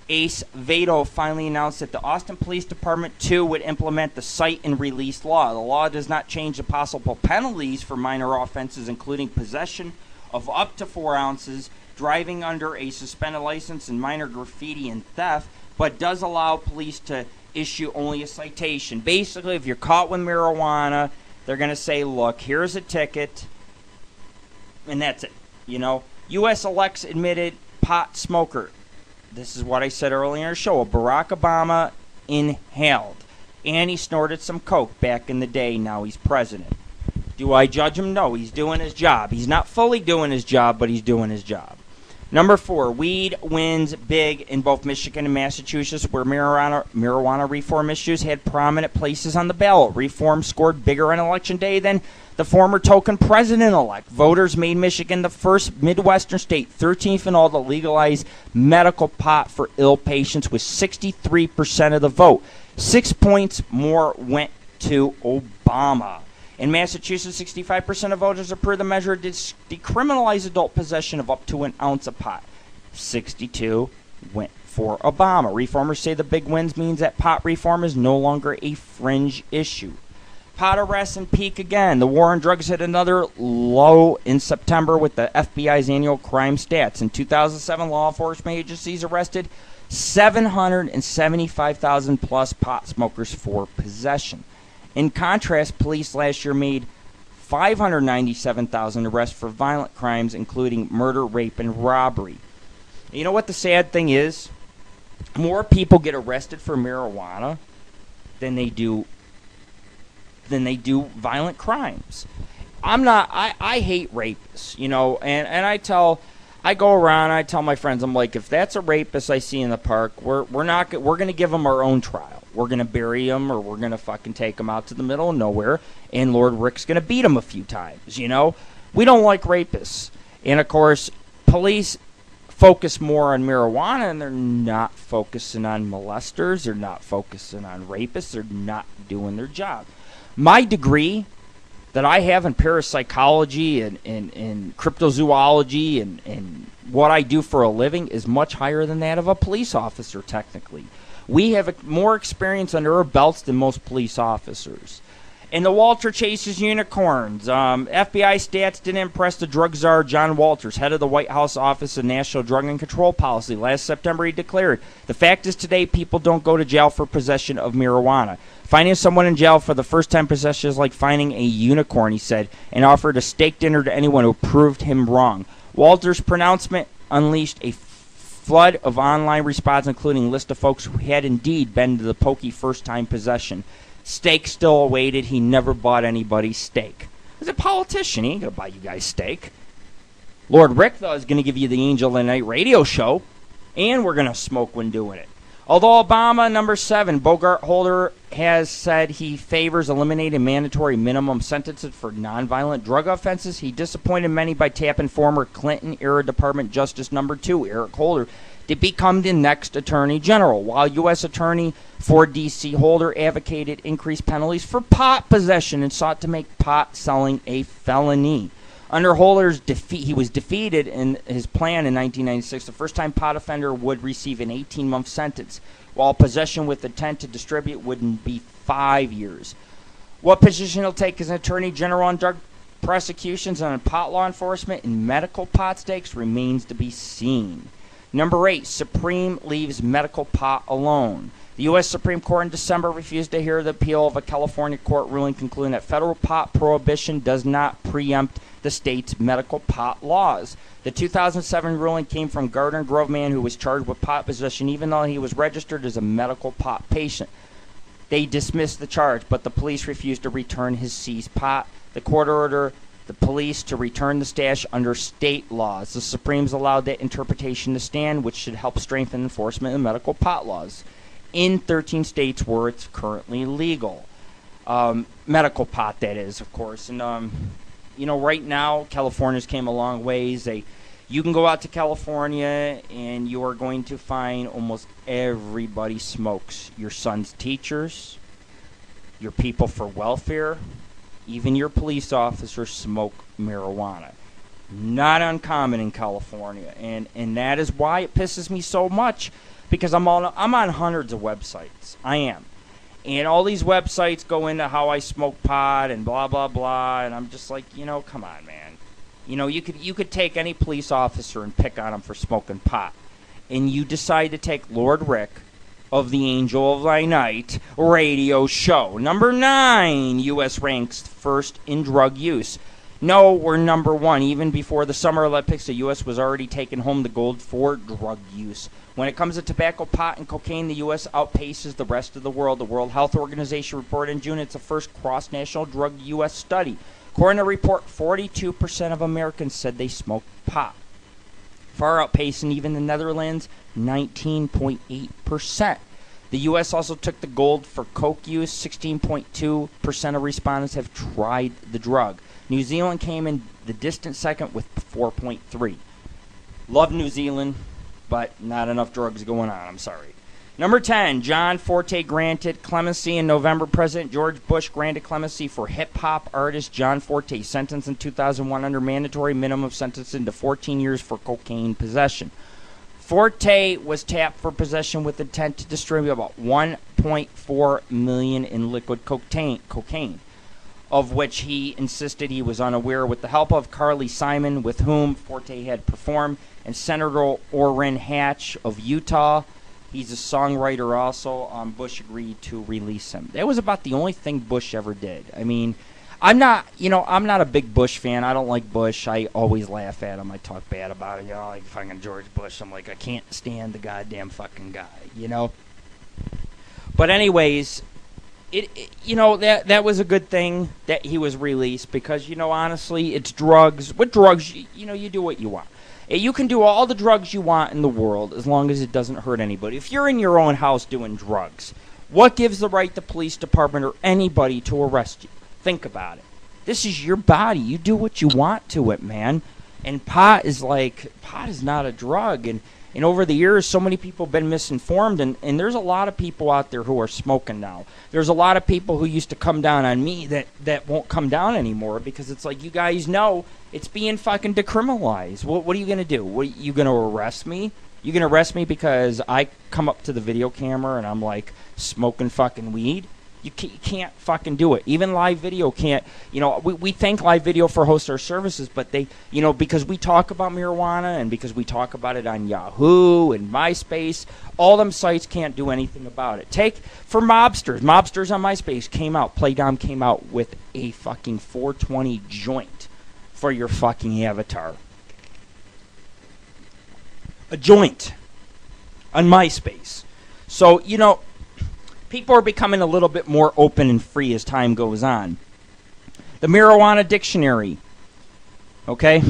Ace Vado finally announced that the Austin Police Department, too, would implement the cite and release law. The law does not change the possible penalties for minor offenses, including possession of up to 4 ounces, driving under a suspended license, and minor graffiti and theft, but does allow police to issue only a citation. Basically, if you're caught with marijuana, they're going to say, look, here's a ticket, and that's it. You know, U.S. elects admitted pot smoker. This is what I said earlier in the show. Barack Obama inhaled, and he snorted some coke back in the day. Now he's president. Do I judge him? No, he's doing his job. He's not fully doing his job, but he's doing his job. Number 4, weed wins big in both Michigan and Massachusetts, where marijuana reform issues had prominent places on the ballot. Reform scored bigger on Election Day than the former token president-elect. Voters made Michigan the first Midwestern state, 13th in all, to legalize medical pot for ill patients with 63% of the vote. 6 points more went to Obama. In Massachusetts, 65% of voters approved the measure to decriminalize adult possession of up to an ounce of pot. 62 went for Obama. Reformers say the big wins means that pot reform is no longer a fringe issue. Pot arrests and peak again. The war on drugs hit another low in September with the FBI's annual crime stats. In 2007, law enforcement agencies arrested 775,000 plus pot smokers for possession. In contrast, police last year made 597,000 arrests for violent crimes, including murder, rape, and robbery. You know what the sad thing is? More people get arrested for marijuana than they do violent crimes. I hate rapists, and I go around, I tell my friends, I'm like, if that's a rapist I see in the park, we're going to give him our own trial. We're going to bury him, or we're going to fucking take him out to the middle of nowhere, and Lord Rick's going to beat him a few times, We don't like rapists. And, of course, police focus more on marijuana, and they're not focusing on molesters. They're not focusing on rapists. They're not doing their job. My degree that I have in parapsychology and cryptozoology and what I do for a living is much higher than that of a police officer, technically. We have more experience under our belts than most police officers. And the Walter chases unicorns. FBI stats didn't impress the drug czar John Walters, head of the White House Office of National Drug and Control Policy. Last September, he declared, "The fact is today people don't go to jail for possession of marijuana. Finding someone in jail for the first time possession is like finding a unicorn," he said, and offered a steak dinner to anyone who proved him wrong. Walters' pronouncement unleashed a flood of online response, including a list of folks who had indeed been to the pokey first-time possession. Steak still awaited. He never bought anybody steak. He's a politician. He ain't going to buy you guys steak. Lord Rick, though, is going to give you the Angel of the Night radio show, and we're going to smoke when doing it. Although Obama, number 7, Bogart Holder, has said he favors eliminating mandatory minimum sentences for nonviolent drug offenses, he disappointed many by tapping former Clinton-era Department Justice number 2, Eric Holder, to become the next Attorney General, while U.S. Attorney for D.C. Holder advocated increased penalties for pot possession and sought to make pot selling a felony. Under Holder's defeat, he was defeated in his plan in 1996. The first-time pot offender would receive an 18-month sentence, while possession with intent to distribute would be 5 years. What position he'll take as an Attorney General on drug prosecutions and on pot law enforcement and medical pot stakes remains to be seen. Number 8, Supreme leaves medical pot alone. The U.S. Supreme Court in December refused to hear the appeal of a California court ruling concluding that federal pot prohibition does not preempt the state's medical pot laws. The 2007 ruling came from Gardner Grove man who was charged with pot possession even though he was registered as a medical pot patient. They dismissed the charge, but the police refused to return his seized pot. The court ordered the police to return the stash under state laws. The Supremes allowed that interpretation to stand, which should help strengthen enforcement of medical pot laws in 13 states where it's currently legal. Medical pot, that is, of course. And, right now, California's came a long ways. You can go out to California, and you are going to find almost everybody smokes. Your son's teachers, your people for welfare, even your police officers smoke marijuana. Not uncommon in California, and that is why it pisses me so much, because I'm on hundreds of websites. I am. And all these websites go into how I smoke pot and blah, blah, blah, and I'm just like, come on, man. You could take any police officer and pick on him for smoking pot, and you decide to take Lord Rick of the Angel of Thy Night radio show. Number 9, U.S. ranks first in drug use. No, we're number 1. Even before the Summer Olympics, the U.S. was already taking home the gold for drug use. When it comes to tobacco, pot, and cocaine, the U.S. outpaces the rest of the world. The World Health Organization reported in June it's the first cross-national drug U.S. study. According to a report, 42% of Americans said they smoked pot, far outpacing even the Netherlands, 19.8%. The U.S. also took the gold for coke use. 16.2% of respondents have tried the drug. New Zealand came in the distant second with 4.3%. Love New Zealand, but not enough drugs going on. I'm sorry. Number 10, John Forte granted clemency in November. President George Bush granted clemency for hip-hop artist John Forte, sentenced in 2001 under mandatory minimum sentencing to 14 years for cocaine possession. Forte was tapped for possession with intent to distribute about 1.4 million in liquid cocaine, of which he insisted he was unaware. With the help of Carly Simon, with whom Forte had performed, and Senator Orrin Hatch of Utah, he's a songwriter also, Bush agreed to release him. That was about the only thing Bush ever did. I mean, I'm not a big Bush fan. I don't like Bush. I always laugh at him. I talk bad about it. Like fucking George Bush. I'm like, I can't stand the goddamn fucking guy, But anyways, that was a good thing that he was released because, honestly, it's drugs. With drugs, you do what you want. You can do all the drugs you want in the world as long as it doesn't hurt anybody. If you're in your own house doing drugs, what gives the right the police department or anybody to arrest you? Think about it. This is your body. You do what you want to it, man. And pot is not a drug. And over the years, so many people have been misinformed. And there's a lot of people out there who are smoking now. There's a lot of people who used to come down on me that won't come down anymore because it's like, you guys know it's being fucking decriminalized. What are you going to do? What, you going to arrest me? You going to arrest me because I come up to the video camera and I'm like smoking fucking weed? You can't fucking do it. Even live video can't. We thank live video for hosting our services, but they, because we talk about marijuana and because we talk about it on Yahoo and MySpace, all them sites can't do anything about it. Take for mobsters. Mobsters on MySpace Playdom came out with a fucking 420 joint for your fucking avatar. A joint on MySpace. So, people are becoming a little bit more open and free as time goes on. The Marijuana Dictionary. Okay?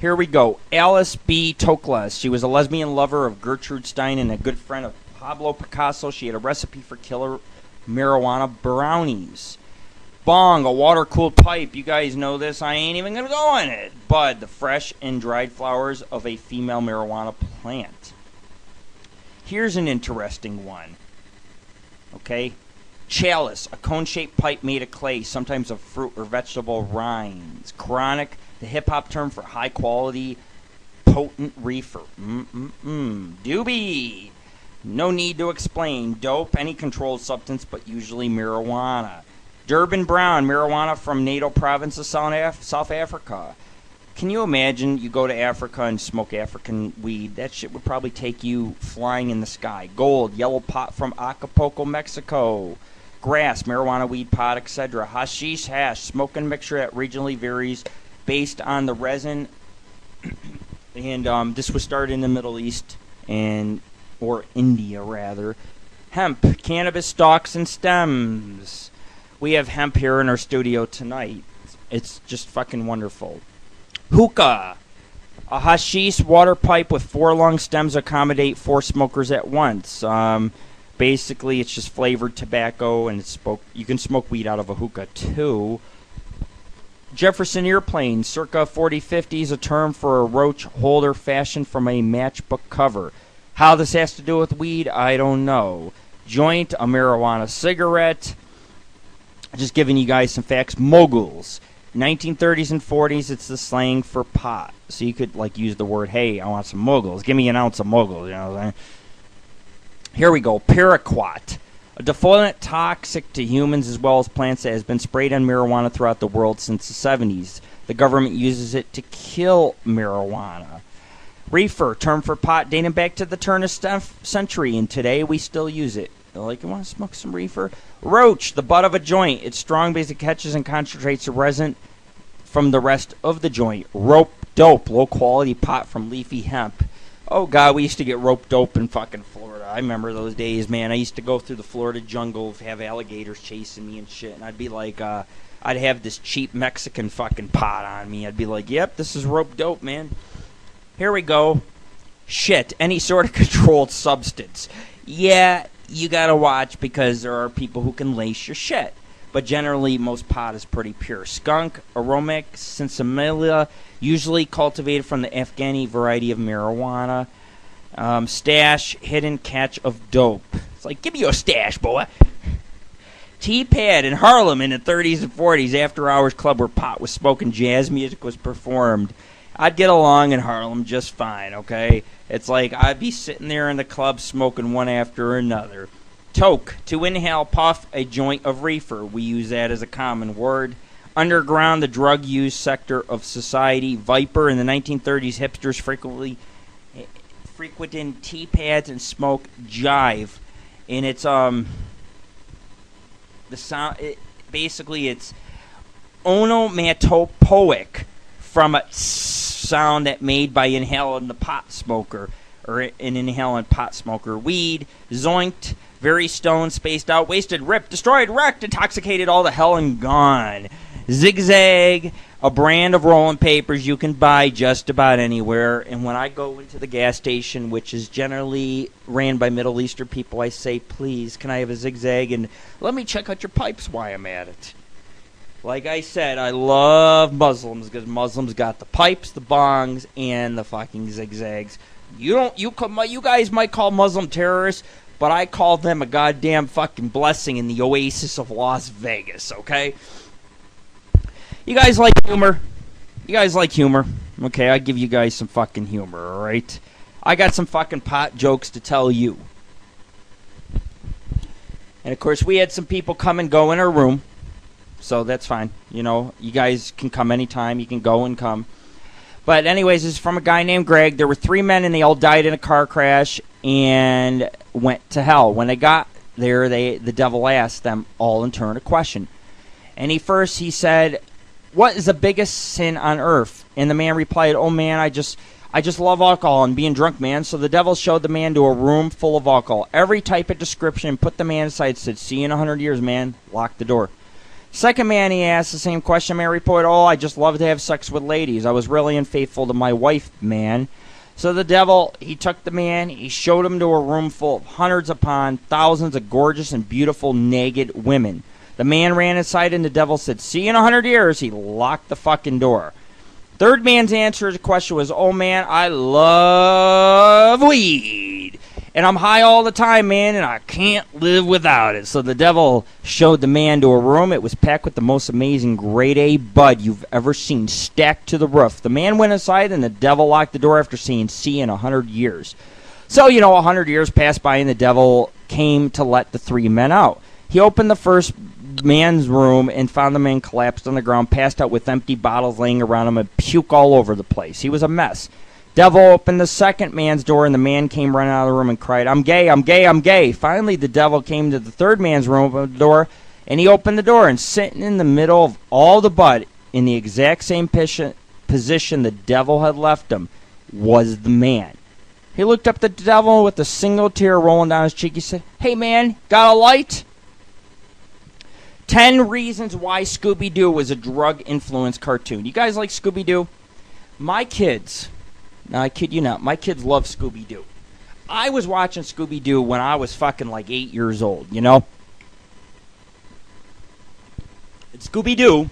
Here we go. Alice B. Toklas. She was a lesbian lover of Gertrude Stein and a good friend of Pablo Picasso. She had a recipe for killer marijuana brownies. Bong, a water-cooled pipe. You guys know this. I ain't even going to go in it. Bud, the fresh and dried flowers of a female marijuana plant. Here's an interesting one. Okay? Chalice, a cone-shaped pipe made of clay, sometimes of fruit or vegetable rinds. Chronic, the hip-hop term for high-quality, potent reefer. Doobie, no need to explain. Dope, any controlled substance, but usually marijuana. Durban Brown, marijuana from Natal province of South Africa. Can you imagine you go to Africa and smoke African weed? That shit would probably take you flying in the sky. Gold, yellow pot from Acapulco, Mexico. Grass, marijuana, weed, pot, etc. Hashish, hash, smoking mixture that regionally varies based on the resin. And this was started in the Middle East or India rather. Hemp, cannabis stalks and stems. We have hemp here in our studio tonight. It's just fucking wonderful. Hookah, a hashish water pipe with 4 long stems accommodate 4 smokers at once. Basically, it's just flavored tobacco, and you can smoke weed out of a hookah too. Jefferson Airplane, circa 40-50s, a term for a roach holder fashioned from a matchbook cover. How this has to do with weed, I don't know. Joint, a marijuana cigarette. Just giving you guys some facts. Moguls. 1930s and 40s, it's the slang for pot. So you could use the word, hey, I want some moguls. Give me an ounce of moguls. You know what I'm saying? Here we go. Paraquat. A defoliant toxic to humans as well as plants that has been sprayed on marijuana throughout the world since the 70s. The government uses it to kill marijuana. Reefer, term for pot dating back to the turn of century, and today we still use it. You want to smoke some reefer? Roach, the butt of a joint. It's strong because it catches and concentrates the resin from the rest of the joint. Rope dope, low quality pot from leafy hemp. Oh God, we used to get rope dope in fucking Florida. I remember those days, man. I used to go through the Florida jungle, have alligators chasing me and shit, and I'd be like, I'd have this cheap Mexican fucking pot on me. I'd be like, yep, this is rope dope, man. Here we go. Shit, any sort of controlled substance. Yeah, you gotta watch because there are people who can lace your shit. But generally, most pot is pretty pure. Skunk, aromatic, sinsemilla, usually cultivated from the Afghani variety of marijuana. Stash, hidden catch of dope. It's like, give me your stash, boy. T-Pad in Harlem in the 30s and 40s, after-hours club where pot was smoked and jazz music was performed. I'd get along in Harlem just fine, okay? It's like I'd be sitting there in the club smoking one after another. Toke, to inhale, puff, a joint of reefer. We use that as a common word. Underground, the drug use sector of society. Viper, in the 1930s, hipsters frequented tea pads and smoke jive. And it's, the sound, basically it's onomatopoeic from a sound that made by inhaling the pot smoker, or an inhaling pot smoker. Weed, zoinked, very stoned, spaced out, wasted, ripped, destroyed, wrecked, intoxicated, all the hell and gone. Zigzag, a brand of rolling papers you can buy just about anywhere. And when I go into the gas station, which is generally ran by Middle Eastern people, I say, please, can I have a zigzag? And let me check out your pipes while I'm at it. Like I said, I love Muslims because Muslims got the pipes, the bongs, and the fucking zigzags. You guys might call Muslim terrorists, but I call them a goddamn fucking blessing in the oasis of Las Vegas, okay? You guys like humor? Okay, I give you guys some fucking humor, alright? I got some fucking pot jokes to tell you. And of course, we had some people come and go in our room. So that's fine. You know, you guys can come anytime. You can go and come. But anyways, this is from a guy named Greg. There were 3 men, and they all died in a car crash and went to hell. When they got there, the devil asked them all in turn a question. And he said, what is the biggest sin on earth? And the man replied, oh man, I just love alcohol and being drunk, man. So the devil showed the man to a room full of alcohol. Every type of description, put the man aside, said, see you in 100 years, man. Locked the door. Second man, he asked the same question. Man reported, oh, I just love to have sex with ladies. I was really unfaithful to my wife, man. So the devil, he took the man, he showed him to a room full of hundreds upon thousands of gorgeous and beautiful naked women. The man ran inside and the devil said, see you in 100 years. He locked the fucking door. Third man's answer to the question was, oh man, I love weed. And I'm high all the time, man, and I can't live without it. So the devil showed the man to a room. It was packed with the most amazing grade A bud you've ever seen, stacked to the roof. The man went inside, and the devil locked the door after saying, see in 100 years. So, 100 years passed by, and the devil came to let the 3 men out. He opened the first man's room and found the man collapsed on the ground, passed out with empty bottles laying around him, and puke all over the place. He was a mess. Devil opened the second man's door, and the man came running out of the room and cried, I'm gay, I'm gay, I'm gay. Finally, the devil came to the third man's room, opened the door, and he opened the door, and sitting in the middle of all the bud, in the exact same position the devil had left him, was the man. He looked up at the devil with a single tear rolling down his cheek. He said, hey man, got a light? 10 reasons why Scooby-Doo was a drug-influenced cartoon. You guys like Scooby-Doo? My kids... Now, I kid you not, my kids love Scooby-Doo. I was watching Scooby-Doo when I was fucking like 8 years old, And Scooby-Doo,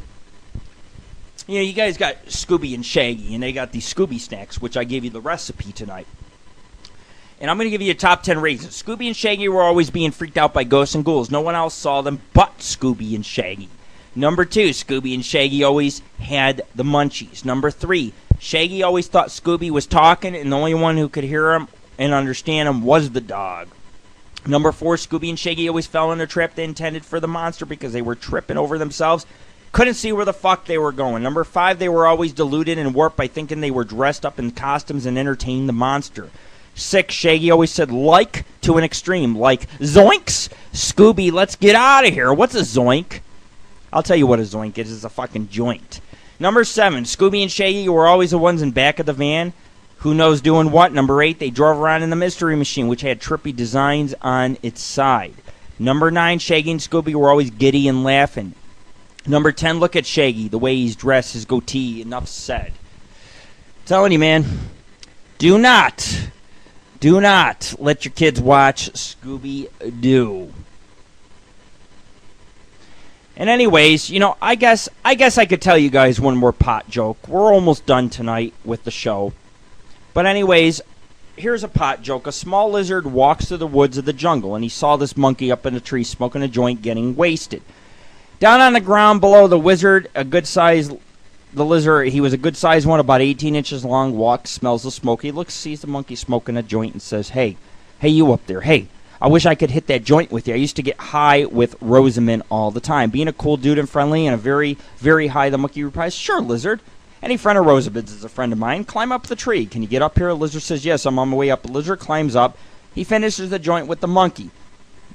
you guys got Scooby and Shaggy, and they got these Scooby snacks, which I gave you the recipe tonight. And I'm going to give you a top 10 reasons. Scooby and Shaggy were always being freaked out by ghosts and ghouls. No one else saw them but Scooby and Shaggy. Number 2, Scooby and Shaggy always had the munchies. Number 3, Shaggy always thought Scooby was talking, and the only one who could hear him and understand him was the dog. Number 4, Scooby and Shaggy always fell in a trap they intended for the monster because they were tripping over themselves. Couldn't see where the fuck they were going. Number 5, they were always deluded and warped by thinking they were dressed up in costumes and entertained the monster. 6, Shaggy always said like to an extreme, like, zoinks! Scooby, let's get out of here. What's a zoink? I'll tell you what a zoink is. It's a fucking joint. Number 7, Scooby and Shaggy were always the ones in back of the van. Who knows doing what? Number 8, they drove around in the Mystery Machine, which had trippy designs on its side. Number 9, Shaggy and Scooby were always giddy and laughing. Number 10, look at Shaggy, the way he's dressed, his goatee, enough said. I'm telling you, man, do not let your kids watch Scooby-Doo. And anyways, I guess I could tell you guys one more pot joke. We're almost done tonight with the show. But anyways, here's a pot joke. A small lizard walks through the woods of the jungle, and he saw this monkey up in a tree smoking a joint getting wasted. Down on the ground below the wizard, a good-sized The lizard, he was a good-sized one, about 18 inches long, walks, smells the smoke. He looks, sees the monkey smoking a joint and says, hey, you up there, hey, I wish I could hit that joint with you. I used to get high with Rosamond all the time. Being a cool dude and friendly and a very, very high, the monkey replies, sure, lizard. Any friend of Rosamond's is a friend of mine. Climb up the tree. Can you get up here? The lizard says, yes, I'm on my way up. The lizard climbs up. He finishes the joint with the monkey.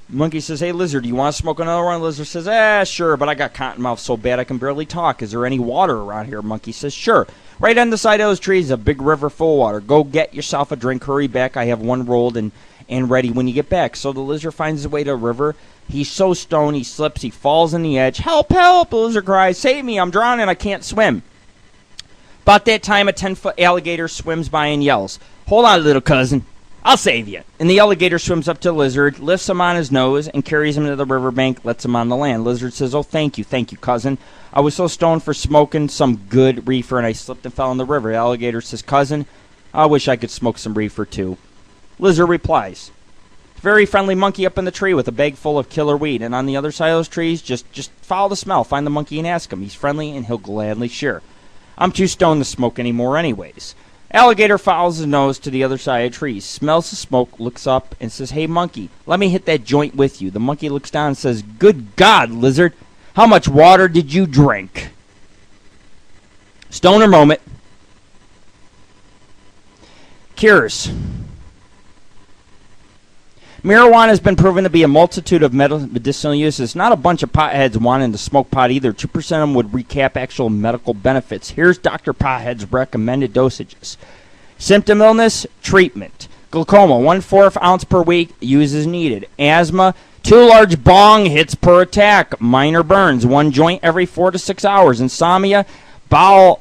Monkey says, hey, lizard, do you want to smoke another one? Lizard says, sure, but I got cotton mouth so bad I can barely talk. Is there any water around here? Monkey says, sure. Right on the side of those trees, a big river full of water. Go get yourself a drink. Hurry back. I have one rolled and ready when you get back. So the lizard finds his way to the river. He's so stoned, he slips, he falls on the edge. Help, help, the lizard cries. Save me, I'm drowning, I can't swim. About that time, a 10-foot alligator swims by and yells, hold on, little cousin, I'll save you. And the alligator swims up to the lizard, lifts him on his nose, and carries him to the riverbank, lets him on the land. Lizard says, oh, thank you, cousin. I was so stoned for smoking some good reefer, and I slipped and fell in the river. The alligator says, cousin, I wish I could smoke some reefer too. Lizard replies, very friendly monkey up in the tree with a bag full of killer weed. And on the other side of those trees, just follow the smell. Find the monkey and ask him. He's friendly and he'll gladly share. I'm too stoned to smoke anymore anyways. Alligator follows his nose to the other side of the trees, smells the smoke, looks up, and says, hey, monkey, let me hit that joint with you. The monkey looks down and says, good God, lizard, how much water did you drink? Stoner moment. Cures. Marijuana has been proven to be a multitude of medicinal uses. Not a bunch of potheads wanting to smoke pot either. 2% of them would recap actual medical benefits. Here's Dr. Pothead's recommended dosages. Symptom illness, treatment. Glaucoma, 1/4 ounce per week, use as needed. Asthma, 2 large bong hits per attack. Minor burns, 1 joint every 4 to 6 hours. Insomnia, bowl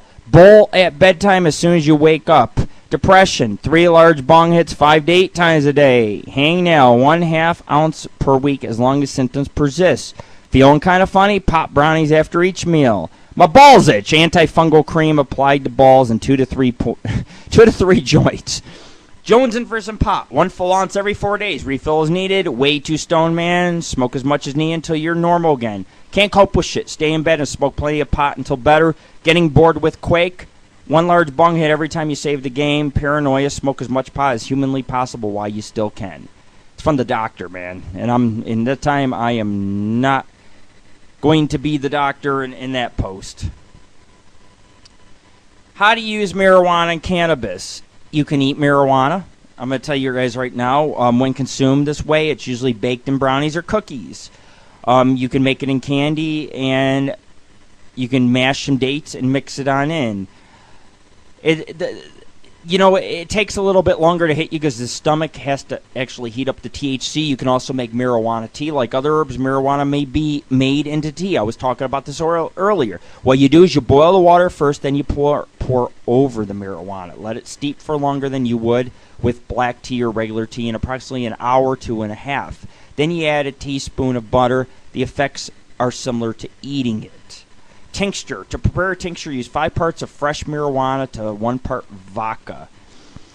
at bedtime as soon as you wake up. Depression, 3 large bong hits 5 to 8 times a day. Hangnail, 1/2 ounce per week as long as symptoms persist. Feeling kind of funny? Pop brownies after each meal. My balls itch. Antifungal cream applied to balls in 2 to 3 joints. Jonesing for some pot. 1 full ounce every 4 days. Refill is needed. Way too stoned, man. Smoke as much as needed until you're normal again. Can't cope with shit. Stay in bed and smoke plenty of pot until better. Getting bored with Quake. 1 large bong hit every time you save the game. Paranoia, smoke as much pot as humanly possible while you still can. It's from the doctor, man. And in that time, I am not going to be the doctor in that post. How to use marijuana and cannabis. You can eat marijuana. I'm going to tell you guys right now, when consumed this way, it's usually baked in brownies or cookies. You can make it in candy, and you can mash some dates and mix it on in. It takes a little bit longer to hit you because the stomach has to actually heat up the THC. You can also make marijuana tea. Like other herbs, marijuana may be made into tea. I was talking about this earlier. What you do is you boil the water first, then you pour over the marijuana. Let it steep for longer than you would with black tea or regular tea in approximately an hour to 1.5. Then you add a teaspoon of butter. The effects are similar to eating it. Tincture. To prepare a tincture, use 5 parts of fresh marijuana to 1 part vodka.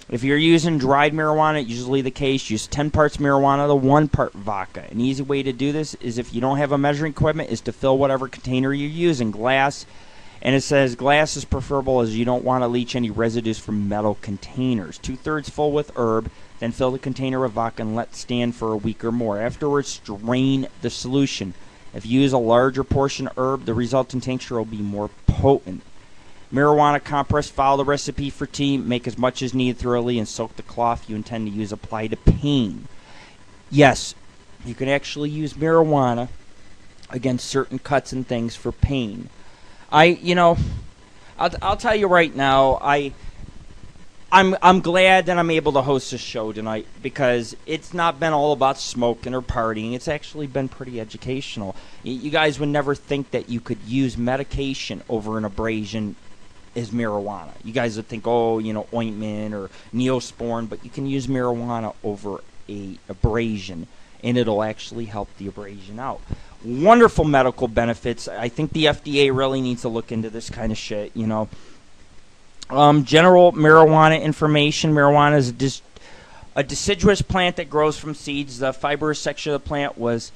If you're using dried marijuana, usually the case, use 10 parts marijuana to 1 part vodka. An easy way to do this is, if you don't have a measuring equipment, is to fill whatever container you're using. Glass. And it says glass is preferable as you don't want to leach any residues from metal containers. 2/3 full with herb. Then fill the container with vodka and let stand for a week or more. Afterwards, strain the solution. If you use a larger portion of herb, the resulting tincture will be more potent. Marijuana compress. Follow the recipe for tea. Make as much as needed thoroughly and soak the cloth you intend to use. Apply to pain. Yes, you can actually use marijuana against certain cuts and things for pain. I'll tell you right now, I'm glad that I'm able to host this show tonight because it's not been all about smoking or partying. It's actually been pretty educational. You guys would never think that you could use medication over an abrasion as marijuana. You guys would think, ointment or Neosporin, but you can use marijuana over a abrasion, and it'll actually help the abrasion out. Wonderful medical benefits. I think the FDA really needs to look into this kind of shit, General marijuana information. Marijuana is a deciduous plant that grows from seeds. The fibrous section of the plant was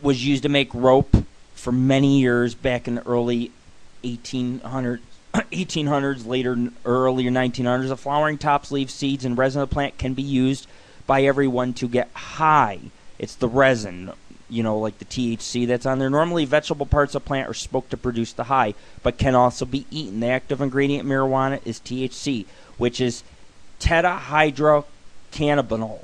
used to make rope for many years back in the early 1800s, later earlier 1900s. The flowering tops, leaves, seeds, and resin of the plant can be used by everyone to get high. It's the resin, like the THC that's on there. Normally, vegetable parts of plant are smoked to produce the high, but can also be eaten. The active ingredient in marijuana is THC, which is tetrahydrocannabinol.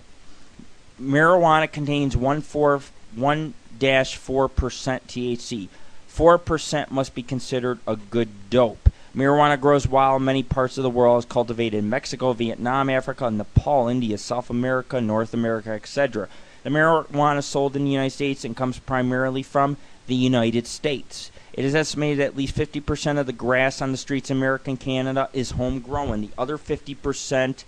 Marijuana contains 1-4% THC. 4% must be considered a good dope. Marijuana grows wild in many parts of the world. Is cultivated in Mexico, Vietnam, Africa, Nepal, India, South America, North America, etc. The marijuana sold in the United States and comes primarily from the United States. It is estimated that at least 50% of the grass on the streets in America and Canada is homegrown. The other 50%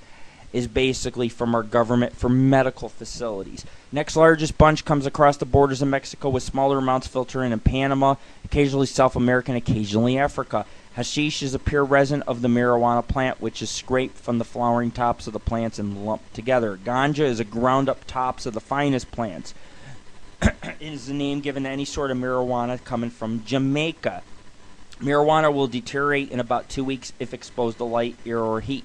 is basically from our government for medical facilities. Next largest bunch comes across the borders of Mexico, with smaller amounts filtering in Panama, occasionally South America, and occasionally Africa. Hashish is a pure resin of the marijuana plant, which is scraped from the flowering tops of the plants and lumped together. Ganja is a ground-up tops of the finest plants. It is the name given to any sort of marijuana coming from Jamaica. Marijuana will deteriorate in about 2 weeks if exposed to light, air, or heat.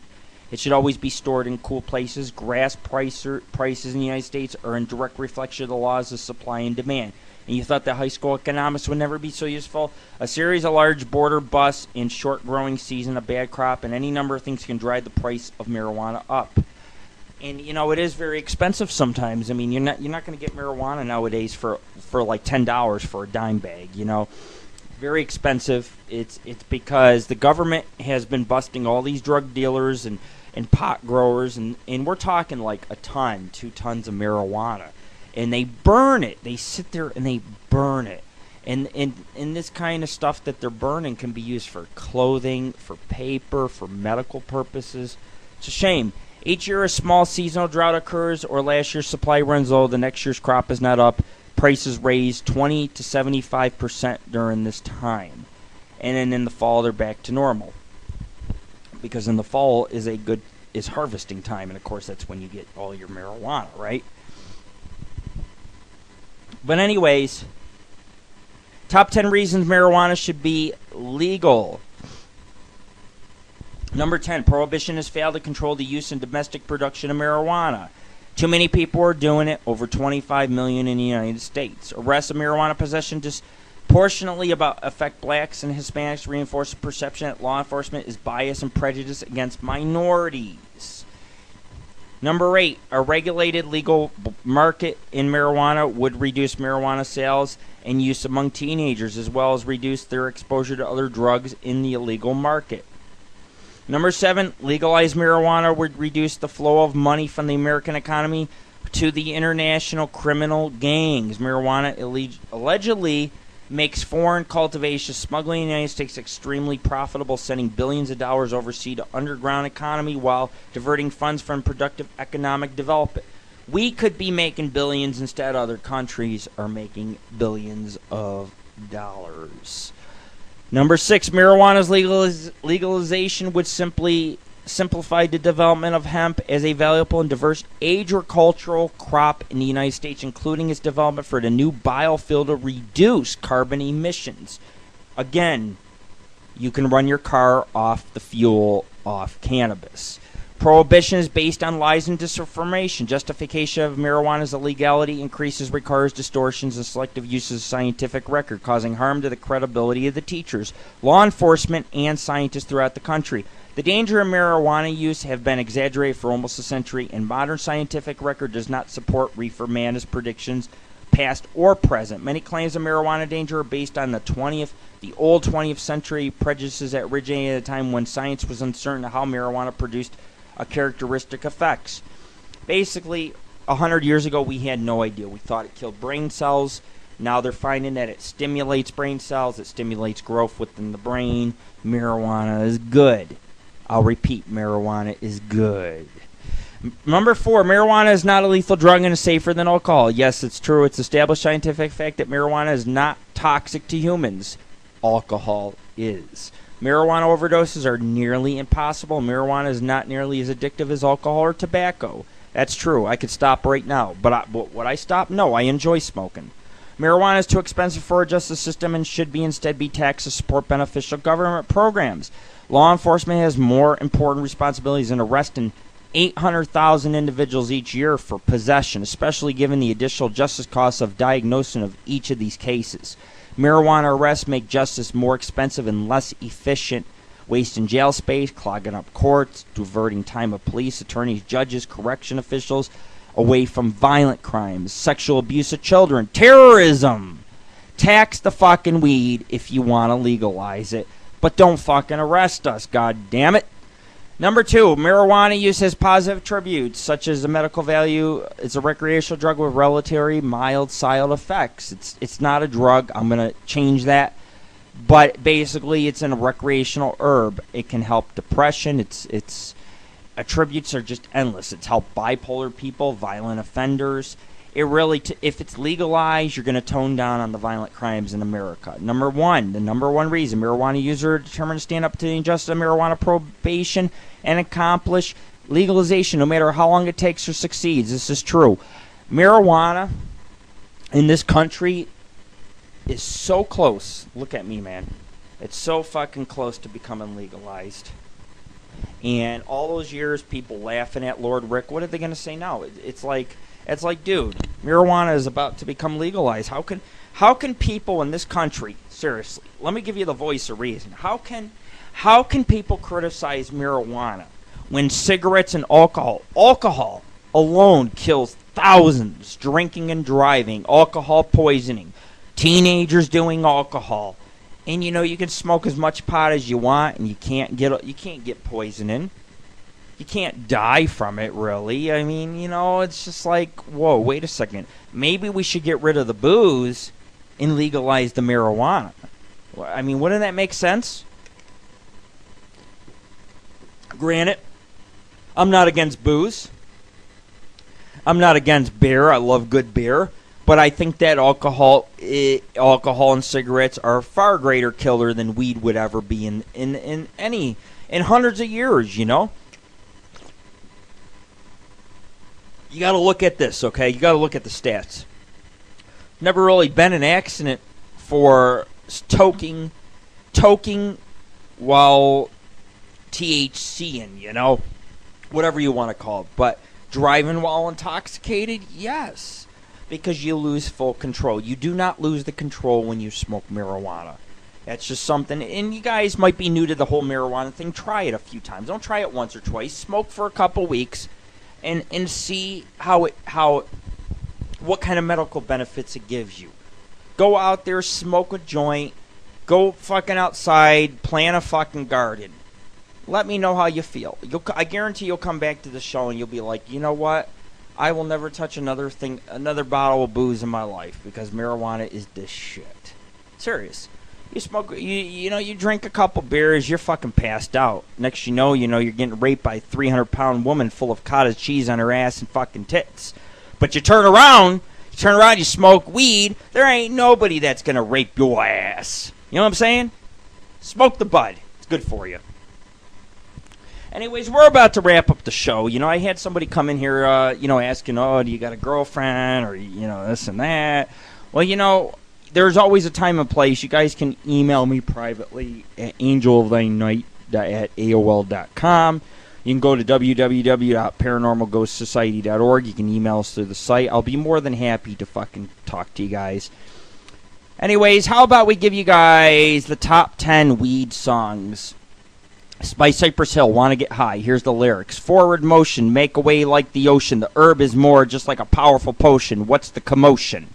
It should always be stored in cool places. Grass prices in the United States are in direct reflection of the laws of supply and demand. And you thought that high school economics would never be so useful? A series of large border busts in short growing season, a bad crop, and any number of things can drive the price of marijuana up. And it is very expensive sometimes. I mean, you're not going to get marijuana nowadays for like $10 for a dime bag. Very expensive. It's because the government has been busting all these drug dealers and pot growers, and we're talking like 2 tons of marijuana. And they burn it. They sit there and they burn it. And this kind of stuff that they're burning can be used for clothing, for paper, for medical purposes. It's a shame. Each year a small seasonal drought occurs, or last year's supply runs low, the next year's crop is not up. Prices raise 20 to 75% during this time. And then in the fall they're back to normal. Because in the fall is harvesting time, and of course that's when you get all your marijuana, right? But anyways, top 10 reasons marijuana should be legal. Number 10, prohibition has failed to control the use and domestic production of marijuana. Too many people are doing it, over 25 million in the United States. Arrests of marijuana possession disproportionately affect blacks and Hispanics, reinforce the perception that law enforcement is biased and prejudiced against minorities. Number 8, a regulated legal market in marijuana would reduce marijuana sales and use among teenagers, as well as reduce their exposure to other drugs in the illegal market. Number 7, legalized marijuana would reduce the flow of money from the American economy to the international criminal gangs. Marijuana allegedly makes foreign cultivation, smuggling in the United States extremely profitable, sending billions of dollars overseas to underground economy while diverting funds from productive economic development. We could be making billions, instead other countries are making billions of dollars. Number 6, marijuana's legalization would simply simplify the development of hemp as a valuable and diverse agricultural crop in the United States, including its development for the new biofuel to reduce carbon emissions. Again, you can run your car off the fuel off cannabis. Prohibition is based on lies and disinformation. Justification of marijuana's illegality increases, requires distortions and selective uses of scientific record, causing harm to the credibility of the teachers, law enforcement, and scientists throughout the country. The danger of marijuana use have been exaggerated for almost a century, and modern scientific record does not support reefer madness predictions, past or present. Many claims of marijuana danger are based on the old 20th century prejudices that originated at a time when science was uncertain of how marijuana produced a characteristic effects. Basically, 100 years ago, we had no idea. We thought it killed brain cells. Now they're finding that it stimulates brain cells. It stimulates growth within the brain. Marijuana is good. I'll repeat, marijuana is good. Number 4, marijuana is not a lethal drug and is safer than alcohol. Yes, it's true. It's established scientific fact that marijuana is not toxic to humans. Alcohol is. Marijuana overdoses are nearly impossible. Marijuana is not nearly as addictive as alcohol or tobacco. That's true. I could stop right now. But would I stop? No, I enjoy smoking. Marijuana is too expensive for our justice system and should be instead be taxed to support beneficial government programs. Law enforcement has more important responsibilities than arresting 800,000 individuals each year for possession, especially given the additional justice costs of diagnosing of each of these cases. Marijuana arrests make justice more expensive and less efficient, wasting jail space, clogging up courts, diverting time of police, attorneys, judges, correction officials away from violent crimes, sexual abuse of children, terrorism. Tax the fucking weed if you want to legalize it, but don't fucking arrest us, god damn it. Number 2, marijuana use has positive attributes, such as the medical value. It's a recreational drug with relatively mild side effects. It's not a drug. I'm going to change that. But basically, it's a recreational herb. It can help depression. Its attributes are just endless. It's helped bipolar people, violent offenders. It really, if it's legalized, you're going to tone down on the violent crimes in America. The number one reason marijuana users are determined to stand up to the injustice of marijuana prohibition and accomplish legalization, no matter how long it takes or succeeds. This is true. Marijuana in this country is so close. Look at me, man. It's so fucking close to becoming legalized. And all those years, people laughing at Lord Rick, what are they going to say now? It's like, dude, marijuana is about to become legalized. How can people in this country, seriously, let me give you the voice of reason. How can people criticize marijuana when cigarettes and alcohol alone kills thousands, drinking and driving, alcohol poisoning, teenagers doing alcohol. And you can smoke as much pot as you want, and you can't get poisoning. You can't die from it, really. I mean, it's just like, whoa, wait a second. Maybe we should get rid of the booze and legalize the marijuana. I mean, wouldn't that make sense? Granted, I'm not against booze. I'm not against beer. I love good beer. But I think that alcohol and cigarettes are a far greater killer than weed would ever be in hundreds of years, You got to look at this, okay? You got to look at the stats. Never really been an accident for toking while THCing, whatever you want to call it. But driving while intoxicated, yes. Because you lose full control. You do not lose the control when you smoke marijuana. That's just something, and you guys might be new to the whole marijuana thing. Try it a few times. Don't try it once or twice. Smoke for a couple weeks, and see what kind of medical benefits it gives you. Go out there, smoke a joint, go fucking outside, plant a fucking garden. Let me know how you feel. I guarantee you'll come back to the show and you'll be like, you know what? I will never touch another bottle of booze in my life because marijuana is the shit. Serious. You smoke, you drink a couple beers, you're fucking passed out. Next you know, you're getting raped by a 300-pound woman full of cottage cheese on her ass and fucking tits. But you turn around, you smoke weed, there ain't nobody that's gonna rape your ass. You know what I'm saying? Smoke the bud. It's good for you. Anyways, we're about to wrap up the show. I had somebody come in here, asking, oh, do you got a girlfriend or, this and that. Well, there's always a time and place. You guys can email me privately at AngelOfThyNight@AOL.com. You can go to www.paranormalghostsociety.org. You can email us through the site. I'll be more than happy to fucking talk to you guys. Anyways, how about we give you guys the top 10 weed songs by Cypress Hill, Want to Get High. Here's the lyrics. Forward motion, make away like the ocean. The herb is more just like a powerful potion. What's the commotion?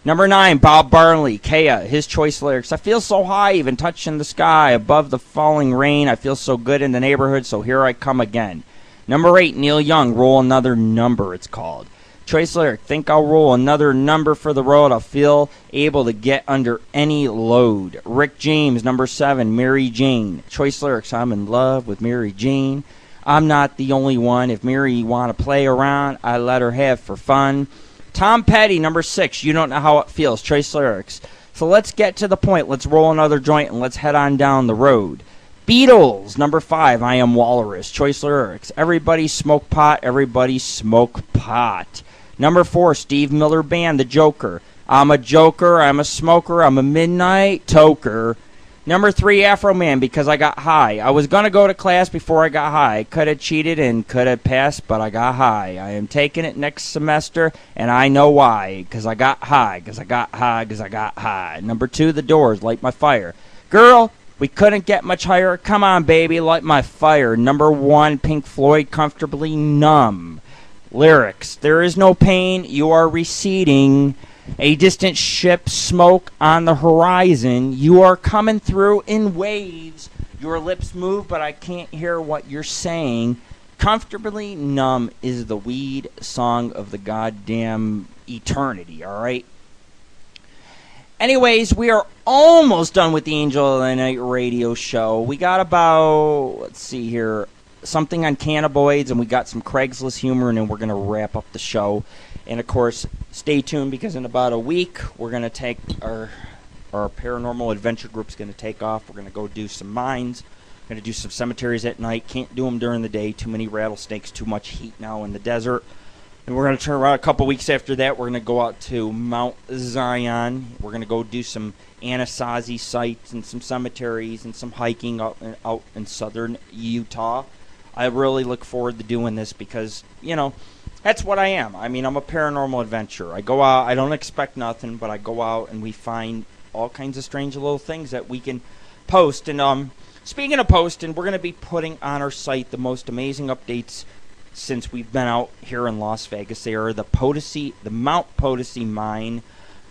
Number 9, Bob Marley, Kea, his choice lyrics. I feel so high, even touching the sky. Above the falling rain, I feel so good in the neighborhood, so here I come again. Number 8, Neil Young, Roll Another Number, it's called. Choice lyric, think I'll roll another number for the road. I'll feel able to get under any load. Rick James, number 7, Mary Jane. Choice lyrics, I'm in love with Mary Jane. I'm not the only one. If Mary want to play around, I let her have for fun. Tom Petty, number 6, You Don't Know How It Feels. Choice lyrics. So let's get to the point. Let's roll another joint and let's head on down the road. Beatles, number 5, I Am Walrus. Choice lyrics. Everybody smoke pot, everybody smoke pot. Number 4, Steve Miller Band, The Joker. I'm a joker, I'm a smoker, I'm a midnight toker. Number 3, Afro Man, because I got high. I was going to go to class before I got high. Could have cheated and could have passed, but I got high. I am taking it next semester, and I know why. Because I got high, because I got high, because I got high. Number 2, The Doors, Light My Fire. Girl, we couldn't get much higher. Come on, baby, light my fire. Number 1, Pink Floyd, Comfortably Numb. Lyrics, there is no pain, you are receding. A distant ship, smoke on the horizon. You are coming through in waves. Your lips move, but I can't hear what you're saying. Comfortably Numb is the weed song of the goddamn eternity, alright? Anyways, we are almost done with the Angel of the Night radio show. We got about, let's see here, something on cannabinoids, and we got some Craigslist humor, and then we're going to wrap up the show. And, of course, stay tuned, because in about a week, we're going to take our paranormal adventure group's going to take off. We're going to go do some mines. We're going to do some cemeteries at night. Can't do them during the day. Too many rattlesnakes, too much heat now in the desert. And we're going to turn around a couple weeks after that. We're going to go out to Mount Zion. We're going to go do some Anasazi sites and some cemeteries and some hiking out in southern Utah. I really look forward to doing this because, you know, that's what I am. I mean, I'm a paranormal adventurer. I go out, I don't expect nothing, but I go out and we find all kinds of strange little things that we can post. And speaking of posting, we're going to be putting on our site the most amazing updates since we've been out here in Las Vegas. They are the Mount Potosi mine,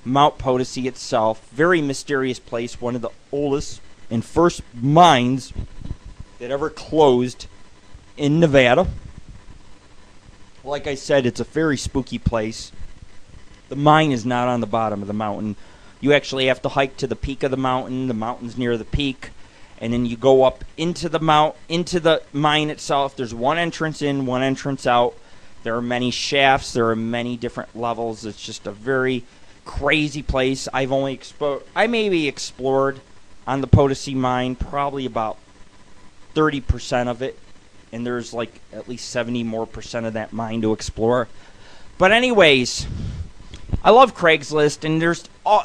Mount Potosi itself. Very mysterious place, one of the oldest and first mines that ever closed in Nevada. Like I said, it's a very spooky place. The mine is not on the bottom of the mountain. You actually have to hike to the peak of the mountain. The mountain's near the peak. And then you go up into the mine itself. There's one entrance in, one entrance out. There are many shafts. There are many different levels. It's just a very crazy place. I maybe explored on the Potosi mine probably about 30% of it. And there's like at least 70% more of that mine to explore. But anyways, I love Craigslist, and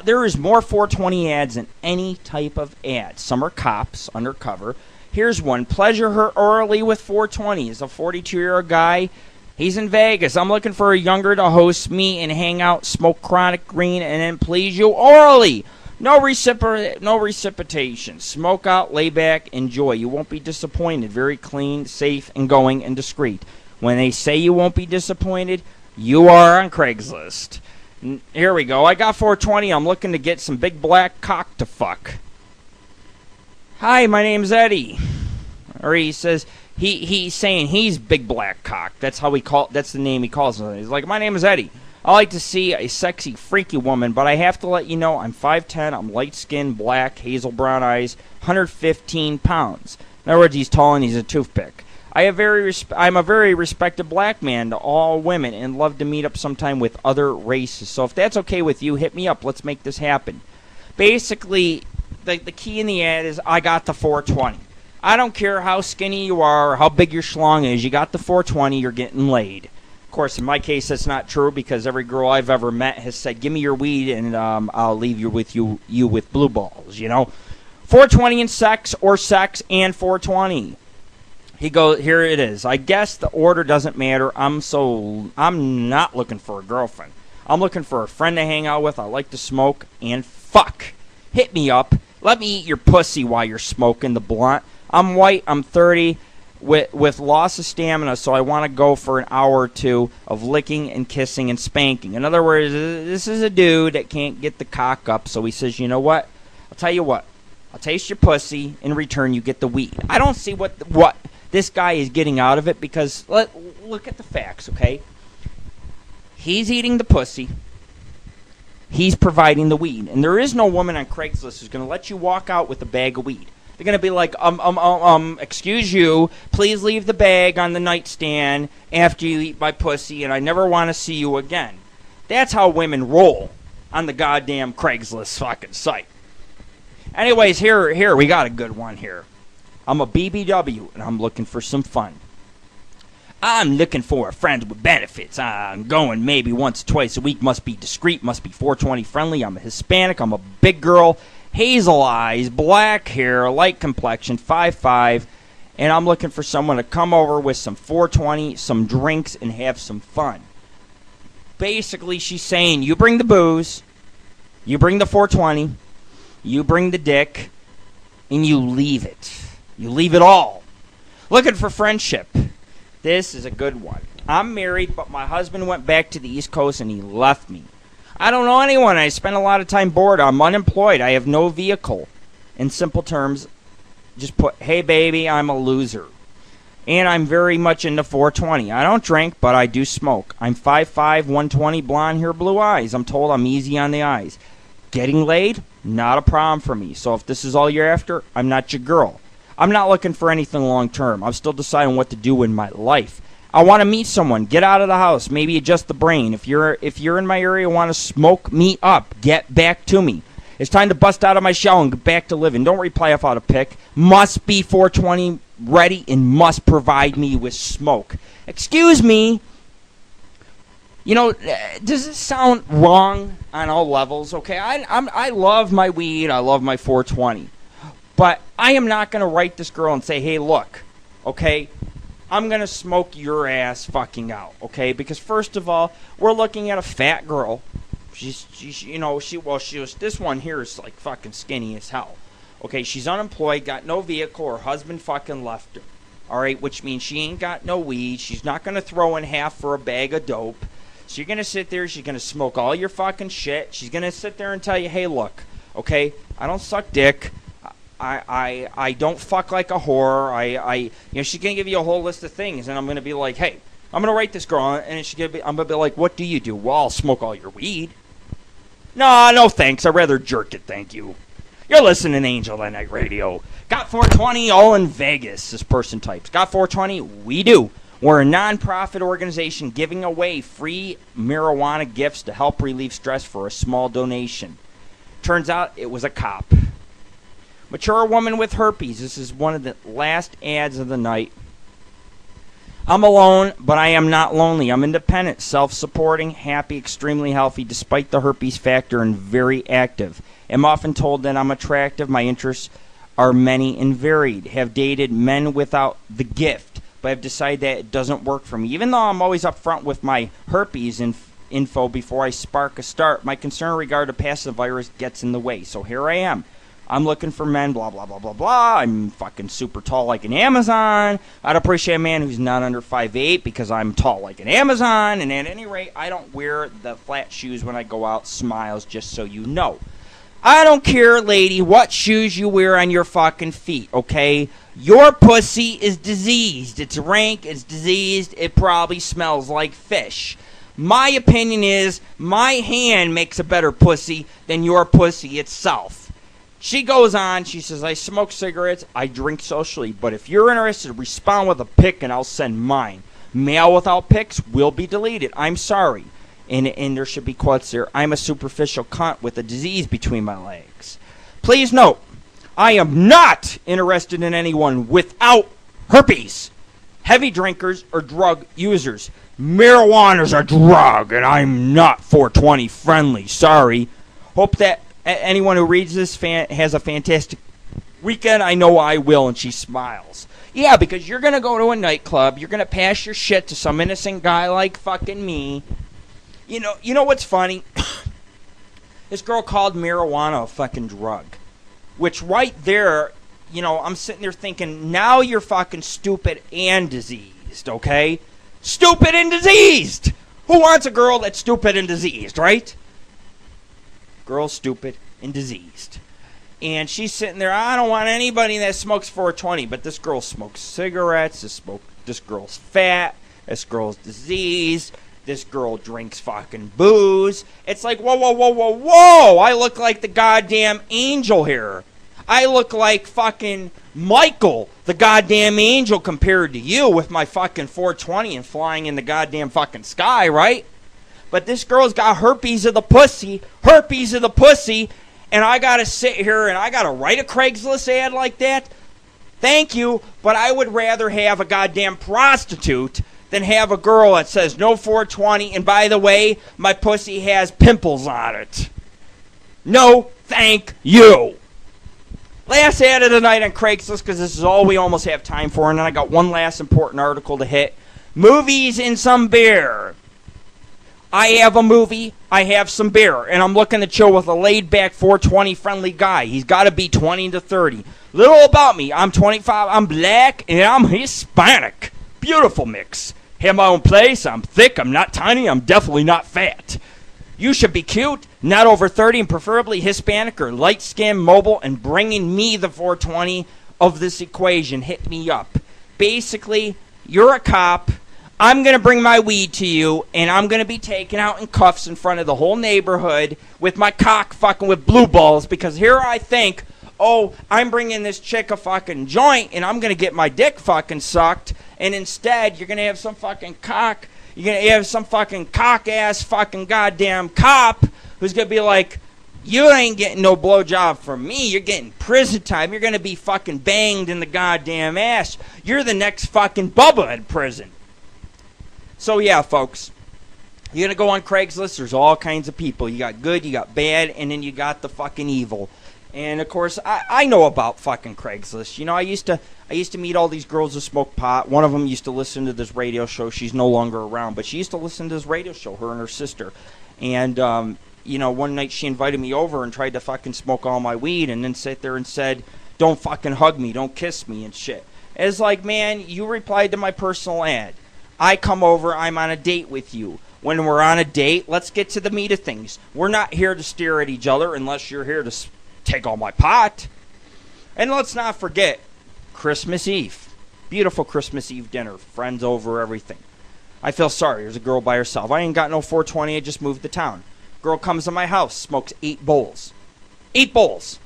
there is more 420 ads than any type of ad. Some are cops undercover. Here's one: pleasure her orally with 420. He's a 42-year-old guy. He's in Vegas. I'm looking for a younger to host me and hang out, smoke chronic green, and then please you orally. No reciprocation. Smoke out, lay back, enjoy. You won't be disappointed. Very clean, safe, and going and discreet. When they say you won't be disappointed, you are on Craigslist. Here we go. I got 420. I'm looking to get some big black cock to fuck. Hi, my name's Eddie. Or he says he's saying he's big black cock. That's the name he calls it. He's like, my name is Eddie. I like to see a sexy, freaky woman, but I have to let you know I'm 5'10", I'm light-skinned, black, hazel brown eyes, 115 pounds. In other words, he's tall and he's a toothpick. I'm a very respected black man to all women and love to meet up sometime with other races. So if that's okay with you, hit me up. Let's make this happen. Basically, the key in the ad is I got the 420. I don't care how skinny you are or how big your schlong is. You got the 420, you're getting laid. Of course, in my case, that's not true because every girl I've ever met has said, give me your weed and I'll leave you with blue balls, you know. 420 and sex or sex and 420. Here it is. I guess the order doesn't matter. I'm not looking for a girlfriend. I'm looking for a friend to hang out with. I like to smoke and fuck. Hit me up. Let me eat your pussy while you're smoking the blunt. I'm white. I'm 30. With loss of stamina, so I want to go for an hour or two of licking and kissing and spanking. In other words, this is a dude that can't get the cock up, so he says, you know what? I'll tell you what. I'll taste your pussy. In return, you get the weed. I don't see what this guy is getting out of it because look at the facts, okay? He's eating the pussy. He's providing the weed. And there is no woman on Craigslist who's going to let you walk out with a bag of weed. They're going to be like, excuse you, please leave the bag on the nightstand after you eat my pussy, and I never want to see you again. That's how women roll on the goddamn Craigslist fucking site. Anyways, here, we got a good one here. I'm a BBW, and I'm looking for some fun. I'm looking for a friend with benefits. I'm going maybe once or twice a week. Must be discreet. Must be 420 friendly. I'm a Hispanic. I'm a big girl. Hazel eyes. Black hair. Light complexion. 5'5". And I'm looking for someone to come over with some 420, some drinks, and have some fun. Basically, she's saying, you bring the booze, you bring the 420, you bring the dick, and you leave it. You leave it all. Looking for friendship. This is a good one. I'm married, but my husband went back to the East Coast and he left me. I don't know anyone. I spend a lot of time bored. I'm unemployed. I have no vehicle. In simple terms, just put, hey baby, I'm a loser. And I'm very much into 420. I don't drink, but I do smoke. I'm 5'5", 120, blonde hair, blue eyes. I'm told I'm easy on the eyes. Getting laid? Not a problem for me. So if this is all you're after, I'm not your girl. I'm not looking for anything long term. I'm still deciding what to do in my life. I want to meet someone. Get out of the house. Maybe adjust the brain. If you're in my area and want to smoke me up, get back to me. It's time to bust out of my shell and get back to living. Don't reply without a pic. Must be 420 ready and must provide me with smoke. Excuse me. You know, does it sound wrong on all levels? Okay, I love my weed. I love my 420. But I am not going to write this girl and say, hey, look, okay, I'm going to smoke your ass fucking out, okay? Because first of all, we're looking at a fat girl. She's this one here is like fucking skinny as hell. Okay, she's unemployed, got no vehicle, her husband fucking left her. All right, which means she ain't got no weed. She's not going to throw in half for a bag of dope. So you're going to sit there, she's going to smoke all your fucking shit. She's going to sit there and tell you, hey, look, okay, I don't suck dick. I don't fuck like a whore. She's going to give you a whole list of things, and I'm going to be like, hey, I'm going to write this girl, and I'm going to be like, what do you do? Well, I'll smoke all your weed. No thanks. I'd rather jerk it, thank you. You're listening to Angel of the Night Radio. Got 420 all in Vegas, this person types. Got 420? We do. We're a non-profit organization giving away free marijuana gifts to help relieve stress for a small donation. Turns out it was a cop. Mature woman with herpes. This is one of the last ads of the night. I'm alone, but I am not lonely. I'm independent, self-supporting, happy, extremely healthy, despite the herpes factor, and very active. Am often told that I'm attractive. My interests are many and varied. Have dated men without the gift, but have decided that it doesn't work for me. Even though I'm always upfront with my herpes info before I spark a start, my concern regarding the passive virus gets in the way. So here I am. I'm looking for men, blah, blah, blah, blah, blah. I'm fucking super tall like an Amazon. I'd appreciate a man who's not under 5'8", because I'm tall like an Amazon. And at any rate, I don't wear the flat shoes when I go out. Smiles, just so you know. I don't care, lady, what shoes you wear on your fucking feet, okay? Your pussy is diseased. It's rank, it's diseased, it probably smells like fish. My opinion is, my hand makes a better pussy than your pussy itself. She goes on, she says, I smoke cigarettes, I drink socially, but if you're interested, respond with a pic and I'll send mine. Mail without pics will be deleted. I'm sorry. And there should be quotes there. I'm a superficial cunt with a disease between my legs. Please note, I am not interested in anyone without herpes. Heavy drinkers or drug users. Marijuana's a drug, and I'm not 420 friendly. Sorry. Hope that anyone who reads this has a fantastic weekend. I know I will, and she smiles. Yeah, because you're going to go to a nightclub. You're going to pass your shit to some innocent guy like fucking me. You know what's funny? This girl called marijuana a fucking drug. Which right there, I'm sitting there thinking, now you're fucking stupid and diseased, okay? Stupid and diseased! Who wants a girl that's stupid and diseased, right? Girl stupid and diseased. And she's sitting there, I don't want anybody that smokes 420, but this girl smokes cigarettes, this girl's fat, this girl's diseased, this girl drinks fucking booze. It's like, whoa, I look like the goddamn angel here. I look like fucking Michael, the goddamn angel, compared to you with my fucking 420 and flying in the goddamn fucking sky, right? But this girl's got herpes of the pussy, and I gotta sit here and I gotta write a Craigslist ad like that? Thank you, but I would rather have a goddamn prostitute than have a girl that says no 420, and by the way, my pussy has pimples on it. No, thank you. Last ad of the night on Craigslist, because this is all we almost have time for, and then I got one last important article to hit. Movies and some beer. I have a movie, I have some beer, and I'm looking to chill with a laid-back 420 friendly guy. He's got to be 20 to 30. Little about me, I'm 25, I'm black, and I'm Hispanic. Beautiful mix. Have my own place, I'm thick, I'm not tiny, I'm definitely not fat. You should be cute, not over 30, and preferably Hispanic or light-skinned, mobile, and bringing me the 420 of this equation. Hit me up. Basically, you're a cop. I'm going to bring my weed to you, and I'm going to be taken out in cuffs in front of the whole neighborhood with my cock fucking with blue balls, because here I think, oh, I'm bringing this chick a fucking joint, and I'm going to get my dick fucking sucked, and instead you're going to have some fucking cock. You're going to have some fucking cock-ass fucking goddamn cop who's going to be like, you ain't getting no blowjob from me. You're getting prison time. You're going to be fucking banged in the goddamn ass. You're the next fucking Bubba in prison. So, yeah, folks, you're going to go on Craigslist. There's all kinds of people. You got good, you got bad, and then you got the fucking evil. And, of course, I know about fucking Craigslist. You know, I used to meet all these girls who smoke pot. One of them used to listen to this radio show. She's no longer around, but she used to listen to this radio show, her and her sister. And, you know, one night she invited me over and tried to fucking smoke all my weed and then sat there and said, don't fucking hug me, don't kiss me and shit. It's like, man, you replied to my personal ad. I come over, I'm on a date with you. When we're on a date, let's get to the meat of things. We're not here to stare at each other unless you're here to take all my pot. And let's not forget, Christmas Eve. Beautiful Christmas Eve dinner. Friends over, everything. I feel sorry. There's a girl by herself. I ain't got no 420. I just moved to town. Girl comes to my house, smokes 8 bowls. 8 bowls.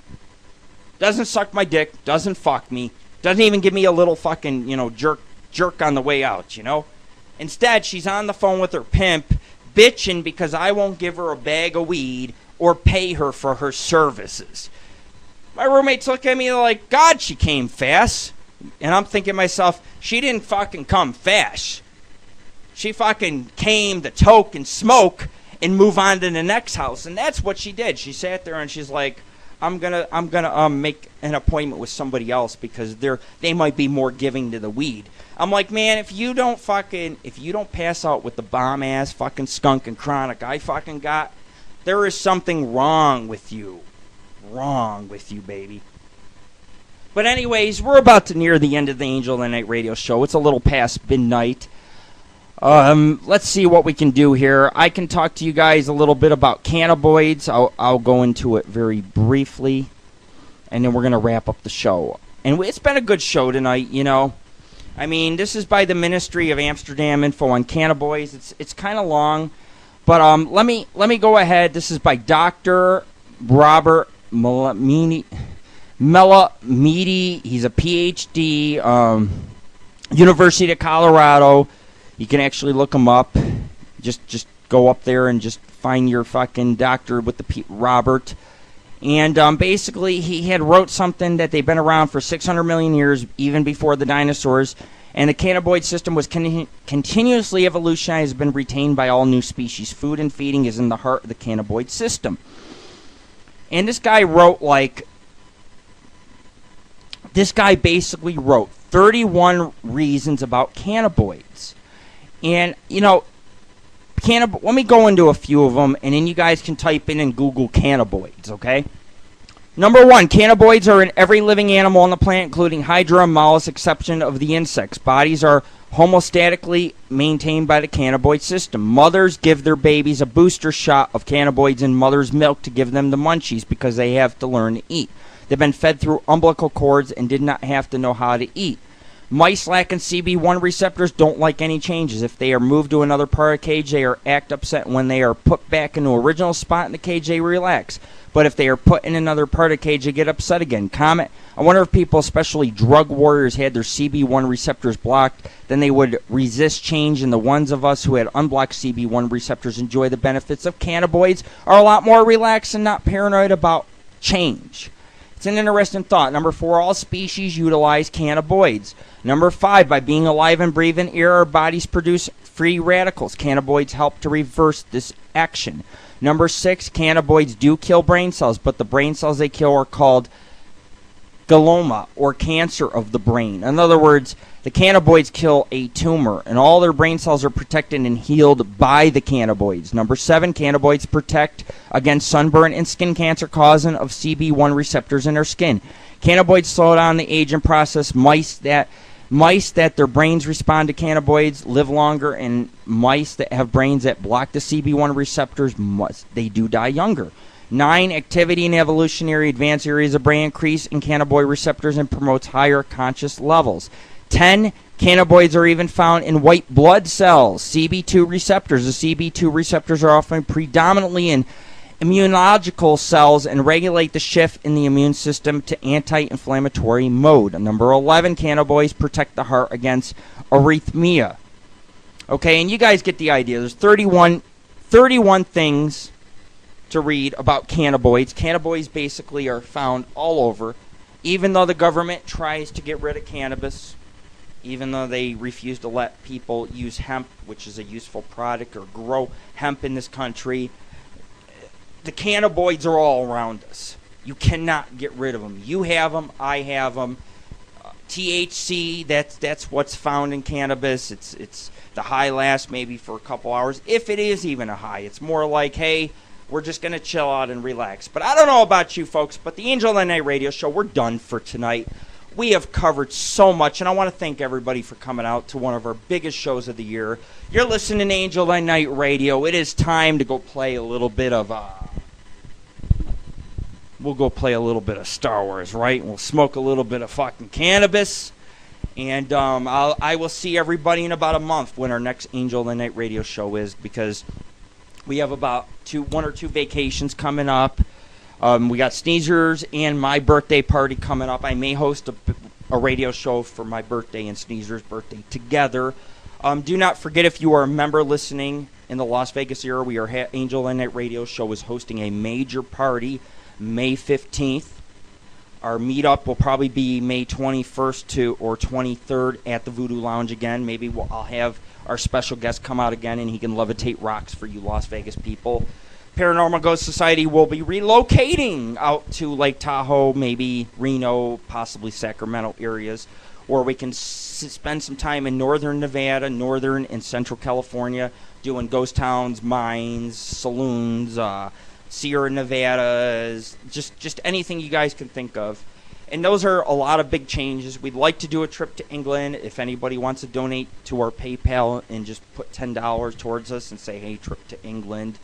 Doesn't suck my dick. Doesn't fuck me. Doesn't even give me a little fucking, you know, jerk on the way out, you know. Instead, she's on the phone with her pimp, bitching because I won't give her a bag of weed or pay her for her services. My roommates look at me like, God, she came fast. And I'm thinking to myself, she didn't fucking come fast. She fucking came to toke and smoke and move on to the next house. And that's what she did. She sat there and she's like, I'm gonna make an appointment with somebody else because they might be more giving to the weed. I'm like, man, if you don't pass out with the bomb ass fucking skunk and chronic I fucking got, there is something wrong with you. Wrong with you, baby. But anyways, we're about to near the end of the Angel of the Night radio show. It's a little past midnight. Let's see what we can do here. I can talk to you guys a little bit about cannabinoids. I'll go into it very briefly, and then we're going to wrap up the show. And it's been a good show tonight, you know. I mean, this is by the Ministry of Amsterdam info on cannabinoids. It's kind of long, but let me go ahead. This is by Dr. Robert Melamidi. He's a PhD, University of Colorado. You can actually look him up. Just go up there and just find your fucking doctor with the Robert. And basically, he had wrote something that they've been around for 600 million years, even before the dinosaurs. And the cannabinoid system was continuously evolutionized, been retained by all new species. Food and feeding is in the heart of the cannabinoid system. And this guy basically wrote 31 reasons about cannabinoids. And, you know, let me go into a few of them, and then you guys can type in and Google cannabinoids, okay? Number 1, cannabinoids are in every living animal on the planet, including hydra and mollusks, exception of the insects. Bodies are homeostatically maintained by the cannabinoid system. Mothers give their babies a booster shot of cannabinoids in mother's milk to give them the munchies because they have to learn to eat. They've been fed through umbilical cords and did not have to know how to eat. Mice lacking CB1 receptors don't like any changes. If they are moved to another part of the cage, they act upset. When they are put back in the original spot in the cage, they relax. But if they are put in another part of the cage, they get upset again. Comment. I wonder if people, especially drug warriors, had their CB1 receptors blocked, then they would resist change, and the ones of us who had unblocked CB1 receptors enjoy the benefits of cannabinoids, are a lot more relaxed and not paranoid about change. It's It's an interesting thought. Number 4, all species utilize cannabinoids. Number 5, by being alive and breathing air, our bodies produce free radicals. Cannabinoids help to reverse this action. Number 6, cannabinoids do kill brain cells, but the brain cells they kill are called glioma, or cancer of the brain. In other words, the cannabinoids kill a tumor, and all their brain cells are protected and healed by the cannabinoids. Number 7, cannabinoids protect against sunburn and skin cancer causing of CB1 receptors in their skin. Cannabinoids slow down the aging process. Mice that their brains respond to cannabinoids live longer, and mice that have brains that block the CB1 receptors, they do die younger. 9, activity in evolutionary advanced areas of brain increase in cannabinoid receptors and promotes higher conscious levels. 10, cannabinoids are even found in white blood cells, CB2 receptors. The CB2 receptors are often predominantly in immunological cells and regulate the shift in the immune system to anti-inflammatory mode. Number 11, cannabinoids protect the heart against arrhythmia. Okay, and you guys get the idea. There's 31 things to read about cannabinoids. Cannabinoids basically are found all over. Even though the government tries to get rid of cannabis, even though they refuse to let people use hemp, which is a useful product, or grow hemp in this country, the cannabinoids are all around us. You cannot get rid of them. You have them. I have them. THC, that's what's found in cannabis. It's the high lasts maybe for a couple hours, if it is even a high. It's more like, hey, we're just going to chill out and relax. But I don't know about you folks, but the Angel of the Night radio show, we're done for tonight. We have covered so much, and I want to thank everybody for coming out to one of our biggest shows of the year. You're listening to Angel of the Night radio. It is time to go play a little bit of we'll go play a little bit of Star Wars, right? We'll smoke a little bit of fucking cannabis. And I will see everybody in about a month when our next Angel of the Night radio show is, because we have about 1 or 2 vacations coming up. We got Sneezers and my birthday party coming up. I may host a radio show for my birthday and Sneezer's birthday together. Do not forget, if you are a member listening in the Las Vegas area, Angel of the Night radio show is hosting a major party May 15th. Our meetup will probably be May 21st or 23rd at the Voodoo Lounge again. Maybe I'll have our special guest come out again, and he can levitate rocks for you Las Vegas people. Paranormal Ghost Society will be relocating out to Lake Tahoe, maybe Reno, possibly Sacramento areas, or we can spend some time in northern Nevada, northern and central California, doing ghost towns, mines, saloons, Sierra Nevadas, just anything you guys can think of. And those are a lot of big changes. We'd like to do a trip to England. If anybody wants to donate to our PayPal and just put $10 towards us and say, hey, trip to England,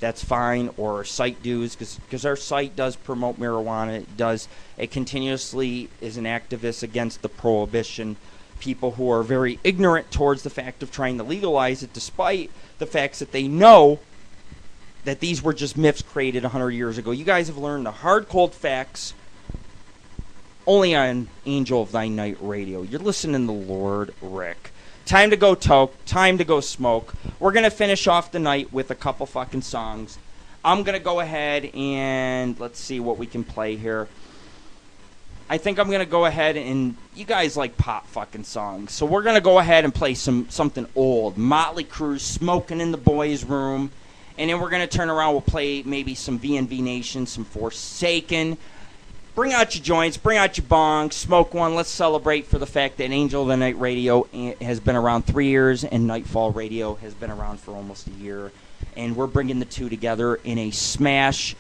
that's fine. Or our site dues, because our site does promote marijuana. It continuously is an activist against the prohibition. People who are very ignorant towards the fact of trying to legalize it, despite the facts that they know that these were just myths created 100 years ago. You guys have learned the hard, cold facts only on Angel of Thy Night radio. You're listening to Lord Rick. Time to go toke. Time to go smoke. We're going to finish off the night with a couple fucking songs. I'm going to go ahead and let's see what we can play here. I think I'm going to go ahead and... You guys like pop fucking songs. So we're going to go ahead and play something old. Motley Crue, Smoking in the Boys' Room. And then we're going to turn around. We'll play maybe some VNV Nation, some Forsaken. Bring out your joints, bring out your bongs, smoke one. Let's celebrate for the fact that Angel of the Night Radio has been around 3 years and Nightfall Radio has been around for almost a year. And we're bringing the two together in a smash.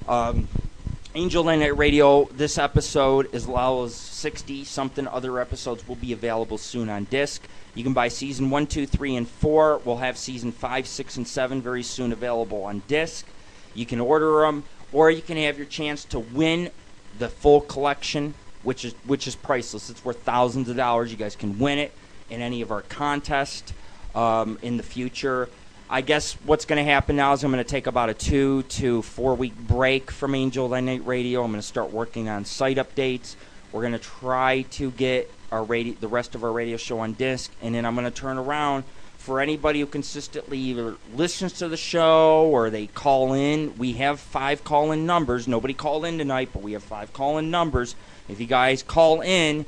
Angel of the Night Radio, this episode, as well as 60-something other episodes, will be available soon on disc. You can buy Season 1, 2, 3, and 4. We'll have Season 5, 6, and 7 very soon available on disc. You can order them, or you can have your chance to win the full collection, which is priceless. It's worth thousands of dollars. You guys can win it in any of our contests in the future. I guess what's going to happen now is I'm going to take about a 2 to 4 week break from Angel of the Night Radio. I'm going to start working on site updates. We're going to try to get the rest of our radio show on disc, and then I'm going to turn around for anybody who consistently either listens to the show or they call in, we have 5 call-in numbers. Nobody called in tonight, but we have 5 call-in numbers. If you guys call in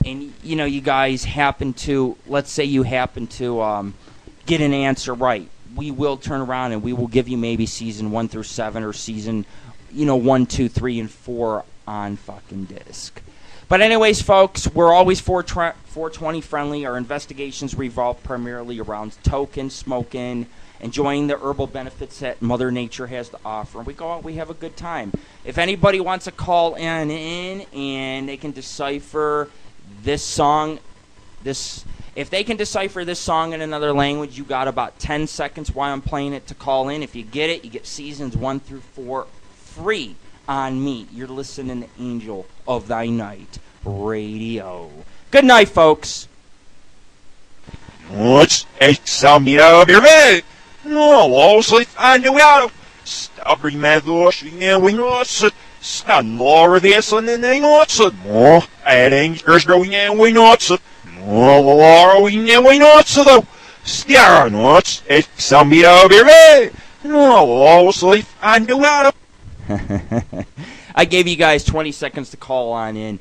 and, you guys happen to, let's say you happen to get an answer right, we will turn around and we will give you maybe season 1 through 7 or season, 1, 2, 3, and 4 on fucking disc. But anyways, folks, we're always 420 friendly. Our investigations revolve primarily around token, smoking, enjoying the herbal benefits that Mother Nature has to offer. And we go out, we have a good time. If anybody wants to call in and they can decipher this song, if they can decipher this song in another language, you got about 10 seconds while I'm playing it to call in. If you get it, you get seasons 1 through 4 free on me. You're listening to Angel of Thy Night Radio. Good night, folks. What's some of your head? No, mostly I knew how to stop my washing and we lost it. Stand more of this and then they lost it. More adding there's growing and we lost it. More we and we lost it though. Stare what's some of your head? No, mostly I knew how to. I gave you guys 20 seconds to call on in.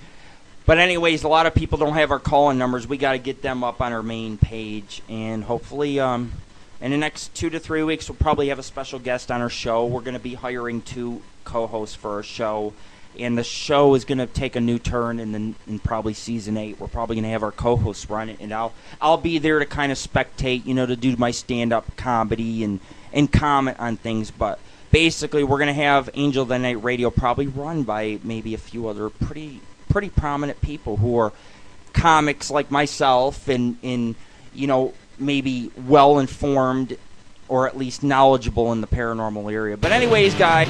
But anyways, a lot of people don't have our call-in numbers. We got to get them up on our main page. And hopefully in the next 2 to 3 weeks, we'll probably have a special guest on our show. We're going to be hiring 2 co-hosts for our show. And the show is going to take a new turn in probably season 8. We're probably going to have our co-hosts run it. And I'll be there to kind of spectate, to do my stand-up comedy and comment on things. But basically, we're going to have Angel of the Night Radio probably run by maybe a few other pretty prominent people who are comics like myself and maybe well-informed or at least knowledgeable in the paranormal area. But anyways, guys,